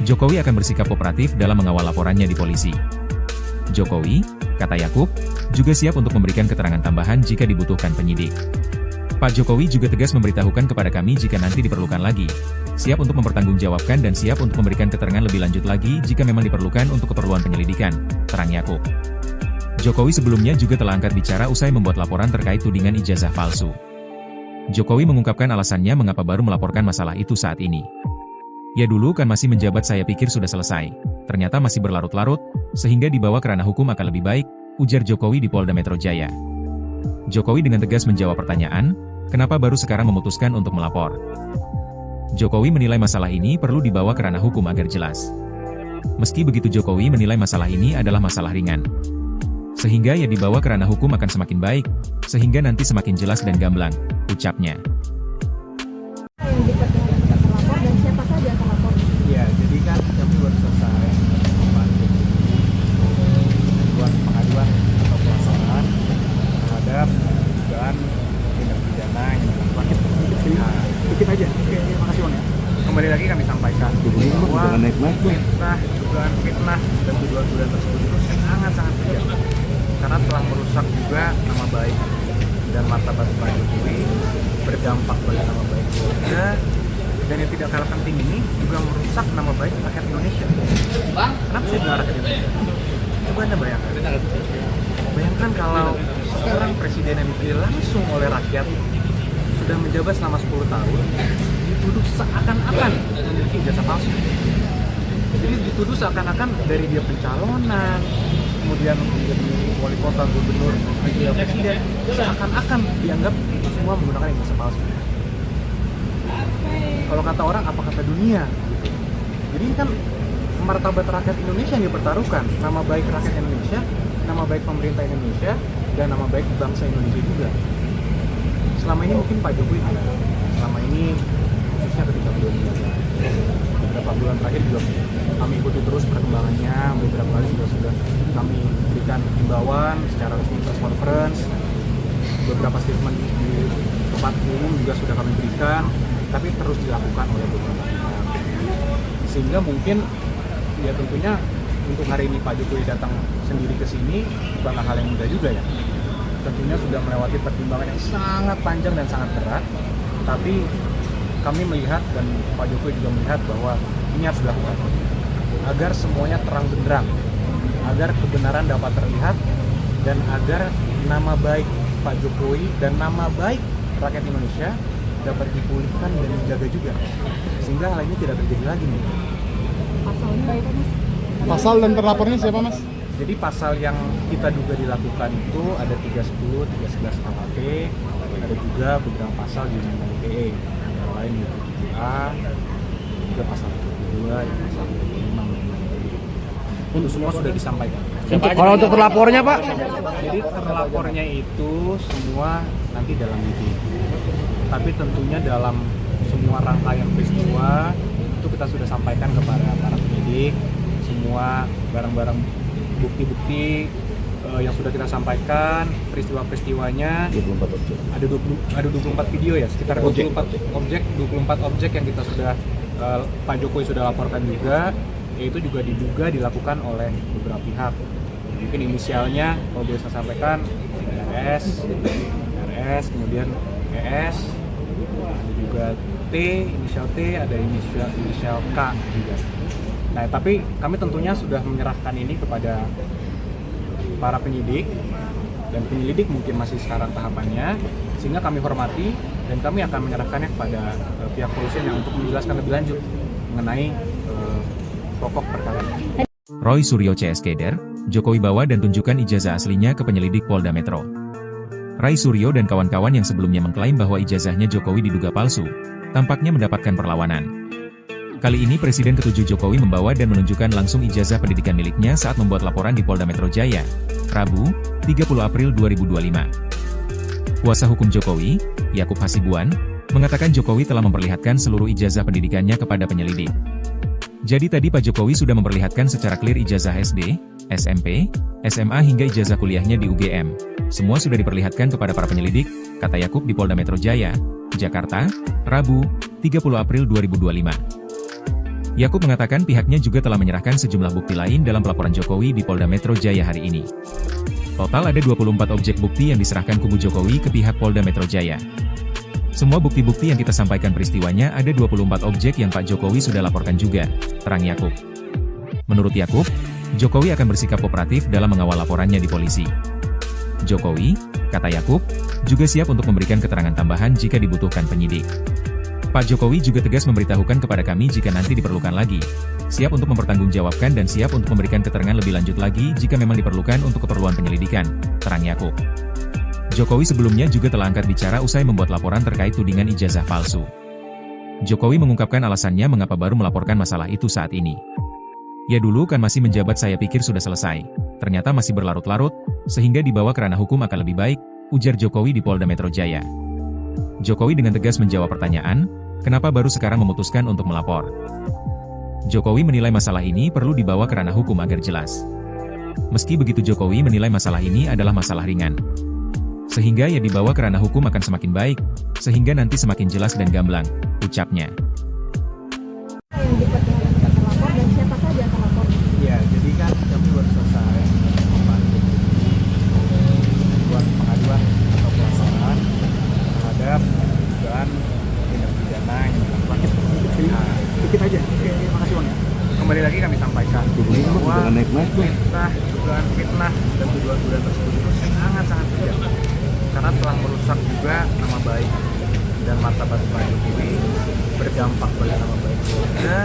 Jokowi akan bersikap kooperatif dalam mengawal laporannya di polisi. Jokowi, kata Yakub, juga siap untuk memberikan keterangan tambahan jika dibutuhkan penyidik. Pak Jokowi juga tegas memberitahukan kepada kami jika nanti diperlukan lagi, siap untuk mempertanggungjawabkan dan siap untuk memberikan keterangan lebih lanjut lagi jika memang diperlukan untuk keperluan penyelidikan, terang Yakub. Jokowi sebelumnya juga telah angkat bicara usai membuat laporan terkait tudingan ijazah palsu. Jokowi mengungkapkan alasannya mengapa baru melaporkan masalah itu saat ini. Ya dulu kan masih menjabat saya pikir sudah selesai, ternyata masih berlarut-larut, sehingga dibawa ke ranah hukum akan lebih baik, ujar Jokowi di Polda Metro Jaya. Jokowi dengan tegas menjawab pertanyaan, kenapa baru sekarang memutuskan untuk melapor. Jokowi menilai masalah ini perlu dibawa ke ranah hukum agar jelas. Meski begitu Jokowi menilai masalah ini adalah masalah ringan. Sehingga ya dibawa ke ranah hukum akan semakin baik, sehingga nanti semakin jelas dan gamblang, ucapnya. Yang diperkenalkan terlapor dan siapa saja yang terlapor? Ya, jadi kan kami baru selesai membantu membuat pengaduan atau pelaporan terhadap dugaan tindak pidana yang dilakukan. Dikit aja. Oke, terima kasih Bang ya. Kembali lagi kami sampaikan bahwa dugaan fitnah dan tuduhan-tuduhan tersebut itu sangat-sangat kejam, karena telah merusak juga nama baik dan martabat Pak Jokowi, berdampak pada nama baik keluarga, dan yang tidak kalah penting ini juga merusak nama baik rakyat Indonesia. Kenapa saya bilang rakyat Indonesia? Coba Anda bayangkan kalau seorang presiden yang dipilih langsung oleh rakyat sudah menjabat selama 10 tahun dituduh seakan-akan memiliki ijazah palsu. Jadi dituduh seakan-akan dari dia pencalonan, kemudian menjadi wali kota, gubernur, wakil presiden, seakan-akan dianggap itu semua menggunakan ijazah palsu. Kalau kata orang, apa kata dunia? Gitu. Jadi ini kan martabat rakyat Indonesia yang dipertaruhkan, nama baik rakyat Indonesia, nama baik pemerintah Indonesia, dan nama baik bangsa Indonesia juga. Selama ini mungkin Pak Jokowi tidak. Selama ini khususnya ketika beliau menjabat, beberapa bulan terakhir juga kami ikuti terus perkembangannya. Beberapa kali juga sudah kami berikan himbauan secara resmi press conference. Beberapa statement di tempat umum juga sudah kami berikan, tapi terus dilakukan oleh beberapa pihak. Sehingga mungkin ya tentunya untuk hari ini Pak Jokowi datang sendiri ke sini bukanlah hal yang mudah juga ya. tentunya sudah melewati pertimbangan yang sangat panjang dan sangat berat. Tapi kami melihat dan Pak Jokowi juga melihat bahwa ini harus dilakukan agar semuanya terang benderang, agar kebenaran dapat terlihat, dan agar nama baik Pak Jokowi dan nama baik rakyat Indonesia dapat dipulihkan dan dijaga juga, sehingga hal ini tidak terjadi lagi nih. Pasalnya itu Mas? Pasal dan terlapornya siapa Mas? Jadi pasal yang kita duga dilakukan itu ada 310, 311 KUHP, ada juga beberapa pasal di Undang-Undang ITE, antara lain di 7A, juga pasal 72, dan pasal 25. Itu semua sudah disampaikan. Kalau untuk terlapornya Pak? Jadi terlapornya itu semua nanti dalam lidik. Tapi tentunya dalam semua rangkaian peristiwa itu kita sudah sampaikan kepada para penyidik, semua barang-barang bukti-bukti yang sudah kita sampaikan, peristiwa-peristiwanya. 24 objek. Ada 24 video ya, sekitar 24 objek yang kita sudah Pak Jokowi sudah laporkan juga, yaitu juga diduga dilakukan oleh beberapa pihak. Mungkin inisialnya kalau boleh saya sampaikan RS, kemudian ES, ada juga T, inisial T, ada inisial K juga. Nah, tapi kami tentunya sudah menyerahkan ini kepada para penyidik, dan penyelidik mungkin masih sekarang tahapannya, sehingga kami hormati dan kami akan menyerahkannya kepada pihak kepolisian yang untuk menjelaskan lebih lanjut mengenai pokok perkara ini. Roy Suryo CS Keder, Jokowi bawa dan tunjukkan ijazah aslinya ke penyelidik Polda Metro. Ray Suryo dan kawan-kawan yang sebelumnya mengklaim bahwa ijazahnya Jokowi diduga palsu, tampaknya mendapatkan perlawanan. Kali ini Presiden ke-7 Jokowi membawa dan menunjukkan langsung ijazah pendidikan miliknya saat membuat laporan di Polda Metro Jaya, Rabu, 30 April 2025. Kuasa hukum Jokowi, Yakub Hasibuan, mengatakan Jokowi telah memperlihatkan seluruh ijazah pendidikannya kepada penyelidik. Jadi tadi Pak Jokowi sudah memperlihatkan secara clear ijazah SD, SMP, SMA hingga ijazah kuliahnya di UGM. Semua sudah diperlihatkan kepada para penyelidik, kata Yakub di Polda Metro Jaya, Jakarta, Rabu, 30 April 2025. Yakub mengatakan pihaknya juga telah menyerahkan sejumlah bukti lain dalam pelaporan Jokowi di Polda Metro Jaya hari ini. Total ada 24 objek bukti yang diserahkan kubu Jokowi ke pihak Polda Metro Jaya. Semua bukti-bukti yang kita sampaikan peristiwanya ada 24 objek yang Pak Jokowi sudah laporkan juga, terang Yakub. Menurut Yakub, Jokowi akan bersikap kooperatif dalam mengawal laporannya di polisi. Jokowi, kata Yakub, juga siap untuk memberikan keterangan tambahan jika dibutuhkan penyidik. Pak Jokowi juga tegas memberitahukan kepada kami jika nanti diperlukan lagi, siap untuk mempertanggungjawabkan dan siap untuk memberikan keterangan lebih lanjut lagi jika memang diperlukan untuk keperluan penyelidikan, terang Yakub. Jokowi sebelumnya juga telah angkat bicara usai membuat laporan terkait tudingan ijazah palsu. Jokowi mengungkapkan alasannya mengapa baru melaporkan masalah itu saat ini. Ya dulu kan masih menjabat saya pikir sudah selesai, ternyata masih berlarut-larut, sehingga dibawa ke ranah hukum akan lebih baik, ujar Jokowi di Polda Metro Jaya. Jokowi dengan tegas menjawab pertanyaan, kenapa baru sekarang memutuskan untuk melapor. Jokowi menilai masalah ini perlu dibawa ke ranah hukum agar jelas. Meski begitu Jokowi menilai masalah ini adalah masalah ringan. Sehingga ya dibawa ke ranah hukum akan semakin baik, sehingga nanti semakin jelas dan gamblang, ucapnya. Yang diperkenalkan terlapor dan siapa saja terlapor? Ya, jadi kan kami baru selesai membuat pengaduan atau pelaporan terhadap dugaan tindak pidana yang dilakukan. Dikit aja. Oke, makasih Bang ya. Kembali lagi kami sampaikan bahwa dugaan fitnah dan tuduhan-tuduhan tersebut itu sangat-sangat kejam, karena telah merusak juga nama baik dan martabat Pak Jokowi, berdampak pada nama baik keluarga,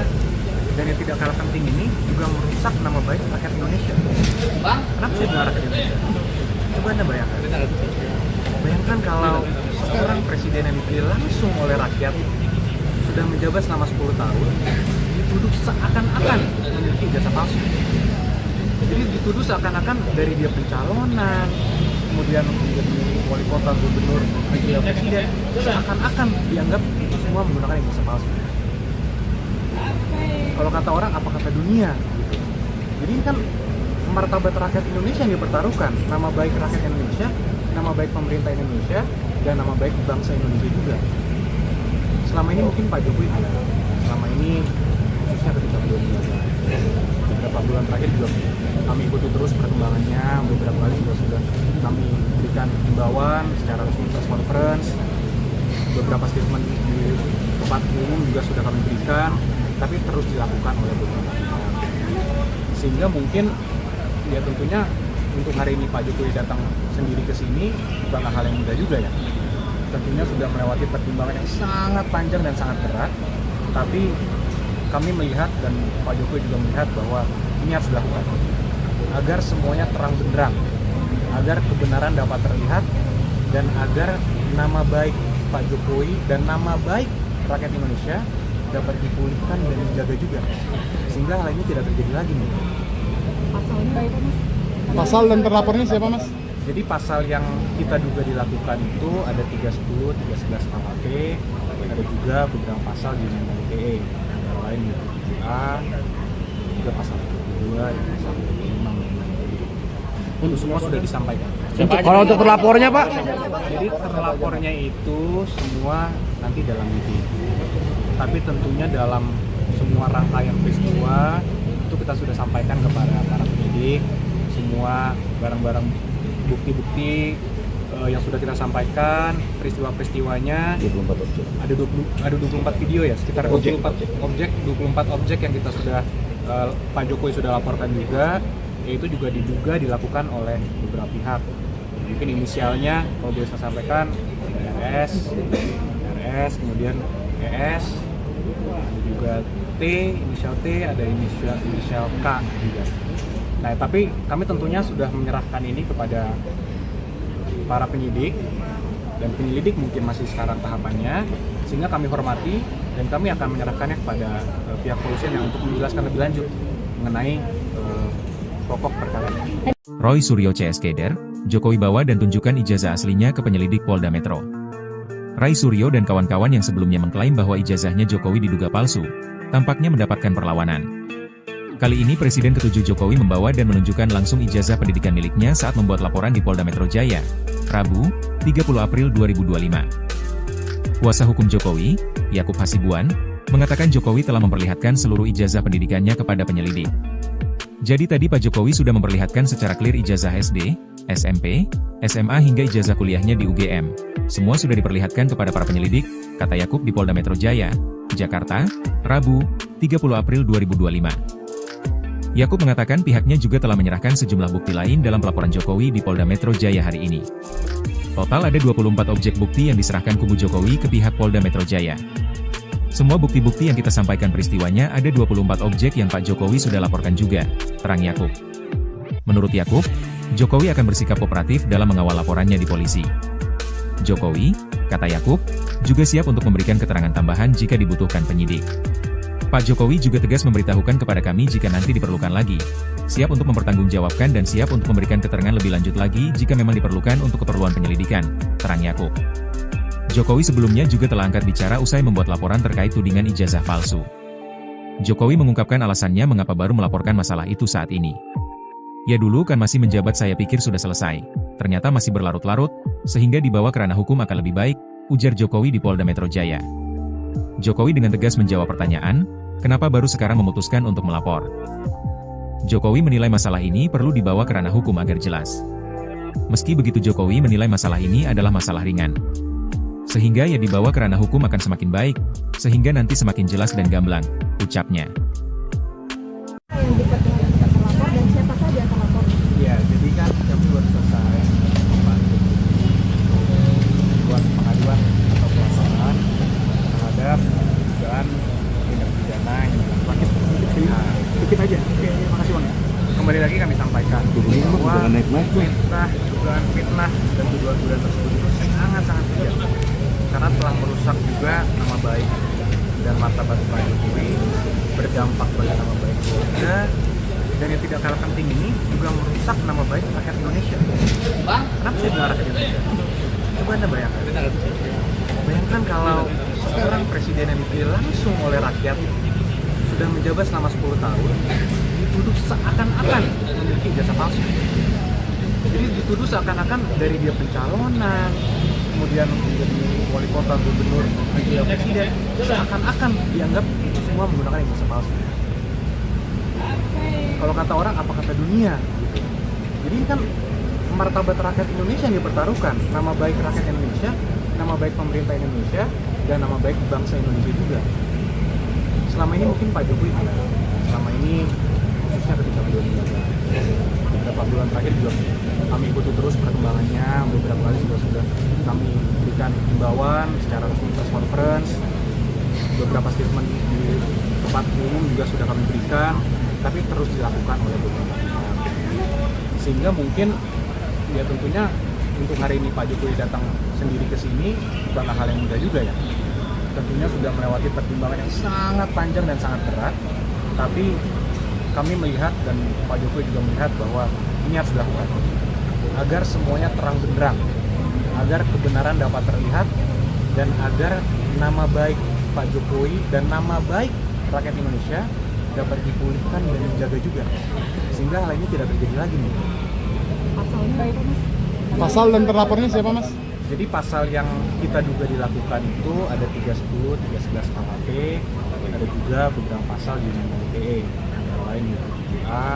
dan yang tidak kalah penting ini juga merusak nama baik rakyat Indonesia. Kenapa saya bilang rakyat Indonesia? Coba Anda bayangkan kalau seorang presiden yang dipilih langsung oleh rakyat sudah menjabat selama 10 tahun dituduh seakan-akan memiliki ijazah palsu. Jadi dituduh seakan-akan dari dia pencalonan, kemudian menjadi wali kota, gubernur, wakil presiden, seakan-akan dianggap itu semua menggunakan ijazah palsu. Kalau kata orang, apa kata dunia? Gitu. Jadi ini kan martabat rakyat Indonesia yang dipertaruhkan, nama baik rakyat Indonesia, nama baik pemerintah Indonesia, dan nama baik bangsa Indonesia juga. Selama ini mungkin Pak Jokowi tidak. Selama ini khususnya ketika beliau menjabat beberapa bulan terakhir juga kami ikuti terus perkembangannya. Beberapa kali juga sudah kami berikan himbauan secara resmi press conference, beberapa statement di tempat umum juga sudah kami berikan, tapi terus dilakukan oleh beberapa pihak. Sehingga mungkin ya tentunya untuk hari ini Pak Jokowi datang sendiri ke sini bukanlah hal yang mudah juga ya. Tentunya sudah melewati pertimbangan yang sangat panjang dan sangat berat, tapi kami melihat dan Pak Jokowi juga melihat bahwa ini harus dilakukan agar semuanya terang benderang, agar kebenaran dapat terlihat, dan agar nama baik Pak Jokowi dan nama baik rakyat Indonesia dapat dipulihkan dan dijaga juga, sehingga hal ini tidak terjadi lagi nih. Pasalnya itu Mas? Pasal dan terlapornya siapa mas? Jadi pasal yang kita duga dilakukan itu ada 310, 311 KUHP, ada juga beberapa pasal di Undang-Undang ITE, antara lain yaitu 7A, juga pasal 72, pasal 25 Undang-Undang ITE. Itu semua sudah disampaikan. Kalau untuk terlapornya Pak? Jadi terlapornya itu semua nanti dalam ITE. Tapi tentunya dalam semua rangkaian peristiwa itu kita sudah sampaikan kepada para penyidik, semua barang-barang bukti-bukti yang sudah kita sampaikan, peristiwa-peristiwanya ada 24 video ya, sekitar 24 objek yang kita sudah Pak Jokowi sudah laporkan juga, yaitu juga diduga dilakukan oleh beberapa pihak. Mungkin inisialnya kalau boleh saya sampaikan RS, kemudian ES, ada juga T, inisial T, ada inisial K juga. Nah, tapi kami tentunya sudah menyerahkan ini kepada para penyidik, dan penyelidik mungkin masih sekarang tahapannya, sehingga kami hormati dan kami akan menyerahkannya kepada pihak kepolisian yang untuk menjelaskan lebih lanjut mengenai pokok perkara ini. Roy Suryo CS Keder, Jokowi bawa dan tunjukkan ijazah aslinya ke penyelidik Polda Metro. Ray Suryo dan kawan-kawan yang sebelumnya mengklaim bahwa ijazahnya Jokowi diduga palsu, tampaknya mendapatkan perlawanan. Kali ini Presiden ke-7 Jokowi membawa dan menunjukkan langsung ijazah pendidikan miliknya saat membuat laporan di Polda Metro Jaya, Rabu, 30 April 2025. Kuasa hukum Jokowi, Yakub Hasibuan, mengatakan Jokowi telah memperlihatkan seluruh ijazah pendidikannya kepada penyelidik. Jadi tadi Pak Jokowi sudah memperlihatkan secara clear ijazah SD, SMP, SMA hingga ijazah kuliahnya di UGM. Semua sudah diperlihatkan kepada para penyelidik, kata Yakub di Polda Metro Jaya, Jakarta, Rabu, 30 April 2025. Yakub mengatakan pihaknya juga telah menyerahkan sejumlah bukti lain dalam pelaporan Jokowi di Polda Metro Jaya hari ini. Total ada 24 objek bukti yang diserahkan kubu Jokowi ke pihak Polda Metro Jaya. Semua bukti-bukti yang kita sampaikan peristiwanya ada 24 objek yang Pak Jokowi sudah laporkan juga, terang Yakub. Menurut Yakub, Jokowi akan bersikap kooperatif dalam mengawal laporannya di polisi. Jokowi, kata Yakub, juga siap untuk memberikan keterangan tambahan jika dibutuhkan penyidik. Pak Jokowi juga tegas memberitahukan kepada kami jika nanti diperlukan lagi, siap untuk mempertanggungjawabkan dan siap untuk memberikan keterangan lebih lanjut lagi jika memang diperlukan untuk keperluan penyelidikan, terang Yakub. Jokowi sebelumnya juga telah angkat bicara usai membuat laporan terkait tudingan ijazah palsu. Jokowi mengungkapkan alasannya mengapa baru melaporkan masalah itu saat ini. Ya dulu kan masih menjabat saya pikir sudah selesai, ternyata masih berlarut-larut, sehingga dibawa ke ranah hukum akan lebih baik, ujar Jokowi di Polda Metro Jaya. Jokowi dengan tegas menjawab pertanyaan, kenapa baru sekarang memutuskan untuk melapor. Jokowi menilai masalah ini perlu dibawa ke ranah hukum agar jelas. Meski begitu Jokowi menilai masalah ini adalah masalah ringan. Sehingga ya dibawa ke ranah hukum akan semakin baik, sehingga nanti semakin jelas dan gamblang, ucapnya. Yang diperkenalkan kita terlapor dan siapa saja terlapor? Ya, jadi kan kami baru selesai membantu buat pengaduan atau pelaporan terhadap dugaan tindak pidana yang dilakukan. Sedikit aja. Oke, makasih Bang. Kembali lagi kami sampaikan bahwa dugaan fitnah dan tuduhan-tuduhan tersebut itu sangat-sangat kejam, karena telah merusak juga nama baik dan martabat Pak Jokowi, berdampak pada nama baik keluarga, dan yang tidak kalah penting ini juga merusak nama baik rakyat Indonesia. Kenapa saya bilang rakyat Indonesia? Coba Anda bayangkan kalau seorang presiden yang dipilih langsung oleh rakyat sudah menjabat selama 10 tahun dituduh seakan-akan memiliki ijazah palsu. Jadi dituduh seakan-akan dari dia pencalonan, kemudian menjadi wali kota, gubernur, hingga presiden, seakan-akan dianggap itu semua menggunakan ijazah palsu. Kalau kata orang, apa kata dunia gitu. Jadi ini kan martabat rakyat Indonesia yang dipertaruhkan, nama baik rakyat Indonesia, nama baik pemerintah Indonesia, dan nama baik bangsa Indonesia juga. Selama ini mungkin Pak Jokowi selama ini khususnya ketika beliau menjabat beberapa bulan terakhir juga kami ikuti terus perkembangannya, beberapa kali sudah kami berikan himbauan secara resmi press conference, beberapa statement di tempat umum juga sudah kami berikan, tapi terus dilakukan oleh beberapa pihak. Sehingga mungkin ya tentunya untuk hari ini Pak Jokowi datang sendiri ke sini bukanlah hal yang mudah juga ya. Tentunya sudah melewati pertimbangan yang sangat panjang dan sangat berat, tapi kami melihat dan Pak Jokowi juga melihat bahwa ini harus dilakukan agar semuanya terang benderang, agar kebenaran dapat terlihat, dan agar nama baik Pak Jokowi dan nama baik rakyat Indonesia dapat dipulihkan dan dijaga juga, sehingga hal ini tidak terjadi lagi nih. Pasalnya itu Mas? Pasal dan terlapornya siapa Mas? Jadi pasal yang kita duga dilakukan itu ada 310, 311 KUHP, ada juga beberapa pasal di Undang-Undang ITE, antara lain 7A,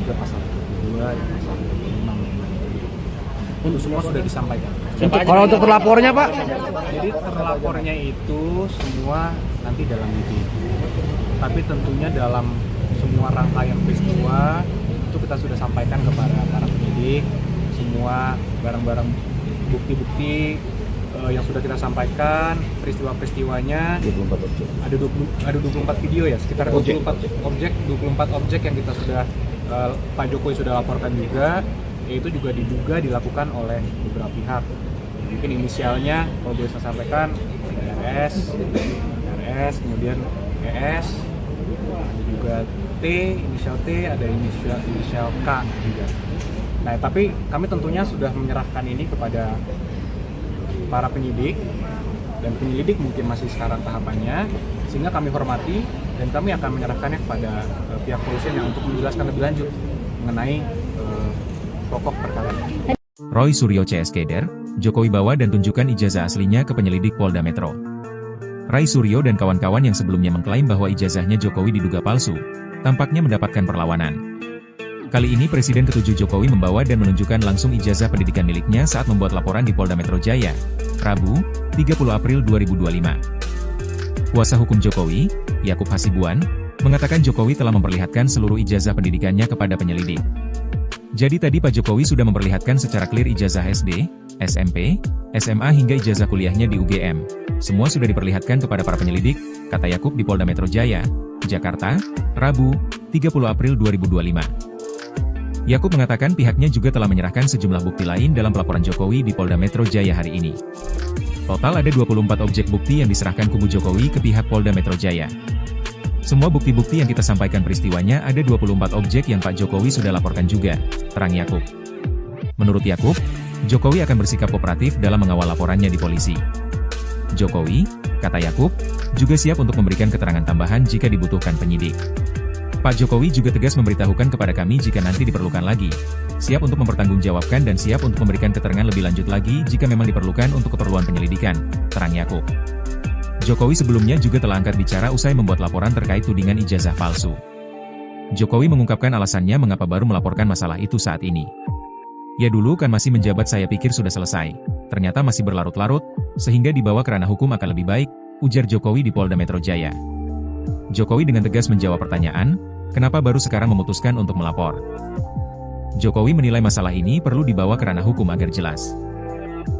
juga pasal 72 dan pasal 75. Untuk semua sudah disampaikan. Kalau untuk terlapornya Pak? Jadi terlapornya itu semua nanti dalam meeting. Tapi tentunya dalam semua rangkaian peristiwa itu kita sudah sampaikan kepada para penyidik, semua barang-barang bukti-bukti yang sudah kita sampaikan, peristiwa-peristiwanya. 24 objek. Ada 24 video ya, sekitar 24 objek yang kita sudah Pak Jokowi sudah laporkan juga, yaitu juga diduga dilakukan oleh beberapa pihak. Mungkin inisialnya kalau boleh saya sampaikan RS, kemudian ES, ada juga T, inisial T, ada inisial K juga. Nah, tapi kami tentunya sudah menyerahkan ini kepada para penyidik, dan penyelidik mungkin masih sekarang tahapannya, sehingga kami hormati dan kami akan menyerahkannya kepada pihak kepolisian yang untuk menjelaskan lebih lanjut mengenai pokok perkara. Roy Suryo CS Keder, Jokowi bawa dan tunjukkan ijazah aslinya ke penyelidik Polda Metro. Ray Suryo dan kawan-kawan yang sebelumnya mengklaim bahwa ijazahnya Jokowi diduga palsu, tampaknya mendapatkan perlawanan. Kali ini Presiden ke-7 Jokowi membawa dan menunjukkan langsung ijazah pendidikan miliknya saat membuat laporan di Polda Metro Jaya, Rabu, 30 April 2025. Kuasa hukum Jokowi, Yakub Hasibuan, mengatakan Jokowi telah memperlihatkan seluruh ijazah pendidikannya kepada penyelidik. Jadi tadi Pak Jokowi sudah memperlihatkan secara clear ijazah SD, SMP, SMA hingga ijazah kuliahnya di UGM. Semua sudah diperlihatkan kepada para penyelidik, kata Yakub di Polda Metro Jaya, Jakarta, Rabu, 30 April 2025. Yakub mengatakan pihaknya juga telah menyerahkan sejumlah bukti lain dalam pelaporan Jokowi di Polda Metro Jaya hari ini. Total ada 24 objek bukti yang diserahkan kubu Jokowi ke pihak Polda Metro Jaya. Semua bukti-bukti yang kita sampaikan peristiwanya ada 24 objek yang Pak Jokowi sudah laporkan juga, terang Yakub. Menurut Yakub, Jokowi akan bersikap kooperatif dalam mengawal laporannya di polisi. Jokowi, kata Yakub, juga siap untuk memberikan keterangan tambahan jika dibutuhkan penyidik. Pak Jokowi juga tegas memberitahukan kepada kami jika nanti diperlukan lagi, siap untuk mempertanggungjawabkan dan siap untuk memberikan keterangan lebih lanjut lagi jika memang diperlukan untuk keperluan penyelidikan, terang Yakub. Jokowi sebelumnya juga telah angkat bicara usai membuat laporan terkait tudingan ijazah palsu. Jokowi mengungkapkan alasannya mengapa baru melaporkan masalah itu saat ini. Ya dulu kan masih menjabat saya pikir sudah selesai, ternyata masih berlarut-larut, sehingga dibawa ke ranah hukum akan lebih baik, ujar Jokowi di Polda Metro Jaya. Jokowi dengan tegas menjawab pertanyaan, kenapa baru sekarang memutuskan untuk melapor. Jokowi menilai masalah ini perlu dibawa ke ranah hukum agar jelas.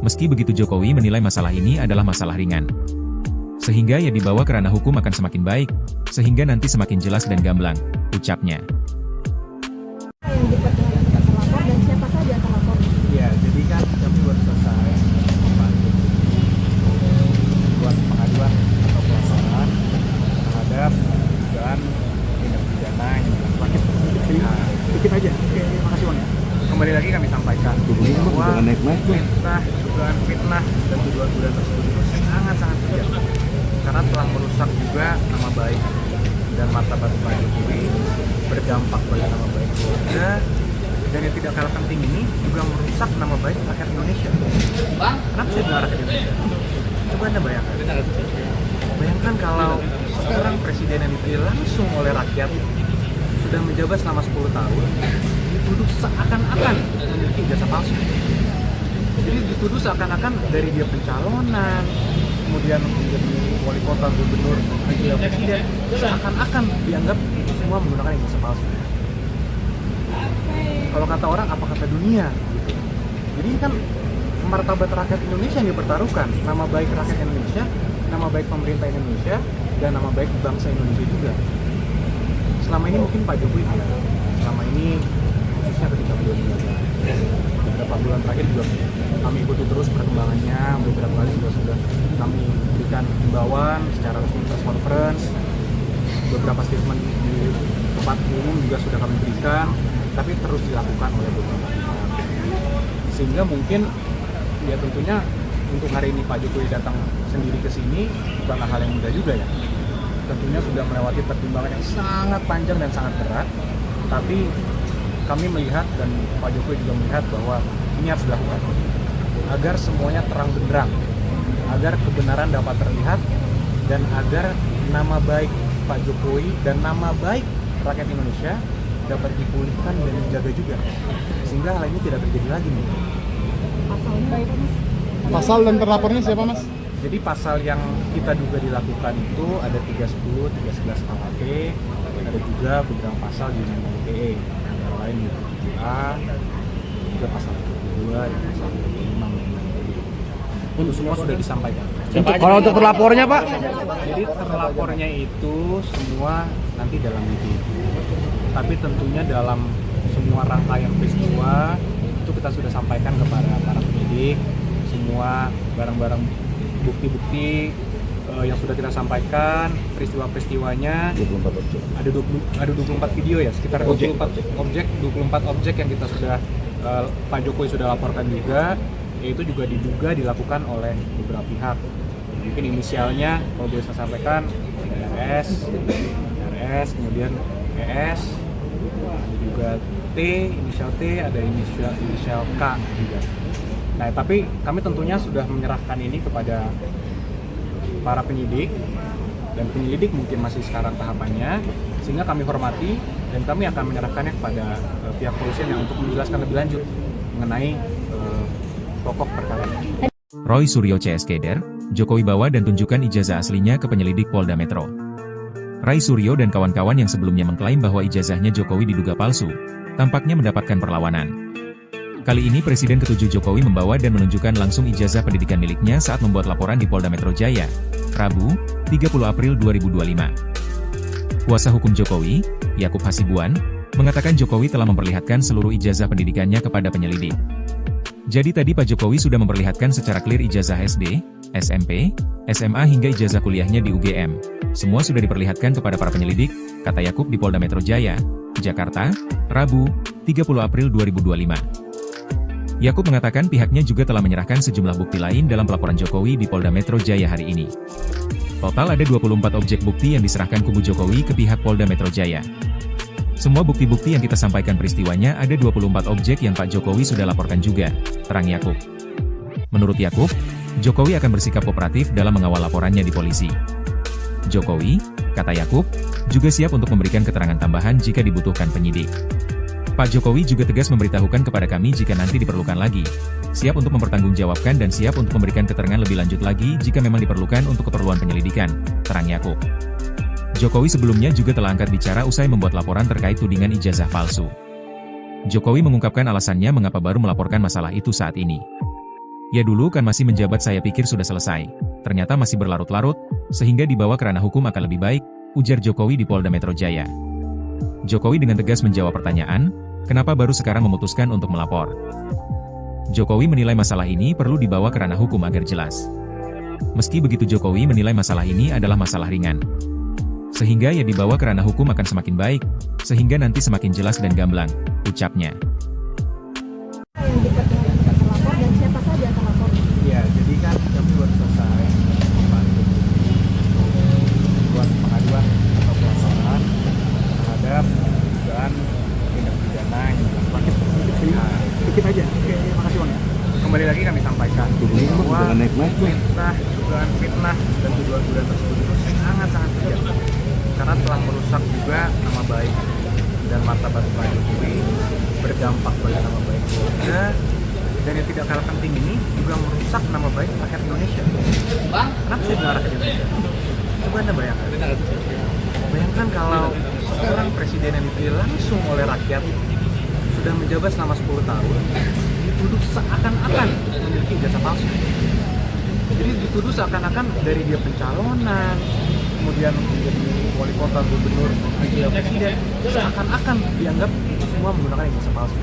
Meski begitu Jokowi menilai masalah ini adalah masalah ringan. Sehingga ya dibawa ke ranah hukum akan semakin baik, sehingga nanti semakin jelas dan gamblang, ucapnya. Yang diperkenalkan terlapor dan siapa saja terlapor? Ya, jadi kan kami baru selesai membuat pengaduan atau pelaporan terhadap dugaan tindak pidana yang dilakukan. Dikit aja. Oke, makasih Wan ya. Kembali lagi kami sampaikan bahwa dugaan fitnah dan tuduhan-tuduhan tersebut itu sangat-sangat kejam, karena telah merusak juga nama baik dan martabat Pak Jokowi, berdampak pada nama baik keluarga, dan yang tidak kalah penting ini juga merusak nama baik rakyat Indonesia. Kenapa saya bilang rakyat Indonesia? Coba Anda bayangkan kalau seorang presiden yang dipilih langsung oleh rakyat sudah menjabat selama 10 tahun dituduh seakan-akan memiliki ijazah palsu. Jadi dituduh seakan-akan dari dia pencalonan, kemudian menjadi wali kota, gubernur, juga presiden, seakan-akan dianggap itu semua menggunakan ijazah palsu. Kalau kata orang, apa kata dunia gitu. Jadi kan martabat rakyat Indonesia yang dipertaruhkan, nama baik rakyat Indonesia, nama baik pemerintah Indonesia, dan nama baik bangsa Indonesia juga. Selama ini mungkin Pak Jokowi tidak. Selama ini khususnya ketika beliau menjabat, beberapa bulan terakhir juga kami ikuti terus perkembangannya. Beberapa kali sudah kami berikan himbauan secara resmi press conference, beberapa statement di tempat umum juga sudah kami berikan, tapi terus dilakukan oleh beberapa pihak. Sehingga mungkin ya tentunya untuk hari ini Pak Jokowi datang sendiri ke sini bukanlah hal yang mudah juga ya. Tentunya sudah melewati pertimbangan yang sangat panjang dan sangat berat, tapi kami melihat dan Pak Jokowi juga melihat bahwa ini harus dilakukan agar semuanya terang benderang, agar kebenaran dapat terlihat, dan agar nama baik Pak Jokowi dan nama baik rakyat Indonesia dapat dipulihkan dan dijaga juga, sehingga hal ini tidak terjadi lagi nih. Pasalnya apa, Mas? Pasal dan terlapornya siapa, Mas? Jadi pasal yang kita duga dilakukan itu ada 310, 311 KUHP, ada juga beberapa pasal di Undang-Undang ITE, antara lain di 7A, juga pasal 72 dan pasal 75. Itu semua sudah disampaikan. Kalau untuk terlapornya Pak? Jadi terlapornya itu semua nanti dalam meeting. Tapi tentunya dalam semua rangkaian peristiwa itu kita sudah sampaikan kepada para penyidik, semua barang-barang bukti-bukti yang sudah kita sampaikan, peristiwa-peristiwanya. 24 objek. Ada 24 video ya, sekitar 24 objek yang kita sudah Pak Jokowi sudah laporkan juga, yaitu juga diduga dilakukan oleh beberapa pihak. Mungkin inisialnya kalau boleh saya sampaikan RS, kemudian ES, ada juga T, inisial T, ada inisial K juga. Nah, tapi kami tentunya sudah menyerahkan ini kepada para penyidik, dan penyelidik mungkin masih sekarang tahapannya, sehingga kami hormati dan kami akan menyerahkannya kepada pihak kepolisian yang untuk menjelaskan lebih lanjut mengenai pokok perkara ini. Roy Suryo CS Keder, Jokowi bawa dan tunjukkan ijazah aslinya ke penyelidik Polda Metro. Ray Suryo dan kawan-kawan yang sebelumnya mengklaim bahwa ijazahnya Jokowi diduga palsu, tampaknya mendapatkan perlawanan. Kali ini Presiden ke-7 Jokowi membawa dan menunjukkan langsung ijazah pendidikan miliknya saat membuat laporan di Polda Metro Jaya, Rabu, 30 April 2025. Kuasa hukum Jokowi, Yakub Hasibuan, mengatakan Jokowi telah memperlihatkan seluruh ijazah pendidikannya kepada penyelidik. Jadi tadi Pak Jokowi sudah memperlihatkan secara clear ijazah SD, SMP, SMA hingga ijazah kuliahnya di UGM. Semua sudah diperlihatkan kepada para penyelidik, kata Yakub di Polda Metro Jaya, Jakarta, Rabu, 30 April 2025. Yakub mengatakan pihaknya juga telah menyerahkan sejumlah bukti lain dalam pelaporan Jokowi di Polda Metro Jaya hari ini. Total ada 24 objek bukti yang diserahkan kubu Jokowi ke pihak Polda Metro Jaya. Semua bukti-bukti yang kita sampaikan peristiwanya ada 24 objek yang Pak Jokowi sudah laporkan juga, terang Yakub. Menurut Yakub, Jokowi akan bersikap kooperatif dalam mengawal laporannya di polisi. Jokowi, kata Yakub, juga siap untuk memberikan keterangan tambahan jika dibutuhkan penyidik. Pak Jokowi juga tegas memberitahukan kepada kami jika nanti diperlukan lagi, siap untuk mempertanggungjawabkan dan siap untuk memberikan keterangan lebih lanjut lagi jika memang diperlukan untuk keperluan penyelidikan, terang Yakub. Jokowi sebelumnya juga telah angkat bicara usai membuat laporan terkait tudingan ijazah palsu. Jokowi mengungkapkan alasannya mengapa baru melaporkan masalah itu saat ini. Ya dulu kan masih menjabat saya pikir sudah selesai, ternyata masih berlarut-larut, sehingga dibawa ke ranah hukum akan lebih baik, ujar Jokowi di Polda Metro Jaya. Jokowi dengan tegas menjawab pertanyaan, kenapa baru sekarang memutuskan untuk melapor. Jokowi menilai masalah ini perlu dibawa ke ranah hukum agar jelas. Meski begitu Jokowi menilai masalah ini adalah masalah ringan. Sehingga ya dibawa ke ranah hukum akan semakin baik, sehingga nanti semakin jelas dan gamblang, ucapnya. Yang dekat dengan terlapor dan siapa saja terlapor? Ya, jadi kan kami baru selesai buat pengaduan atau pelaporan terhadap dugaan tindak pidana yang dilakukan. Dikit aja. Oke, makasih Bang ya. Kembali lagi kami sampaikan bahwa dugaan fitnah dan tuduhan tersebut itu sangat-sangat kejam karena telah merusak juga nama baik dan martabat Pak Jokowi, berdampak bagi nama baik keluarga, dan yang tidak kalah penting ini juga merusak nama baik rakyat Indonesia. Kenapa saya bilang rakyat Indonesia? Coba Anda bayangkan. Bayangkan kalau seorang presiden yang dipilih langsung oleh rakyat sudah menjabat selama 10 tahun, dituduh seakan-akan memiliki ijazah palsu. Jadi dituduh seakan-akan dari dia pencalonan, kemudian menjadi wali kota, gubernur, wakil presiden, seakan-akan dianggap itu semua menggunakan ijazah palsu.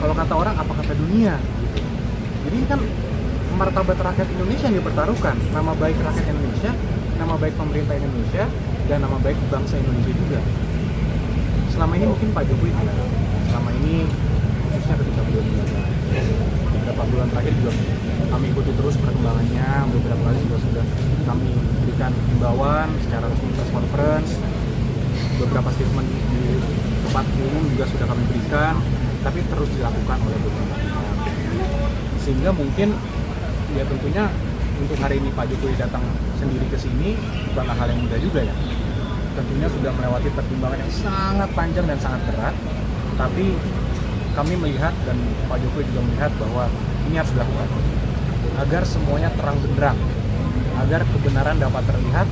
Kalau kata orang, apa kata dunia? Gitu. Jadi kan martabat rakyat Indonesia yang dipertaruhkan, nama baik rakyat Indonesia, nama baik pemerintah Indonesia, dan nama baik bangsa Indonesia juga. Selama ini mungkin Pak Jokowi tidak. Selama ini khususnya ketika beliau menjabat, beberapa bulan terakhir juga kami ikuti terus perkembangannya. Beberapa kali sudah kami berikan himbauan secara resmi press conference, beberapa statement di tempat umum juga sudah kami berikan, tapi terus dilakukan oleh beberapa pihak. Sehingga mungkin ya tentunya untuk hari ini Pak Jokowi datang sendiri ke sini bukanlah hal yang mudah juga ya. Tentunya sudah melewati pertimbangan yang sangat panjang dan sangat berat, tapi kami melihat dan Pak Jokowi juga melihat bahwa ini harus dilakukan agar semuanya terang benderang, agar kebenaran dapat terlihat,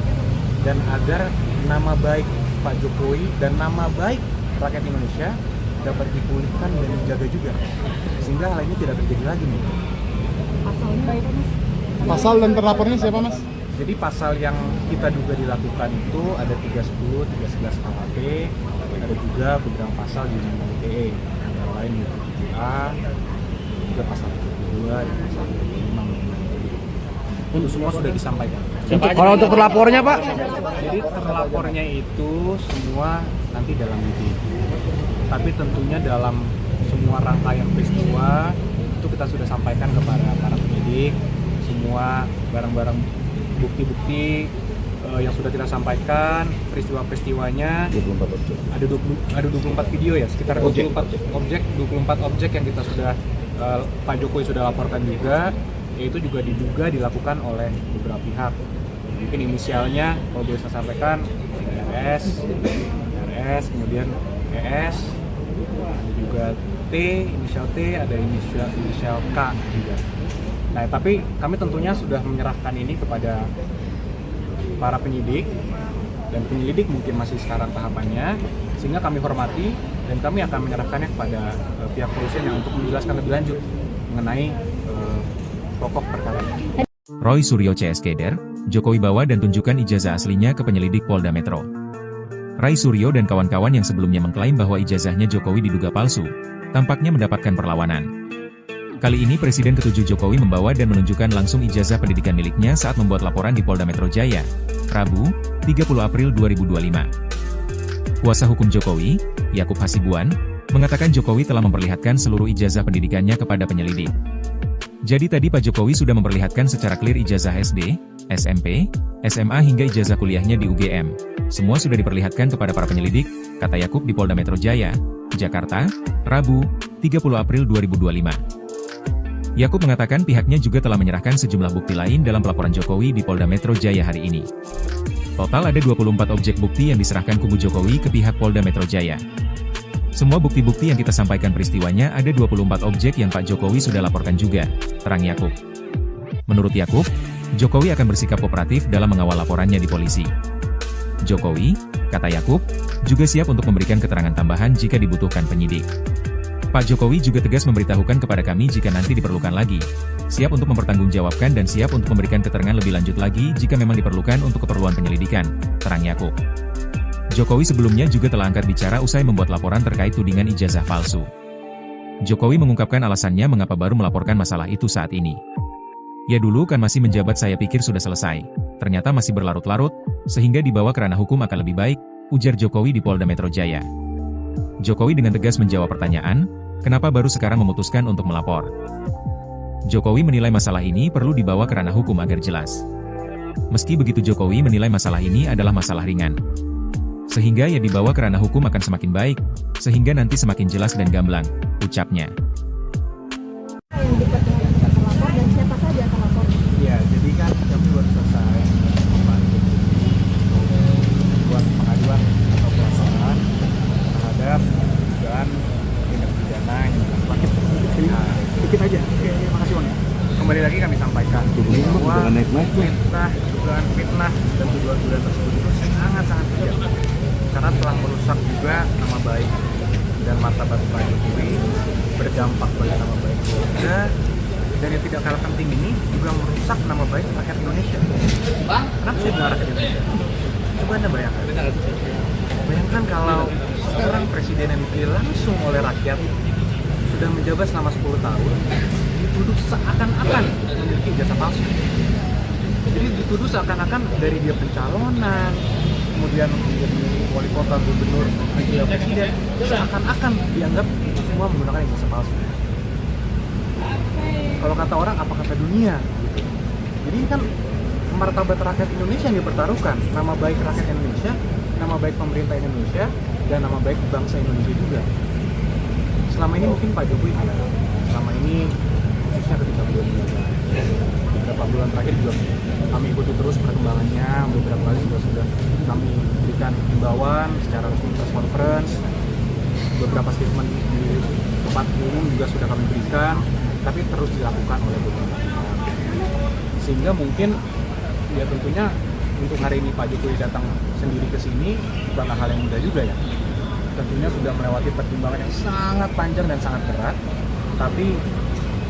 dan agar nama baik Pak Jokowi dan nama baik rakyat Indonesia dapat dipulihkan dan dijaga juga, sehingga hal ini tidak terjadi lagi nih. Pasalnya itu Mas? Pasal dan terlapornya siapa Mas? Jadi pasal yang kita duga dilakukan itu ada 310, 311 KUHP, ada juga beberapa pasal di Undang-Undang ITE, antara lain 27A, juga pasal 72 dan pasal 25. Itu semua sudah disampaikan. Kalau untuk terlapornya Pak? Jadi terlapornya itu semua nanti dalam lidik. Tapi tentunya dalam semua rangkaian peristiwa itu kita sudah sampaikan kepada para penyidik, semua barang-barang bukti-bukti yang sudah kita sampaikan, peristiwa-peristiwanya. 24 objek. Ada 24 video ya, sekitar 24 objek yang kita sudah Pak Jokowi sudah laporkan juga, yaitu juga diduga dilakukan oleh beberapa pihak. Mungkin inisialnya kalau boleh saya sampaikan RS, kemudian ES, ada juga T, inisial T, ada inisial K juga. Nah, tapi kami tentunya sudah menyerahkan ini kepada para penyidik, dan penyelidik mungkin masih sekarang tahapannya, sehingga kami hormati dan kami akan menyerahkannya kepada pihak kepolisian yang untuk menjelaskan lebih lanjut mengenai pokok perkara. Roy Suryo CS Keder, Jokowi bawa dan tunjukkan ijazah aslinya ke penyelidik Polda Metro. Ray Suryo dan kawan-kawan yang sebelumnya mengklaim bahwa ijazahnya Jokowi diduga palsu, tampaknya mendapatkan perlawanan. Kali ini Presiden ke-7 Jokowi membawa dan menunjukkan langsung ijazah pendidikan miliknya saat membuat laporan di Polda Metro Jaya, Rabu, 30 April 2025. Kuasa hukum Jokowi, Yakub Hasibuan, mengatakan Jokowi telah memperlihatkan seluruh ijazah pendidikannya kepada penyelidik. Jadi tadi Pak Jokowi sudah memperlihatkan secara clear ijazah SD, SMP, SMA hingga ijazah kuliahnya di UGM. Semua sudah diperlihatkan kepada para penyelidik, kata Yakub di Polda Metro Jaya, Jakarta, Rabu, 30 April 2025. Yakub mengatakan pihaknya juga telah menyerahkan sejumlah bukti lain dalam pelaporan Jokowi di Polda Metro Jaya hari ini. Total ada 24 objek bukti yang diserahkan kubu Jokowi ke pihak Polda Metro Jaya. Semua bukti-bukti yang kita sampaikan peristiwanya ada 24 objek yang Pak Jokowi sudah laporkan juga, terang Yakub. Menurut Yakub, Jokowi akan bersikap kooperatif dalam mengawal laporannya di polisi. Jokowi, kata Yakub, juga siap untuk memberikan keterangan tambahan jika dibutuhkan penyidik. Pak Jokowi juga tegas memberitahukan kepada kami jika nanti diperlukan lagi, siap untuk mempertanggungjawabkan dan siap untuk memberikan keterangan lebih lanjut lagi jika memang diperlukan untuk keperluan penyelidikan, terang Yakub. Jokowi sebelumnya juga telah angkat bicara usai membuat laporan terkait tudingan ijazah palsu. Jokowi mengungkapkan alasannya mengapa baru melaporkan masalah itu saat ini. Ya dulu kan masih menjabat saya pikir sudah selesai, ternyata masih berlarut-larut, sehingga dibawa ke ranah hukum akan lebih baik, ujar Jokowi di Polda Metro Jaya. Jokowi dengan tegas menjawab pertanyaan, kenapa baru sekarang memutuskan untuk melapor. Jokowi menilai masalah ini perlu dibawa ke ranah hukum agar jelas. Meski begitu Jokowi menilai masalah ini adalah masalah ringan. Sehingga ya dibawa ke ranah hukum akan semakin baik, sehingga nanti semakin jelas dan gamblang, ucapnya. Yang dekat dengan terlapor dan siapa saja terlapor? Ya, jadi kan kami baru selesai membantu buat pengaduan atau pelaporan aja. Oke, makasih Bang ya. Kembali lagi kami sampaikan bahwa dugaan fitnah dan tuduhan-tuduhan tersebut itu sangat-sangat kejam karena telah merusak juga nama baik dan martabat Pak Jokowi, berdampak pada nama baik keluarga, dan yang tidak kalah penting ini juga merusak nama baik rakyat Indonesia. Kenapa saya bilang rakyat Indonesia? Coba Anda bayangkan kalau seorang presiden yang dipilih langsung oleh rakyat sudah menjabat selama 10 tahun dituduh seakan-akan memiliki ijazah palsu. Jadi dituduh seakan-akan dari dia pencalonan, kemudian menjadi wali kota, gubernur, wakil presiden, seakan-akan dianggap itu semua menggunakan ijazah palsu. Kalau kata orang, apa kata dunia gitu. Jadi kan martabat rakyat Indonesia yang dipertaruhkan, nama baik rakyat Indonesia, nama baik pemerintah Indonesia, dan nama baik bangsa Indonesia juga. Selama ini mungkin Pak Jokowi selama ini khususnya ketika beberapa bulan terakhir juga kami ikuti terus perkembangannya, beberapa kali sudah kami berikan himbauan secara resmi press conference, beberapa statement di tempat umum juga sudah kami berikan, tapi terus dilakukan oleh beberapa pihak. Sehingga mungkin ya tentunya untuk hari ini Pak Jokowi datang sendiri ke sini bukanlah hal yang mudah juga ya. Tentunya sudah melewati pertimbangan yang sangat panjang dan sangat berat, tapi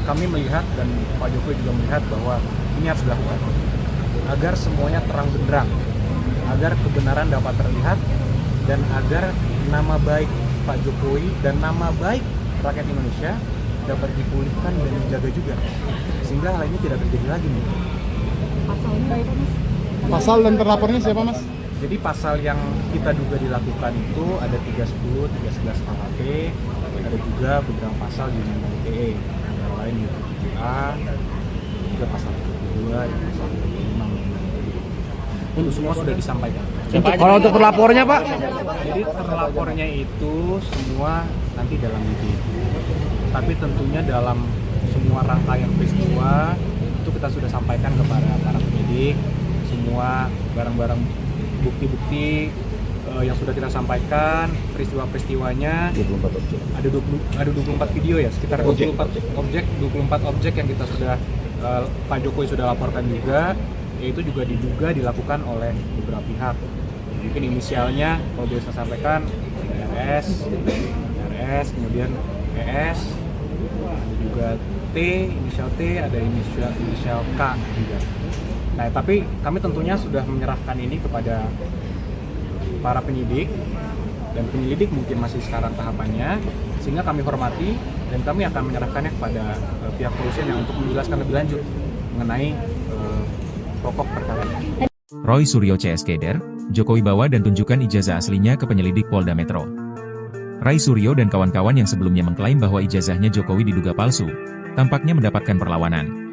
kami melihat dan Pak Jokowi juga melihat bahwa ini harus dilakukan agar semuanya terang benderang, agar kebenaran dapat terlihat, dan agar nama baik Pak Jokowi dan nama baik rakyat Indonesia dapat dipulihkan dan dijaga juga, sehingga hal ini tidak terjadi lagi nih. Pasal dan terlapornya siapa Mas? Jadi pasal yang kita duga dilakukan itu ada 310, 311 KUHP, ada juga beberapa pasal di Undang-Undang ITE, yang lain itu 7A, juga pasal 72, dan pasal 75. Itu semua sudah disampaikan. Kalau untuk terlapornya Pak? Jadi terlapornya itu semua nanti dalam lidik. Tapi tentunya dalam semua rangkaian peristiwa itu kita sudah sampaikan kepada para penyidik, semua barang-barang bukti-bukti yang sudah kita sampaikan, peristiwa-peristiwanya. 24 objek. Ada 24 video ya, sekitar 24 objek yang kita sudah Pak Jokowi sudah laporkan juga, yaitu juga diduga dilakukan oleh beberapa pihak. Mungkin inisialnya kalau bisa sampaikan RS, kemudian ES, juga T, inisial T, ada inisial K juga. Nah, tapi kami tentunya sudah menyerahkan ini kepada para penyidik, dan penyelidik mungkin masih sekarang tahapannya, sehingga kami hormati dan kami akan menyerahkannya kepada pihak kepolisian yang untuk menjelaskan lebih lanjut mengenai pokok perkara ini. Roy Suryo CS Keder, Jokowi bawa dan tunjukkan ijazah aslinya ke penyelidik Polda Metro. Ray Suryo dan kawan-kawan yang sebelumnya mengklaim bahwa ijazahnya Jokowi diduga palsu, tampaknya mendapatkan perlawanan.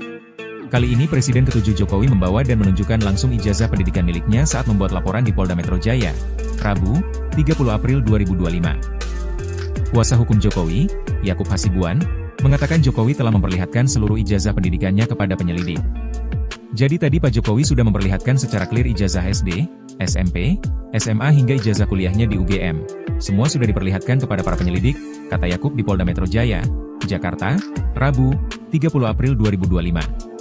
Kali ini Presiden ke-7 Jokowi membawa dan menunjukkan langsung ijazah pendidikan miliknya saat membuat laporan di Polda Metro Jaya, Rabu, 30 April 2025. Kuasa hukum Jokowi, Yakub Hasibuan, mengatakan Jokowi telah memperlihatkan seluruh ijazah pendidikannya kepada penyelidik. Jadi tadi Pak Jokowi sudah memperlihatkan secara clear ijazah SD, SMP, SMA hingga ijazah kuliahnya di UGM. Semua sudah diperlihatkan kepada para penyelidik, kata Yakub di Polda Metro Jaya, Jakarta, Rabu, 30 April 2025.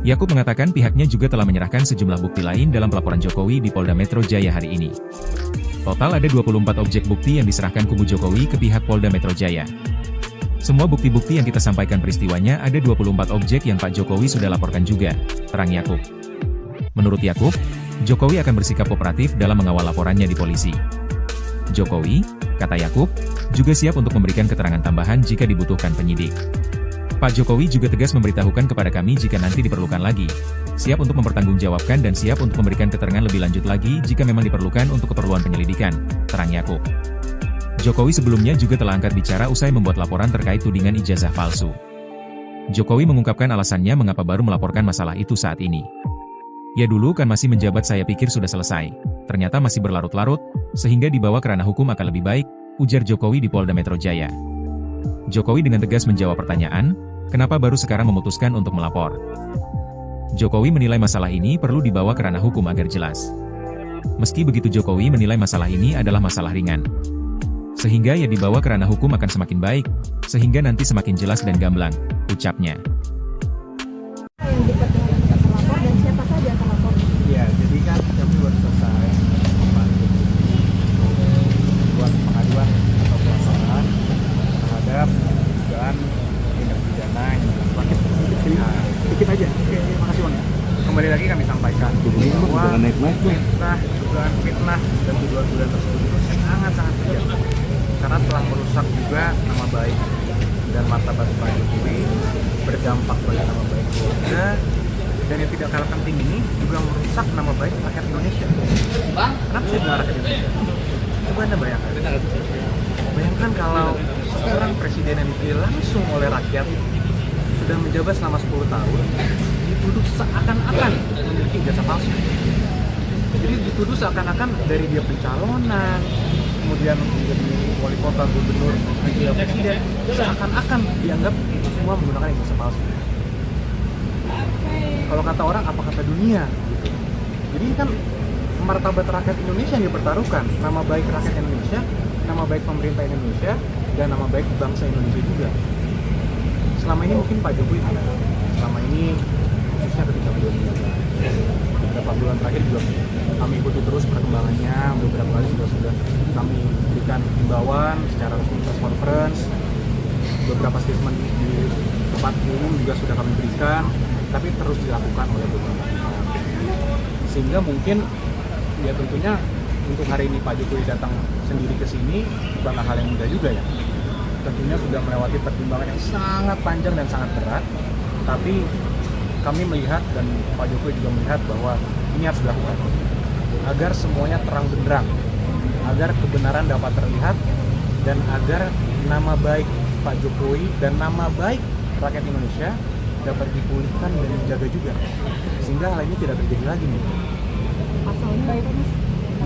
Yakub mengatakan pihaknya juga telah menyerahkan sejumlah bukti lain dalam pelaporan Jokowi di Polda Metro Jaya hari ini. Total ada 24 objek bukti yang diserahkan kubu Jokowi ke pihak Polda Metro Jaya. Semua bukti-bukti yang kita sampaikan peristiwanya ada 24 objek yang Pak Jokowi sudah laporkan juga, terang Yakub. Menurut Yakub, Jokowi akan bersikap kooperatif dalam mengawal laporannya di polisi. Jokowi, kata Yakub, juga siap untuk memberikan keterangan tambahan jika dibutuhkan penyidik. Pak Jokowi juga tegas memberitahukan kepada kami jika nanti diperlukan lagi, siap untuk mempertanggungjawabkan dan siap untuk memberikan keterangan lebih lanjut lagi jika memang diperlukan untuk keperluan penyelidikan, terang Yakub. Jokowi sebelumnya juga telah angkat bicara usai membuat laporan terkait tudingan ijazah palsu. Jokowi mengungkapkan alasannya mengapa baru melaporkan masalah itu saat ini. Ya dulu kan masih menjabat saya pikir sudah selesai, ternyata masih berlarut-larut, sehingga dibawa ke ranah hukum akan lebih baik, ujar Jokowi di Polda Metro Jaya. Jokowi dengan tegas menjawab pertanyaan, kenapa baru sekarang memutuskan untuk melapor. Jokowi menilai masalah ini perlu dibawa ke ranah hukum agar jelas. Meski begitu Jokowi menilai masalah ini adalah masalah ringan. Sehingga ya dibawa ke ranah hukum akan semakin baik, sehingga nanti semakin jelas dan gamblang, ucapnya. Yang dekat dengan terlapor dan siapa saja yang terlapor? Ya, jadi kan kami baru selesai buat pengaduan atau pelaporan terhadap dugaan tindak pidana yang dilakukan. Dikit aja. Oke, makasih Bang. Kembali lagi kami sampaikan bahwa dugaan fitnah dan tuduhan-tuduhan tersebut itu sangat-sangat kejam karena telah merusak juga nama baik dan martabat Pak Jokowi, berdampak pada nama baik keluarga, dan yang tidak kalah penting ini juga merusak nama baik rakyat Indonesia. Kenapa saya bilang rakyat Indonesia? Coba Anda bayangkan kalau seorang presiden yang dipilih langsung oleh rakyat sudah menjabat selama 10 tahun dituduh seakan-akan memiliki ijazah palsu. Jadi dituduh seakan-akan dari dia pencalonan, kemudian menjadi wali kota, gubernur, wakil presiden, seakan-akan dianggap itu semua menggunakan ijazah palsu. Kalau kata orang, apa kata dunia? Gitu. Jadi kan martabat rakyat Indonesia yang dipertaruhkan, nama baik rakyat Indonesia, nama baik pemerintah Indonesia, dan nama baik bangsa Indonesia juga. Selama ini mungkin Pak Jokowi tidak. Selama ini khususnya ketika beliau menjabat, beberapa bulan terakhir juga kami ikuti terus perkembangannya. Beberapa kali sudah kami berikan himbauan secara resmi press conference, beberapa statement di tempat umum juga sudah kami berikan, tapi terus dilakukan oleh beberapa pihak. Sehingga mungkin ya tentunya untuk hari ini Pak Jokowi datang sendiri ke sini bukanlah hal yang mudah juga ya. Tentunya sudah melewati pertimbangan yang sangat panjang dan sangat berat, tapi kami melihat dan Pak Jokowi juga melihat bahwa ini harus dilakukan agar semuanya terang benderang, agar kebenaran dapat terlihat, dan agar nama baik Pak Jokowi dan nama baik rakyat Indonesia dapat dipulihkan dan dijaga juga, sehingga hal ini tidak terjadi lagi nih. Pasalnya itu Mas?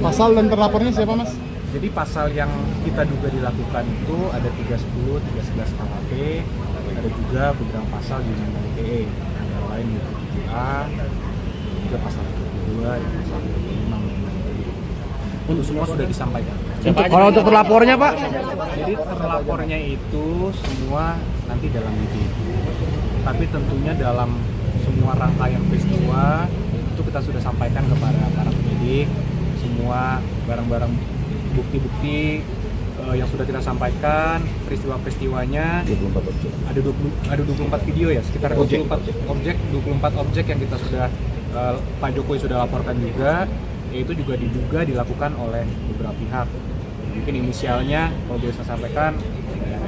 Pasal dan terlapornya siapa Mas? Jadi pasal yang kita duga dilakukan itu ada 310, 311 KUHP, ada juga beberapa pasal di Undang-Undang ITE, antara lain 7A, juga pasal 22 dan pasal 25. Untuk semua sudah disampaikan. Kalau untuk terlapornya Pak? Jadi terlapornya itu semua nanti dalam lidik. Tapi tentunya dalam semua rangkaian peristiwa itu kita sudah sampaikan kepada para penyidik semua barang-barang bukti-bukti yang sudah kita sampaikan, peristiwa-peristiwanya. 24 objek. Ada 24 video ya, sekitar 24 objek yang kita sudah Pak Jokowi sudah laporkan juga, yaitu juga diduga dilakukan oleh beberapa pihak. Mungkin inisialnya kalau bisa saya sampaikan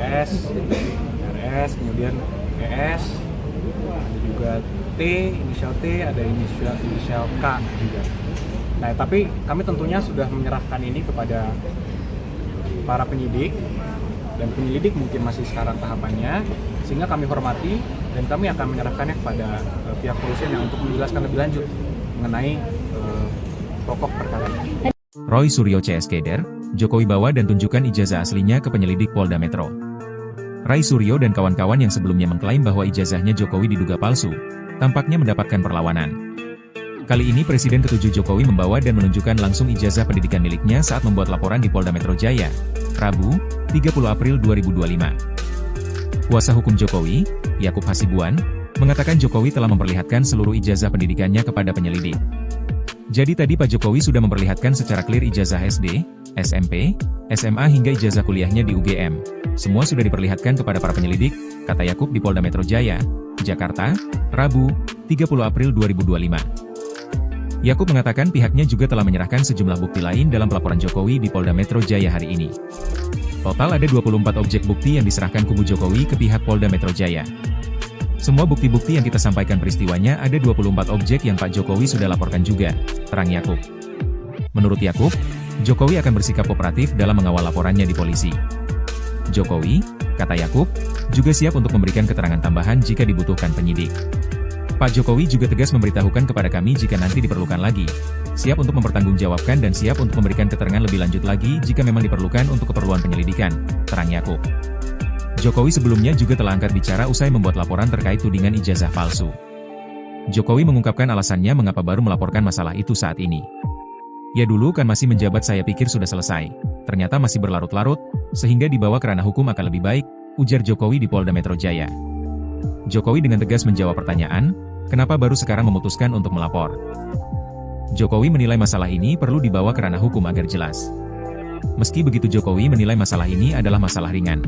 RS, kemudian ES, ada juga T, inisial T, ada inisial K juga. Nah, tapi kami tentunya sudah menyerahkan ini kepada para penyidik, dan penyelidik mungkin masih sekarang tahapannya, sehingga kami hormati dan kami akan menyerahkannya kepada pihak kepolisian yang untuk menjelaskan lebih lanjut mengenai pokok perkara ini. Roy Suryo CSKder, Jokowi bawa dan tunjukkan ijazah aslinya ke penyelidik Polda Metro. Ray Suryo dan kawan-kawan yang sebelumnya mengklaim bahwa ijazahnya Jokowi diduga palsu, tampaknya mendapatkan perlawanan. Kali ini Presiden ke-7 Jokowi membawa dan menunjukkan langsung ijazah pendidikan miliknya saat membuat laporan di Polda Metro Jaya, Rabu, 30 April 2025. Kuasa hukum Jokowi, Yakub Hasibuan, mengatakan Jokowi telah memperlihatkan seluruh ijazah pendidikannya kepada penyelidik. Jadi tadi Pak Jokowi sudah memperlihatkan secara clear ijazah SD, SMP, SMA hingga ijazah kuliahnya di UGM. Semua sudah diperlihatkan kepada para penyelidik, kata Yakub di Polda Metro Jaya, Jakarta, Rabu, 30 April 2025. Yakub mengatakan pihaknya juga telah menyerahkan sejumlah bukti lain dalam pelaporan Jokowi di Polda Metro Jaya hari ini. Total ada 24 objek bukti yang diserahkan kubu Jokowi ke pihak Polda Metro Jaya. Semua bukti-bukti yang kita sampaikan peristiwanya ada 24 objek yang Pak Jokowi sudah laporkan juga, terang Yakub. Menurut Yakub, Jokowi akan bersikap kooperatif dalam mengawal laporannya di polisi. Jokowi, kata Yakub, juga siap untuk memberikan keterangan tambahan jika dibutuhkan penyidik. Pak Jokowi juga tegas memberitahukan kepada kami jika nanti diperlukan lagi, siap untuk mempertanggungjawabkan dan siap untuk memberikan keterangan lebih lanjut lagi jika memang diperlukan untuk keperluan penyelidikan, terang Yakub. Jokowi sebelumnya juga telah angkat bicara usai membuat laporan terkait tudingan ijazah palsu. Jokowi mengungkapkan alasannya mengapa baru melaporkan masalah itu saat ini. Ya dulu kan masih menjabat saya pikir sudah selesai, ternyata masih berlarut-larut, sehingga dibawa ke ranah hukum akan lebih baik, ujar Jokowi di Polda Metro Jaya. Jokowi dengan tegas menjawab pertanyaan, kenapa baru sekarang memutuskan untuk melapor. Jokowi menilai masalah ini perlu dibawa ke ranah hukum agar jelas. Meski begitu Jokowi menilai masalah ini adalah masalah ringan.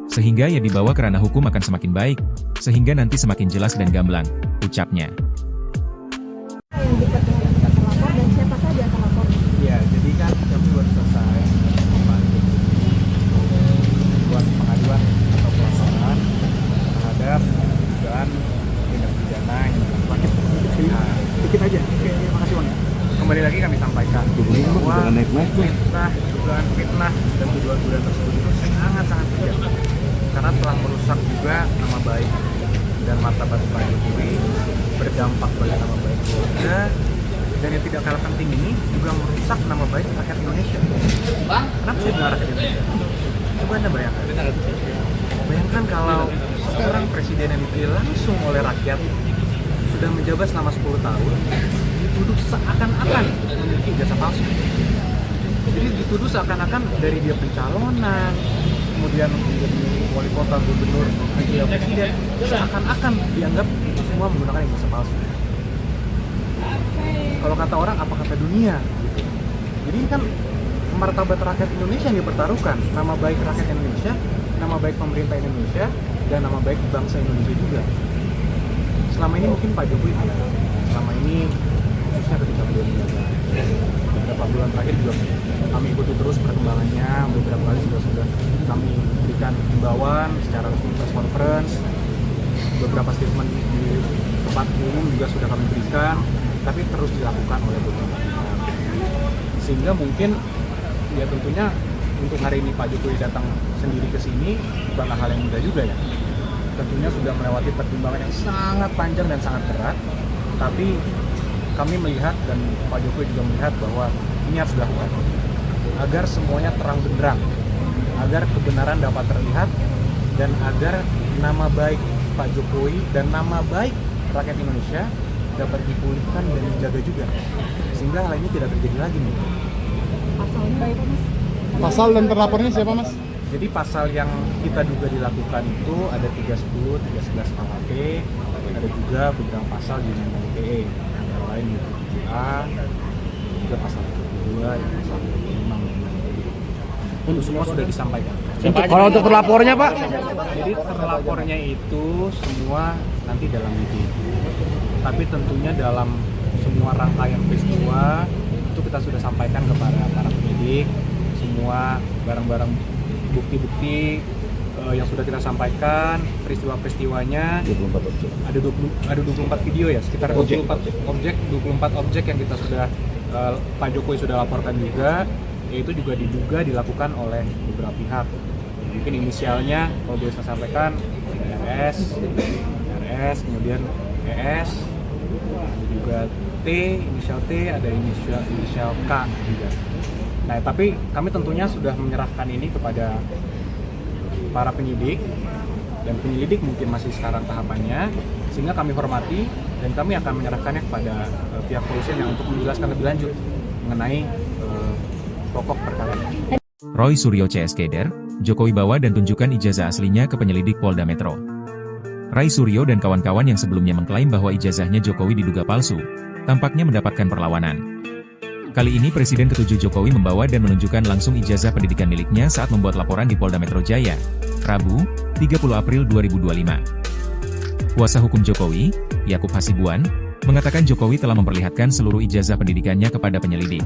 Sehingga ya dibawa ke ranah hukum akan semakin baik, sehingga nanti semakin jelas dan gamblang, ucapnya. Yang dekat dengan kita terlapor dan siapa saja yang terlapor? Ya, jadi kan kami baru selesai membuat pengaduan atau pelaporan terhadap dugaan tindak pidana yang dilakukan. Dikit aja, terima kasih Bang. Kembali lagi kami sampaikan bahwa dugaan fitnah dan tuduhan-tuduhan tersebut itu sangat-sangat kejam karena telah merusak juga nama baik dan martabat Pak Jokowi, berdampak pada nama baik keluarga, dan yang tidak kalah penting ini juga merusak nama baik rakyat Indonesia. Kenapa saya bilang rakyat Indonesia? Coba Anda bayangkan kalau seorang presiden yang dipilih langsung oleh rakyat sudah menjabat selama 10 tahun dituduh seakan-akan memiliki ijazah palsu. Jadi dituduh seakan-akan dari dia pencalonan, kemudian menjadi wali kota, gubernur, menjadi presiden, seakan-akan dianggap itu semua menggunakan ijazah palsu. Kalau kata orang, apa kata dunia? Gitu. Jadi ini kan martabat rakyat Indonesia yang dipertaruhkan, nama baik rakyat Indonesia, nama baik pemerintah Indonesia, dan nama baik bangsa Indonesia juga. Selama ini mungkin Pak Jokowi tidak. Selama ini khususnya ketika beliau menjabat beberapa bulan terakhir juga kami ikuti terus perkembangannya. Beberapa kali sudah kami berikan himbauan secara resmi press conference, beberapa statement di tempat umum juga sudah kami berikan, tapi terus dilakukan oleh beberapa pihak. Sehingga mungkin ya tentunya untuk hari ini Pak Jokowi datang sendiri ke sini bukanlah hal yang mudah juga ya. Tentunya sudah melewati pertimbangan yang sangat panjang dan sangat berat, tapi kami melihat dan Pak Jokowi juga melihat bahwa ini harus dilakukan agar semuanya terang benderang, agar kebenaran dapat terlihat, dan agar nama baik Pak Jokowi dan nama baik rakyat Indonesia dapat dipulihkan dan dijaga juga, sehingga hal ini tidak terjadi lagi nih. Pasalnya apa Mas? Pasal dan terlapornya siapa Mas? Jadi pasal yang kita duga dilakukan itu ada 310, 311 KUHP, ada juga beberapa pasal di Undang-Undang ITE, antara lain 27A, juga pasal 22, dan pasal 25. Itu semua sudah disampaikan. Kalau untuk terlapornya Pak? Jadi terlapornya itu semua nanti dalam lidik. Tapi tentunya dalam semua rangkaian peristiwa itu kita sudah sampaikan kepada para penyidik, semua barang-barang bukti-bukti yang sudah kita sampaikan, peristiwa-peristiwanya. 24 objek. Ada 24 video ya, sekitar 24 objek yang kita sudah Pak Jokowi sudah laporkan juga, yaitu juga diduga dilakukan oleh beberapa pihak. Mungkin inisialnya kalau boleh saya sampaikan RS, kemudian ES, ada juga T, inisial T, ada inisial K juga. Nah, tapi kami tentunya sudah menyerahkan ini kepada para penyidik, dan penyelidik mungkin masih sekarang tahapannya, sehingga kami hormati dan kami akan menyerahkannya kepada pihak kepolisian yang untuk menjelaskan lebih lanjut mengenai pokok perkara ini. Roy Suryo CS Keder, Jokowi bawa dan tunjukkan ijazah aslinya ke penyelidik Polda Metro. Roy Suryo dan kawan-kawan yang sebelumnya mengklaim bahwa ijazahnya Jokowi diduga palsu, tampaknya mendapatkan perlawanan. Kali ini Presiden ke-7 Jokowi membawa dan menunjukkan langsung ijazah pendidikan miliknya saat membuat laporan di Polda Metro Jaya, Rabu, 30 April 2025. Kuasa hukum Jokowi, Yakub Hasibuan, mengatakan Jokowi telah memperlihatkan seluruh ijazah pendidikannya kepada penyelidik.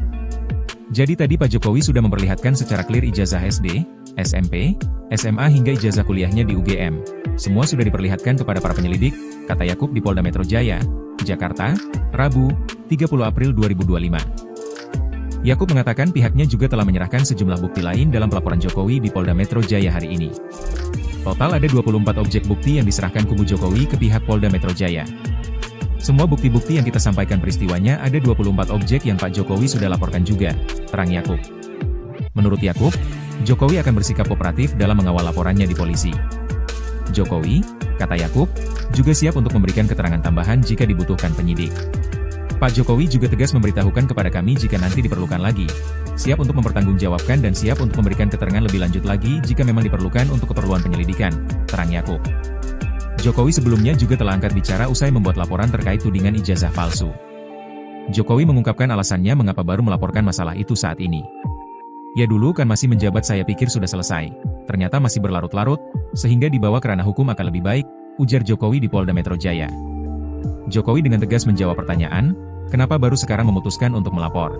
Jadi tadi Pak Jokowi sudah memperlihatkan secara clear ijazah SD, SMP, SMA hingga ijazah kuliahnya di UGM. Semua sudah diperlihatkan kepada para penyelidik, kata Yakub di Polda Metro Jaya, Jakarta, Rabu, 30 April 2025. Yakub mengatakan pihaknya juga telah menyerahkan sejumlah bukti lain dalam pelaporan Jokowi di Polda Metro Jaya hari ini. Total ada 24 objek bukti yang diserahkan kubu Jokowi ke pihak Polda Metro Jaya. Semua bukti-bukti yang kita sampaikan peristiwanya ada 24 objek yang Pak Jokowi sudah laporkan juga, terang Yakub. Menurut Yakub, Jokowi akan bersikap kooperatif dalam mengawal laporannya di polisi. Jokowi, kata Yakub, juga siap untuk memberikan keterangan tambahan jika dibutuhkan penyidik. Pak Jokowi juga tegas memberitahukan kepada kami jika nanti diperlukan lagi, siap untuk mempertanggungjawabkan dan siap untuk memberikan keterangan lebih lanjut lagi jika memang diperlukan untuk keperluan penyelidikan, terang Yakub. Jokowi sebelumnya juga telah angkat bicara usai membuat laporan terkait tudingan ijazah palsu. Jokowi mengungkapkan alasannya mengapa baru melaporkan masalah itu saat ini. Ya dulu kan masih menjabat saya pikir sudah selesai, ternyata masih berlarut-larut, sehingga dibawa ke ranah hukum akan lebih baik, ujar Jokowi di Polda Metro Jaya. Jokowi dengan tegas menjawab pertanyaan, kenapa baru sekarang memutuskan untuk melapor.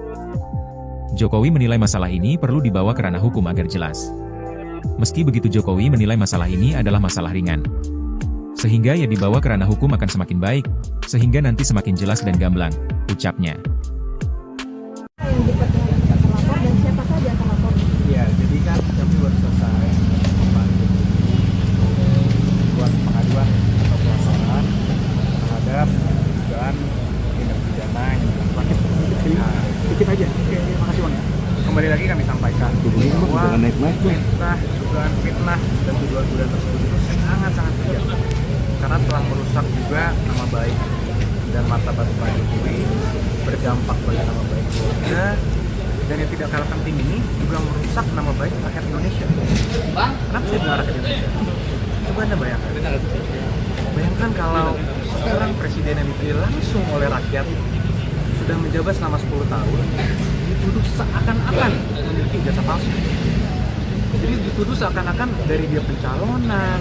Jokowi menilai masalah ini perlu dibawa ke ranah hukum agar jelas. Meski begitu Jokowi menilai masalah ini adalah masalah ringan. Sehingga ya dibawa ke ranah hukum akan semakin baik, sehingga nanti semakin jelas dan gamblang, ucapnya. Yang diperkenalkan terlapor dan siapa saja terlapor? Iya, jadi kan kami baru selesai membantu buat pengaduan atau pelaporan terhadap dugaan tindak pidana yang dilakukan. Dikit aja. Oke, makasih Bang. Kembali lagi kami sampaikan bahwa dugaan fitnah dan tuduhan-tuduhan tersebut itu sangat-sangat kejam karena telah merusak juga nama baik dan martabat Pak Jokowi, berdampak bagi nama baik keluarga, dan yang tidak kalah penting ini juga merusak nama baik rakyat Indonesia. Kenapa saya bilang rakyat Indonesia? Coba Anda bayangkan. Bayangkan kalau seorang presiden yang dipilih langsung oleh rakyat sudah menjabat selama 10 tahun, dituduh seakan-akan memiliki ijazah palsu. Jadi dituduh seakan-akan dari dia pencalonan,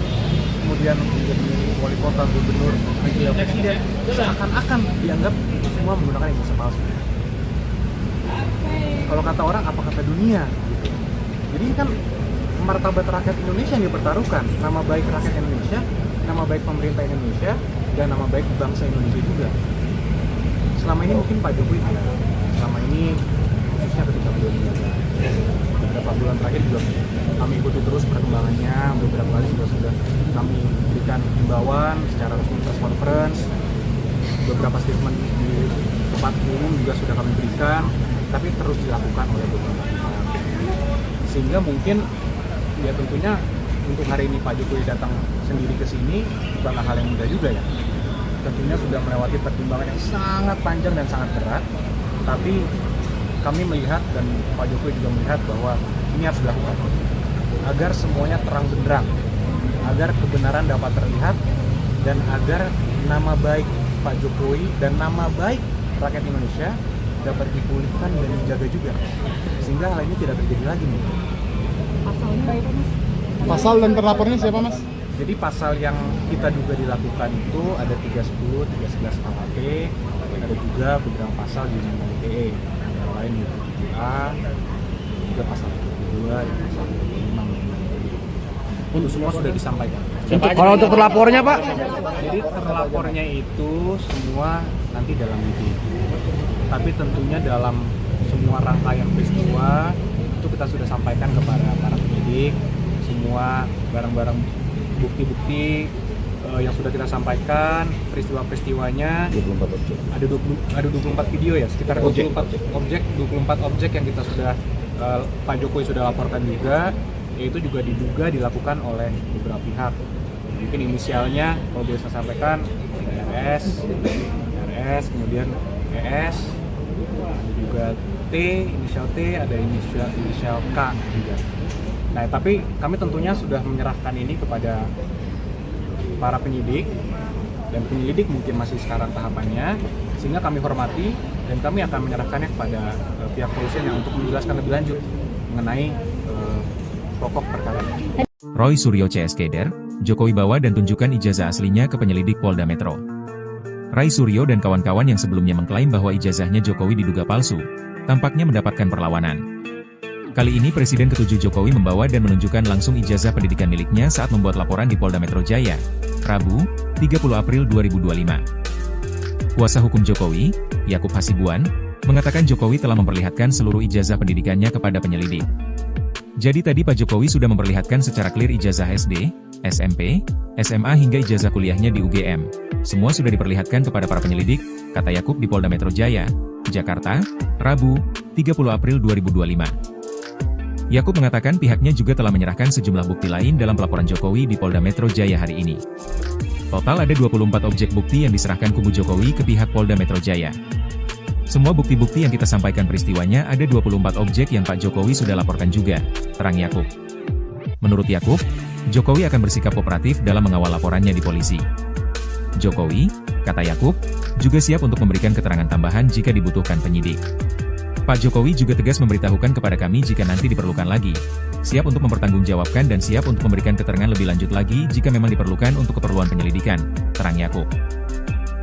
kemudian menjadi wali kota, gubernur, wakil presiden, seakan-akan dianggap itu semua menggunakan ijazah palsu. Kalau kata orang, apa kata dunia? Gitu. Jadi kan martabat rakyat Indonesia yang dipertaruhkan, nama baik rakyat Indonesia, nama baik pemerintah Indonesia, dan nama baik bangsa Indonesia juga. Selama ini mungkin Pak Jokowi tidak. Selama ini khususnya ketika beliau menjabat, beberapa bulan terakhir juga kami ikuti terus perkembangannya. Beberapa kali sudah kami berikan himbauan secara resmi press conference, beberapa statement di tempat umum juga sudah kami berikan, tapi terus dilakukan oleh beberapa pihak. Sehingga mungkin ya tentunya untuk hari ini Pak Jokowi datang sendiri ke sini bukanlah hal yang mudah juga ya. Tentunya sudah melewati pertimbangan yang sangat panjang dan sangat berat, tapi kami melihat dan Pak Jokowi juga melihat bahwa ini harus dilakukan agar semuanya terang benderang, agar kebenaran dapat terlihat, dan agar nama baik Pak Jokowi dan nama baik rakyat Indonesia dapat dipulihkan dan dijaga juga, sehingga hal ini tidak terjadi lagi nih. Pasalnya apa Mas? Pasal dan terlapornya siapa Mas? Jadi pasal yang kita duga dilakukan itu ada 310, 311 KUHP, ada juga beberapa pasal di Undang-Undang ITE, yang lain 27A, juga pasal 72, dan pasal 25. Untuk semua sudah disampaikan. Kalau untuk terlapornya Pak? Jadi terlapornya itu semua nanti dalam video. Tapi tentunya dalam semua rangkaian peristiwa itu kita sudah sampaikan kepada para penyidik, semua barang-barang bukti-bukti yang sudah kita sampaikan, peristiwa-peristiwanya 24 objek. Ada 24 video ya, sekitar 24 objek yang kita sudah Pak Jokowi sudah laporkan juga, yaitu juga diduga dilakukan oleh beberapa pihak. Mungkin inisialnya kalau biasa sampaikan RS, kemudian ES, ada juga T, inisial T, ada inisial K juga. Nah, tapi kami tentunya sudah menyerahkan ini kepada para penyidik, dan penyelidik mungkin masih sekarang tahapannya, sehingga kami hormati dan kami akan menyerahkannya kepada pihak polisian yang untuk menjelaskan lebih lanjut mengenai pokok perkara ini. Roy Suryo CS Keder, Jokowi bawa dan tunjukkan ijazah aslinya ke penyelidik Polda Metro. Ray Suryo dan kawan-kawan yang sebelumnya mengklaim bahwa ijazahnya Jokowi diduga palsu, tampaknya mendapatkan perlawanan. Kali ini Presiden ke-7 Jokowi membawa dan menunjukkan langsung ijazah pendidikan miliknya saat membuat laporan di Polda Metro Jaya, Rabu, 30 April 2025. Kuasa hukum Jokowi, Yakub Hasibuan, mengatakan Jokowi telah memperlihatkan seluruh ijazah pendidikannya kepada penyelidik. Jadi tadi Pak Jokowi sudah memperlihatkan secara clear ijazah SD, SMP, SMA hingga ijazah kuliahnya di UGM. Semua sudah diperlihatkan kepada para penyelidik, kata Yakub di Polda Metro Jaya, Jakarta, Rabu, 30 April 2025. Yakub mengatakan pihaknya juga telah menyerahkan sejumlah bukti lain dalam pelaporan Jokowi di Polda Metro Jaya hari ini. Total ada 24 objek bukti yang diserahkan kubu Jokowi ke pihak Polda Metro Jaya. Semua bukti-bukti yang kita sampaikan peristiwanya ada 24 objek yang Pak Jokowi sudah laporkan juga, terang Yakub. Menurut Yakub, Jokowi akan bersikap kooperatif dalam mengawal laporannya di polisi. Jokowi, kata Yakub, juga siap untuk memberikan keterangan tambahan jika dibutuhkan penyidik. Pak Jokowi juga tegas memberitahukan kepada kami jika nanti diperlukan lagi, siap untuk mempertanggungjawabkan dan siap untuk memberikan keterangan lebih lanjut lagi jika memang diperlukan untuk keperluan penyelidikan, terang Yakub.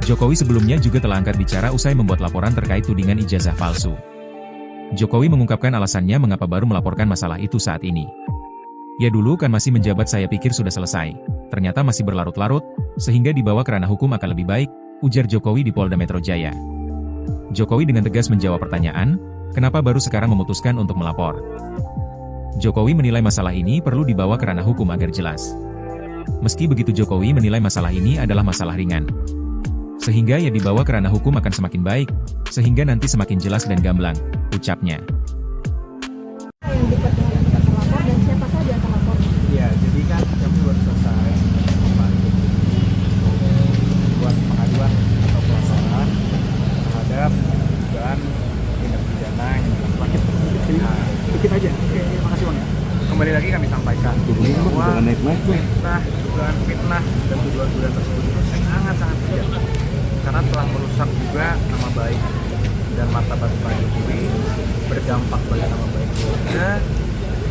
Jokowi sebelumnya juga telah angkat bicara usai membuat laporan terkait tudingan ijazah palsu. Jokowi mengungkapkan alasannya mengapa baru melaporkan masalah itu saat ini. Ya dulu kan masih menjabat saya pikir sudah selesai, ternyata masih berlarut-larut, sehingga dibawa ke ranah hukum akan lebih baik, ujar Jokowi di Polda Metro Jaya. Jokowi dengan tegas menjawab pertanyaan, kenapa baru sekarang memutuskan untuk melapor. Jokowi menilai masalah ini perlu dibawa ke ranah hukum agar jelas. Meski begitu Jokowi menilai masalah ini adalah masalah ringan. Sehingga ya dibawa ke ranah hukum akan semakin baik, sehingga nanti semakin jelas dan gamblang, ucapnya. Yang dekat dengan terlapor dan siapa saja yang terlapor? Ya, jadi kan kami baru selesai buat pengaduan atau pelaporan terhadap dugaan tindak pidana yang dilakukan. Dikit aja. Oke, makasih Bang ya. Kembali lagi kami sampaikan bahwa dugaan fitnah dan tuduhan-tuduhan tersebut itu sangat-sangat kejam. Karena telah merusak juga nama baik dan martabat Pak Jokowi, berdampak pada nama baik keluarga,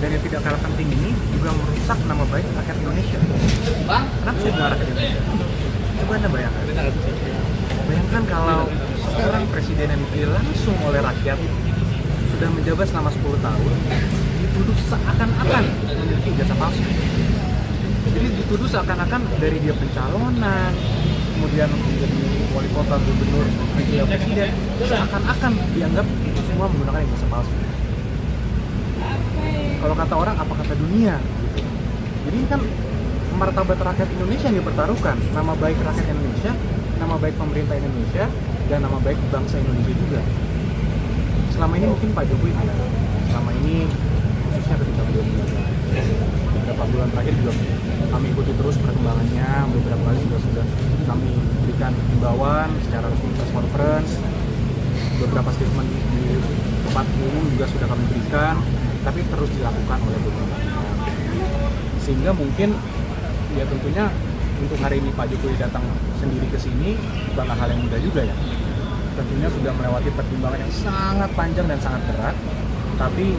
dan yang tidak kalah penting ini juga merusak nama baik rakyat Indonesia. Kenapa saya bilang rakyat Indonesia? Coba Anda bayangkan. Bayangkan kalau seorang presiden yang dipilih langsung oleh rakyat sudah menjabat selama 10 tahun, dituduh seakan-akan memiliki ijazah palsu. Jadi dituduh seakan-akan dari dia pencalonan, kemudian menjadi wali kota, gubernur, wakil presiden, seakan-akan dianggap itu semua menggunakan ijazah palsu. Kalau kata orang, apa kata dunia? Gitu. Jadi ini kan martabat rakyat Indonesia yang dipertaruhkan, nama baik rakyat Indonesia, nama baik pemerintah Indonesia, dan nama baik bangsa Indonesia juga. Selama ini mungkin Pak Jokowi tidak. Selama ini, khususnya ketika beliau menjabat, beberapa bulan terakhir juga kami ikuti terus perkembangannya. Beberapa kali sudah kami berikan himbauan secara resmi press conference, beberapa statement di tempat umum juga sudah kami berikan, tapi terus dilakukan oleh beberapa pihak. Sehingga mungkin ya tentunya untuk hari ini Pak Jokowi datang sendiri ke sini bukanlah hal yang mudah juga ya. Tentunya sudah melewati pertimbangan yang sangat panjang dan sangat berat, tapi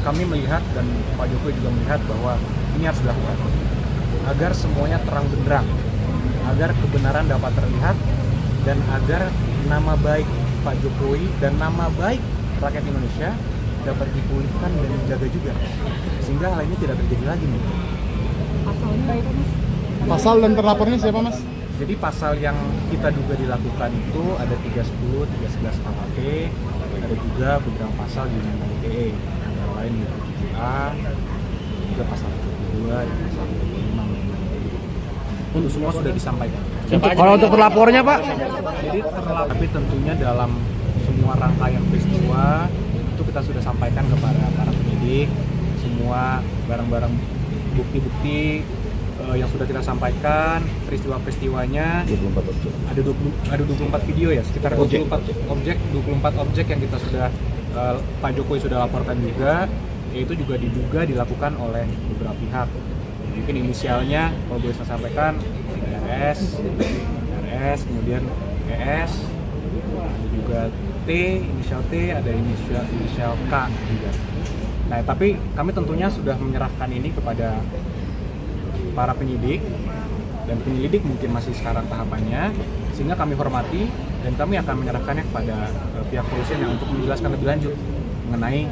kami melihat dan Pak Jokowi juga melihat bahwa ini harus dilakukan agar semuanya terang benderang, agar kebenaran dapat terlihat, dan agar nama baik Pak Jokowi dan nama baik rakyat Indonesia dapat dipulihkan dan dijaga juga, sehingga hal ini tidak terjadi lagi nih. Pasalnya apa Mas? Pasal dan terlapornya siapa Mas? Jadi pasal yang kita duga dilakukan itu ada 310, 311 KUHP, ada juga beberapa pasal di Undang-Undang ITE, antara lain di 7A, juga pasal 22 dan pasal 25. Untuk semua sudah disampaikan. Kalau untuk terlapornya Pak? Jadi tapi tentunya dalam semua rangkaian peristiwa itu kita sudah sampaikan kepada para penyidik semua barang-barang bukti-bukti yang sudah kita sampaikan, peristiwa-peristiwanya. 24 objek. Ada 24 video ya, sekitar 24 objek yang kita sudah Pak Jokowi sudah laporkan juga, yaitu juga diduga dilakukan oleh beberapa pihak. Mungkin inisialnya kalau boleh saya sampaikan RS, kemudian ES, ada juga T, inisial T, ada inisial K juga. Nah, tapi kami tentunya sudah menyerahkan ini kepada para penyidik, dan penyelidik mungkin masih sekarang tahapannya, sehingga kami hormati dan kami akan menyerahkannya kepada pihak kepolisian yang untuk menjelaskan lebih lanjut mengenai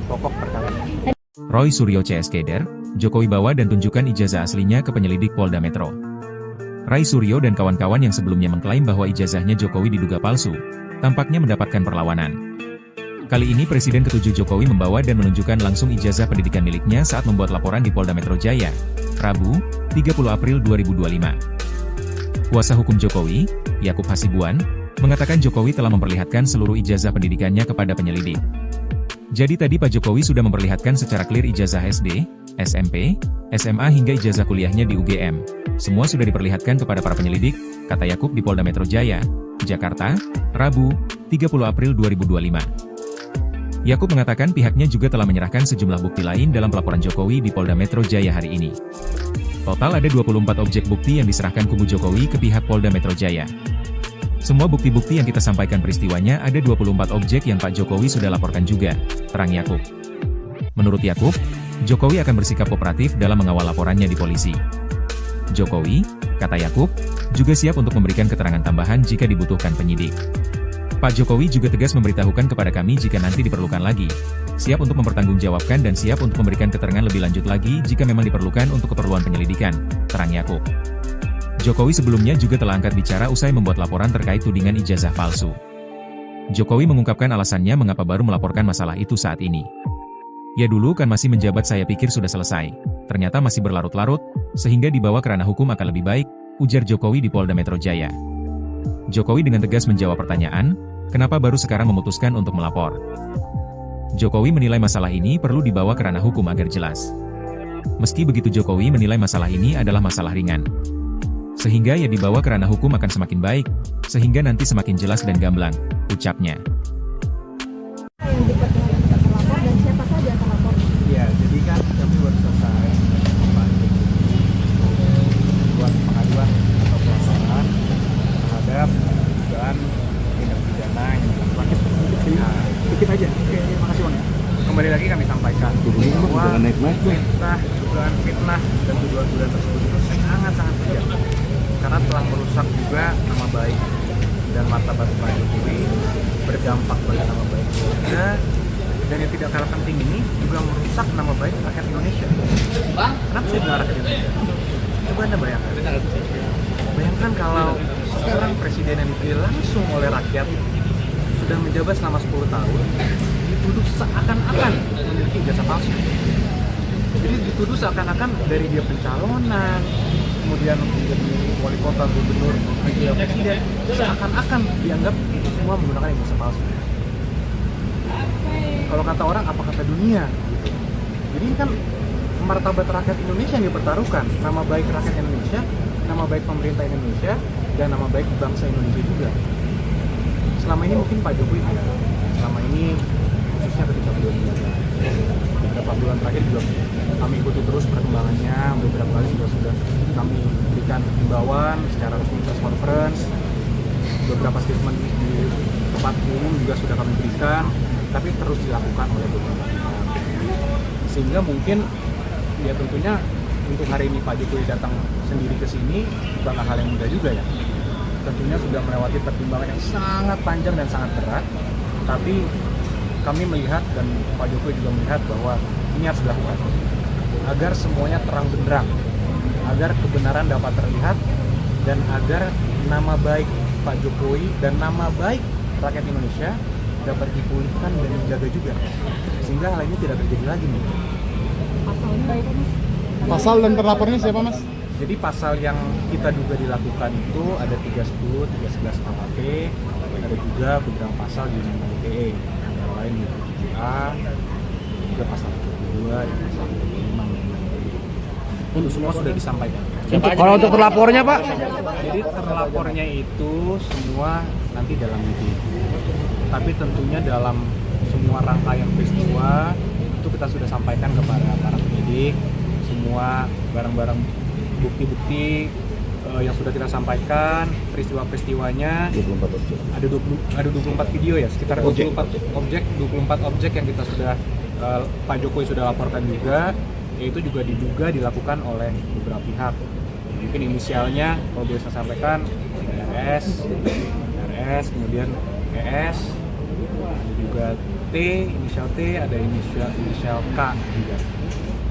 pokok perkara. Roy Suryo CS Keder, Jokowi bawa dan tunjukkan ijazah aslinya ke penyelidik Polda Metro. Ray Suryo dan kawan-kawan yang sebelumnya mengklaim bahwa ijazahnya Jokowi diduga palsu, tampaknya mendapatkan perlawanan. Kali ini Presiden ke-7 Jokowi membawa dan menunjukkan langsung ijazah pendidikan miliknya saat membuat laporan di Polda Metro Jaya, Rabu, 30 April 2025. Kuasa hukum Jokowi, Yakub Hasibuan, mengatakan Jokowi telah memperlihatkan seluruh ijazah pendidikannya kepada penyelidik. Jadi tadi Pak Jokowi sudah memperlihatkan secara clear ijazah SD, SMP, SMA hingga ijazah kuliahnya di UGM. Semua sudah diperlihatkan kepada para penyelidik, kata Yakub di Polda Metro Jaya, Jakarta, Rabu, 30 April 2025. Yakub mengatakan pihaknya juga telah menyerahkan sejumlah bukti lain dalam pelaporan Jokowi di Polda Metro Jaya hari ini. Total ada 24 objek bukti yang diserahkan kubu Jokowi ke pihak Polda Metro Jaya. Semua bukti-bukti yang kita sampaikan peristiwanya ada 24 objek yang Pak Jokowi sudah laporkan juga, terang Yakub. Menurut Yakub, Jokowi akan bersikap kooperatif dalam mengawal laporannya di polisi. Jokowi, kata Yakub, juga siap untuk memberikan keterangan tambahan jika dibutuhkan penyidik. Pak Jokowi juga tegas memberitahukan kepada kami jika nanti diperlukan lagi, siap untuk mempertanggungjawabkan dan siap untuk memberikan keterangan lebih lanjut lagi jika memang diperlukan untuk keperluan penyelidikan, terang Yakub. Jokowi sebelumnya juga telah angkat bicara usai membuat laporan terkait tudingan ijazah palsu. Jokowi mengungkapkan alasannya mengapa baru melaporkan masalah itu saat ini. Ya dulu kan masih menjabat saya pikir sudah selesai, ternyata masih berlarut-larut, sehingga dibawa ke ranah hukum akan lebih baik, ujar Jokowi di Polda Metro Jaya. Jokowi dengan tegas menjawab pertanyaan, kenapa baru sekarang memutuskan untuk melapor. Jokowi menilai masalah ini perlu dibawa ke ranah hukum agar jelas. Meski begitu Jokowi menilai masalah ini adalah masalah ringan. Sehingga ya dibawa ke ranah hukum akan semakin baik, sehingga nanti semakin jelas dan gamblang, ucapnya. Yang dekat dengan terlapor dan siapa saja terlapor? Ya, jadi kan kami baru selesai buat pengaduan atau pelaporan terhadap dugaan tindak pidana yang dilakukan. Dikit aja. Oke, makasih Bang. Kembali lagi kami sampaikan bahwa dugaan fitnah dan tuduhan-tuduhan tersebut itu sangat-sangat kejam karena telah merusak juga nama baik dan martabat Pak Jokowi, berdampak pada nama baik keluarga, dan yang tidak kalah penting ini juga merusak nama baik rakyat Indonesia. Kenapa saya bilang rakyat Indonesia? Coba Anda bayangkan kalau seorang presiden yang dipilih langsung oleh rakyat sudah menjabat selama 10 tahun dituduh seakan-akan memiliki ijazah palsu. Jadi dituduh seakan-akan dari dia pencalonan, kemudian menjadi wali kota, gubernur, presiden, seakan-akan dianggap itu semua menggunakan ijazah palsu. Kalau kata orang, apa kata dunia? Gitu. Jadi ini kan martabat rakyat Indonesia yang dipertaruhkan, nama baik rakyat Indonesia, nama baik pemerintah Indonesia, dan nama baik bangsa Indonesia juga. Selama ini mungkin Pak Jokowi tidak. Selama ini khususnya ketika beliau menjabat, beberapa bulan terakhir juga kami ikuti terus perkembangannya. Beberapa kali juga sudah kami berikan himbauan secara resmi press conference, beberapa statement di tempat umum juga sudah kami berikan, tapi terus dilakukan oleh beberapa pihak. Sehingga mungkin ya tentunya untuk hari ini Pak Jokowi datang sendiri ke sini bukanlah hal yang mudah juga ya. Tentunya sudah melewati pertimbangan yang sangat panjang dan sangat berat, tapi kami melihat dan Pak Jokowi juga melihat bahwa ini harus dilakukan agar semuanya terang benderang, agar kebenaran dapat terlihat, dan agar nama baik Pak Jokowi dan nama baik rakyat Indonesia dapat dipulihkan dan dijaga juga, sehingga hal ini tidak terjadi lagi nih. Pasal dan terlapornya siapa Mas? Jadi pasal yang kita duga dilakukan itu ada 310, 311 KUHP, ada juga beberapa pasal di Undang-Undang ITE, antara lain di 7A, juga pasal 72, dan pasal 55. Untuk semua sudah disampaikan. Kalau untuk terlapornya Pak? Jadi terlapornya itu semua nanti dalam meeting. Tapi tentunya dalam semua rangkaian peristiwa itu kita sudah sampaikan kepada para penyidik, semua barang-barang bukti-bukti yang sudah kita sampaikan, peristiwa-peristiwanya. 24 objek. Ada 24 video ya, sekitar 24 objek yang kita sudah Pak Jokowi sudah laporkan juga, yaitu juga diduga dilakukan oleh beberapa pihak. Mungkin inisialnya kalau boleh saya sampaikan RS, kemudian ES, ada juga T, inisial T, ada inisial K juga.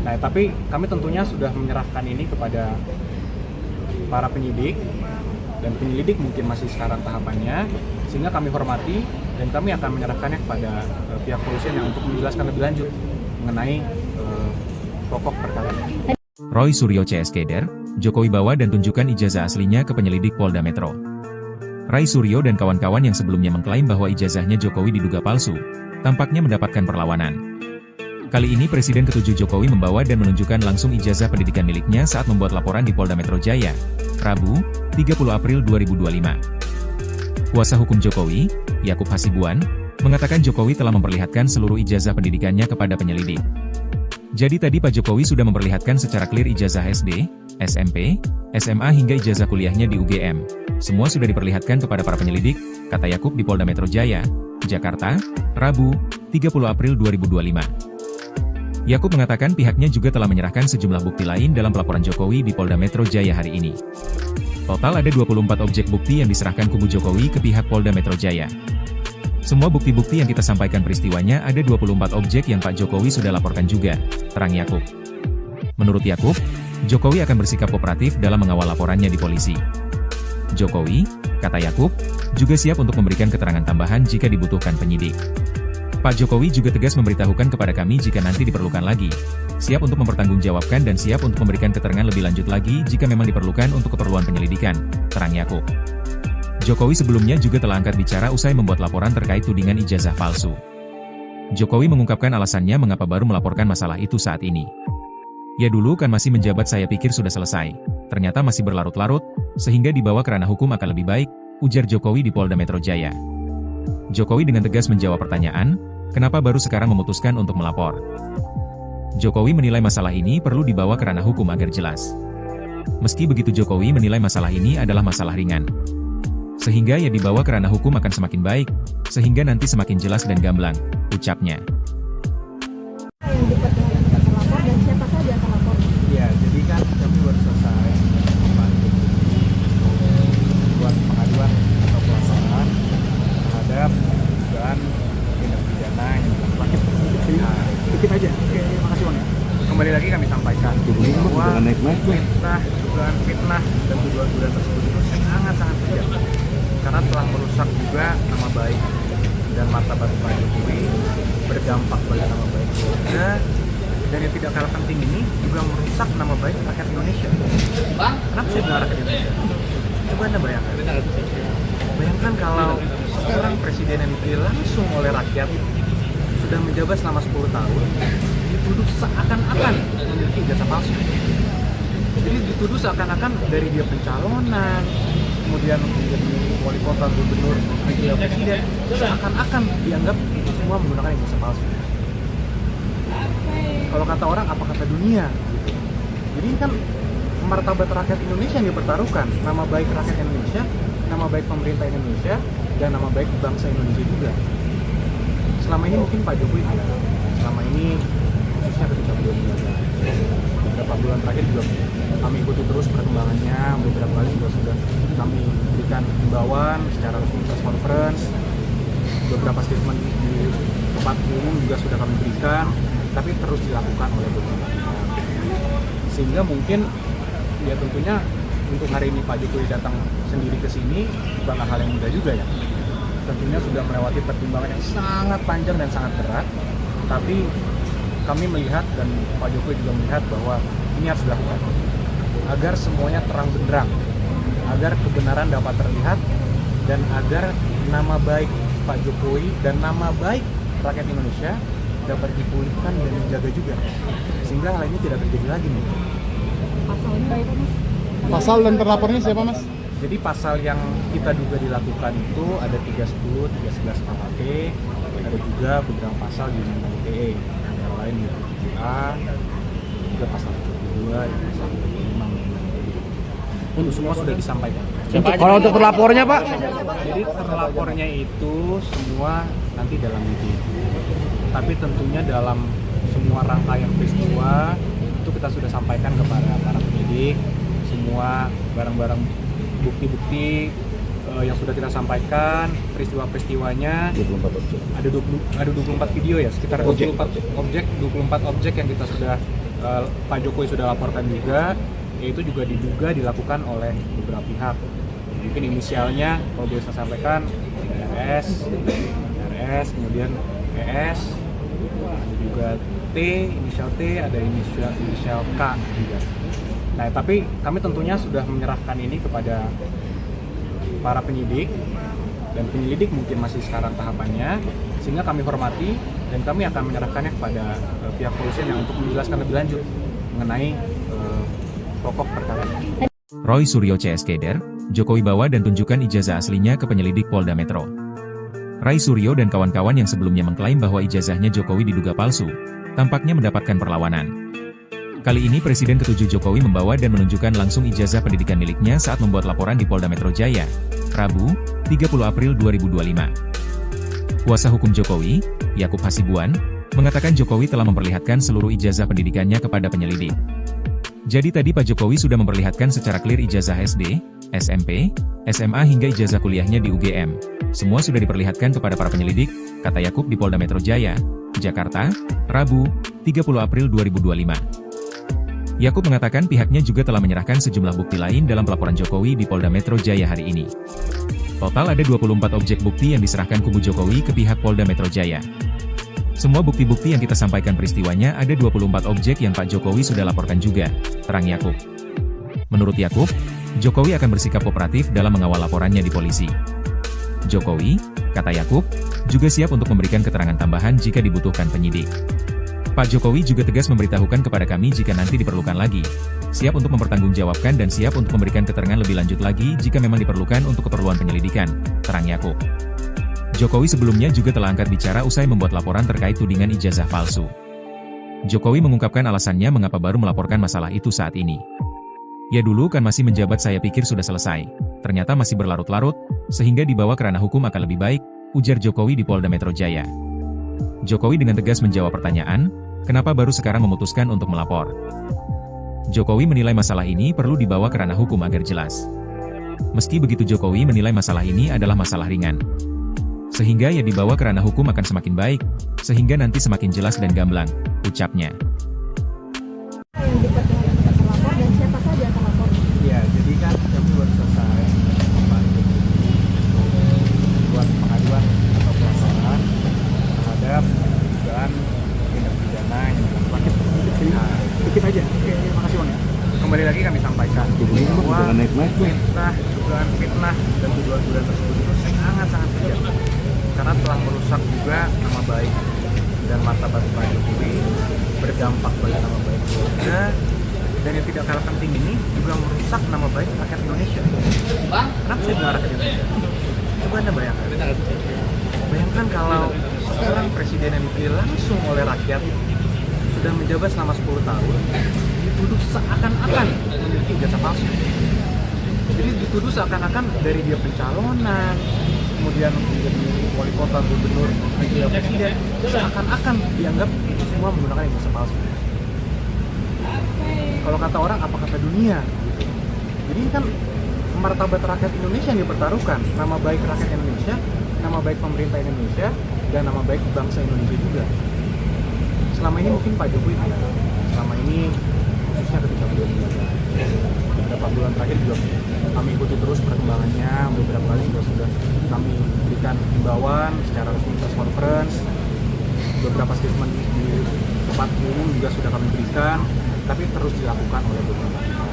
Nah, tapi kami tentunya sudah menyerahkan ini kepada para penyidik, dan penyelidik mungkin masih sekarang tahapannya, sehingga kami hormati dan kami akan menyerahkannya kepada pihak kepolisian yang untuk menjelaskan lebih lanjut mengenai pokok perkara. Roy Suryo CSKder, Jokowi bawa dan tunjukkan ijazah aslinya ke penyelidik Polda Metro. Ray Suryo dan kawan-kawan yang sebelumnya mengklaim bahwa ijazahnya Jokowi diduga palsu, tampaknya mendapatkan perlawanan. Kali ini Presiden ke-7 Jokowi membawa dan menunjukkan langsung ijazah pendidikan miliknya saat membuat laporan di Polda Metro Jaya, Rabu, 30 April 2025. Kuasa hukum Jokowi, Yakub Hasibuan, mengatakan Jokowi telah memperlihatkan seluruh ijazah pendidikannya kepada penyelidik. Jadi tadi Pak Jokowi sudah memperlihatkan secara clear ijazah SD, SMP, SMA hingga ijazah kuliahnya di UGM. Semua sudah diperlihatkan kepada para penyelidik, kata Yakub di Polda Metro Jaya, Jakarta, Rabu, 30 April 2025. Yakub mengatakan pihaknya juga telah menyerahkan sejumlah bukti lain dalam pelaporan Jokowi di Polda Metro Jaya hari ini. Total ada 24 objek bukti yang diserahkan kubu Jokowi ke pihak Polda Metro Jaya. Semua bukti-bukti yang kita sampaikan peristiwanya ada 24 objek yang Pak Jokowi sudah laporkan juga, terang Yakub. Menurut Yakub, Jokowi akan bersikap kooperatif dalam mengawal laporannya di polisi. Jokowi, kata Yakub, juga siap untuk memberikan keterangan tambahan jika dibutuhkan penyidik. Pak Jokowi juga tegas memberitahukan kepada kami jika nanti diperlukan lagi, siap untuk mempertanggungjawabkan dan siap untuk memberikan keterangan lebih lanjut lagi jika memang diperlukan untuk keperluan penyelidikan, terang Yakub. Jokowi sebelumnya juga telah angkat bicara usai membuat laporan terkait tudingan ijazah palsu. Jokowi mengungkapkan alasannya mengapa baru melaporkan masalah itu saat ini. Ya dulu kan masih menjabat saya pikir sudah selesai, ternyata masih berlarut-larut, sehingga dibawa ke ranah hukum akan lebih baik, ujar Jokowi di Polda Metro Jaya. Jokowi dengan tegas menjawab pertanyaan, kenapa baru sekarang memutuskan untuk melapor. Jokowi menilai masalah ini perlu dibawa ke ranah hukum agar jelas. Meski begitu Jokowi menilai masalah ini adalah masalah ringan. Sehingga ya dibawa ke ranah hukum akan semakin baik, sehingga nanti semakin jelas dan gamblang, ucapnya. Yang dekat dengan terlapor dan siapa saja yang terlapor? Ya, jadi kan kami baru selesai membantu buat pengaduan atau pelaporan terhadap dugaan tindak pidana yang dilakukan. Dikit aja. Oke, makasih Bang ya. Kembali lagi kami sampaikan bahwa dugaan fitnah dan tuduhan-tuduhan tersebut itu sangat-sangat kejam. Karena telah merusak juga nama baik dan martabat Pak Jokowi, berdampak pada nama baik keluarga, dan yang tidak kalah penting ini juga merusak nama baik rakyat Indonesia. Kenapa saya bilang rakyat Indonesia? Coba Anda bayangkan. Bayangkan kalau seorang presiden yang dipilih langsung oleh rakyat sudah menjabat selama 10 tahun, dituduh seakan-akan memiliki ijazah palsu. Jadi dituduh seakan-akan dari dia pencalonan, kemudian menjadi wali kota, gubernur, wakil presiden, seakan-akan dianggap itu semua menggunakan ijazah palsu. Kalau kata orang, apa kata dunia? Gitu. Jadi ini kan martabat rakyat Indonesia yang dipertaruhkan, nama baik rakyat Indonesia, nama baik pemerintah Indonesia, dan nama baik bangsa Indonesia juga. Selama ini mungkin Pak Jokowi tidak. Selama ini, khususnya ketika beliau menjabat, beberapa bulan terakhir juga kami ikuti terus perkembangannya, beberapa kali juga sudah kami berikan himbauan secara resmi press conference, beberapa statement di tempat umum juga sudah kami berikan, tapi terus dilakukan oleh beberapa pihak. Sehingga mungkin ya tentunya untuk hari ini Pak Jokowi datang sendiri ke sini bukanlah hal yang mudah juga ya. Tentunya sudah melewati pertimbangan yang sangat panjang dan sangat berat, tapi kami melihat dan Pak Jokowi juga melihat bahwa ini harus dilakukan agar semuanya terang benderang, agar kebenaran dapat terlihat, dan agar nama baik Pak Jokowi dan nama baik rakyat Indonesia dapat dipulihkan dan dijaga juga, sehingga hal ini tidak terjadi lagi nih. Pasalnya apa Mas? Pasal dan terlapornya siapa Mas? Jadi pasal yang kita duga dilakukan itu ada 310, 311 KUHP, ada juga beberapa pasal di Undang-Undang ITE, antara lain di 7A, juga pasal 72 dan pasal 25. Itu semua sudah disampaikan. Kalau untuk terlapornya Pak? Jadi terlapornya itu semua nanti dalam meeting. Tapi tentunya dalam semua rangkaian peristiwa itu kita sudah sampaikan kepada para penyidik, semua barang-barang bukti-bukti yang sudah kita sampaikan, peristiwa-peristiwanya. 24 objek. Ada 24 video ya, sekitar 24 objek yang kita sudah Pak Jokowi sudah laporkan juga, yaitu juga diduga dilakukan oleh beberapa pihak. Mungkin inisialnya kalau boleh saya sampaikan RS, kemudian ES, ada juga T, inisial T, ada inisial K juga. Nah, tapi kami tentunya sudah menyerahkan ini kepada para penyidik, dan penyelidik mungkin masih sekarang tahapannya, sehingga kami hormati dan kami akan menyerahkannya kepada pihak kepolisian yang untuk menjelaskan lebih lanjut mengenai pokok perkara ini. Roy Suryo CS Keder, Jokowi bawa dan tunjukkan ijazah aslinya ke penyelidik Polda Metro. Rai Suryo dan kawan-kawan yang sebelumnya mengklaim bahwa ijazahnya Jokowi diduga palsu, tampaknya mendapatkan perlawanan. Kali ini Presiden ke-7 Jokowi membawa dan menunjukkan langsung ijazah pendidikan miliknya saat membuat laporan di Polda Metro Jaya, Rabu, 30 April 2025. Kuasa hukum Jokowi, Yakub Hasibuan, mengatakan Jokowi telah memperlihatkan seluruh ijazah pendidikannya kepada penyelidik. Jadi tadi Pak Jokowi sudah memperlihatkan secara clear ijazah SD, SMP, SMA hingga ijazah kuliahnya di UGM. Semua sudah diperlihatkan kepada para penyelidik, kata Yakub di Polda Metro Jaya, Jakarta, Rabu, 30 April 2025. Yakub mengatakan pihaknya juga telah menyerahkan sejumlah bukti lain dalam pelaporan Jokowi di Polda Metro Jaya hari ini. Total ada 24 objek bukti yang diserahkan kubu Jokowi ke pihak Polda Metro Jaya. Semua bukti-bukti yang kita sampaikan peristiwanya ada 24 objek yang Pak Jokowi sudah laporkan juga, terang Yakub. Menurut Yakub, Jokowi akan bersikap kooperatif dalam mengawal laporannya di polisi. Jokowi, kata Yakub, juga siap untuk memberikan keterangan tambahan jika dibutuhkan penyidik. Pak Jokowi juga tegas memberitahukan kepada kami jika nanti diperlukan lagi, siap untuk mempertanggungjawabkan dan siap untuk memberikan keterangan lebih lanjut lagi jika memang diperlukan untuk keperluan penyelidikan, terang Yakub. Jokowi sebelumnya juga telah angkat bicara usai membuat laporan terkait tudingan ijazah palsu. Jokowi mengungkapkan alasannya mengapa baru melaporkan masalah itu saat ini. Ya dulu kan masih menjabat saya pikir sudah selesai, ternyata masih berlarut-larut, sehingga dibawa ke ranah hukum akan lebih baik, ujar Jokowi di Polda Metro Jaya. Jokowi dengan tegas menjawab pertanyaan, kenapa baru sekarang memutuskan untuk melapor. Jokowi menilai masalah ini perlu dibawa ke ranah hukum agar jelas. Meski begitu Jokowi menilai masalah ini adalah masalah ringan. Sehingga ya dibawa ke ranah hukum akan semakin baik, sehingga nanti semakin jelas dan gamblang, ucapnya. Yang dekat dengan tempat terlapor dan siapa saja terlapor? Ya, jadi kan kami baru selesai membantu buat pengaduan atau pelaporan terhadap dugaan tindak pidana yang dilakukan. Dikit aja. Oke, makasih Bang ya. Kembali lagi kami sampaikan bahwa dugaan fitnah dan tuduhan-tuduhan tersebut itu sangat-sangat kejam. Karena telah merusak juga nama baik dan martabat Pak Jokowi, berdampak pada nama baik keluarga, dan yang tidak kalah penting ini juga merusak nama baik rakyat Indonesia. Kenapa saya bilang rakyat Indonesia? Coba Anda bayangkan. Bayangkan kalau seorang presiden yang dipilih langsung oleh rakyat sudah menjabat selama 10 tahun, dituduh seakan-akan memiliki ijazah palsu. Jadi dituduh seakan-akan dari dia pencalonan, kemudian menjadi wali kota, gubernur, juga presiden, seakan-akan dianggap itu semua menggunakan ijazah palsu. Kalau kata orang, apa kata dunia? Gitu. Jadi kan martabat rakyat Indonesia yang dipertaruhkan, nama baik rakyat Indonesia, nama baik pemerintah Indonesia, dan nama baik bangsa Indonesia juga. Selama ini mungkin Pak Jokowi tidak. Selama ini khususnya ketika beliau menjabat, beberapa bulan terakhir juga kami ikuti terus perkembangannya. Beberapa kali juga sudah kami berikan himbauan secara resmi press conference, beberapa statement di tempat umum juga sudah kami berikan, tapi terus dilakukan oleh beberapa pihak.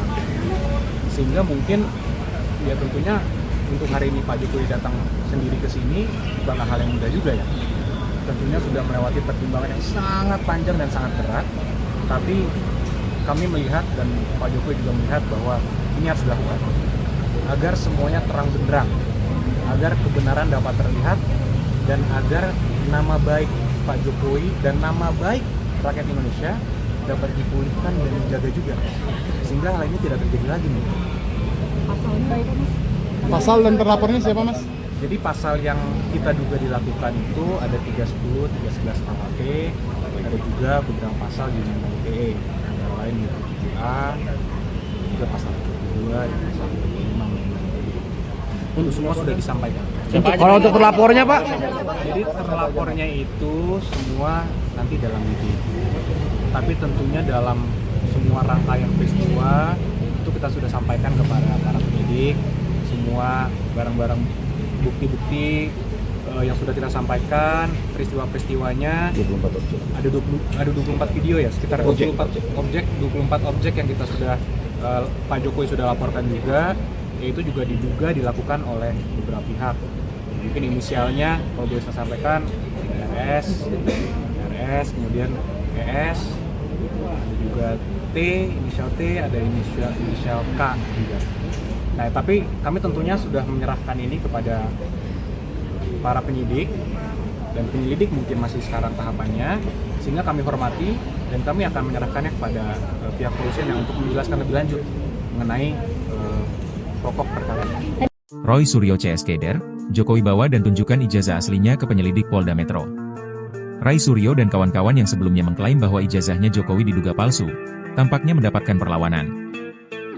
Sehingga mungkin ya tentunya untuk hari ini Pak Jokowi datang sendiri ke sini bukanlah hal yang mudah juga ya. Tentunya sudah melewati pertimbangan yang sangat panjang dan sangat berat, tapi kami melihat dan Pak Jokowi juga melihat bahwa ini harus dilakukan agar semuanya terang benderang, agar kebenaran dapat terlihat, dan agar nama baik Pak Jokowi dan nama baik rakyat Indonesia dapat dipulihkan dan dijaga juga, sehingga hal ini tidak terjadi lagi nih. Pasalnya itu Mas? Pasal dan terlapornya siapa Mas? Jadi pasal yang kita duga dilakukan itu ada 310, 311 KUHP, ada juga beberapa pasal di Undang-Undang ITE, antara lain 27A, juga pasal 72 dan pasal 25. Untuk semua sudah disampaikan. Kalau untuk terlapornya Pak? Jadi terlapornya itu semua nanti dalam video. Tapi tentunya dalam semua rangkaian peristiwa itu kita sudah sampaikan kepada para penyidik, semua barang-barang bukti-bukti yang sudah kita sampaikan, peristiwa-peristiwanya 24 objek. Ada 24 video ya, sekitar 24 objek yang kita sudah Pak Jokowi sudah laporkan juga, yaitu juga diduga dilakukan oleh beberapa pihak. Mungkin inisialnya kalau boleh saya sampaikan RS, kemudian ES, ada juga inisial T, ada inisial K juga. Nah, tapi kami tentunya sudah menyerahkan ini kepada para penyidik, dan penyelidik mungkin masih sekarang tahapannya, sehingga kami hormati dan kami akan menyerahkannya kepada pihak kepolisian yang untuk menjelaskan lebih lanjut mengenai pokok perkara. Roy Suryo CS Keder, Jokowi bawa dan tunjukkan ijazah aslinya ke penyelidik Polda Metro. Ray Suryo dan kawan-kawan yang sebelumnya mengklaim bahwa ijazahnya Jokowi diduga palsu, tampaknya mendapatkan perlawanan.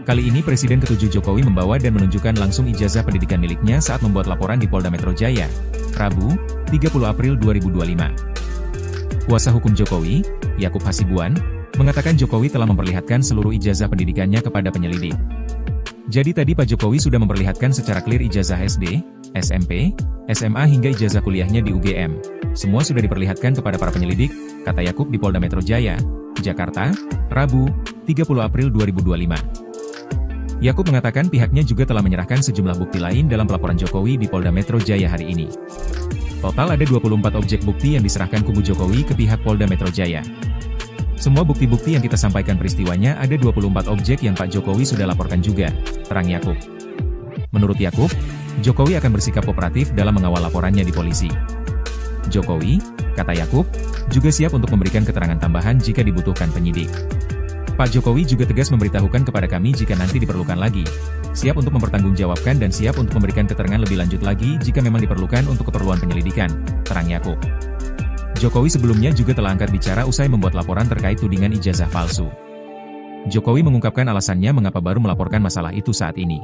Kali ini Presiden ke-7 Jokowi membawa dan menunjukkan langsung ijazah pendidikan miliknya saat membuat laporan di Polda Metro Jaya, Rabu, 30 April 2025. Kuasa hukum Jokowi, Yakub Hasibuan, mengatakan Jokowi telah memperlihatkan seluruh ijazah pendidikannya kepada penyelidik. Jadi tadi Pak Jokowi sudah memperlihatkan secara clear ijazah SD, SMP, SMA hingga ijazah kuliahnya di UGM. Semua sudah diperlihatkan kepada para penyelidik, kata Yakub di Polda Metro Jaya, Jakarta, Rabu, 30 April 2025. Yakub mengatakan pihaknya juga telah menyerahkan sejumlah bukti lain dalam pelaporan Jokowi di Polda Metro Jaya hari ini. Total ada 24 objek bukti yang diserahkan kubu Jokowi ke pihak Polda Metro Jaya. Semua bukti-bukti yang kita sampaikan peristiwanya ada 24 objek yang Pak Jokowi sudah laporkan juga, terang Yakub. Menurut Yakub, Jokowi akan bersikap kooperatif dalam mengawal laporannya di polisi. Jokowi, kata Yakub, juga siap untuk memberikan keterangan tambahan jika dibutuhkan penyidik. Pak Jokowi juga tegas memberitahukan kepada kami jika nanti diperlukan lagi, siap untuk mempertanggungjawabkan dan siap untuk memberikan keterangan lebih lanjut lagi jika memang diperlukan untuk keperluan penyelidikan, terang Yakub. Jokowi sebelumnya juga telah angkat bicara usai membuat laporan terkait tudingan ijazah palsu. Jokowi mengungkapkan alasannya mengapa baru melaporkan masalah itu saat ini.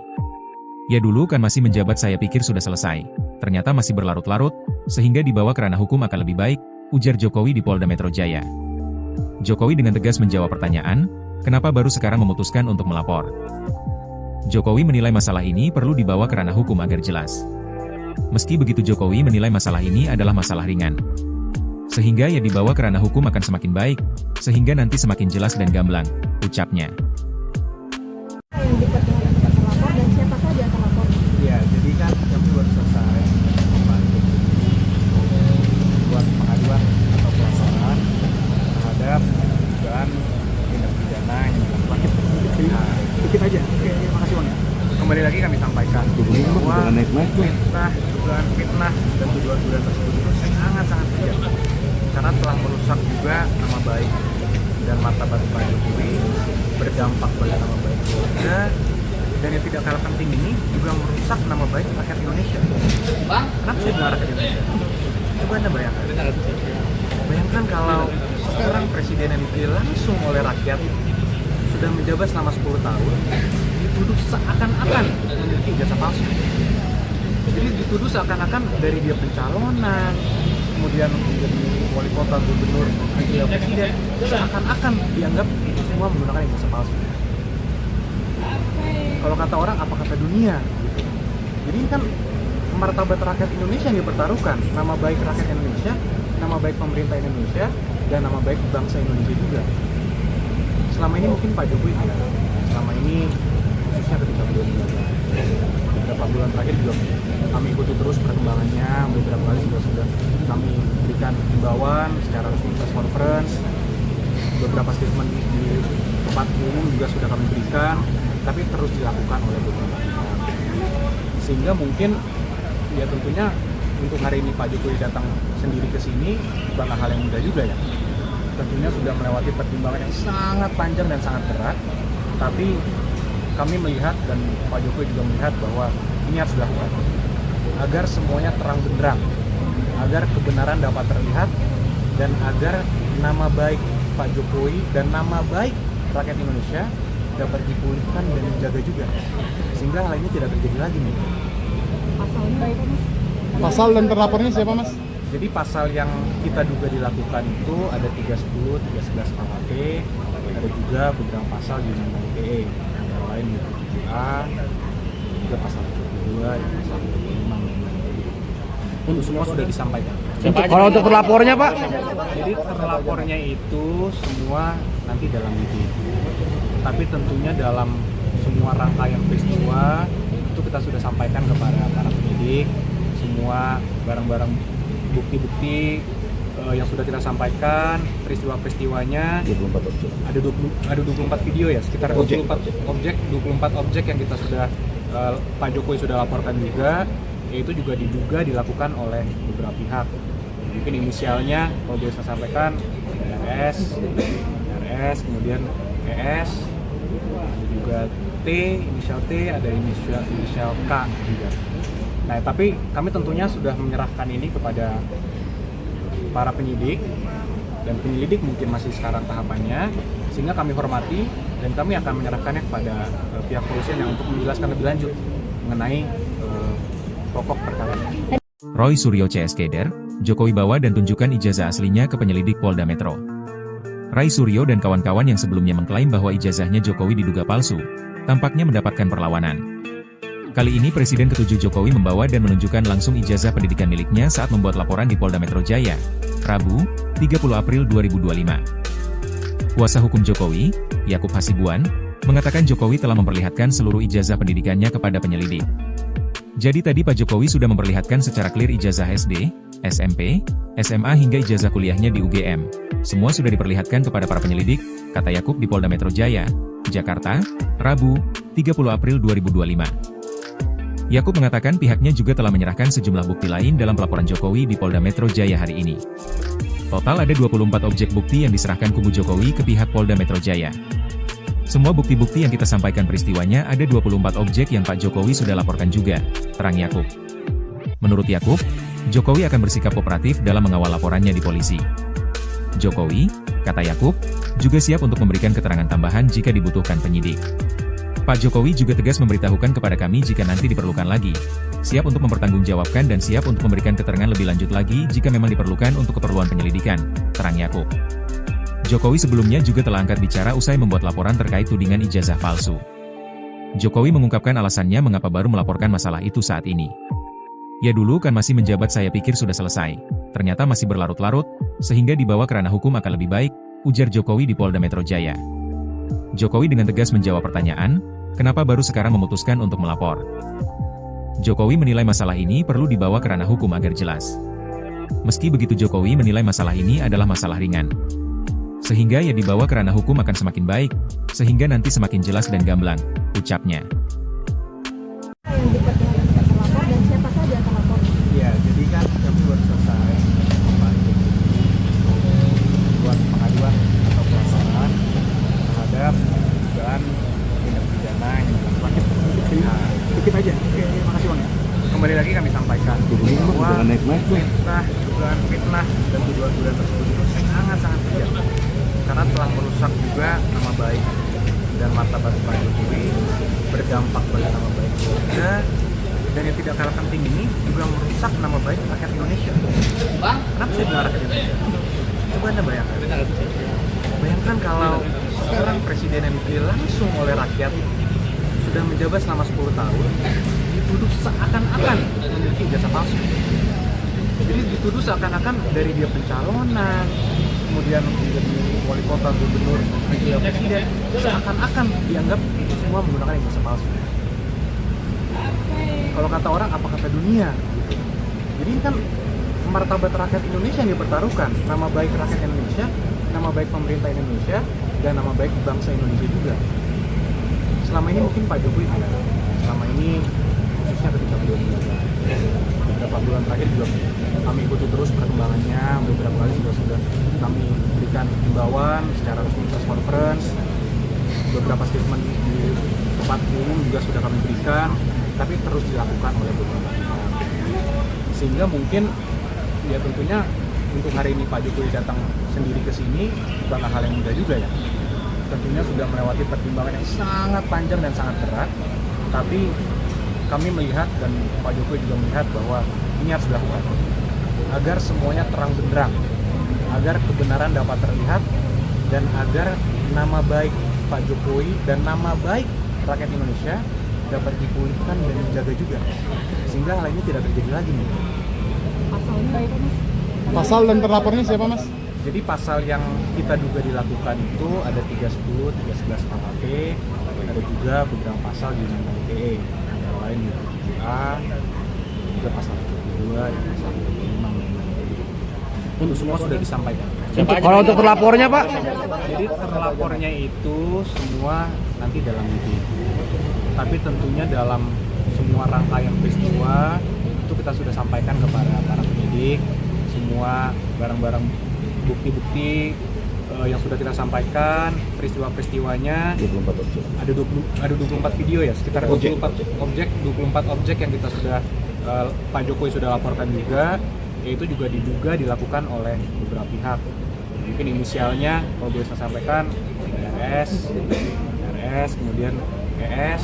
Ya dulu kan masih menjabat saya pikir sudah selesai, ternyata masih berlarut-larut, sehingga dibawa ke ranah hukum akan lebih baik, ujar Jokowi di Polda Metro Jaya. Jokowi dengan tegas menjawab pertanyaan, kenapa baru sekarang memutuskan untuk melapor. Jokowi menilai masalah ini perlu dibawa ke ranah hukum agar jelas. Meski begitu Jokowi menilai masalah ini adalah masalah ringan. Sehingga ya dibawa ke ranah hukum akan semakin baik, sehingga nanti semakin jelas dan gamblang, ucapnya. Yang diperkenalkan terlapor dan siapa saja terlapor? Ya, jadi kan kami baru selesai membantu buat pengaduan atau pelaporan terhadap dugaan tindak pidana yang dilakukan. Nah, dikit aja. Oke, makasih Bang ya. Kembali lagi kami sampaikan bahwa dugaan fitnah dan tuduhan-tuduhan tersebut itu sangat-sangat kejam, karena telah merusak juga nama baik dan martabat Pak Jokowi, berdampak pada nama baik keluarga, dan yang tidak kalah penting ini juga merusak nama baik rakyat Indonesia. Kenapa saya bilang rakyat Indonesia? Coba Anda bayangkan kalau seorang presiden yang dipilih langsung oleh rakyat sudah menjabat selama 10 tahun dituduh seakan-akan memiliki ijazah palsu. Jadi dituduh seakan-akan dari dia pencalonan, kemudian menjadi wali kota, gubernur, wakil presiden, seakan-akan dianggap itu semua menggunakan ijazah palsu. Kalau kata orang, apa kata dunia? Gitu. Jadi ini kan martabat rakyat Indonesia yang dipertaruhkan, nama baik rakyat Indonesia, nama baik pemerintah Indonesia, dan nama baik bangsa Indonesia juga. Selama ini mungkin Pak Jokowi tidak. Selama ini khususnya ketika beliau menjabat, beberapa bulan terakhir juga kami ikuti terus perkembangannya. Beberapa kali sudah kami berikan himbauan secara resmi press conference, beberapa statement di tempat umum juga sudah kami berikan, tapi terus dilakukan oleh beberapa pihak. Sehingga mungkin ya tentunya untuk hari ini Pak Jokowi datang sendiri ke sini bukanlah hal yang mudah juga ya. Tentunya sudah melewati pertimbangan yang sangat panjang dan sangat berat, tapi kami melihat dan Pak Jokowi juga melihat bahwa ini harus dilakukan agar semuanya terang benderang, agar kebenaran dapat terlihat, dan agar nama baik Pak Jokowi dan nama baik rakyat Indonesia dapat dipulihkan dan dijaga juga, sehingga hal ini tidak terjadi lagi nih. Pasalnya itu Mas? Pasal dan terlapornya siapa Mas? Jadi pasal yang kita duga dilakukan itu ada 310, 311 KUHP, ada juga beberapa pasal di Undang-Undang ITE, antara lain 7A, juga pasal 72, dan pasal 75. Untuk semua sudah disampaikan. Kalau untuk terlapornya Pak? Jadi terlapornya itu semua nanti dalam lidik. Tapi tentunya dalam semua rangkaian peristiwa itu kita sudah sampaikan kepada para penyidik semua barang-barang bukti-bukti yang sudah kita sampaikan, peristiwa-peristiwanya. 24 objek. Ada 24 video ya, sekitar 24 objek yang kita sudah Pak Jokowi sudah laporkan juga, yaitu juga diduga dilakukan oleh beberapa pihak. Mungkin inisialnya kalau boleh saya sampaikan RS, kemudian ES, juga T, inisial T, ada inisial K juga. Nah, tapi kami tentunya sudah menyerahkan ini kepada para penyidik, dan penyelidik mungkin masih sekarang tahapannya, sehingga kami hormati dan kami akan menyerahkannya kepada pihak kepolisian yang untuk menjelaskan lebih lanjut mengenai pokok perkara. Roy Suryo CS Keder, Jokowi bawa dan tunjukkan ijazah aslinya ke penyelidik Polda Metro. Ray Suryo dan kawan-kawan yang sebelumnya mengklaim bahwa ijazahnya Jokowi diduga palsu, tampaknya mendapatkan perlawanan. Kali ini Presiden ke-7 Jokowi membawa dan menunjukkan langsung ijazah pendidikan miliknya saat membuat laporan di Polda Metro Jaya, Rabu, 30 April 2025. Kuasa hukum Jokowi, Yakub Hasibuan, mengatakan Jokowi telah memperlihatkan seluruh ijazah pendidikannya kepada penyelidik. Jadi tadi Pak Jokowi sudah memperlihatkan secara clear ijazah SD, SMP, SMA hingga ijazah kuliahnya di UGM. Semua sudah diperlihatkan kepada para penyelidik, kata Yakub di Polda Metro Jaya, Jakarta, Rabu, 30 April 2025. Yakub mengatakan pihaknya juga telah menyerahkan sejumlah bukti lain dalam pelaporan Jokowi di Polda Metro Jaya hari ini. Total ada 24 objek bukti yang diserahkan kubu Jokowi ke pihak Polda Metro Jaya. Semua bukti-bukti yang kita sampaikan peristiwanya ada 24 objek yang Pak Jokowi sudah laporkan juga, terang Yakub. Menurut Yakub, Jokowi akan bersikap kooperatif dalam mengawal laporannya di polisi. Jokowi, kata Yakub, juga siap untuk memberikan keterangan tambahan jika dibutuhkan penyidik. Pak Jokowi juga tegas memberitahukan kepada kami jika nanti diperlukan lagi, siap untuk mempertanggungjawabkan dan siap untuk memberikan keterangan lebih lanjut lagi jika memang diperlukan untuk keperluan penyelidikan, terang Yakub. Jokowi sebelumnya juga telah angkat bicara usai membuat laporan terkait tudingan ijazah palsu. Jokowi mengungkapkan alasannya mengapa baru melaporkan masalah itu saat ini. Ya dulu kan masih menjabat saya pikir sudah selesai, ternyata masih berlarut-larut, sehingga dibawa ke ranah hukum akan lebih baik, ujar Jokowi di Polda Metro Jaya. Jokowi dengan tegas menjawab pertanyaan, kenapa baru sekarang memutuskan untuk melapor? Jokowi menilai masalah ini perlu dibawa ke ranah hukum agar jelas. Meski begitu Jokowi menilai masalah ini adalah masalah ringan. Sehingga ya dibawa ke ranah hukum akan semakin baik, sehingga nanti semakin jelas dan gamblang, ucapnya. Yang diperkenalkan terlapor dan siapa saja terlapor? Ya, jadi kan kami baru selesai buat pengaduan atau pelaporan terhadap dugaan tindak pidana yang dilakukan. Dikit aja. Oke, makasih Bang ya. Kembali lagi kami sampaikan bahwa dugaan fitnah dan tuduhan-tuduhan tersebut itu sangat-sangat kejam karena telah merusak juga nama baik dan martabat Pak Jokowi, berdampak pada nama baik keluarga, dan yang tidak kalah penting ini juga merusak nama baik rakyat Indonesia. Kenapa saya bilang rakyat Indonesia? Coba Anda bayangkan kalau seorang presiden yang dipilih langsung oleh rakyat sudah menjabat selama 10 tahun dituduh seakan-akan memiliki ijazah palsu. Jadi dituduh seakan-akan dari dia pencalonan, kemudian menjadi wali kota, gubernur, wakil presiden, seakan-akan dianggap itu semua menggunakan ijazah palsu. Kalau kata orang, apa kata dunia? Gitu. Jadi ini kan martabat rakyat Indonesia yang dipertaruhkan, nama baik rakyat Indonesia, nama baik pemerintah Indonesia, dan nama baik bangsa Indonesia juga. Selama ini mungkin Pak Jokowi tidak. Selama ini khususnya ketika beliau menjabat, beberapa bulan terakhir juga kami ikuti terus perkembangannya. Beberapa kali juga sudah kami berikan himbauan secara resmi press conference. Beberapa statement di tempat umum juga sudah kami berikan, tapi terus dilakukan oleh beberapa pihak. Sehingga mungkin ya tentunya untuk hari ini Pak Jokowi datang sendiri ke sini bukanlah hal yang mudah juga ya. Tentunya sudah melewati pertimbangan yang sangat panjang dan sangat berat, tapi kami melihat dan Pak Jokowi juga melihat bahwa ini harus dilakukan agar semuanya terang benderang, agar kebenaran dapat terlihat, dan agar nama baik Pak Jokowi dan nama baik rakyat Indonesia dapat dipulihkan dan dijaga juga, sehingga hal ini tidak terjadi lagi nih. Pasalnya itu Mas? Pasal dan terlapornya siapa Mas? Jadi pasal yang kita duga dilakukan itu ada 310, 311 KUHP, ada juga beberapa pasal di Undang-Undang ITE, antara lain di 7A, juga pasal 72 dan pasal 75 Undang-Undang ITE. Itu semua sudah disampaikan. Kalau untuk terlapornya Pak? Jadi terlapornya itu semua nanti dalam meeting. Tapi tentunya dalam semua rangkaian peristiwa itu kita sudah sampaikan kepada para penyidik semua barang-barang bukti-bukti yang sudah kita sampaikan, peristiwa-peristiwanya. 24 objek. Ada 24 video ya, sekitar 24 objek yang kita sudah Pak Jokowi sudah laporkan juga, yaitu juga diduga dilakukan oleh beberapa pihak. Mungkin inisialnya kalau boleh saya sampaikan RS, kemudian ES,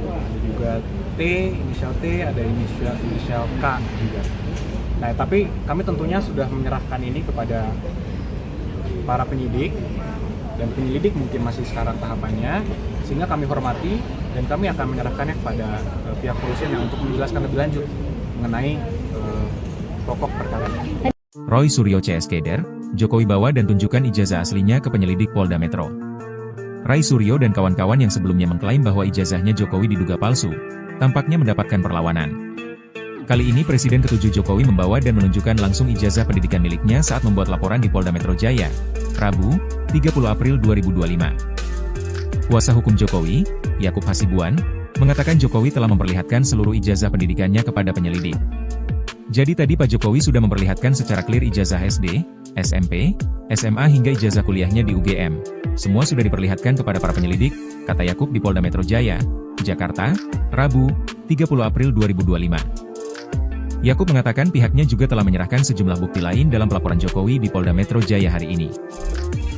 ada juga T, inisial T, ada inisial K juga. Nah, tapi kami tentunya sudah menyerahkan ini kepada para penyidik, dan penyelidik mungkin masih sekarang tahapannya, sehingga kami hormati dan kami akan menyerahkannya kepada pihak kepolisian yang untuk menjelaskan lebih lanjut mengenai pokok perkara. Roy Suryo CS Keder, Jokowi bawa dan tunjukkan ijazah aslinya ke penyelidik Polda Metro. Ray Suryo dan kawan-kawan yang sebelumnya mengklaim bahwa ijazahnya Jokowi diduga palsu, tampaknya mendapatkan perlawanan. Kali ini Presiden ke-7 Jokowi membawa dan menunjukkan langsung ijazah pendidikan miliknya saat membuat laporan di Polda Metro Jaya, Rabu, 30 April 2025. Kuasa hukum Jokowi, Yakub Hasibuan, mengatakan Jokowi telah memperlihatkan seluruh ijazah pendidikannya kepada penyelidik. Jadi tadi Pak Jokowi sudah memperlihatkan secara clear ijazah SD, SMP, SMA hingga ijazah kuliahnya di UGM. Semua sudah diperlihatkan kepada para penyelidik, kata Yakub di Polda Metro Jaya, Jakarta, Rabu, 30 April 2025. Yakub mengatakan pihaknya juga telah menyerahkan sejumlah bukti lain dalam pelaporan Jokowi di Polda Metro Jaya hari ini.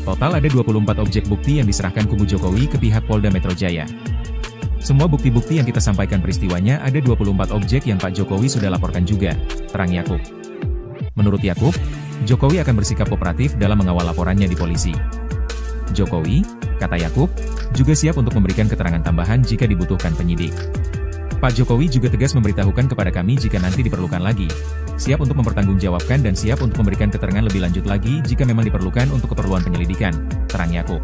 Total ada 24 objek bukti yang diserahkan kubu Jokowi ke pihak Polda Metro Jaya. Semua bukti-bukti yang kita sampaikan peristiwanya ada 24 objek yang Pak Jokowi sudah laporkan juga, terang Yakub. Menurut Yakub, Jokowi akan bersikap kooperatif dalam mengawal laporannya di polisi. Jokowi, kata Yakub, juga siap untuk memberikan keterangan tambahan jika dibutuhkan penyidik. Pak Jokowi juga tegas memberitahukan kepada kami jika nanti diperlukan lagi, siap untuk mempertanggungjawabkan dan siap untuk memberikan keterangan lebih lanjut lagi jika memang diperlukan untuk keperluan penyelidikan, terang Yakub.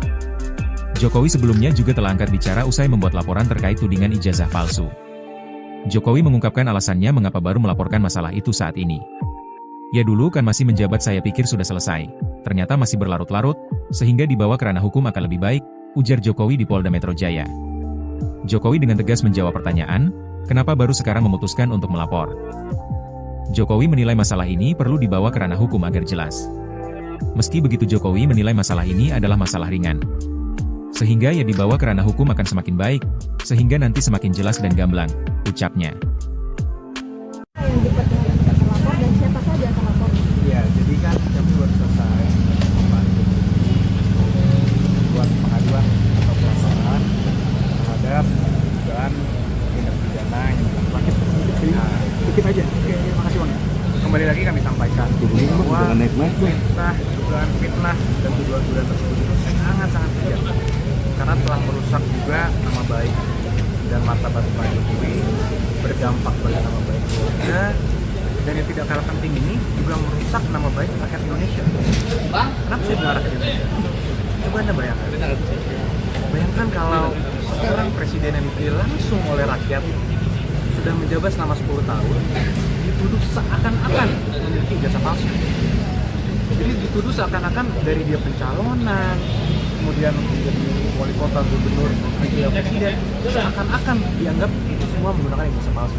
Jokowi sebelumnya juga telah angkat bicara usai membuat laporan terkait tudingan ijazah palsu. Jokowi mengungkapkan alasannya mengapa baru melaporkan masalah itu saat ini. Ya dulu kan masih menjabat saya pikir sudah selesai, ternyata masih berlarut-larut, sehingga dibawa ke ranah hukum akan lebih baik, ujar Jokowi di Polda Metro Jaya. Jokowi dengan tegas menjawab pertanyaan, kenapa baru sekarang memutuskan untuk melapor. Jokowi menilai masalah ini perlu dibawa ke ranah hukum agar jelas. Meski begitu Jokowi menilai masalah ini adalah masalah ringan. Sehingga ya dibawa ke ranah hukum akan semakin baik, sehingga nanti semakin jelas dan gamblang, ucapnya. Yang diperkenalkan terlapor dan siapa saja yang terlapor? Ya, jadi kan kami baru selesai membantu buat pengaduan atau pelaporan terhadap dugaan tindak pidana yang dilakukan. Nah, dikit aja. Oke, makasih Bang. Kembali lagi kami sampaikan bahwa dugaan fitnah dan tuduhan-tuduhan tersebut itu sangat-sangat kejam. Karena telah merusak juga nama baik dan martabat Pak Jokowi, berdampak pada nama baik keluarga, dan yang tidak kalah penting ini juga merusak nama baik rakyat Indonesia. Kenapa saya bilang rakyat Indonesia? Coba Anda bayangkan. Bayangkan kalau seorang presiden yang dipilih langsung oleh rakyat sudah menjabat selama 10 tahun, dituduh seakan-akan memiliki ijazah palsu. Jadi dituduh seakan-akan dari dia pencalonan, kemudian menjadi wali kota, gubernur, wakil presiden, seakan-akan dianggap itu semua menggunakan ijazah palsu.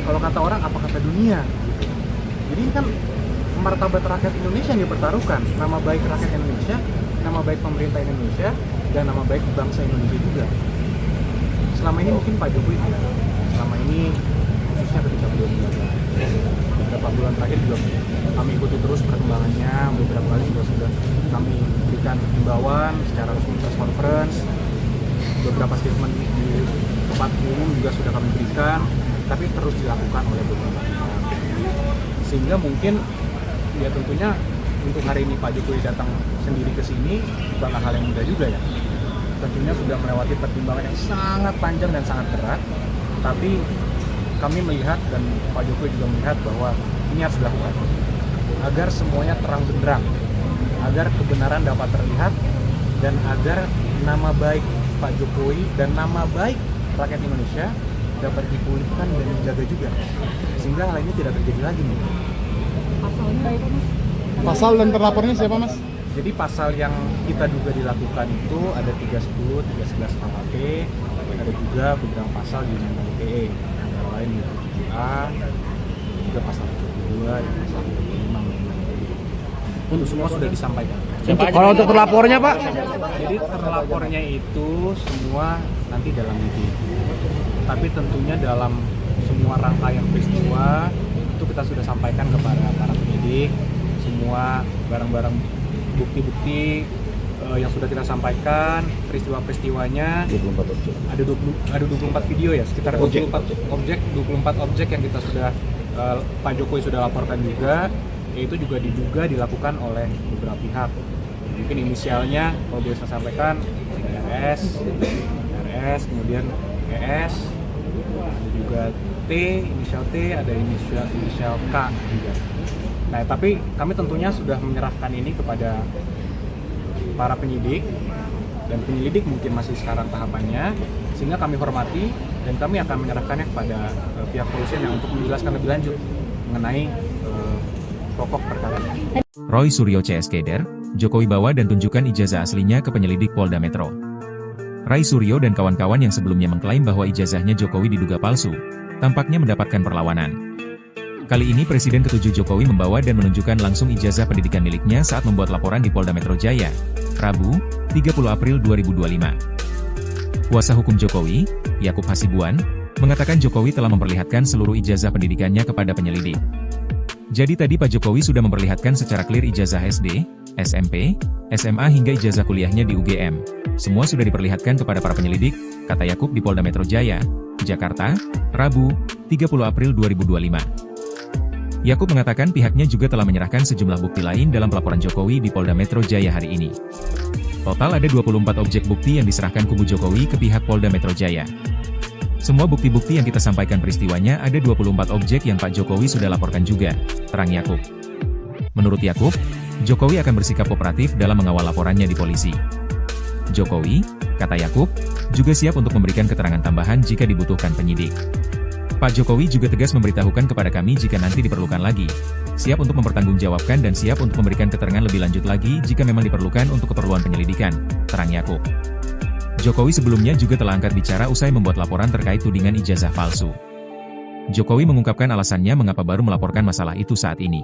Kalau kata orang, apa kata dunia? Gitu. Jadi ini kan martabat rakyat Indonesia yang dipertaruhkan, nama baik rakyat Indonesia, nama baik pemerintah Indonesia, dan nama baik bangsa Indonesia juga. Selama ini mungkin Pak Jokowi tidak. Selama ini khususnya ketika beliau menjabat, beberapa bulan terakhir juga kami ikuti terus perkembangannya. Beberapa kali juga sudah kami berikan himbauan secara resmi press conference, beberapa statement di tempat umum juga sudah kami berikan, tapi terus dilakukan oleh beberapa pihak. Sehingga mungkin ya tentunya untuk hari ini Pak Jokowi datang sendiri ke sini bukan hal yang mudah juga ya. Tentunya sudah melewati pertimbangan yang sangat panjang dan sangat berat, tapi kami melihat dan Pak Jokowi juga melihat bahwa ini harus dilakukan agar semuanya terang benderang, agar kebenaran dapat terlihat, dan agar nama baik Pak Jokowi dan nama baik rakyat Indonesia dapat dipulihkan dan dijaga juga, sehingga hal ini tidak terjadi lagi nih. Pasalnya apa mas? Pasal dan terlapornya siapa mas? Jadi pasal yang kita duga dilakukan itu ada 310, 311 KUHP, ada juga beberapa pasal di Undang-Undang ITE, antara lain 27A, juga pasal 72 dan pasal 75 Undang-Undang ITE. Itu semua sudah disampaikan. Kalau untuk terlapornya Pak? Jadi terlapornya itu semua nanti dalam lidik. Tapi tentunya dalam semua rangkaian peristiwa itu kita sudah sampaikan kepada para penyidik semua barang-barang bukti-bukti yang sudah kita sampaikan, peristiwa-peristiwanya. 24 objek. Ada 24 video ya, sekitar 24 objek yang kita sudah Pak Jokowi sudah laporkan juga, yaitu juga diduga dilakukan oleh beberapa pihak. Mungkin inisialnya kalau boleh saya sampaikan RS, kemudian ES, ada juga T, inisial T, ada inisial K juga. Nah, tapi kami tentunya sudah menyerahkan ini kepada para penyidik, dan penyelidik mungkin masih sekarang tahapannya, sehingga kami hormati dan kami akan menyerahkannya kepada pihak kepolisian yang untuk menjelaskan lebih lanjut mengenai pokok perkara. Roy Suryo CS Keder, Jokowi bawa dan tunjukkan ijazah aslinya ke penyelidik Polda Metro. Ray Suryo dan kawan-kawan yang sebelumnya mengklaim bahwa ijazahnya Jokowi diduga palsu, tampaknya mendapatkan perlawanan. Kali ini Presiden ke-7 Jokowi membawa dan menunjukkan langsung ijazah pendidikan miliknya saat membuat laporan di Polda Metro Jaya, Rabu, 30 April 2025. Kuasa hukum Jokowi, Yakub Hasibuan, mengatakan Jokowi telah memperlihatkan seluruh ijazah pendidikannya kepada penyelidik. Jadi tadi Pak Jokowi sudah memperlihatkan secara clear ijazah SD, SMP, SMA hingga ijazah kuliahnya di UGM. Semua sudah diperlihatkan kepada para penyelidik, kata Yakub di Polda Metro Jaya, Jakarta, Rabu, 30 April 2025. Yakub mengatakan pihaknya juga telah menyerahkan sejumlah bukti lain dalam pelaporan Jokowi di Polda Metro Jaya hari ini. Total ada 24 objek bukti yang diserahkan kubu Jokowi ke pihak Polda Metro Jaya. Semua bukti-bukti yang kita sampaikan peristiwanya ada 24 objek yang Pak Jokowi sudah laporkan juga, terang Yakub. Menurut Yakub, Jokowi akan bersikap kooperatif dalam mengawal laporannya di polisi. Jokowi, kata Yakub, juga siap untuk memberikan keterangan tambahan jika dibutuhkan penyidik. Pak Jokowi juga tegas memberitahukan kepada kami jika nanti diperlukan lagi, siap untuk mempertanggungjawabkan dan siap untuk memberikan keterangan lebih lanjut lagi jika memang diperlukan untuk keperluan penyelidikan, terang Yakub. Jokowi sebelumnya juga telah angkat bicara usai membuat laporan terkait tudingan ijazah palsu. Jokowi mengungkapkan alasannya mengapa baru melaporkan masalah itu saat ini.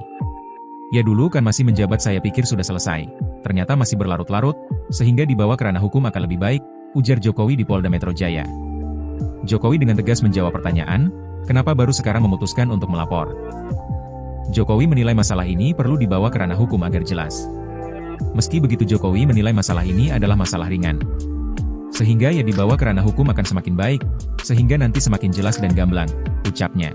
Ya dulu kan masih menjabat saya pikir sudah selesai, ternyata masih berlarut-larut, sehingga dibawa ke ranah hukum akan lebih baik, ujar Jokowi di Polda Metro Jaya. Jokowi dengan tegas menjawab pertanyaan, kenapa baru sekarang memutuskan untuk melapor. Jokowi menilai masalah ini perlu dibawa ke ranah hukum agar jelas. Meski begitu Jokowi menilai masalah ini adalah masalah ringan. Sehingga ya dibawa ke ranah hukum akan semakin baik, sehingga nanti semakin jelas dan gamblang, ucapnya.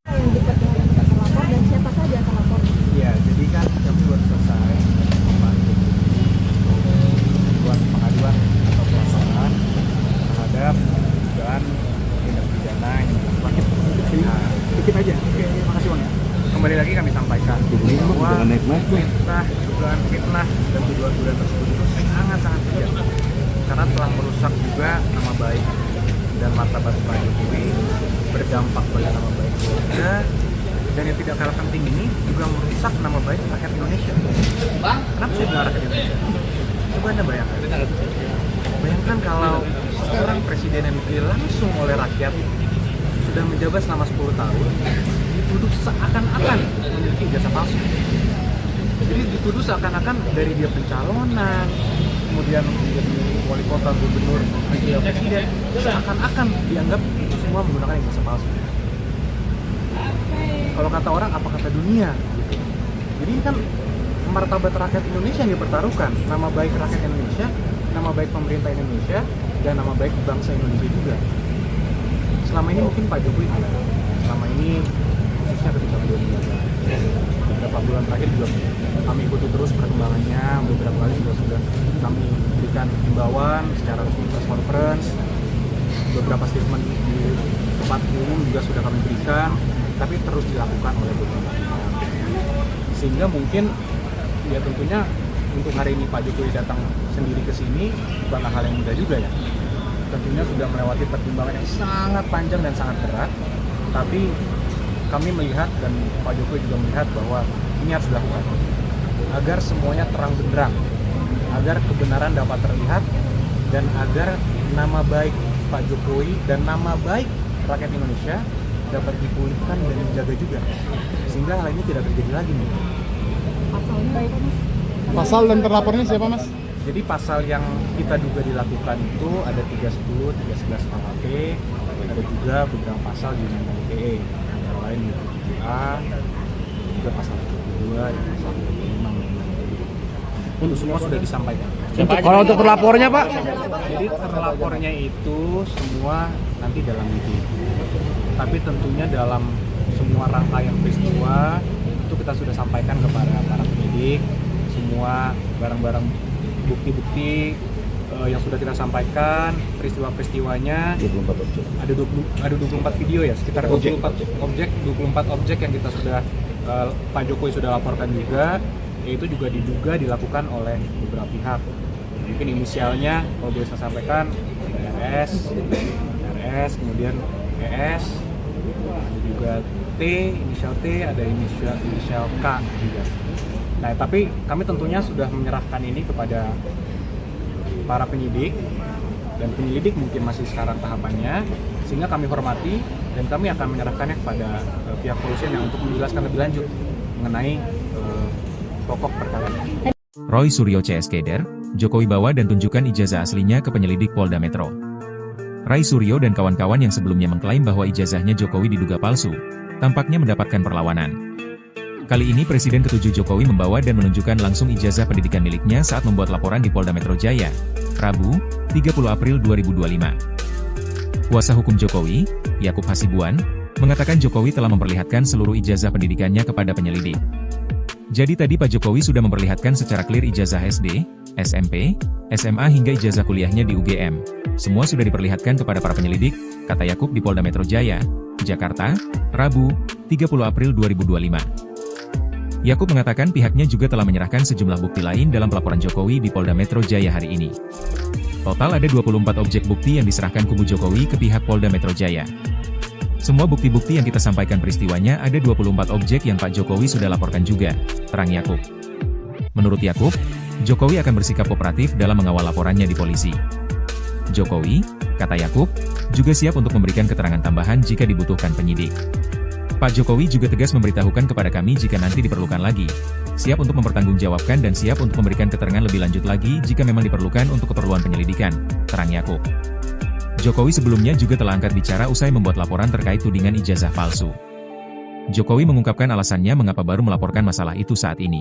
Yang kita terlapor dan siapa saja yang terlapor? Iya, jadi kan kami baru selesai membuat pengaduan atau pelaporan terhadap dugaan tindak pidana yang dilakukan. Dikit aja. Oke, makasih Bang ya. Kembali lagi kami sampaikan bahwa dugaan fitnah dan tuduhan-tuduhan tersebut itu sangat-sangat kejam, karena telah merusak juga nama baik dan martabat Pak Jokowi, berdampak pada nama baik keluarga, dan yang tidak kalah penting ini juga merusak nama baik rakyat Indonesia. Kenapa saya bilang rakyat Indonesia? Coba Anda bayangkan kalau seorang presiden yang dipilih langsung oleh rakyat sudah menjabat selama 10 tahun dituduh seakan-akan memiliki ijazah palsu. Jadi dituduh seakan-akan dari dia pencalonan, kemudian menjadi wali kota, gubernur, wakil presiden, seakan-akan dianggap itu semua menggunakan ijazah palsu. Kalau kata orang, apa kata dunia gitu. Jadi ini kan martabat rakyat Indonesia yang dipertaruhkan, nama baik rakyat Indonesia, nama baik pemerintah Indonesia, dan nama baik bangsa Indonesia juga. Selama ini mungkin Pak Jokowi selama ini khususnya ketika beliau menjabat, beberapa bulan terakhir juga kami ikuti terus perkembangannya, beberapa kali juga sudah kami berikan himbauan secara resmi press conference, beberapa statement di tempat umum juga sudah kami berikan, tapi terus dilakukan oleh beberapa pihak. Sehingga mungkin ya tentunya untuk hari ini Pak Jokowi datang sendiri ke sini bukanlah hal yang mudah juga ya. Tentunya sudah melewati pertimbangan yang sangat panjang dan sangat berat, tapi kami melihat dan Pak Jokowi juga melihat bahwa ini harus dilakukan agar semuanya terang benderang, agar kebenaran dapat terlihat, dan agar nama baik Pak Jokowi dan nama baik rakyat Indonesia dapat dipulihkan dan dijaga juga, sehingga hal ini tidak terjadi lagi nih. Pasalnya apa, Mas? Pasal dan terlapornya siapa mas? Jadi pasal yang kita duga dilakukan itu ada 310, 311 KUHP, ada juga beberapa pasal di Undang-Undang ITE, antara lain 27A, juga pasal 72 dan pasal 25 Undang-Undang ITE. Itu semua sudah disampaikan. Kalau untuk terlapornya Pak? Jadi terlapornya itu semua nanti dalam itu. Tapi tentunya dalam semua rangkaian peristiwa itu kita sudah sampaikan kepada para penyidik semua barang-barang bukti-bukti yang sudah kita sampaikan, peristiwa-peristiwanya. 24 objek. Ada 24 video ya, sekitar 24 objek yang kita sudah Pak Jokowi sudah laporkan juga, yaitu juga diduga dilakukan oleh beberapa pihak. Mungkin inisialnya kalau boleh saya sampaikan RS, kemudian ES, ada juga T, inisial T, ada inisial K juga. Nah, tapi kami tentunya sudah menyerahkan ini kepada para penyidik, dan penyelidik mungkin masih sekarang tahapannya, sehingga kami hormati dan kami akan menyerahkannya kepada pihak kepolisian yang untuk menjelaskan lebih lanjut mengenai pokok perkara. Roy Suryo CS Keder, Jokowi bawa dan tunjukkan ijazah aslinya ke penyelidik Polda Metro. Ray Suryo dan kawan-kawan yang sebelumnya mengklaim bahwa ijazahnya Jokowi diduga palsu, tampaknya mendapatkan perlawanan. Kali ini Presiden ke-7 Jokowi membawa dan menunjukkan langsung ijazah pendidikan miliknya saat membuat laporan di Polda Metro Jaya, Rabu, 30 April 2025. Kuasa hukum Jokowi, Yakub Hasibuan, mengatakan Jokowi telah memperlihatkan seluruh ijazah pendidikannya kepada penyelidik. Jadi tadi Pak Jokowi sudah memperlihatkan secara clear ijazah SD, SMP, SMA hingga ijazah kuliahnya di UGM. Semua sudah diperlihatkan kepada para penyelidik, kata Yakub di Polda Metro Jaya, Jakarta, Rabu, 30 April 2025. Yakub mengatakan pihaknya juga telah menyerahkan sejumlah bukti lain dalam pelaporan Jokowi di Polda Metro Jaya hari ini. Total ada 24 objek bukti yang diserahkan kubu Jokowi ke pihak Polda Metro Jaya. Semua bukti-bukti yang kita sampaikan peristiwanya ada 24 objek yang Pak Jokowi sudah laporkan juga, terang Yakub. Menurut Yakub, Jokowi akan bersikap kooperatif dalam mengawal laporannya di polisi. Jokowi, kata Yakub, juga siap untuk memberikan keterangan tambahan jika dibutuhkan penyidik. Pak Jokowi juga tegas memberitahukan kepada kami jika nanti diperlukan lagi, siap untuk mempertanggungjawabkan dan siap untuk memberikan keterangan lebih lanjut lagi jika memang diperlukan untuk keperluan penyelidikan, terang Yakub. Jokowi sebelumnya juga telah angkat bicara usai membuat laporan terkait tudingan ijazah palsu. Jokowi mengungkapkan alasannya mengapa baru melaporkan masalah itu saat ini.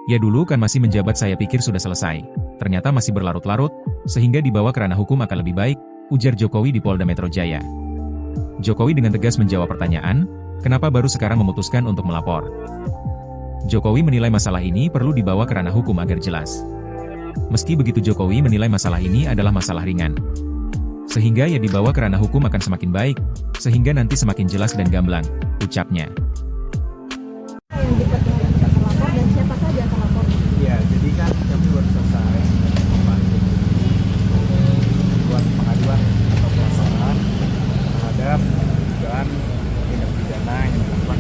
Ya dulu kan masih menjabat saya pikir sudah selesai, ternyata masih berlarut-larut, sehingga dibawa ke ranah hukum akan lebih baik, ujar Jokowi di Polda Metro Jaya. Jokowi dengan tegas menjawab pertanyaan, kenapa baru sekarang memutuskan untuk melapor. Jokowi menilai masalah ini perlu dibawa ke ranah hukum agar jelas. Meski begitu Jokowi menilai masalah ini adalah masalah ringan. Sehingga ya dibawa ke ranah hukum akan semakin baik, sehingga nanti semakin jelas dan gamblang, ucapnya. Yang diperlukan terlapor dan siapa saja terlapor? Ya, jadi kan kami baru selesai membuat pengaduan atau pelaporan terhadap dugaan tindak pidana yang dilakukan.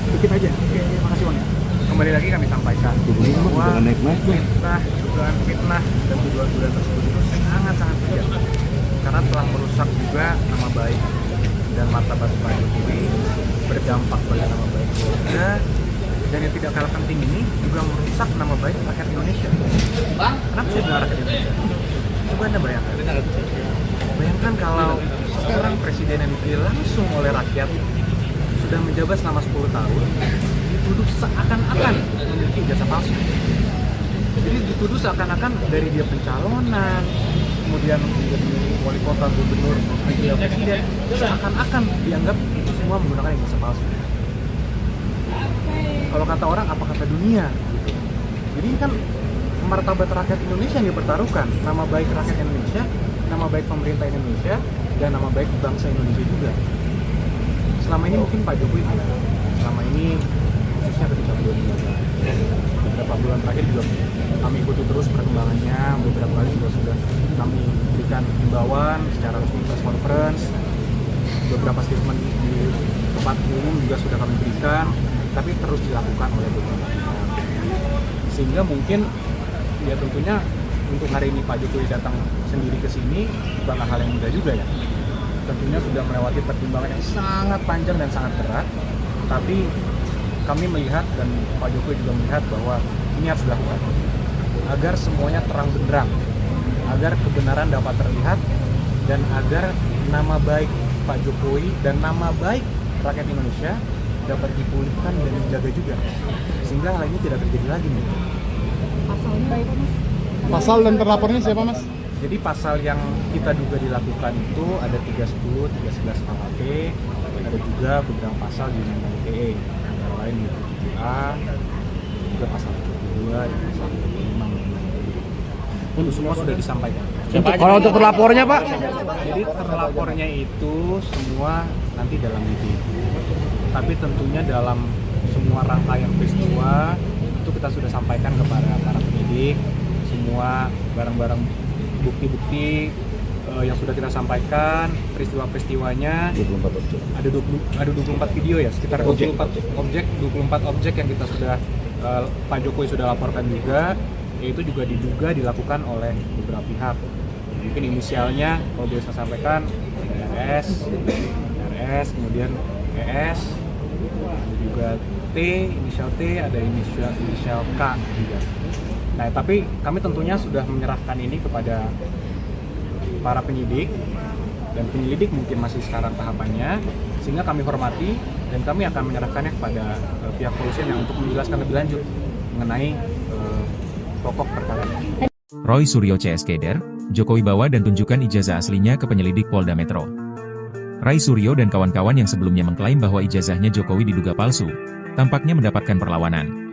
Dikit aja. Oke, makasih Bang ya. Kembali lagi kami sampaikan bahwa dugaan fitnah dan tuduhan-tuduhan tersebut itu sangat-sangat kejam, karena telah merusak juga nama baik dan martabat Pak Jokowi, berdampak pada nama baik keluarga, dan yang tidak kalah penting ini juga merusak nama baik rakyat Indonesia. Kenapa saya bilang rakyat Indonesia? Coba Anda bayangkan kalau seorang presiden yang dipilih langsung oleh rakyat sudah menjabat selama 10 tahun dituduh seakan-akan memiliki ijazah palsu. Jadi dituduh seakan-akan dari dia pencalonan, kemudian menjadi wali kota, gubernur, presiden, seakan-akan dianggap itu semua menggunakan ijazah palsu. Kalau kata orang, apa kata dunia? Gitu. Jadi ini kan martabat rakyat Indonesia yang dipertaruhkan, nama baik rakyat Indonesia, nama baik pemerintah Indonesia, dan nama baik bangsa Indonesia juga. Selama ini mungkin Pak Jokowi, selama ini khususnya ketika beliau menjabat, beberapa bulan terakhir juga kami ikuti terus perkembangannya, beberapa kali juga sudah kami berikan himbauan secara resmi press conference, beberapa statement di tempat umum juga sudah kami berikan, tapi terus dilakukan oleh beberapa pihak. Sehingga mungkin ya tentunya untuk hari ini Pak Jokowi datang sendiri ke sini bukanlah hal yang mudah juga ya. Tentunya sudah melewati pertimbangan yang sangat panjang dan sangat berat, tapi kami melihat dan Pak Jokowi juga melihat bahwa ini harus dilakukan agar semuanya terang benderang, agar kebenaran dapat terlihat, dan agar nama baik Pak Jokowi dan nama baik rakyat Indonesia dapat dipulihkan dan dijaga juga, sehingga hal ini tidak terjadi lagi nih. Pasalnya apa Mas? Pasal dan terlapornya siapa Mas? Jadi pasal yang kita duga dilakukan itu ada 310, 311 KUHP, ada juga beberapa pasal di Undang-Undang ITE, antara lain 7A, juga pasal 72, dan pasal 75. Untuk semua sudah disampaikan. Kalau untuk terlapornya Pak? Jadi terlapornya itu semua nanti dalam meeting. Tapi tentunya dalam semua rangkaian peristiwa itu kita sudah sampaikan kepada para penyidik, semua barang-barang bukti-bukti yang sudah kita sampaikan, peristiwa-peristiwanya. 24 objek. Ada 24 video ya, sekitar 24 objek yang kita sudah Pak Jokowi sudah laporkan juga, yaitu juga diduga dilakukan oleh beberapa pihak. Mungkin inisialnya kalau bisa sampaikan RS, kemudian ES, ada juga T, inisial T, ada inisial K juga. Nah, tapi kami tentunya sudah menyerahkan ini kepada para penyidik, dan penyelidik mungkin masih sekarang tahapannya, sehingga kami hormati dan kami akan menyerahkannya kepada pihak kepolisian yang untuk menjelaskan lebih lanjut mengenai pokok perkara. Roy Suryo CS Keder, Jokowi bawa dan tunjukkan ijazah aslinya ke penyelidik Polda Metro. Ray Suryo dan kawan-kawan yang sebelumnya mengklaim bahwa ijazahnya Jokowi diduga palsu, tampaknya mendapatkan perlawanan.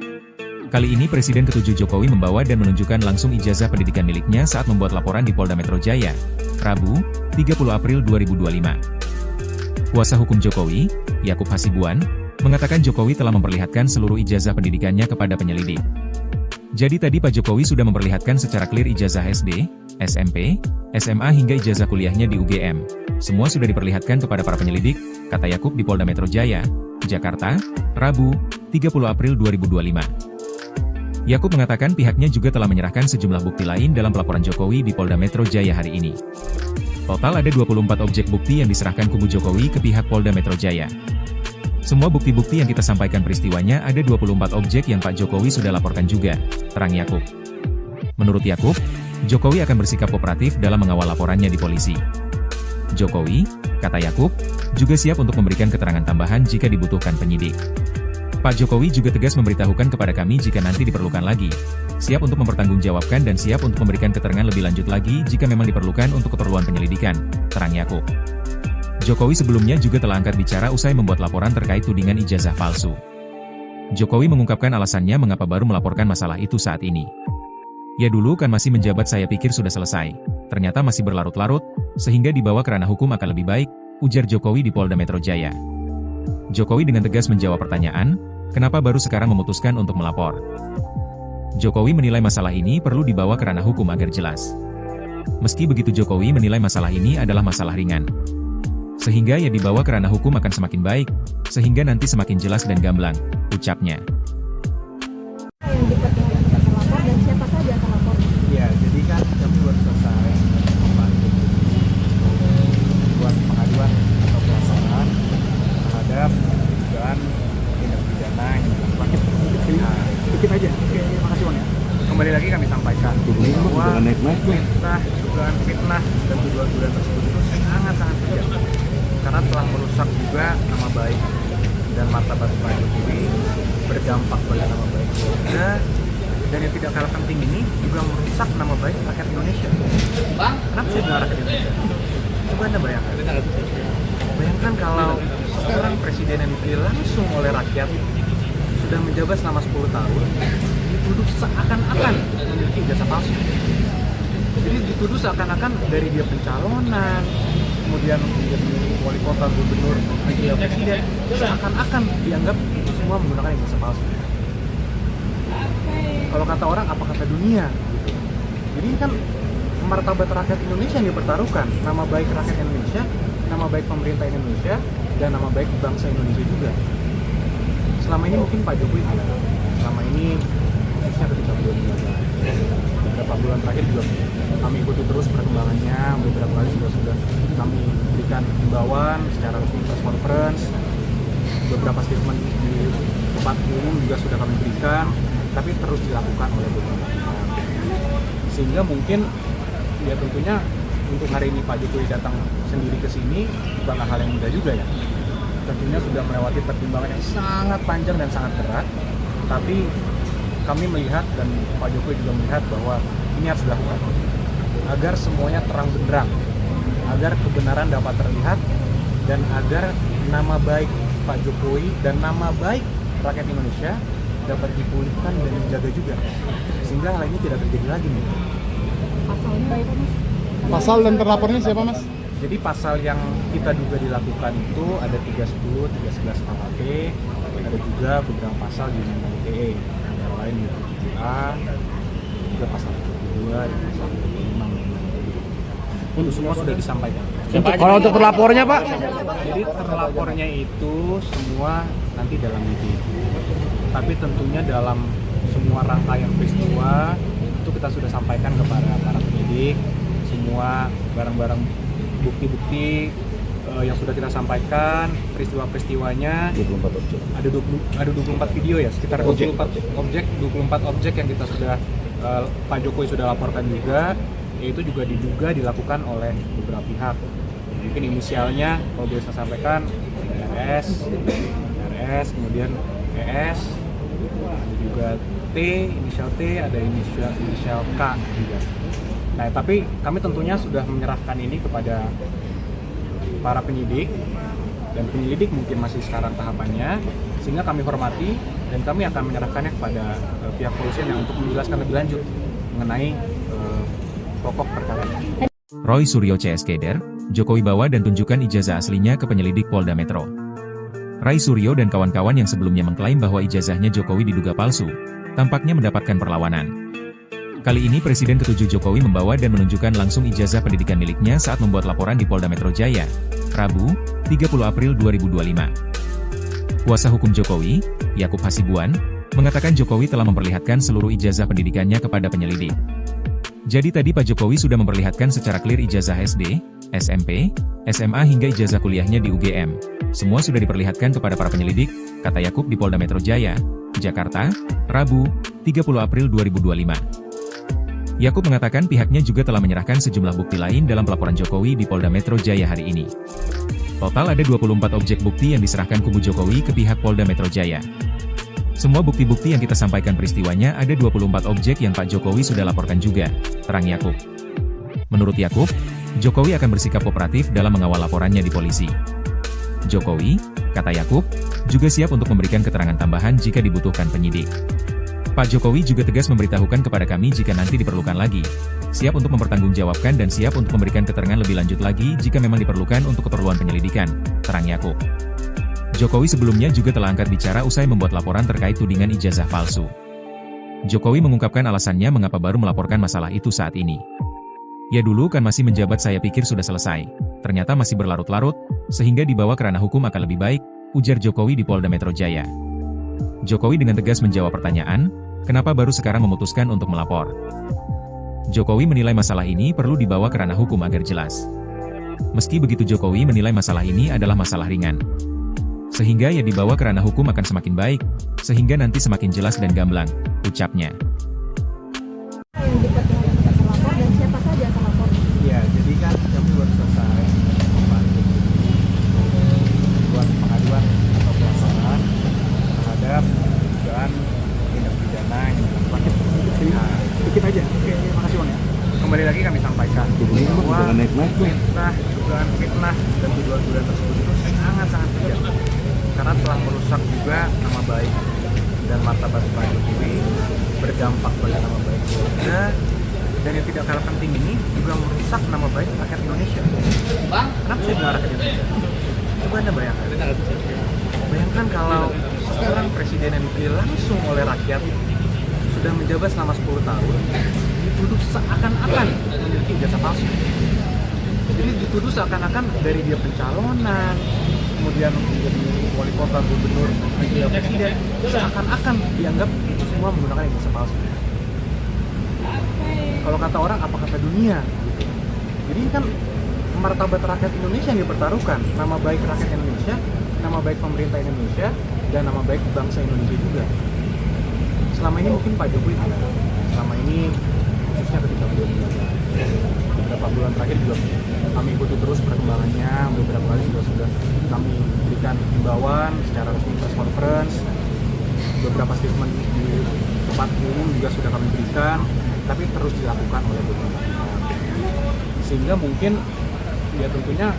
Kali ini Presiden ke-7 Jokowi membawa dan menunjukkan langsung ijazah pendidikan miliknya saat membuat laporan di Polda Metro Jaya, Rabu, 30 April 2025. Kuasa hukum Jokowi, Yakub Hasibuan, mengatakan Jokowi telah memperlihatkan seluruh ijazah pendidikannya kepada penyelidik. Jadi tadi Pak Jokowi sudah memperlihatkan secara clear ijazah SD, SMP, SMA hingga ijazah kuliahnya di UGM. Semua sudah diperlihatkan kepada para penyelidik, kata Yakub di Polda Metro Jaya, Jakarta, Rabu, 30 April 2025. Yakub mengatakan pihaknya juga telah menyerahkan sejumlah bukti lain dalam pelaporan Jokowi di Polda Metro Jaya hari ini. Total ada 24 objek bukti yang diserahkan kubu Jokowi ke pihak Polda Metro Jaya. Semua bukti-bukti yang kita sampaikan peristiwanya ada 24 objek yang Pak Jokowi sudah laporkan juga, terang Yakub. Menurut Yakub, Jokowi akan bersikap kooperatif dalam mengawal laporannya di polisi. Jokowi, kata Yakub, juga siap untuk memberikan keterangan tambahan jika dibutuhkan penyidik. Pak Jokowi juga tegas memberitahukan kepada kami jika nanti diperlukan lagi, siap untuk mempertanggungjawabkan dan siap untuk memberikan keterangan lebih lanjut lagi jika memang diperlukan untuk keperluan penyelidikan, terang Yakub. Jokowi sebelumnya juga telah angkat bicara usai membuat laporan terkait tudingan ijazah palsu. Jokowi mengungkapkan alasannya mengapa baru melaporkan masalah itu saat ini. Ya dulu kan masih menjabat saya pikir sudah selesai, ternyata masih berlarut-larut, sehingga dibawa ke ranah hukum akan lebih baik, ujar Jokowi di Polda Metro Jaya. Jokowi dengan tegas menjawab pertanyaan, kenapa baru sekarang memutuskan untuk melapor. Jokowi menilai masalah ini perlu dibawa ke ranah hukum agar jelas. Meski begitu Jokowi menilai masalah ini adalah masalah ringan. Sehingga ya dibawa ke ranah hukum akan semakin baik, sehingga nanti semakin jelas dan gamblang, ucapnya. Yang dipertimbangkan terlapor dan siapa saja terlapor? Ya, jadi kan kami baru selesai membuat pengaduan atau pelaporan terhadap dugaan tindak pidana yang dilakukan. Dikit aja. Oke, makasih Bang ya. Kembali lagi kami sampaikan bahwa dugaan fitnah dan tuduhan-tuduhan tersebut itu sangat-sangat kejam, karena telah merusak juga nama baik dan martabat Pak Jokowi, berdampak pada nama baik keluarga, dan yang tidak kalah penting ini juga merusak nama baik rakyat Indonesia. Kenapa saya bilang rakyat Indonesia? Coba Anda bayangkan kalau seorang presiden yang dipilih langsung oleh rakyat sudah menjabat selama 10 tahun dituduh seakan-akan memiliki ijazah palsu. Jadi dituduh seakan-akan dari dia pencalonan, kemudian menjadi wali kota, gubernur, wakil presiden, seakan-akan dianggap itu semua menggunakan ijazah palsu. Kalau kata orang, apa kata dunia? Gitu. Jadi ini kan martabat rakyat Indonesia yang dipertaruhkan, nama baik rakyat Indonesia, nama baik pemerintah Indonesia, dan nama baik bangsa Indonesia juga. Selama ini mungkin Pak Jokowi tidak. Selama ini, khususnya ketika beberapa bulan terakhir juga kami ikuti terus perkembangannya. Beberapa kali sudah kami berikan himbauan secara resmi press conference. Beberapa statement di tempat umum juga sudah kami berikan, tapi terus dilakukan oleh beberapa pihak. Sehingga mungkin ya tentunya untuk hari ini Pak Jokowi datang sendiri ke sini bukanlah hal yang mudah juga ya. Tentunya sudah melewati pertimbangan yang sangat panjang dan sangat berat, tapi kami melihat dan Pak Jokowi juga melihat bahwa ini harus dilakukan agar semuanya terang benderang, agar kebenaran dapat terlihat, dan agar nama baik Pak Jokowi dan nama baik rakyat Indonesia dapat dipulihkan dan dijaga juga, sehingga hal ini tidak terjadi lagi nih. Pasalnya apa Mas? Pasal dan terlapornya siapa Mas? Jadi pasal yang kita duga dilakukan itu ada 310, 311 KUHP, ada juga beberapa pasal di Undang-Undang ITE, antara lain di 7A, juga pasal 72 dan pasal 25. Itu semua sudah disampaikan. Kalau untuk terlapornya Pak? Jadi terlapornya itu semua nanti dalam meeting. Tapi tentunya dalam semua rangkaian peristiwa itu kita sudah sampaikan kepada para penyidik semua barang-barang bukti-bukti yang sudah kita sampaikan, peristiwa-peristiwanya. 24 objek. Ada 24 video ya, sekitar 24 objek yang kita sudah Pak Jokowi sudah laporkan juga, yaitu juga diduga dilakukan oleh beberapa pihak. Mungkin inisialnya kalau boleh saya sampaikan RS, kemudian ES, ada juga T, inisial T, ada inisial K juga. Nah, tapi kami tentunya sudah menyerahkan ini kepada para penyidik, dan penyelidik mungkin masih sekarang tahapannya, sehingga kami hormati dan kami akan menyerahkannya kepada pihak kepolisian yang untuk menjelaskan lebih lanjut mengenai pokok perkara ini. Roy Suryo CS Keder, Jokowi bawa dan tunjukkan ijazah aslinya ke penyelidik Polda Metro. Ray Suryo dan kawan-kawan yang sebelumnya mengklaim bahwa ijazahnya Jokowi diduga palsu, tampaknya mendapatkan perlawanan. Kali ini Presiden ke-7 Jokowi membawa dan menunjukkan langsung ijazah pendidikan miliknya saat membuat laporan di Polda Metro Jaya, Rabu, 30 April 2025. Kuasa hukum Jokowi, Yakub Hasibuan, mengatakan Jokowi telah memperlihatkan seluruh ijazah pendidikannya kepada penyelidik. Jadi tadi Pak Jokowi sudah memperlihatkan secara clear ijazah SD, SMP, SMA hingga ijazah kuliahnya di UGM. Semua sudah diperlihatkan kepada para penyelidik, kata Yakub di Polda Metro Jaya, Jakarta, Rabu, 30 April 2025. Yakub mengatakan pihaknya juga telah menyerahkan sejumlah bukti lain dalam pelaporan Jokowi di Polda Metro Jaya hari ini. Total ada 24 objek bukti yang diserahkan kubu Jokowi ke pihak Polda Metro Jaya. Semua bukti-bukti yang kita sampaikan peristiwanya ada 24 objek yang Pak Jokowi sudah laporkan juga, terang Yakub. Menurut Yakub, Jokowi akan bersikap kooperatif dalam mengawal laporannya di polisi. Jokowi, kata Yakub, juga siap untuk memberikan keterangan tambahan jika dibutuhkan penyidik. Pak Jokowi juga tegas memberitahukan kepada kami jika nanti diperlukan lagi, siap untuk mempertanggungjawabkan dan siap untuk memberikan keterangan lebih lanjut lagi jika memang diperlukan untuk keperluan penyelidikan, terang Yakub. Jokowi sebelumnya juga telah angkat bicara usai membuat laporan terkait tudingan ijazah palsu. Jokowi mengungkapkan alasannya mengapa baru melaporkan masalah itu saat ini. Ya dulu kan masih menjabat saya pikir sudah selesai, ternyata masih berlarut-larut, sehingga dibawa ke ranah hukum akan lebih baik, ujar Jokowi di Polda Metro Jaya. Jokowi dengan tegas menjawab pertanyaan, kenapa baru sekarang memutuskan untuk melapor. Jokowi menilai masalah ini perlu dibawa ke ranah hukum agar jelas. Meski begitu Jokowi menilai masalah ini adalah masalah ringan. Sehingga ya dibawa ke ranah hukum akan semakin baik, sehingga nanti semakin jelas dan gamblang, ucapnya. Yang dekat dengan terlapor dan siapa saja terlapor? Ya, jadi kan kami baru selesai buat pengaduan atau pelaporan terhadap dugaan tindak pidana yang dilakukan. Dikit aja. Oke, makasih Bang ya. Kembali lagi kami sampaikan bahwa dugaan fitnah dan tuduhan-tuduhan tersebut itu sangat-sangat kejam, karena telah merusak juga nama baik dan martabat Pak Jokowi, berdampak pada nama baik keluarga, dan yang tidak kalah penting ini juga merusak nama baik rakyat Indonesia. Kenapa saya bilang rakyat Indonesia? Coba Anda bayangkan kalau seorang presiden yang dipilih langsung oleh rakyat sudah menjabat selama 10 tahun, dituduh seakan-akan memiliki ijazah palsu. Jadi dituduh seakan-akan dari dia pencalonan, kemudian menjadi wali kota, gubernur, menjadi presiden, seakan-akan dianggap itu semua menggunakan ijazah palsu. Kalau kata orang, apa kata dunia? Gitu. Jadi ini kan martabat rakyat Indonesia yang dipertaruhkan, nama baik rakyat Indonesia, nama baik pemerintah Indonesia, dan nama baik bangsa Indonesia juga. Selama ini mungkin Pak Jokowi tidak. Selama ini khususnya ketika beliau menjabat, beberapa bulan terakhir juga kami ikuti terus perkembangannya. Beberapa kali sudah kami berikan himbauan secara resmi press conference, beberapa statement di tempat umum juga sudah kami berikan, tapi terus dilakukan oleh beberapa pihak. Sehingga mungkin ya tentunya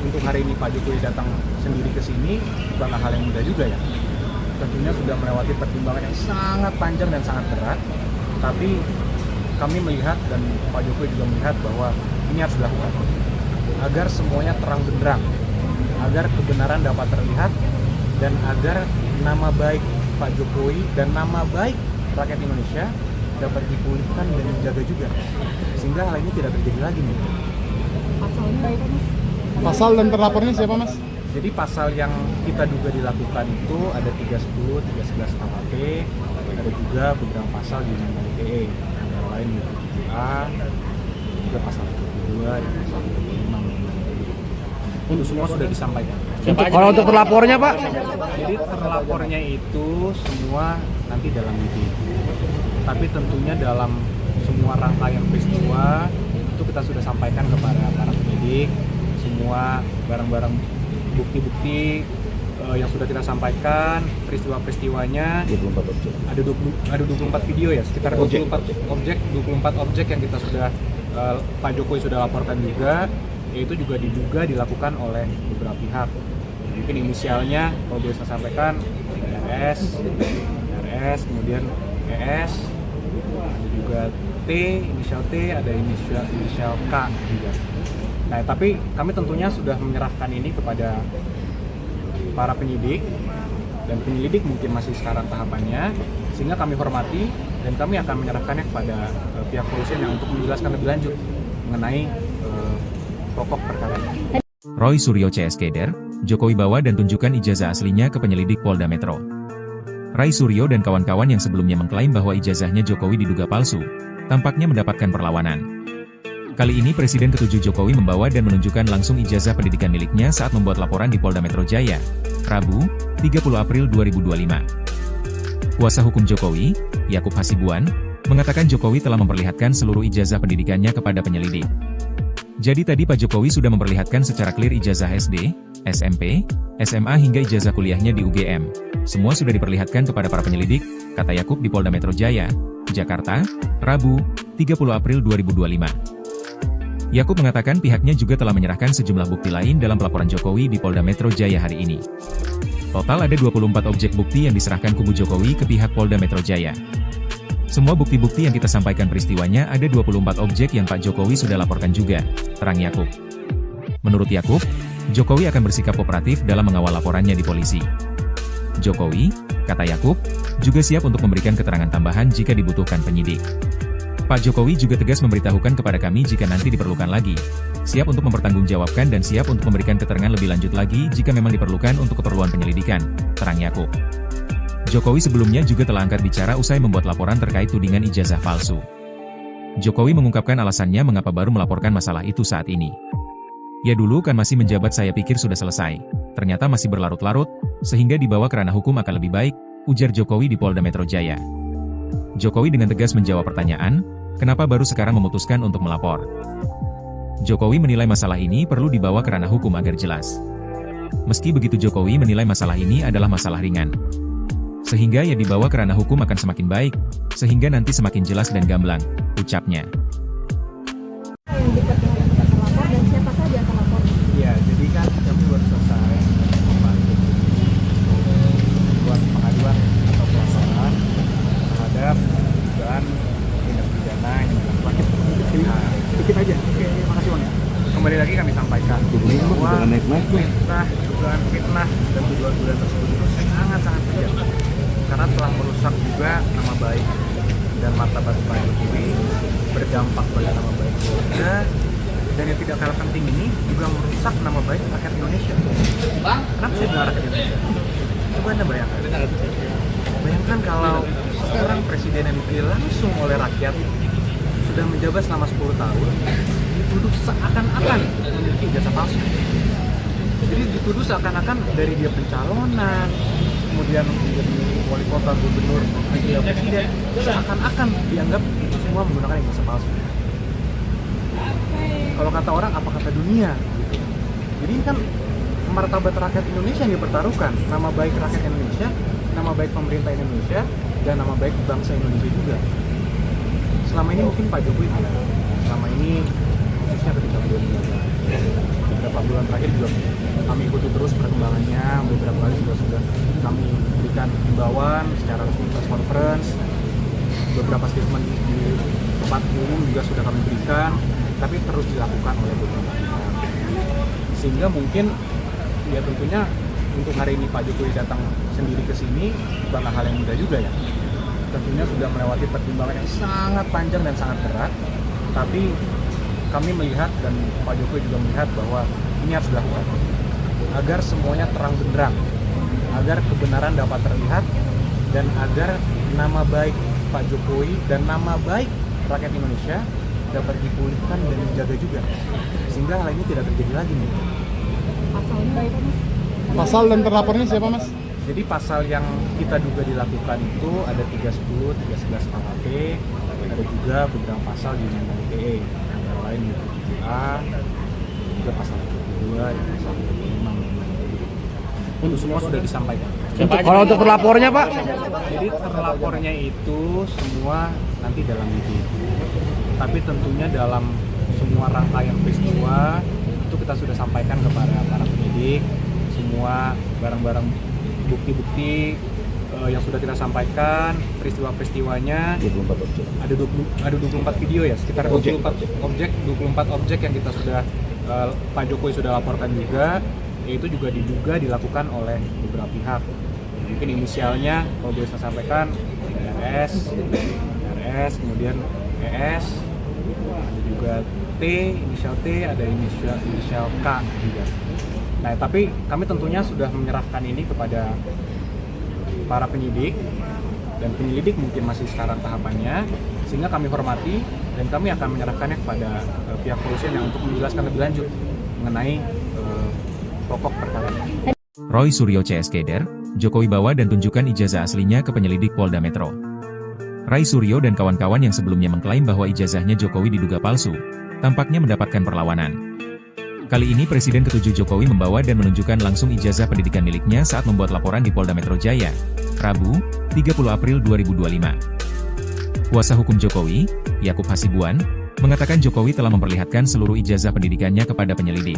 untuk hari ini Pak Jokowi datang sendiri ke sini bukanlah hal yang mudah juga ya. Tentunya sudah melewati pertimbangan yang sangat panjang dan sangat berat, tapi kami melihat dan Pak Jokowi juga melihat bahwa ini harus dilakukan agar semuanya terang benderang, agar kebenaran dapat terlihat, dan agar nama baik Pak Jokowi dan nama baik rakyat Indonesia dapat dipulihkan dan dijaga juga, sehingga hal ini tidak terjadi lagi nih. Pasalnya apa, Mas? Pasal dan terlapornya siapa, Mas? Jadi pasal yang kita duga dilakukan itu ada 310, 311 KUHP, ada juga beberapa pasal di Undang-Undang ITE, antara lain 27A, juga pasal 72 dan pasal 25. Itu semua sudah disampaikan. Kalau untuk terlapornya Pak? Jadi terlapornya itu semua nanti dalam video. Tapi tentunya dalam semua rangkaian peristiwa itu kita sudah sampaikan kepada para penyidik, semua barang-barang bukti-bukti yang sudah kita sampaikan, peristiwa-peristiwanya. 24 objek. Ada 24 video ya, sekitar 24 objek yang kita sudah Pak Jokowi sudah laporkan juga, yaitu juga diduga dilakukan oleh beberapa pihak. Mungkin inisialnya kalau boleh saya sampaikan RS, kemudian ES, ada juga T, inisial T, ada inisial K juga. Nah, tapi kami tentunya sudah menyerahkan ini kepada para penyidik, dan penyelidik mungkin masih sekarang tahapannya, sehingga kami hormati dan kami akan menyerahkannya kepada pihak kepolisian yang untuk menjelaskan lebih lanjut mengenai pokok perkara ini. Roy Suryo CS Keder, Jokowi bawa dan tunjukkan ijazah aslinya ke penyelidik Polda Metro. Ray Suryo dan kawan-kawan yang sebelumnya mengklaim bahwa ijazahnya Jokowi diduga palsu, tampaknya mendapatkan perlawanan. Kali ini Presiden ke-7 Jokowi membawa dan menunjukkan langsung ijazah pendidikan miliknya saat membuat laporan di Polda Metro Jaya, Rabu, 30 April 2025. Kuasa hukum Jokowi, Yakub Hasibuan, mengatakan Jokowi telah memperlihatkan seluruh ijazah pendidikannya kepada penyelidik. Jadi tadi Pak Jokowi sudah memperlihatkan secara clear ijazah SD, SMP, SMA hingga ijazah kuliahnya di UGM. Semua sudah diperlihatkan kepada para penyelidik, kata Yakub di Polda Metro Jaya, Jakarta, Rabu, 30 April 2025. Yakub mengatakan pihaknya juga telah menyerahkan sejumlah bukti lain dalam pelaporan Jokowi di Polda Metro Jaya hari ini. Total ada 24 objek bukti yang diserahkan kubu Jokowi ke pihak Polda Metro Jaya. Semua bukti-bukti yang kita sampaikan peristiwanya ada 24 objek yang Pak Jokowi sudah laporkan juga, terang Yakub. Menurut Yakub, Jokowi akan bersikap kooperatif dalam mengawal laporannya di polisi. Jokowi, kata Yakub, juga siap untuk memberikan keterangan tambahan jika dibutuhkan penyidik. Pak Jokowi juga tegas memberitahukan kepada kami jika nanti diperlukan lagi, siap untuk mempertanggungjawabkan dan siap untuk memberikan keterangan lebih lanjut lagi jika memang diperlukan untuk keperluan penyelidikan, terang Yakub. Jokowi sebelumnya juga telah angkat bicara usai membuat laporan terkait tudingan ijazah palsu. Jokowi mengungkapkan alasannya mengapa baru melaporkan masalah itu saat ini. Ya dulu kan masih menjabat saya pikir sudah selesai, ternyata masih berlarut-larut, sehingga dibawa ke ranah hukum akan lebih baik, ujar Jokowi di Polda Metro Jaya. Jokowi dengan tegas menjawab pertanyaan, kenapa baru sekarang memutuskan untuk melapor. Jokowi menilai masalah ini perlu dibawa ke ranah hukum agar jelas. Meski begitu Jokowi menilai masalah ini adalah masalah ringan. Sehingga ya dibawa ke ranah hukum akan semakin baik, sehingga nanti semakin jelas dan gamblang, ucapnya. Yang dekat dengan kita terlapor dan siapa saja yang terlapor? Ya, jadi kan kami baru selesai membantu buat pengaduan atau pelaporan terhadap dugaan tindak pidana yang dilakukan. Nah, sedikit aja. Oke, makasih Bang ya. Kembali lagi kami sampaikan bahwa dugaan fitnah dan tuduhan-tuduhan tersebut itu sangat-sangat kejam karena telah merusak juga nama baik dan martabat Pak Jokowi, berdampak pada nama baik keluarga, dan yang tidak kalah penting ini juga merusak nama baik rakyat Indonesia. Kenapa saya bilang rakyat Indonesia? Coba Anda bayangkan. Bayangkan kalau seorang presiden yang dipilih langsung oleh rakyat sudah menjabat selama 10 tahun dituduh seakan-akan memiliki ijazah palsu. Jadi dituduh seakan-akan dari dia pencalonan, kemudian menjadi wali kota, gubernur, wakil presiden, seakan-akan dianggap itu semua menggunakan ijazah palsu. Kalau kata orang, apa kata dunia gitu. Jadi ini kan martabat rakyat Indonesia yang dipertaruhkan, nama baik rakyat Indonesia, nama baik pemerintah Indonesia, dan nama baik bangsa Indonesia juga. Selama ini mungkin Pak Jokowi tidak. Selama ini khususnya ketika beberapa bulan terakhir juga kami ikuti terus perkembangannya. Beberapa kali sudah kami berikan himbauan secara resmi press conference. Beberapa statement di tempat umum juga sudah kami berikan, tapi terus dilakukan oleh beberapa pihak. Sehingga mungkin ya tentunya untuk hari ini Pak Jokowi datang sendiri ke sini bukanlah hal yang mudah juga ya. Tentunya sudah melewati pertimbangan yang sangat panjang dan sangat berat, tapi kami melihat dan Pak Jokowi juga melihat bahwa ini harus dilakukan agar semuanya terang benderang, agar kebenaran dapat terlihat, dan agar nama baik Pak Jokowi dan nama baik rakyat Indonesia dapat dipulihkan dan dijaga juga, sehingga hal ini tidak terjadi lagi nih. Pasal dan terlapornya siapa Mas? Jadi pasal yang kita duga dilakukan itu ada 310, 311 KUHP, ada juga beberapa pasal di Undang-Undang ITE, antara lain 7A, juga pasal 72, dan pasal 75. Untuk semua sudah disampaikan. Kalau untuk terlapornya Pak? Jadi terlapornya itu semua nanti dalam lidik. Tapi tentunya dalam semua rangkaian peristiwa itu kita sudah sampaikan kepada para penyidik, semua barang-barang bukti-bukti yang sudah kita sampaikan, peristiwa-peristiwanya 24 objek. Ada 24 video ya, sekitar 24 objek yang kita sudah Pak Jokowi sudah laporkan juga, yaitu juga diduga dilakukan oleh beberapa pihak. Mungkin inisialnya kalau boleh saya sampaikan RS, kemudian ES, ada juga T, inisial T, ada inisial K juga. Nah, tapi kami tentunya sudah menyerahkan ini kepada para penyidik, dan penyelidik mungkin masih sekarang tahapannya, sehingga kami hormati dan kami akan menyerahkannya kepada pihak kepolisian yang untuk menjelaskan lebih lanjut mengenai pokok perkara ini. Roy Suryo CS Keder, Jokowi bawa dan tunjukkan ijazah aslinya ke penyelidik Polda Metro. Ray Suryo dan kawan-kawan yang sebelumnya mengklaim bahwa ijazahnya Jokowi diduga palsu, tampaknya mendapatkan perlawanan. Kali ini Presiden ke-7 Jokowi membawa dan menunjukkan langsung ijazah pendidikan miliknya saat membuat laporan di Polda Metro Jaya, Rabu, 30 April 2025. Kuasa hukum Jokowi, Yakub Hasibuan, mengatakan Jokowi telah memperlihatkan seluruh ijazah pendidikannya kepada penyelidik.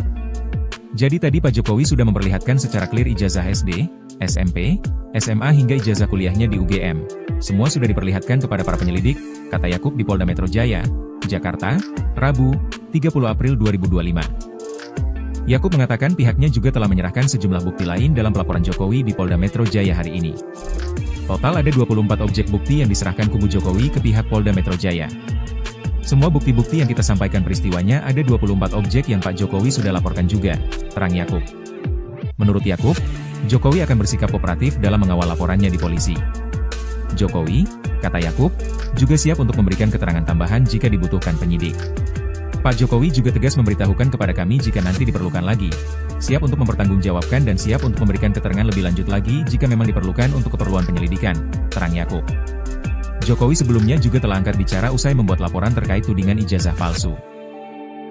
Jadi tadi Pak Jokowi sudah memperlihatkan secara clear ijazah SD, SMP, SMA hingga ijazah kuliahnya di UGM. Semua sudah diperlihatkan kepada para penyelidik, kata Yakub di Polda Metro Jaya, Jakarta, Rabu, 30 April 2025. Yakub mengatakan pihaknya juga telah menyerahkan sejumlah bukti lain dalam pelaporan Jokowi di Polda Metro Jaya hari ini. Total ada 24 objek bukti yang diserahkan kubu Jokowi ke pihak Polda Metro Jaya. Semua bukti-bukti yang kita sampaikan peristiwanya ada 24 objek yang Pak Jokowi sudah laporkan juga, terang Yakub. Menurut Yakub, Jokowi akan bersikap kooperatif dalam mengawal laporannya di polisi. Jokowi, kata Yakub, juga siap untuk memberikan keterangan tambahan jika dibutuhkan penyidik. Pak Jokowi juga tegas memberitahukan kepada kami jika nanti diperlukan lagi, siap untuk mempertanggungjawabkan dan siap untuk memberikan keterangan lebih lanjut lagi jika memang diperlukan untuk keperluan penyelidikan, terang Yakub. Jokowi sebelumnya juga telah angkat bicara usai membuat laporan terkait tudingan ijazah palsu.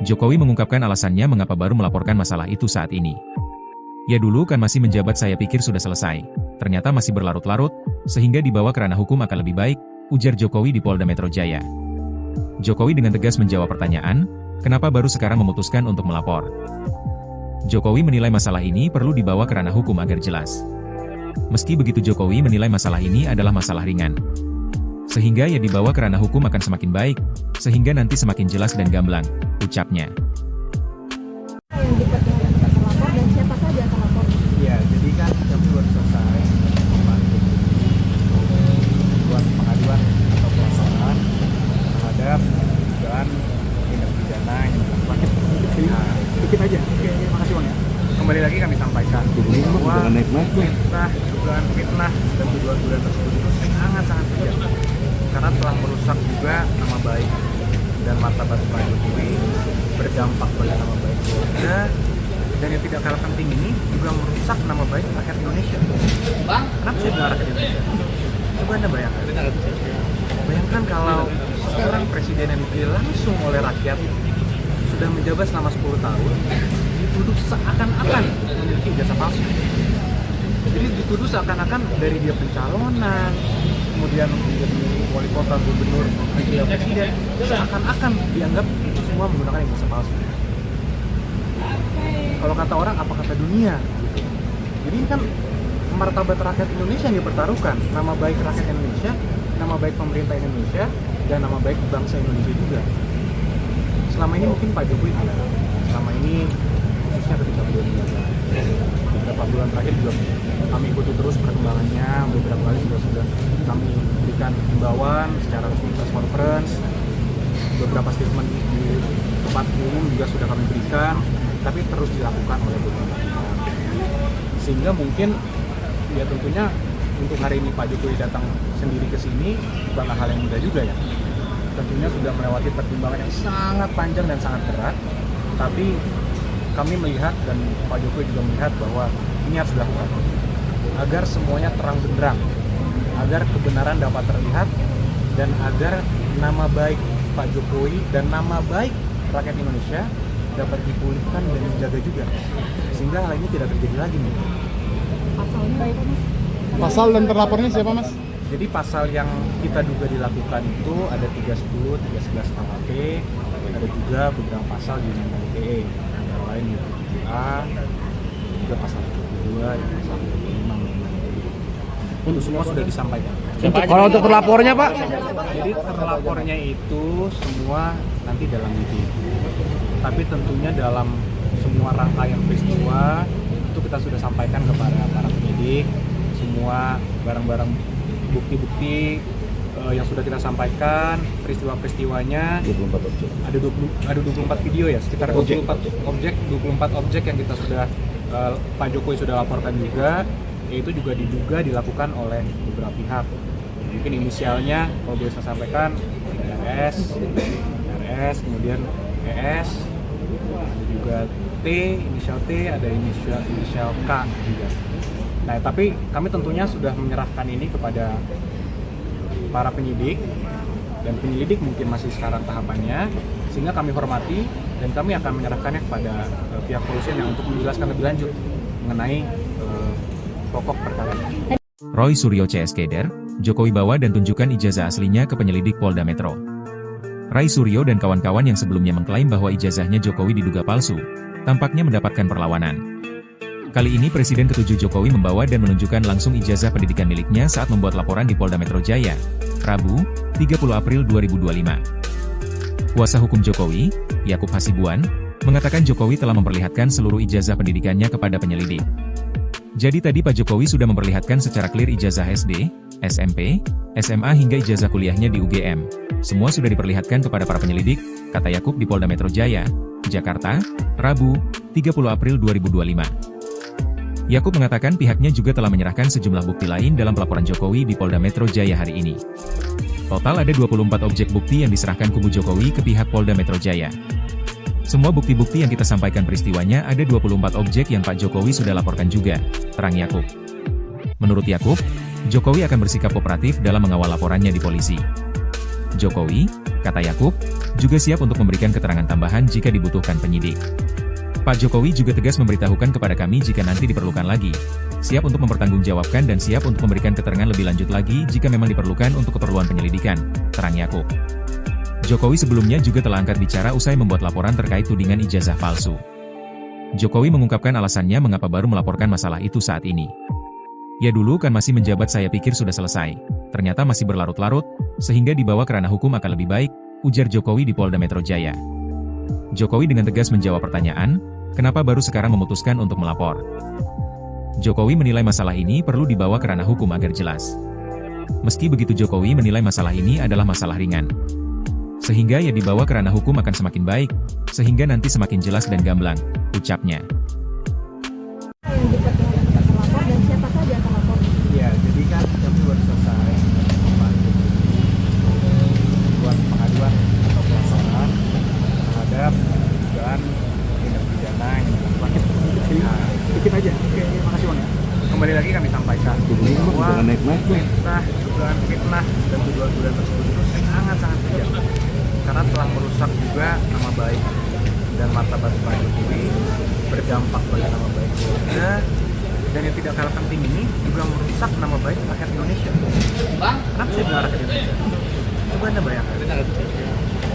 Jokowi mengungkapkan alasannya mengapa baru melaporkan masalah itu saat ini. Ya dulu kan masih menjabat saya pikir sudah selesai, ternyata masih berlarut-larut, sehingga dibawa ke ranah hukum akan lebih baik, ujar Jokowi di Polda Metro Jaya. Jokowi dengan tegas menjawab pertanyaan, kenapa baru sekarang memutuskan untuk melapor? Jokowi menilai masalah ini perlu dibawa ke ranah hukum agar jelas. Meski begitu Jokowi menilai masalah ini adalah masalah ringan. Sehingga ya dibawa ke ranah hukum akan semakin baik, sehingga nanti semakin jelas dan gamblang, ucapnya. Yang diperlukan terlapor dan siapa saja yang terlapor? Ya, jadi kan kami baru selesai membantu buat pengaduan atau pelaporan Dikit aja. Oke, makasih Bang ya. Kembali lagi kami sampaikan bahwa dugaan fitnah dan tuduhan-tuduhan tersebut itu sangat-sangat kejam karena telah merusak juga nama baik dan martabat Pak Jokowi, berdampak pada nama baik keluarga, dan yang tidak kalah penting ini juga merusak nama baik rakyat Indonesia. Kenapa saya bilang rakyat Indonesia? Coba Anda bayangkan kalau seorang presiden yang dipilih langsung oleh rakyat sudah menjabat selama 10 tahun dituduh seakan-akan memiliki ijazah palsu. Jadi dituduh seakan-akan dari dia pencalonan, kemudian menjadi wali kota, gubernur, wakil presiden, seakan-akan dianggap itu semua menggunakan ijazah palsu. Kalau kata orang, apa kata dunia? Gitu. Jadi ini kan martabat rakyat Indonesia yang dipertaruhkan, nama baik rakyat Indonesia, nama baik pemerintah Indonesia, dan nama baik bangsa Indonesia juga. Selama ini mungkin Pak Jokowi tidak. Selama ini khususnya ketika beliau menjabat, beberapa bulan terakhir juga kami ikuti terus perkembangannya. Beberapa kali juga sudah kami berikan himbauan secara resmi press conference, beberapa statement di tempat umum juga sudah kami berikan, tapi terus dilakukan oleh beberapa pihak. Sehingga mungkin ya tentunya untuk hari ini Pak Jokowi datang sendiri ke sini bukanlah hal yang mudah juga ya. Tentunya sudah melewati pertimbangan yang sangat panjang dan sangat berat, tapi kami melihat dan Pak Jokowi juga melihat bahwa ini harus dilakukan agar semuanya terang benderang, agar kebenaran dapat terlihat, dan agar nama baik Pak Jokowi dan nama baik rakyat Indonesia dapat dipulihkan dan dijaga juga, sehingga hal ini tidak terjadi lagi nih. Pasalnya apa Mas? Pasal dan terlapornya siapa Mas? Jadi pasal yang kita duga dilakukan itu ada 310, 311 KUHP, ada juga beberapa pasal di Undang-Undang ITE, antara lain di 7A, juga pasal 72 dan pasal 75. Itu semua sudah disampaikan. Kalau untuk terlapornya Pak? Jadi terlapornya itu semua nanti dalam itu. Tapi tentunya dalam semua rangkaian peristiwa itu kita sudah sampaikan kepada para penyidik, semua barang-barang bukti-bukti yang sudah kita sampaikan, peristiwa-peristiwanya 24 objek. Ada 24 video ya, sekitar 24 objek yang kita sudah Pak Jokowi sudah laporkan juga, yaitu juga diduga dilakukan oleh beberapa pihak. Mungkin inisialnya kalau boleh saya sampaikan RS, kemudian ES, ada juga T, inisial T, ada inisial K juga. Nah, tapi kami tentunya sudah menyerahkan ini kepada para penyidik, dan penyelidik mungkin masih sekarang tahapannya, sehingga kami hormati dan kami akan menyerahkannya kepada pihak kepolisian yang untuk menjelaskan lebih lanjut mengenai pokok perkara. Roy Suryo CS Keder, Jokowi bawa dan tunjukkan ijazah aslinya ke penyelidik Polda Metro. Ray Suryo dan kawan-kawan yang sebelumnya mengklaim bahwa ijazahnya Jokowi diduga palsu, tampaknya mendapatkan perlawanan. Kali ini Presiden ke-7 Jokowi membawa dan menunjukkan langsung ijazah pendidikan miliknya saat membuat laporan di Polda Metro Jaya, Rabu, 30 April 2025. Kuasa hukum Jokowi, Yakub Hasibuan, mengatakan Jokowi telah memperlihatkan seluruh ijazah pendidikannya kepada penyelidik. Jadi tadi Pak Jokowi sudah memperlihatkan secara clear ijazah SD, SMP, SMA hingga ijazah kuliahnya di UGM. Semua sudah diperlihatkan kepada para penyelidik, kata Yakub di Polda Metro Jaya, Jakarta, Rabu, 30 April 2025. Yakub mengatakan pihaknya juga telah menyerahkan sejumlah bukti lain dalam pelaporan Jokowi di Polda Metro Jaya hari ini. Total ada 24 objek bukti yang diserahkan kubu Jokowi ke pihak Polda Metro Jaya. Semua bukti-bukti yang kita sampaikan peristiwanya ada 24 objek yang Pak Jokowi sudah laporkan juga, terang Yakub. Menurut Yakub, Jokowi akan bersikap kooperatif dalam mengawal laporannya di polisi. Jokowi, kata Yakub, juga siap untuk memberikan keterangan tambahan jika dibutuhkan penyidik. Pak Jokowi juga tegas memberitahukan kepada kami jika nanti diperlukan lagi, siap untuk mempertanggungjawabkan dan siap untuk memberikan keterangan lebih lanjut lagi jika memang diperlukan untuk keperluan penyelidikan, terang Yakub. Jokowi sebelumnya juga telah angkat bicara usai membuat laporan terkait tudingan ijazah palsu. Jokowi mengungkapkan alasannya mengapa baru melaporkan masalah itu saat ini. Ya dulu kan masih menjabat saya pikir sudah selesai, ternyata masih berlarut-larut, sehingga dibawa ke ranah hukum akan lebih baik, ujar Jokowi di Polda Metro Jaya. Jokowi dengan tegas menjawab pertanyaan, kenapa baru sekarang memutuskan untuk melapor. Jokowi menilai masalah ini perlu dibawa ke ranah hukum agar jelas. Meski begitu Jokowi menilai masalah ini adalah masalah ringan. Sehingga ya dibawa ke ranah hukum akan semakin baik, sehingga nanti semakin jelas dan gamblang, ucapnya. Yang dekat terlapor dan siapa saja yang terlapor? Ya, jadi kan kami baru selesai buat pengaduan atau pelaporan terhadap dugaan tindak pidana yang dilakukan. Dikit aja. Oke, makasih Bang ya. Kembali lagi kami sampaikan bahwa dugaan fitnah dan tuduhan-tuduhan tersebut itu sangat-sangat kejam karena telah merusak juga nama baik dan martabat Pak Jokowi, berdampak pada nama baik keluarga, dan yang tidak kalah penting ini juga merusak nama baik rakyat Indonesia. Kenapa saya bilang rakyat Indonesia? Coba Anda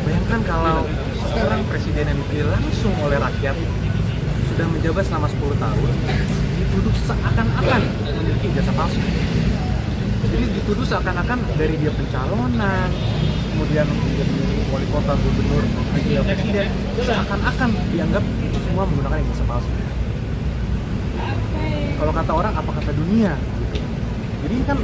bayangkan kalau seorang presiden yang dipilih langsung oleh rakyat sudah menjabat selama 10 tahun dituduh seakan-akan memiliki ijazah palsu. Jadi dituduh seakan-akan dari dia pencalonan, kemudian menjadi wali kota, gubernur, wakil presiden, seakan-akan dianggap itu semua menggunakan ijazah palsu. Kalau kata orang, apa kata dunia? Gitu. Jadi kan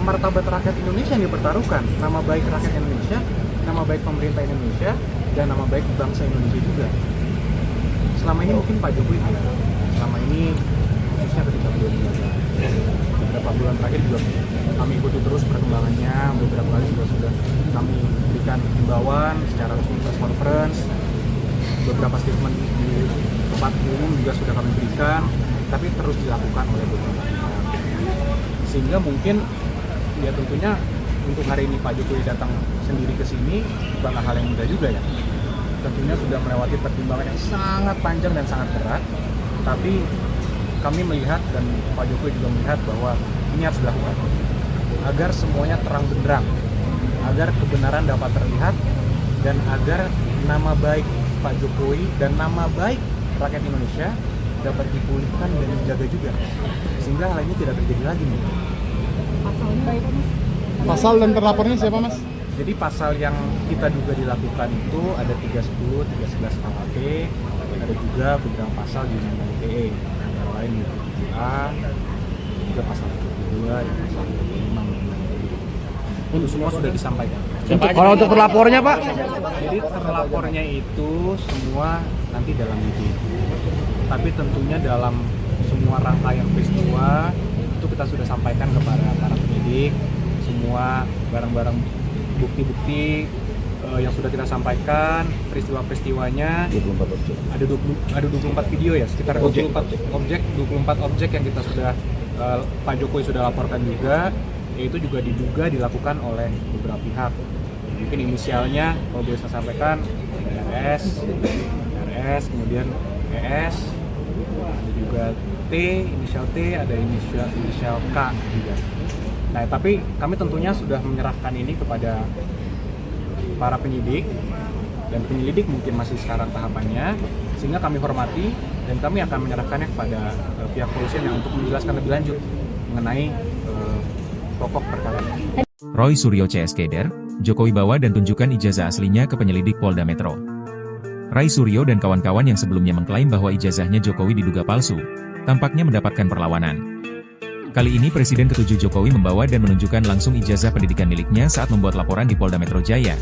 martabat rakyat Indonesia yang dipertaruhkan, nama baik rakyat Indonesia, nama baik pemerintah Indonesia, dan nama baik bangsa Indonesia juga. Selama ini mungkin Pak Jokowi tidak. Selama ini khususnya ketika beliau menjabat, beberapa bulan terakhir juga kami ikuti terus perkembangannya. Beberapa kali juga sudah kami berikan himbauan secara resmi press conference. Beberapa statement di tempat umum juga sudah kami berikan, tapi terus dilakukan oleh beberapa pihak. Sehingga mungkin ya tentunya untuk hari ini Pak Jokowi datang sendiri ke sini bukanlah hal yang mudah juga ya. Tentunya sudah melewati pertimbangan yang sangat panjang dan sangat berat, tapi kami melihat dan Pak Jokowi juga melihat bahwa ini harus dilakukan agar semuanya terang benderang, agar kebenaran dapat terlihat, dan agar nama baik Pak Jokowi dan nama baik rakyat Indonesia dapat dipulihkan dan dijaga juga, sehingga hal ini tidak terjadi lagi nih. Pasalnya apa Mas? Pasal dan terlapornya siapa Mas? Jadi pasal yang kita duga dilakukan itu ada 310, 311 KUHP, ada juga beberapa pasal di Undang-Undang ITE, antara lain 27A, juga pasal 72, dan pasal 25. Itu semua sudah disampaikan. Kalau untuk terlapornya Pak? Jadi terlapornya itu semua nanti dalam lidik. Tapi tentunya dalam semua rangkaian peristiwa itu kita sudah sampaikan kepada para penyidik semua barang-barang bukti-bukti yang sudah kita sampaikan, peristiwa-peristiwanya. 24 objek. Ada 24 video ya, sekitar 24 objek yang kita sudah Pak Jokowi sudah laporkan juga, yaitu juga diduga dilakukan oleh beberapa pihak. Mungkin inisialnya kalau boleh saya sampaikan RS, kemudian ES, ada juga T, inisial T, ada inisial K juga. Nah, tapi kami tentunya sudah menyerahkan ini kepada para penyidik, dan penyelidik mungkin masih sekarang tahapannya, sehingga kami hormati dan kami akan menyerahkannya kepada pihak kepolisian yang untuk menjelaskan lebih lanjut mengenai pokok perkara ini. Roy Suryo CS Keder, Jokowi bawa dan tunjukkan ijazah aslinya ke penyelidik Polda Metro. Ray Suryo dan kawan-kawan yang sebelumnya mengklaim bahwa ijazahnya Jokowi diduga palsu, tampaknya mendapatkan perlawanan. Kali ini Presiden ke-7 Jokowi membawa dan menunjukkan langsung ijazah pendidikan miliknya saat membuat laporan di Polda Metro Jaya,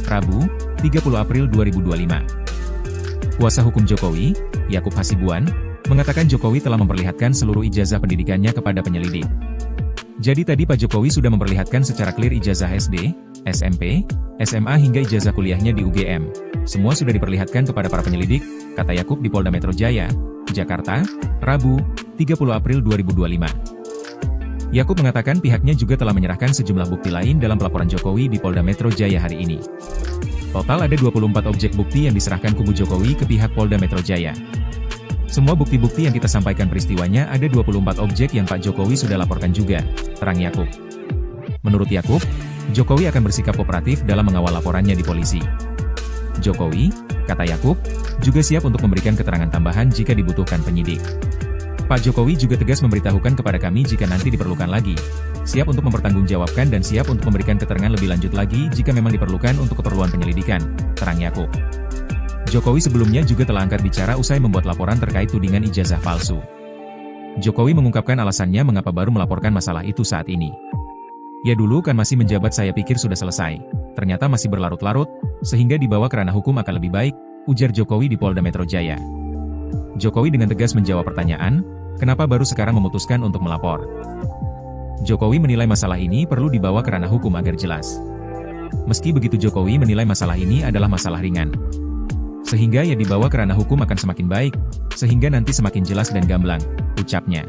Rabu, 30 April 2025. Kuasa hukum Jokowi, Yakub Hasibuan, mengatakan Jokowi telah memperlihatkan seluruh ijazah pendidikannya kepada penyelidik. Jadi tadi Pak Jokowi sudah memperlihatkan secara clear ijazah SD, SMP, SMA hingga ijazah kuliahnya di UGM. Semua sudah diperlihatkan kepada para penyelidik, kata Yakub di Polda Metro Jaya, Jakarta, Rabu, 30 April 2025. Yakub mengatakan pihaknya juga telah menyerahkan sejumlah bukti lain dalam pelaporan Jokowi di Polda Metro Jaya hari ini. Total ada 24 objek bukti yang diserahkan kubu Jokowi ke pihak Polda Metro Jaya. Semua bukti-bukti yang kita sampaikan peristiwanya ada 24 objek yang Pak Jokowi sudah laporkan juga, terang Yakub. Menurut Yakub, Jokowi akan bersikap kooperatif dalam mengawal laporannya di polisi. Jokowi, kata Yakub, juga siap untuk memberikan keterangan tambahan jika dibutuhkan penyidik. Pak Jokowi juga tegas memberitahukan kepada kami jika nanti diperlukan lagi, siap untuk mempertanggungjawabkan dan siap untuk memberikan keterangan lebih lanjut lagi jika memang diperlukan untuk keperluan penyelidikan, terang Yakub. Jokowi sebelumnya juga telah angkat bicara usai membuat laporan terkait tudingan ijazah palsu. Jokowi mengungkapkan alasannya mengapa baru melaporkan masalah itu saat ini. Ya dulu kan masih menjabat saya pikir sudah selesai, ternyata masih berlarut-larut, sehingga dibawa ke ranah hukum akan lebih baik, ujar Jokowi di Polda Metro Jaya. Jokowi dengan tegas menjawab pertanyaan, kenapa baru sekarang memutuskan untuk melapor. Jokowi menilai masalah ini perlu dibawa ke ranah hukum agar jelas. Meski begitu Jokowi menilai masalah ini adalah masalah ringan. Sehingga ya dibawa ke ranah hukum akan semakin baik, sehingga nanti semakin jelas dan gamblang, ucapnya.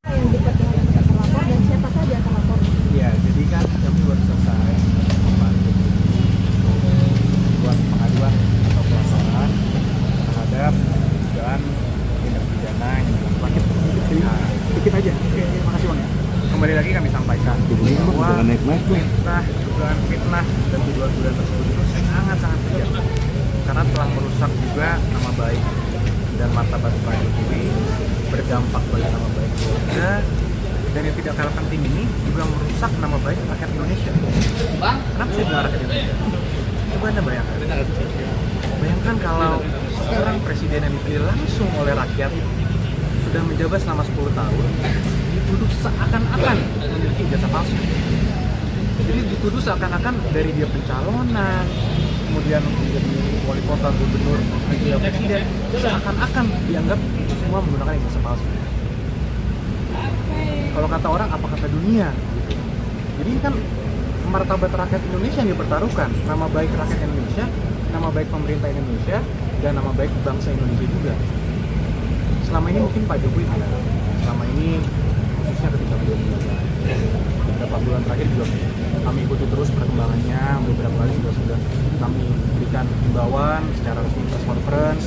Yang dekat dengan terlapor dan siapa saja yang terlapor? Ya, jadi kan kami baru selesai membantu buat pengaduan atau pelaporan terhadap dugaan tindak pidana yang dilakukan. Sedikit aja. Oke, makasih Bang. Kembali lagi kami sampaikan bahwa dugaan fitnah dan tuduhan-tuduhan tersebut itu sangat-sangat kejam karena telah merusak juga nama baik dan martabat Pak Jokowi, berdampak bagi nama baik keluarga, dan yang tidak kalah penting ini juga merusak nama baik rakyat Indonesia. Kenapa saya bilang rakyat Indonesia? Coba Anda bayangkan kalau seorang presiden yang dipilih langsung oleh rakyat sudah menjabat selama 10 tahun dituduh seakan-akan memiliki ijazah palsu. Jadi dituduh seakan-akan dari dia pencalonan, kemudian menjadi wali kota, gubernur, juga presiden, seakan-akan dianggap itu semua menggunakan ijazah palsu. Kalau kata orang, apa kata dunia? Gitu. Jadi ini kan martabat rakyat Indonesia yang dipertaruhkan, nama baik rakyat Indonesia, nama baik pemerintah Indonesia, dan nama baik bangsa Indonesia juga. Selama ini mungkin Pak Jokowi tidak. Selama ini khususnya ketika beliau menjabat, beberapa bulan terakhir juga kami ikuti terus perkembangannya. Beberapa kali juga sudah kami berikan himbauan secara resmi press conference,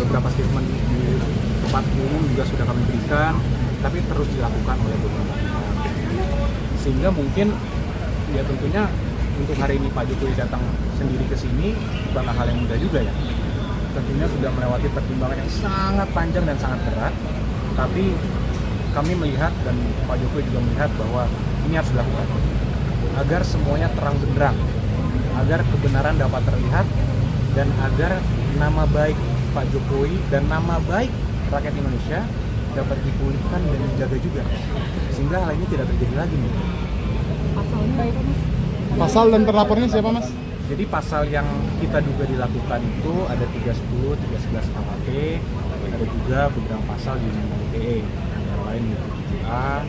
beberapa statement di tempat umum juga sudah kami berikan, tapi terus dilakukan oleh beberapa pihak. Sehingga mungkin ya tentunya untuk hari ini Pak Jokowi datang sendiri ke sini bukanlah hal yang mudah juga ya. Tentunya sudah melewati pertimbangan yang sangat panjang dan sangat berat, tapi kami melihat dan Pak Jokowi juga melihat bahwa ini harus dilakukan agar semuanya terang benderang, agar kebenaran dapat terlihat, dan agar nama baik Pak Jokowi dan nama baik rakyat Indonesia dapat dipulihkan dan dijaga juga, sehingga hal ini tidak terjadi lagi nih. Pasalnya itu Mas? Pasal dan terlapornya siapa Mas? Jadi pasal yang kita duga dilakukan itu ada 310, 311 KUHP, ada juga beberapa pasal di Undang-Undang ITE, antara lain 7A,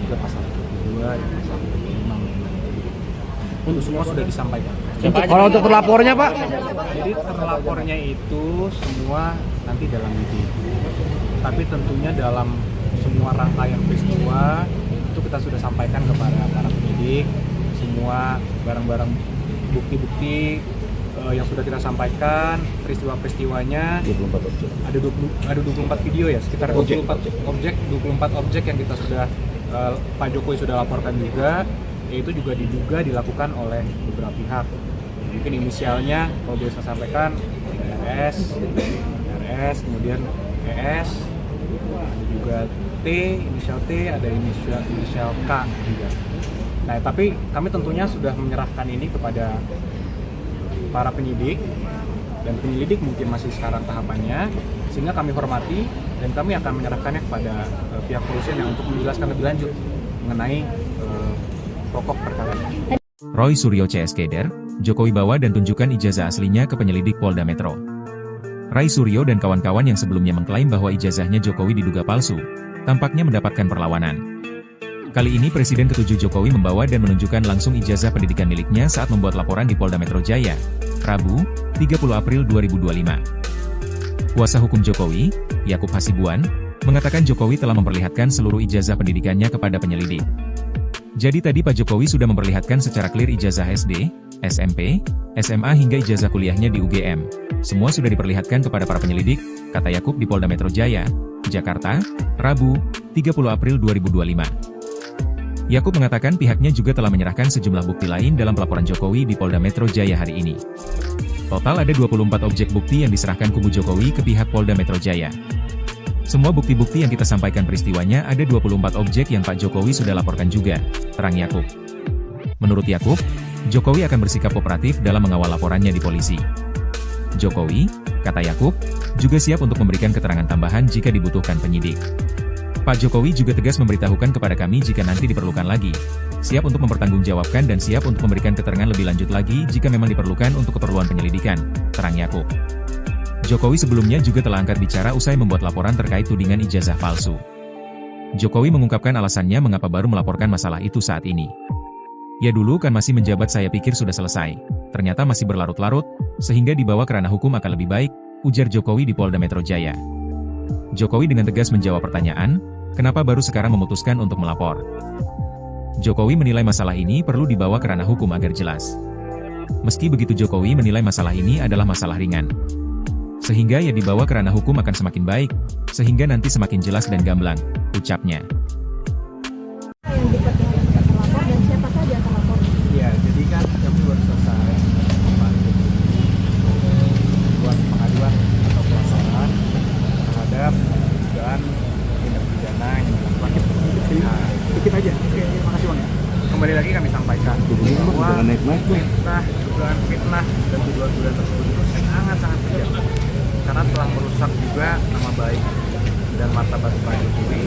juga pasal 22 dan pasal 25. Untuk semua sudah disampaikan. Kalau untuk terlapornya Pak? Jadi terlapornya itu semua nanti dalam lidik. Tapi tentunya dalam semua rangkaian peristiwa itu kita sudah sampaikan kepada para penyidik semua barang-barang bukti-bukti yang sudah kita sampaikan, peristiwa-peristiwanya. 24 objek. Ada 24 video ya, sekitar 24 objek yang kita sudah Pak Jokowi sudah laporkan juga, yaitu juga diduga dilakukan oleh beberapa pihak. Mungkin inisialnya kalau boleh saya sampaikan RS, kemudian ES, ada juga T, inisial T, ada inisial K juga. Nah, tapi kami tentunya sudah menyerahkan ini kepada para penyidik, dan penyelidik mungkin masih sekarang tahapannya, sehingga kami hormati dan kami akan menyerahkannya kepada pihak kepolisian yang untuk menjelaskan lebih lanjut mengenai pokok perkara. Roy Suryo CSKder, Jokowi bawa dan tunjukkan ijazah aslinya ke penyelidik Polda Metro. Ray Suryo dan kawan-kawan yang sebelumnya mengklaim bahwa ijazahnya Jokowi diduga palsu, tampaknya mendapatkan perlawanan. Kali ini Presiden ke-7 Jokowi membawa dan menunjukkan langsung ijazah pendidikan miliknya saat membuat laporan di Polda Metro Jaya, Rabu, 30 April 2025. Kuasa hukum Jokowi, Yakub Hasibuan, mengatakan Jokowi telah memperlihatkan seluruh ijazah pendidikannya kepada penyelidik. Jadi tadi Pak Jokowi sudah memperlihatkan secara clear ijazah SD, SMP, SMA hingga ijazah kuliahnya di UGM. Semua sudah diperlihatkan kepada para penyelidik, kata Yakub di Polda Metro Jaya, Jakarta, Rabu, 30 April 2025. Yakub mengatakan pihaknya juga telah menyerahkan sejumlah bukti lain dalam pelaporan Jokowi di Polda Metro Jaya hari ini. Total ada 24 objek bukti yang diserahkan kubu Jokowi ke pihak Polda Metro Jaya. Semua bukti-bukti yang kita sampaikan peristiwanya ada 24 objek yang Pak Jokowi sudah laporkan juga, terang Yakub. Menurut Yakub, Jokowi akan bersikap kooperatif dalam mengawal laporannya di polisi. Jokowi, kata Yakub, juga siap untuk memberikan keterangan tambahan jika dibutuhkan penyidik. Pak Jokowi juga tegas memberitahukan kepada kami jika nanti diperlukan lagi, siap untuk mempertanggungjawabkan dan siap untuk memberikan keterangan lebih lanjut lagi jika memang diperlukan untuk keperluan penyelidikan, terang Yakub. Jokowi sebelumnya juga telah angkat bicara usai membuat laporan terkait tudingan ijazah palsu. Jokowi mengungkapkan alasannya mengapa baru melaporkan masalah itu saat ini. Ya dulu kan masih menjabat saya pikir sudah selesai, ternyata masih berlarut-larut, sehingga dibawa ke ranah hukum akan lebih baik, ujar Jokowi di Polda Metro Jaya. Jokowi dengan tegas menjawab pertanyaan, kenapa baru sekarang memutuskan untuk melapor. Jokowi menilai masalah ini perlu dibawa ke ranah hukum agar jelas. Meski begitu Jokowi menilai masalah ini adalah masalah ringan. Sehingga ya dibawa ke ranah hukum akan semakin baik, sehingga nanti semakin jelas dan gamblang, ucapnya. Yang dekat dengan terlapor dan siapa saja terlapor? Ya, jadi kan kami baru selesai buat pengaduan atau pelaporan terhadap dugaan tindak pidana yang dilakukan. Nah, dikit aja. Oke, makasih Bang ya. Kembali lagi kami sampaikan bahwa dugaan fitnah dan tuduhan-tuduhan tersebut itu sangat-sangat kejam. Karena telah merusak juga nama baik dan martabat Pak Jokowi,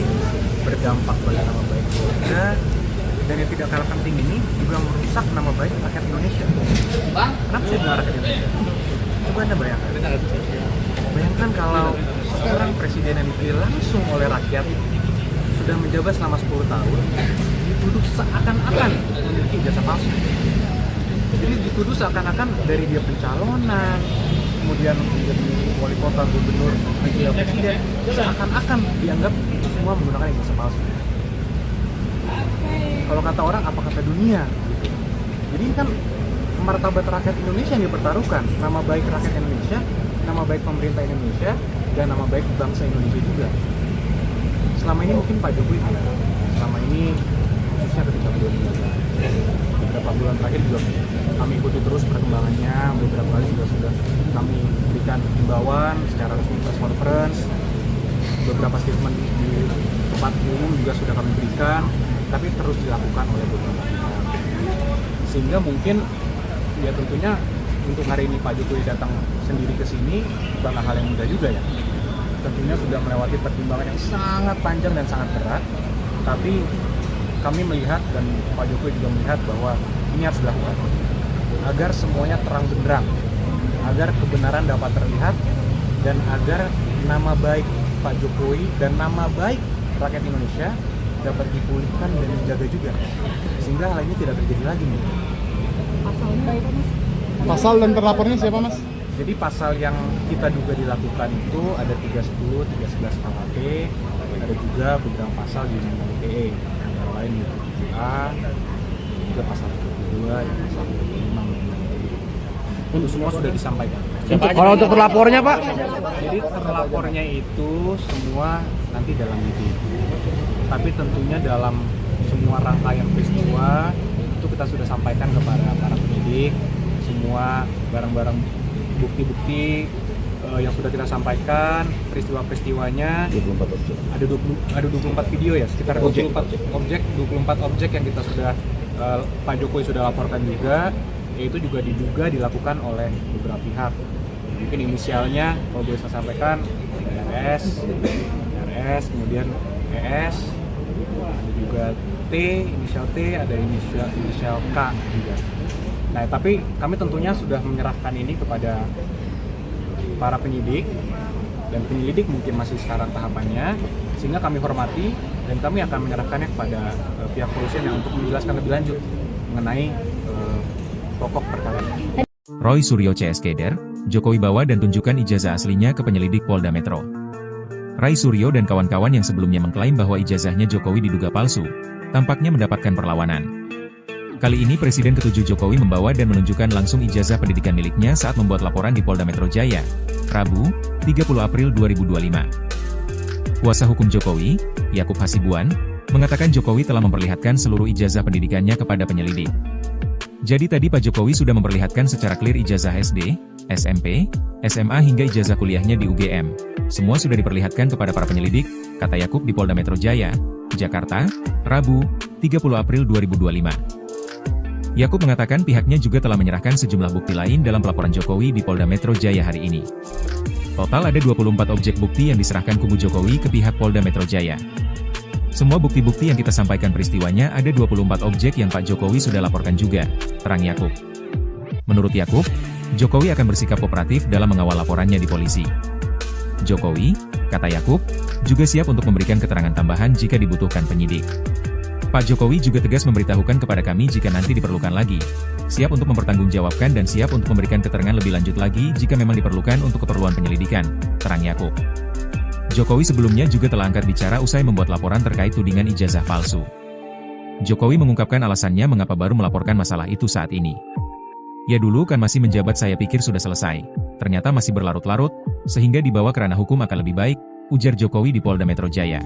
berdampak pada nama baik keluarga, dan yang tidak kalah penting ini juga merusak nama baik rakyat Indonesia. Kenapa saya bilang rakyat Indonesia? Coba Anda bayangkan. Bayangkan kalau seorang presiden yang dipilih langsung oleh rakyat sudah menjabat selama 10 tahun, dituduh seakan-akan memiliki ijazah palsu. Jadi dituduh seakan-akan dari dia pencalonan, kemudian menjadi wali kota, gubernur, wakil presiden, seakan-akan dianggap itu semua menggunakan ijazah palsu. Kalau kata orang, apa kata dunia? Gitu. Jadi ini kan martabat rakyat Indonesia yang dipertaruhkan, nama baik rakyat Indonesia, nama baik pemerintah Indonesia, dan nama baik bangsa Indonesia juga. Selama ini mungkin Pak Jokowi tidak. Selama ini khususnya ketika beliau menjabat, beberapa bulan terakhir juga kami ikuti terus perkembangannya. Beberapa kali juga sudah kami berikan himbauan secara resmi press conference, beberapa statement di tempat umum juga sudah kami berikan, tapi terus dilakukan oleh beberapa pihak. Sehingga mungkin ya tentunya untuk hari ini Pak Jokowi datang sendiri ke sini bukan hal yang mudah juga ya. Tentunya sudah melewati pertimbangan yang sangat panjang dan sangat berat, tapi kami melihat dan Pak Jokowi juga melihat bahwa ini harus dilakukan agar semuanya terang benderang, agar kebenaran dapat terlihat, dan agar nama baik Pak Jokowi dan nama baik rakyat Indonesia dapat dipulihkan dan dijaga juga, sehingga hal ini tidak terjadi lagi nih. Pasalnya itu Mas? Pasal dan terlapornya siapa Mas? Jadi pasal yang kita duga dilakukan itu ada 310, 311 KUHP, ada juga beberapa pasal di Undang-Undang ITE, antara lain di 7A, juga pasal 32 dan pasal 25. Itu semua sudah disampaikan. Kalau untuk terlapornya Pak? Jadi terlapornya itu semua nanti dalam lidik. Tapi tentunya dalam semua rangkaian peristiwa itu kita sudah sampaikan kepada para penyidik, semua barang-barang bukti-bukti yang sudah kita sampaikan, peristiwa-peristiwanya. 24 objek. Ada 24 video ya, sekitar 24 objek yang kita sudah Pak Jokowi sudah laporkan juga, yaitu juga diduga dilakukan oleh beberapa pihak. Mungkin inisialnya kalau boleh saya sampaikan RS, kemudian ES, ada juga T, inisial T, ada inisial K juga. Nah, tapi kami tentunya sudah menyerahkan ini kepada para penyidik, dan penyelidik mungkin masih sekarang tahapannya, sehingga kami hormati dan kami akan menyerahkannya kepada pihak kepolisian yang untuk menjelaskan lebih lanjut mengenai pokok perkara ini. Roy Suryo CS Keder, Jokowi bawa dan tunjukkan ijazah aslinya ke penyelidik Polda Metro. Roy Suryo dan kawan-kawan yang sebelumnya mengklaim bahwa ijazahnya Jokowi diduga palsu, tampaknya mendapatkan perlawanan. Kali ini Presiden ke-7 Jokowi membawa dan menunjukkan langsung ijazah pendidikan miliknya saat membuat laporan di Polda Metro Jaya, Rabu, 30 April 2025. Kuasa hukum Jokowi, Yakub Hasibuan, mengatakan Jokowi telah memperlihatkan seluruh ijazah pendidikannya kepada penyelidik. Jadi tadi Pak Jokowi sudah memperlihatkan secara clear ijazah SD, SMP, SMA hingga ijazah kuliahnya di UGM. Semua sudah diperlihatkan kepada para penyelidik, kata Yakub di Polda Metro Jaya, Jakarta, Rabu, 30 April 2025. Yakub mengatakan pihaknya juga telah menyerahkan sejumlah bukti lain dalam pelaporan Jokowi di Polda Metro Jaya hari ini. Total ada 24 objek bukti yang diserahkan kubu Jokowi ke pihak Polda Metro Jaya. Semua bukti-bukti yang kita sampaikan peristiwanya ada 24 objek yang Pak Jokowi sudah laporkan juga, terang Yakub. Menurut Yakub, Jokowi akan bersikap kooperatif dalam mengawal laporannya di polisi. Jokowi, kata Yakub, juga siap untuk memberikan keterangan tambahan jika dibutuhkan penyidik. Pak Jokowi juga tegas memberitahukan kepada kami jika nanti diperlukan lagi. Siap untuk mempertanggungjawabkan dan siap untuk memberikan keterangan lebih lanjut lagi jika memang diperlukan untuk keperluan penyelidikan, terang Yakub. Jokowi sebelumnya juga telah angkat bicara usai membuat laporan terkait tudingan ijazah palsu. Jokowi mengungkapkan alasannya mengapa baru melaporkan masalah itu saat ini. Ya dulu kan masih menjabat saya pikir sudah selesai, ternyata masih berlarut-larut, sehingga dibawa ke ranah hukum akan lebih baik, ujar Jokowi di Polda Metro Jaya.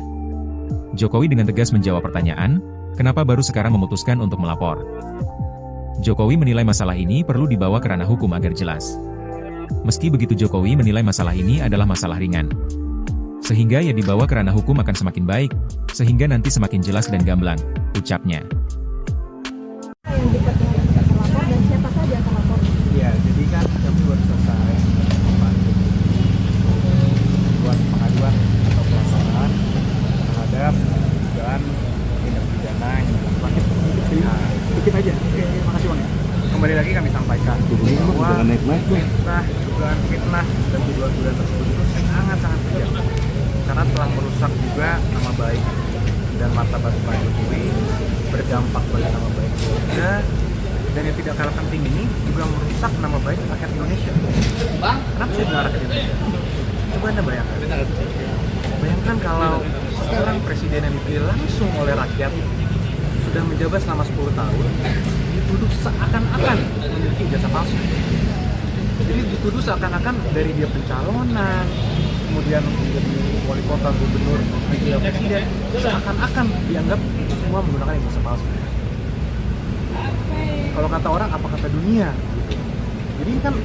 Jokowi dengan tegas menjawab pertanyaan, kenapa baru sekarang memutuskan untuk melapor. Jokowi menilai masalah ini perlu dibawa ke ranah hukum agar jelas. Meski begitu Jokowi menilai masalah ini adalah masalah ringan. Sehingga ya dibawa ke ranah hukum akan semakin baik, sehingga nanti semakin jelas dan gamblang, ucapnya. Yang diperkenalkan terlapor dan siapa saja terlapor? Iya, jadi kan kami baru selesai membuat pengaduan atau pelaporan terhadap dugaan tindak pidana yang dilakukan. Nah, dikit aja. Oke, makasih Bang. Kembali lagi kami sampaikan bahwa dugaan fitnah dan tuduhan-tuduhan tersebut itu sangat-sangat kejam karena telah merusak juga nama baik dan martabat Pak Jokowi, berdampak bagi nama baik keluarga, dan yang tidak kalah penting ini juga merusak nama baik rakyat Indonesia. Kenapa saya bilang rakyat Indonesia? Coba Anda bayangkan. Bayangkan kalau seorang presiden yang dipilih langsung oleh rakyat sudah menjabat selama 10 tahun, dituduh seakan-akan memiliki ijazah palsu. Jadi dituduh seakan-akan dari dia pencalonan, kemudian menjadi wali kota, gubernur, wakil presiden, seakan-akan dianggap itu semua menggunakan ijazah palsu. Kalau kata orang, apa kata dunia? Gitu. Jadi ini kan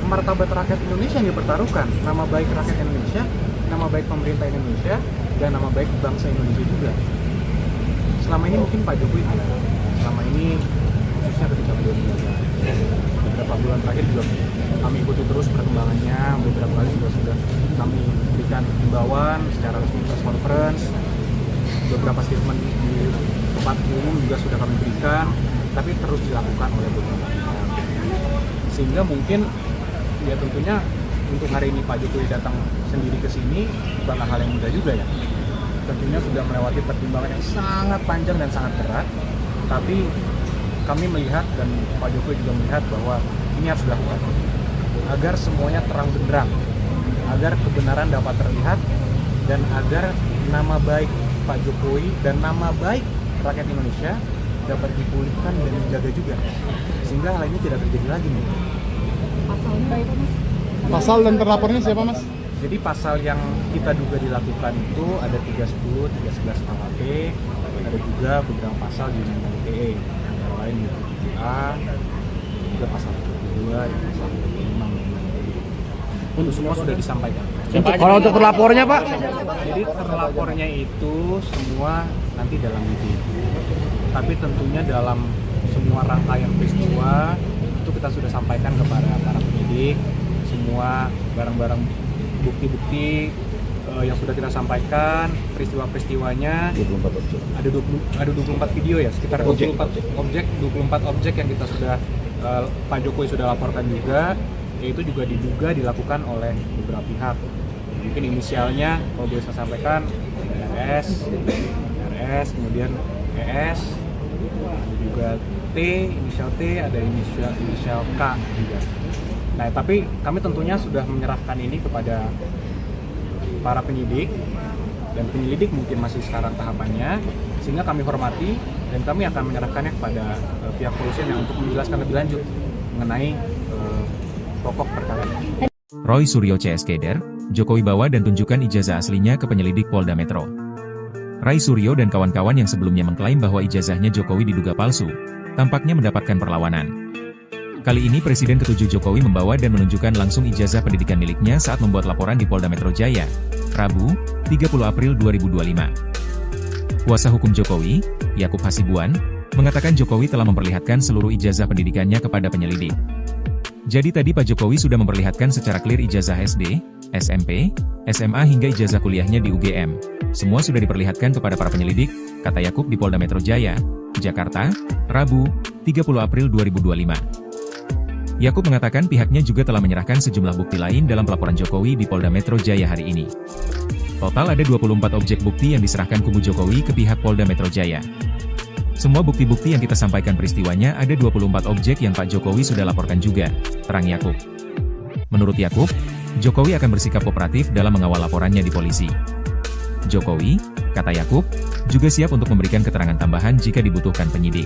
martabat rakyat Indonesia yang dipertaruhkan, nama baik rakyat Indonesia, nama baik pemerintah Indonesia, dan nama baik bangsa Indonesia juga. Selama ini mungkin Pak Jokowi tidak. Selama ini khususnya ketika beliau menjabat, beberapa bulan terakhir juga kami ikuti terus perkembangannya. Beberapa kali juga sudah kami berikan himbauan secara resmi press conference, beberapa statement di tempat umum juga sudah kami berikan, tapi terus dilakukan oleh beberapa pihak. Sehingga mungkin ya tentunya untuk hari ini Pak Jokowi datang sendiri ke sini bukanlah hal yang mudah juga ya. Tentunya sudah melewati pertimbangan yang sangat panjang dan sangat berat, tapi kami melihat dan Pak Jokowi juga melihat bahwa ini harus dilakukan agar semuanya terang benderang, agar kebenaran dapat terlihat, dan agar nama baik Pak Jokowi dan nama baik rakyat Indonesia dapat dipulihkan dan dijaga juga, sehingga hal ini tidak terjadi lagi nih. Pasalnya itu Mas? Pasal dan terlapornya siapa Mas? Jadi pasal yang kita duga dilakukan itu ada 310, 311 KUHP, ada juga beberapa pasal di Undang-Undang ITE, antara lain 27A, juga pasal 72, dan pasal 25. Untuk semua sudah disampaikan. Kalau untuk terlapornya Pak? Jadi terlapornya itu semua nanti dalam video. Tapi tentunya dalam semua rangkaian peristiwa itu kita sudah sampaikan kepada para penyidik, semua barang-barang bukti-bukti yang sudah kita sampaikan, peristiwa-peristiwanya. 24 objek. Ada 24 video ya, sekitar 24 objek yang kita sudah Pak Jokowi sudah laporkan juga, yaitu juga diduga dilakukan oleh beberapa pihak. Mungkin inisialnya kalau boleh saya sampaikan RS, kemudian ES, ada juga T, inisial T, ada inisial K juga. Nah, tapi kami tentunya sudah menyerahkan ini kepada para penyidik, dan penyelidik mungkin masih sekarang tahapannya, sehingga kami hormati dan kami akan menyerahkannya kepada pihak kepolisian yang untuk menjelaskan lebih lanjut mengenai pokok perkara ini. Roy Suryo CS Keder, Jokowi bawa dan tunjukkan ijazah aslinya ke penyelidik Polda Metro. Ray Suryo dan kawan-kawan yang sebelumnya mengklaim bahwa ijazahnya Jokowi diduga palsu, tampaknya mendapatkan perlawanan. Kali ini Presiden ke-7 Jokowi membawa dan menunjukkan langsung ijazah pendidikan miliknya saat membuat laporan di Polda Metro Jaya, Rabu, 30 April 2025. Kuasa hukum Jokowi, Yakub Hasibuan, mengatakan Jokowi telah memperlihatkan seluruh ijazah pendidikannya kepada penyelidik. Jadi tadi Pak Jokowi sudah memperlihatkan secara clear ijazah SD, SMP, SMA hingga ijazah kuliahnya di UGM. Semua sudah diperlihatkan kepada para penyelidik, kata Yakub di Polda Metro Jaya, Jakarta, Rabu, 30 April 2025. Yakub mengatakan pihaknya juga telah menyerahkan sejumlah bukti lain dalam pelaporan Jokowi di Polda Metro Jaya hari ini. Total ada 24 objek bukti yang diserahkan kubu Jokowi ke pihak Polda Metro Jaya. Semua bukti-bukti yang kita sampaikan peristiwanya ada 24 objek yang Pak Jokowi sudah laporkan juga, terang Yakub. Menurut Yakub, Jokowi akan bersikap kooperatif dalam mengawal laporannya di polisi. Jokowi, kata Yakub, juga siap untuk memberikan keterangan tambahan jika dibutuhkan penyidik.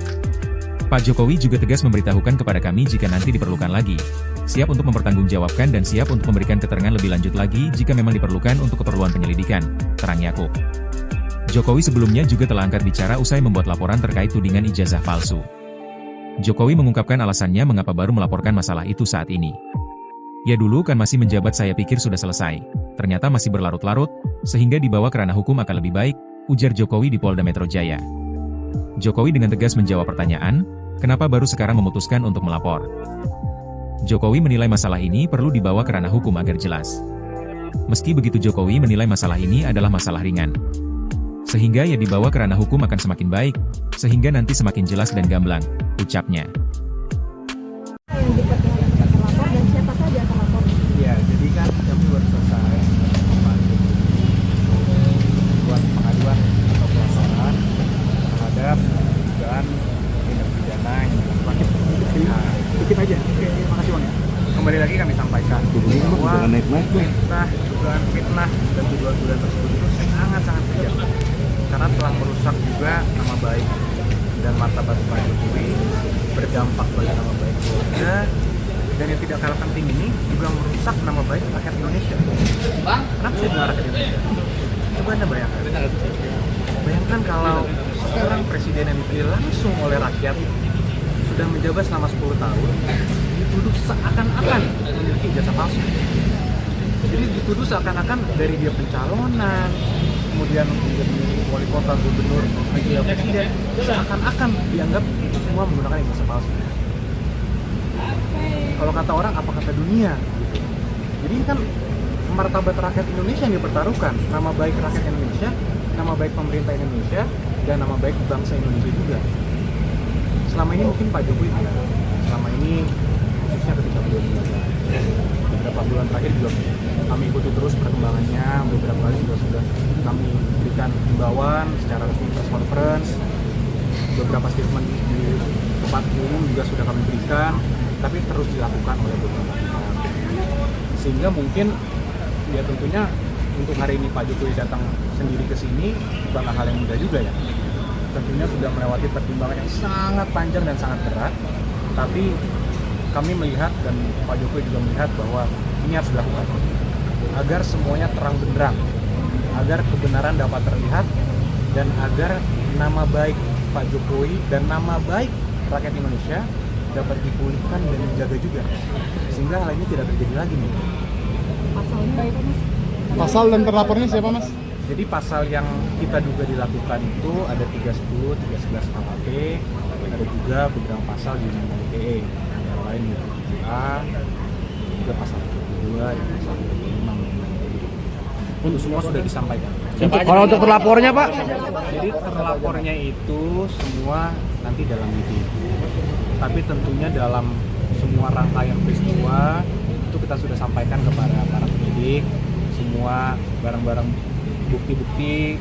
Pak Jokowi juga tegas memberitahukan kepada kami jika nanti diperlukan lagi. Siap untuk mempertanggungjawabkan dan siap untuk memberikan keterangan lebih lanjut lagi jika memang diperlukan untuk keperluan penyelidikan, terang Yakub. Jokowi sebelumnya juga telah angkat bicara usai membuat laporan terkait tudingan ijazah palsu. Jokowi mengungkapkan alasannya mengapa baru melaporkan masalah itu saat ini. Ya dulu kan masih menjabat saya pikir sudah selesai, ternyata masih berlarut-larut, sehingga dibawa ke ranah hukum akan lebih baik, ujar Jokowi di Polda Metro Jaya. Jokowi dengan tegas menjawab pertanyaan, kenapa baru sekarang memutuskan untuk melapor. Jokowi menilai masalah ini perlu dibawa ke ranah hukum agar jelas. Meski begitu Jokowi menilai masalah ini adalah masalah ringan. Sehingga ya dibawa ke ranah hukum akan semakin baik, sehingga nanti semakin jelas dan gamblang, ucapnya. Yang dekat dengan terlapor dan siapa saja terlapor? Ya, jadi kan kami baru selesai membantu buat pengaduan atau pelaporan terhadap dugaan tindak pidana yang dilakukan dikit aja. Oke, makasih Bang ya. Kembali lagi kami sampaikan bahwa dugaan fitnah dan tuduhan-tuduhan tersebut itu sangat-sangat kejam karena telah merusak juga nama baik dan martabat Pak Jokowi, berdampak bagi nama baik keluarga, dan yang tidak kalah penting ini juga merusak nama baik rakyat Indonesia. Kenapa saya bilang rakyat Indonesia? Coba Anda bayangkan kalau seorang presiden yang dipilih langsung oleh rakyat sudah menjabat selama 10 tahun dituduh seakan-akan memiliki ijazah palsu. Jadi dituduh seakan-akan dari dia pencalonan, kemudian menjadi wali kota, gubernur, wakil presiden, seakan-akan dianggap itu semua menggunakan ijazah palsu. Kalau kata orang, apa kata dunia? Gitu. Jadi ini kan martabat rakyat Indonesia yang dipertaruhkan, nama baik rakyat Indonesia, nama baik pemerintah Indonesia, dan nama baik bangsa Indonesia juga. Selama ini mungkin Pak Jokowi tidak. Selama ini khususnya ketika beliau menjabat, beberapa bulan terakhir juga kami ikuti terus perkembangannya. Beberapa kali juga sudah kami berikan himbauan secara resmi press conference. Beberapa statement di tempat umum juga sudah kami berikan, tapi terus dilakukan oleh beberapa pihak. Sehingga mungkin ya tentunya untuk hari ini Pak Jokowi datang sendiri ke sini bukanlah hal yang mudah juga ya. Tentunya sudah melewati pertimbangan yang sangat panjang dan sangat berat, tapi kami melihat dan Pak Jokowi juga melihat bahwa ini harus dilakukan agar semuanya terang benderang, agar kebenaran dapat terlihat, dan agar nama baik Pak Jokowi dan nama baik rakyat Indonesia dapat dipulihkan dan dijaga juga, sehingga hal ini tidak terjadi lagi nih. Pasalnya itu Mas? Pasal dan terlapornya siapa Mas? Jadi pasal yang kita duga dilakukan itu ada 310, 311 KUHP, ada juga beberapa pasal di Undang-Undang ITE, yang lain yaitu 7A, juga pasal 72 dan pasal 75. Untuk semua sudah disampaikan. Kalau untuk terlapornya Pak? Jadi terlapornya itu semua nanti dalam itu. Tapi tentunya dalam semua rangkaian peristiwa itu kita sudah sampaikan kepada para penyidik, semua barang-barang bukti-bukti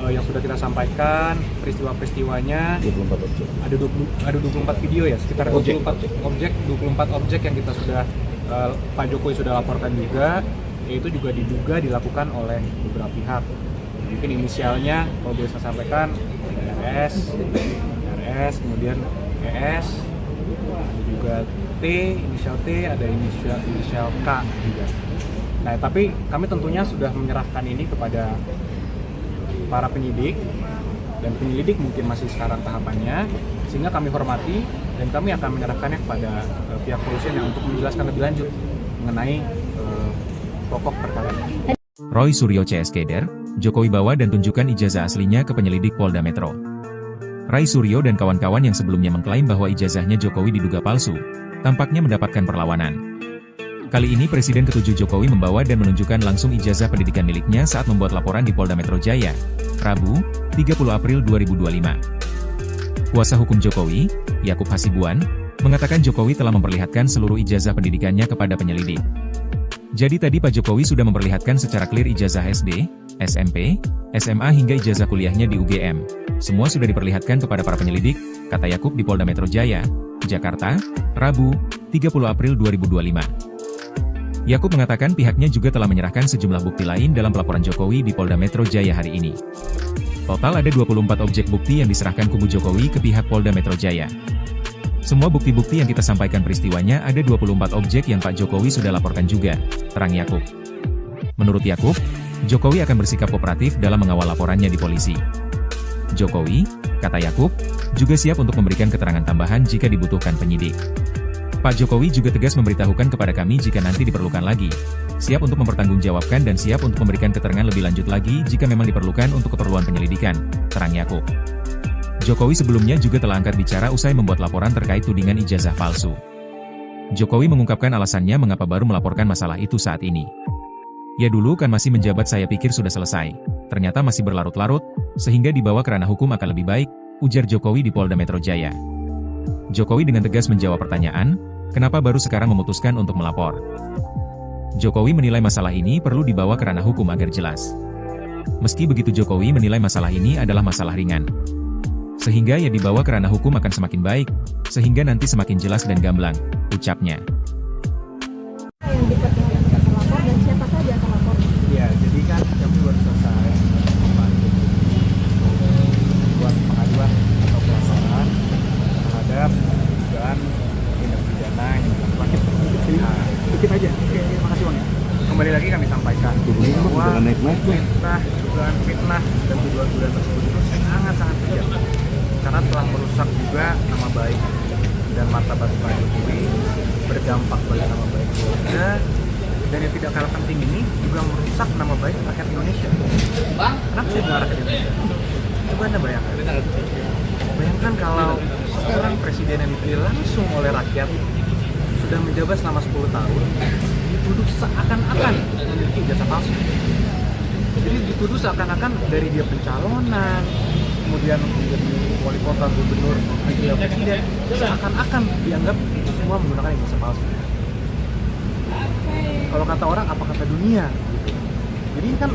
yang sudah kita sampaikan, peristiwa-peristiwanya 24 objek. Ada 24 video ya, sekitar 24 objek yang kita sudah Pak Jokowi sudah laporkan juga, yaitu juga diduga dilakukan oleh beberapa pihak. Mungkin inisialnya kalau boleh saya sampaikan RS, kemudian ES, ada juga T, inisial T, ada inisial K juga. Nah, tapi kami tentunya sudah menyerahkan ini kepada para penyidik, dan penyelidik mungkin masih sekarang tahapannya, sehingga kami hormati dan kami akan menyerahkannya kepada pihak kepolisian yang untuk menjelaskan lebih lanjut mengenai pokok perkara ini. Roy Suryo CS Keder, Jokowi bawa dan tunjukkan ijazah aslinya ke penyelidik Polda Metro. Ray Suryo dan kawan-kawan yang sebelumnya mengklaim bahwa ijazahnya Jokowi diduga palsu, tampaknya mendapatkan perlawanan. Kali ini Presiden ke-7 Jokowi membawa dan menunjukkan langsung ijazah pendidikan miliknya saat membuat laporan di Polda Metro Jaya, Rabu, 30 April 2025. Kuasa hukum Jokowi, Yakub Hasibuan, mengatakan Jokowi telah memperlihatkan seluruh ijazah pendidikannya kepada penyelidik. Jadi tadi Pak Jokowi sudah memperlihatkan secara clear ijazah SD, SMP, SMA hingga ijazah kuliahnya di UGM. Semua sudah diperlihatkan kepada para penyelidik, kata Yakub di Polda Metro Jaya, Jakarta, Rabu, 30 April 2025. Yakub mengatakan pihaknya juga telah menyerahkan sejumlah bukti lain dalam pelaporan Jokowi di Polda Metro Jaya hari ini. Total ada 24 objek bukti yang diserahkan kubu Jokowi ke pihak Polda Metro Jaya. Semua bukti-bukti yang kita sampaikan peristiwanya ada 24 objek yang Pak Jokowi sudah laporkan juga, terang Yakub. Menurut Yakub, Jokowi akan bersikap kooperatif dalam mengawal laporannya di polisi. Jokowi, kata Yakub, juga siap untuk memberikan keterangan tambahan jika dibutuhkan penyidik. Pak Jokowi juga tegas memberitahukan kepada kami jika nanti diperlukan lagi, siap untuk mempertanggungjawabkan dan siap untuk memberikan keterangan lebih lanjut lagi jika memang diperlukan untuk keperluan penyelidikan, terang Yakub. Jokowi sebelumnya juga telah angkat bicara usai membuat laporan terkait tudingan ijazah palsu. Jokowi mengungkapkan alasannya mengapa baru melaporkan masalah itu saat ini. Ya dulu kan masih menjabat saya pikir sudah selesai, ternyata masih berlarut-larut, sehingga dibawa ke ranah hukum akan lebih baik, ujar Jokowi di Polda Metro Jaya. Jokowi dengan tegas menjawab pertanyaan, kenapa baru sekarang memutuskan untuk melapor. Jokowi menilai masalah ini perlu dibawa ke ranah hukum agar jelas. Meski begitu Jokowi menilai masalah ini adalah masalah ringan. Sehingga ya dibawa ke ranah hukum akan semakin baik, sehingga nanti semakin jelas dan gamblang, ucapnya. Yang diperkenalkan terlapor dan siapa saja terlapor? Ya, jadi kan kami baru selesai buat pengaduan atau pelaporan terhadap dugaan tindak pidana yang dilakukan. Dikit aja. Oke, makasih Bang ya. Kembali lagi kami sampaikan bahwa dugaan fitnah dan tuduhan-tuduhan tersebut itu sangat-sangat kejam. Karena telah merusak juga nama baik dan martabat Pak Jokowi, berdampak pada nama baik keluarga, dan yang tidak kalah penting ini juga merusak nama baik rakyat Indonesia. Kenapa saya bilang rakyat Indonesia? Coba Anda bayangkan. Bayangkan kalau seorang presiden yang dipilih langsung oleh rakyat sudah menjabat selama 10 tahun, dituduh seakan-akan memiliki ijazah palsu. Jadi dituduh seakan-akan dari dia pencalonan, kemudian menjadi wali kota, gubernur, wakil presiden, seakan-akan dianggap itu semua menggunakan ijazah palsu. Kalau kata orang, apa kata dunia? Gitu. Jadi ini kan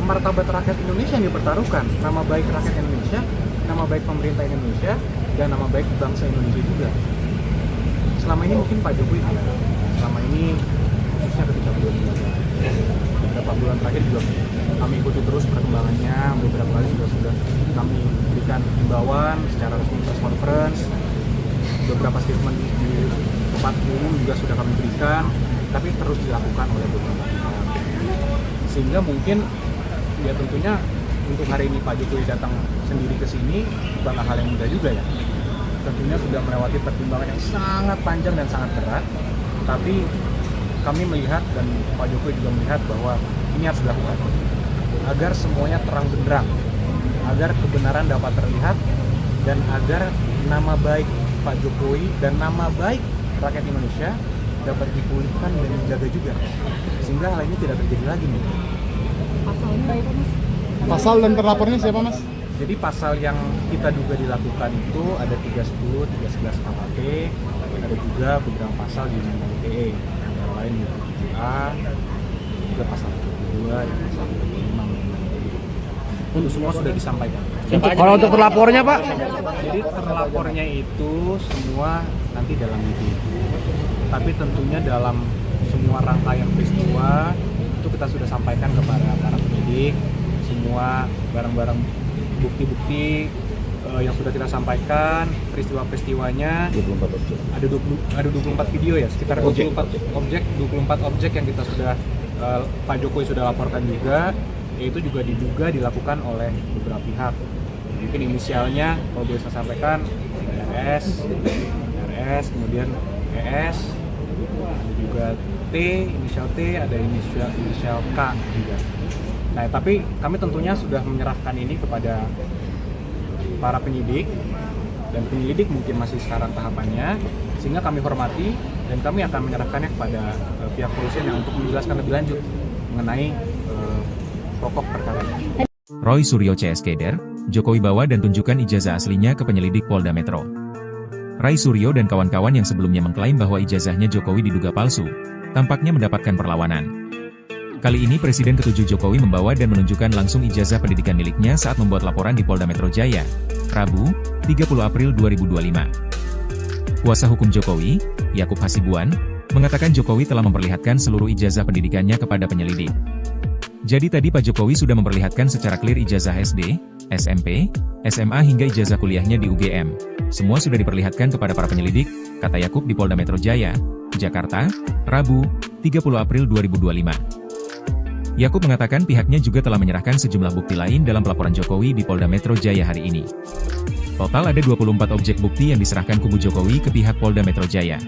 martabat rakyat Indonesia yang dipertaruhkan, nama baik rakyat Indonesia, nama baik pemerintah Indonesia, dan nama baik bangsa Indonesia juga. Selama ini mungkin Pak Jokowi tidak. Selama ini, khususnya ketika beberapa bulan terakhir juga kami ikuti terus perkembangannya, beberapa kali juga sudah kami berikan himbauan secara resmi press conference, beberapa statement di tempat umum juga sudah kami berikan, tapi terus dilakukan oleh beberapa pihak. Sehingga mungkin ya tentunya untuk hari ini Pak Jokowi datang sendiri ke sini bukanlah hal yang mudah juga ya. Tentunya sudah melewati pertimbangan yang sangat panjang dan sangat berat, tapi kami melihat dan Pak Jokowi juga melihat bahwa ini harus dilakukan agar semuanya terang benderang, agar kebenaran dapat terlihat, dan agar nama baik Pak Jokowi dan nama baik rakyat Indonesia dapat dipulihkan dan dijaga juga, sehingga hal ini tidak terjadi lagi nih. Pasalnya apa Mas? Pasal dan terlapornya siapa Mas? Jadi pasal yang kita duga dilakukan itu ada 310, 311 KUHP, ada juga beberapa pasal di Undang-Undang ITE, antara lain 7A, juga pasal 72 dan pasal 25. Itu semua sudah disampaikan. Kalau untuk terlapornya Pak? Jadi terlapornya itu semua nanti dalam itu. Tapi tentunya dalam semua rangkaian peristiwa itu kita sudah sampaikan kepada para penyidik, semua barang-barang bukti-bukti yang sudah kita sampaikan, peristiwa-peristiwanya. 24 objek. Ada 24 video ya, sekitar 24 objek yang kita sudah Pak Jokowi sudah laporkan juga, yaitu juga diduga dilakukan oleh beberapa pihak. Mungkin inisialnya kalau boleh saya sampaikan RS, kemudian ES, ada juga T, inisial T, ada inisial K juga. Nah, tapi kami tentunya sudah menyerahkan ini kepada para penyidik, dan penyelidik mungkin masih sekarang tahapannya, sehingga kami hormati dan kami akan menyerahkannya kepada pihak kepolisian yang untuk menjelaskan lebih lanjut mengenai pokok perkara ini. Roy Suryo CS Keder, Jokowi bawa dan tunjukkan ijazah aslinya ke penyelidik Polda Metro. Rai Suryo dan kawan-kawan yang sebelumnya mengklaim bahwa ijazahnya Jokowi diduga palsu, tampaknya mendapatkan perlawanan. Kali ini Presiden ke-7 Jokowi membawa dan menunjukkan langsung ijazah pendidikan miliknya saat membuat laporan di Polda Metro Jaya, Rabu, 30 April 2025. Kuasa hukum Jokowi, Yakub Hasibuan, mengatakan Jokowi telah memperlihatkan seluruh ijazah pendidikannya kepada penyelidik. Jadi tadi Pak Jokowi sudah memperlihatkan secara clear ijazah SD, SMP, SMA hingga ijazah kuliahnya di UGM. Semua sudah diperlihatkan kepada para penyelidik, kata Yakub di Polda Metro Jaya, Jakarta, Rabu, 30 April 2025. Yakub mengatakan pihaknya juga telah menyerahkan sejumlah bukti lain dalam pelaporan Jokowi di Polda Metro Jaya hari ini. Total ada 24 objek bukti yang diserahkan kubu Jokowi ke pihak Polda Metro Jaya.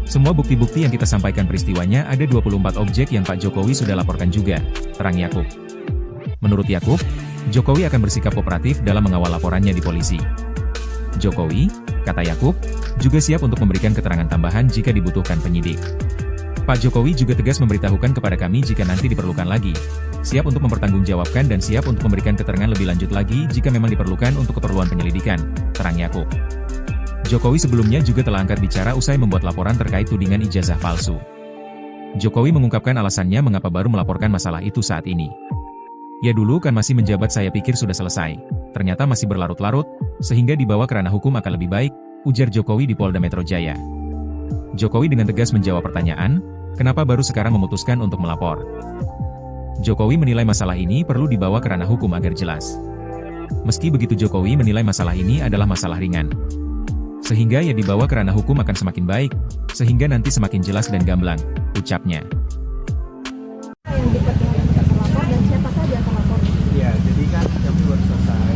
Semua bukti-bukti yang kita sampaikan peristiwanya ada 24 objek yang Pak Jokowi sudah laporkan juga, terang Yakub. Menurut Yakub, Jokowi akan bersikap kooperatif dalam mengawal laporannya di polisi. Jokowi, kata Yakub, juga siap untuk memberikan keterangan tambahan jika dibutuhkan penyidik. Pak Jokowi juga tegas memberitahukan kepada kami jika nanti diperlukan lagi, siap untuk mempertanggungjawabkan dan siap untuk memberikan keterangan lebih lanjut lagi jika memang diperlukan untuk keperluan penyelidikan, terang Yakub. Jokowi sebelumnya juga telah angkat bicara usai membuat laporan terkait tudingan ijazah palsu. Jokowi mengungkapkan alasannya mengapa baru melaporkan masalah itu saat ini. Ya dulu kan masih menjabat saya pikir sudah selesai, ternyata masih berlarut-larut, sehingga dibawa ke ranah hukum akan lebih baik, ujar Jokowi di Polda Metro Jaya. Jokowi dengan tegas menjawab pertanyaan, kenapa baru sekarang memutuskan untuk melapor. Jokowi menilai masalah ini perlu dibawa ke ranah hukum agar jelas. Meski begitu Jokowi menilai masalah ini adalah masalah ringan. Sehingga ya dibawa ke ranah hukum akan semakin baik, sehingga nanti semakin jelas dan gamblang, ucapnya. Yang dekat dengan terlapor dan siapa saja terlapor? Ya, jadi kan kami baru selesai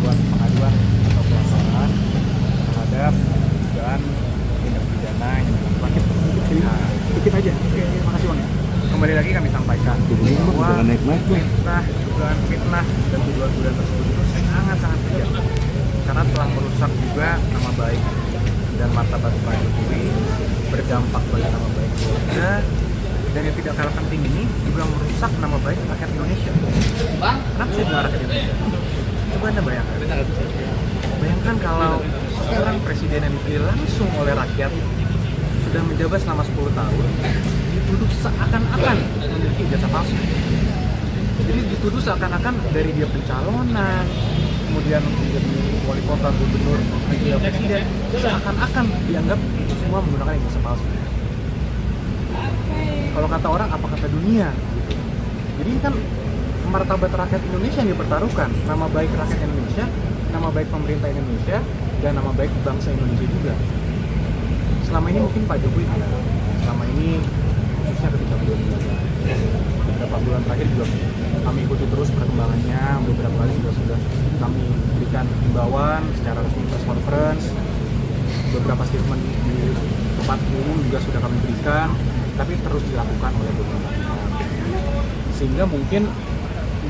buat pengaduan atau pelaporan terhadap dugaan tindak pidana yang dilakukan. Dikit aja. Oke, makasih Bang ya. Kembali lagi kami sampaikan bahwa dugaan fitnah dan tuduhan-tuduhan tersebut itu sangat-sangat kejam. Karena telah merusak juga nama baik dan martabat Pak Jokowi, berdampak pada nama baik keluarga, dan yang tidak kalah penting ini juga merusak nama baik rakyat Indonesia. Kenapa saya bilang rakyat Indonesia? Coba Anda bayangkan. Bayangkan kalau seorang presiden yang dipilih langsung oleh rakyat sudah menjabat selama 10 tahun, dituduh seakan-akan memiliki ijazah palsu. Jadi dituduh seakan-akan dari dia pencalonan, kemudian menjadi wali kota, gubernur, wakil presiden, seakan-akan dianggap itu semua menggunakan ijazah palsu. Kalau kata orang, apa kata dunia? Gitu. Jadi ini kan martabat rakyat Indonesia yang dipertaruhkan, nama baik rakyat Indonesia, nama baik pemerintah Indonesia, dan nama baik bangsa Indonesia juga. Selama ini mungkin Pak Jokowi tidak. Selama ini khususnya ketika beliau menjabat, beberapa bulan terakhir juga kami ikuti terus perkembangannya. Beberapa kali sudah kami berikan himbauan secara resmi press conference, beberapa statement di tempat umum juga sudah kami berikan, tapi terus dilakukan oleh beberapa pihak. Sehingga mungkin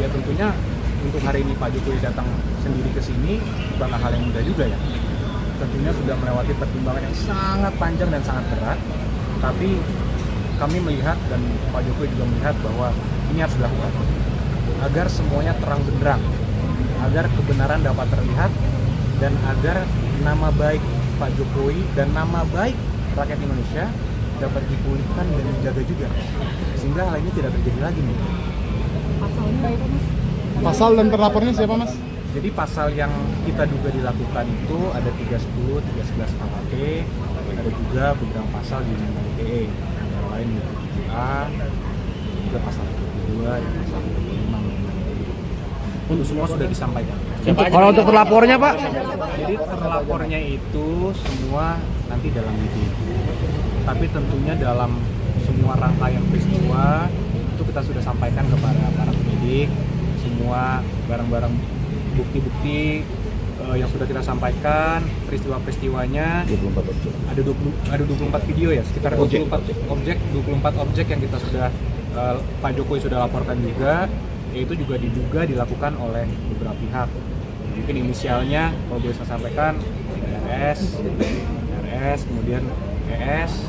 ya tentunya untuk hari ini Pak Jokowi datang sendiri ke sini bukanlah hal yang mudah juga ya. Tentunya sudah melewati pertimbangan yang sangat panjang dan sangat berat, tapi kami melihat dan Pak Jokowi juga melihat bahwa ini harus dilakukan agar semuanya terang benderang, agar kebenaran dapat terlihat, dan agar nama baik Pak Jokowi dan nama baik rakyat Indonesia dapat dipulihkan dan dijaga juga, sehingga hal ini tidak terjadi lagi nih. Pasalnya itu Mas? Pasal dan terlapornya siapa Mas? Jadi pasal yang kita duga dilakukan itu ada 310, 311 KUHP, ada juga beberapa pasal di Undang-Undang ITE, antara lain 27A, juga pasal 22 dan pasal 25. Untuk semua sudah disampaikan. Kalau untuk terlapornya Pak? Jadi terlapornya itu semua nanti dalam video. Tapi tentunya dalam semua rangkaian peristiwa itu kita sudah sampaikan kepada para penyidik, semua barang-barang bukti-bukti yang sudah kita sampaikan, peristiwa-peristiwanya. 24 objek. Ada 24 video ya, sekitar 24 objek yang kita sudah Pak Jokowi sudah laporkan juga, yaitu juga diduga dilakukan oleh beberapa pihak. Mungkin inisialnya kalau boleh saya sampaikan RS, kemudian ES,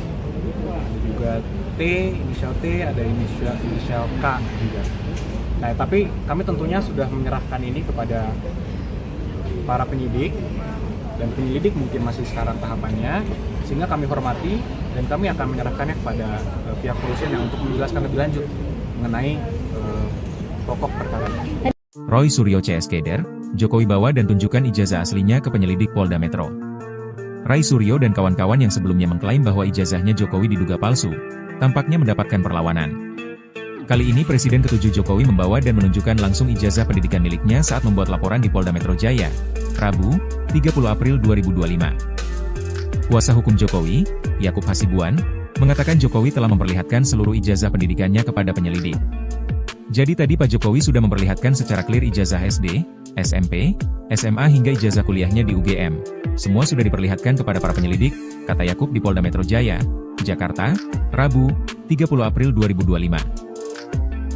ada juga T, inisial T, ada inisial K juga. Nah, tapi kami tentunya sudah menyerahkan ini kepada para penyidik, dan penyelidik mungkin masih sekarang tahapannya, sehingga kami hormati dan kami akan menyerahkannya kepada pihak kepolisian yang untuk menjelaskan lebih lanjut mengenai pokok perkara. Roy Suryo CS Keder, Jokowi bawa dan tunjukkan ijazah aslinya ke penyelidik Polda Metro. Ray Suryo dan kawan-kawan yang sebelumnya mengklaim bahwa ijazahnya Jokowi diduga palsu, tampaknya mendapatkan perlawanan. Kali ini Presiden ke-7 Jokowi membawa dan menunjukkan langsung ijazah pendidikan miliknya saat membuat laporan di Polda Metro Jaya, Rabu, 30 April 2025. Kuasa hukum Jokowi, Yakub Hasibuan, mengatakan Jokowi telah memperlihatkan seluruh ijazah pendidikannya kepada penyelidik. Jadi tadi Pak Jokowi sudah memperlihatkan secara clear ijazah SD, SMP, SMA hingga ijazah kuliahnya di UGM. Semua sudah diperlihatkan kepada para penyelidik, kata Yakub di Polda Metro Jaya, Jakarta, Rabu, 30 April 2025.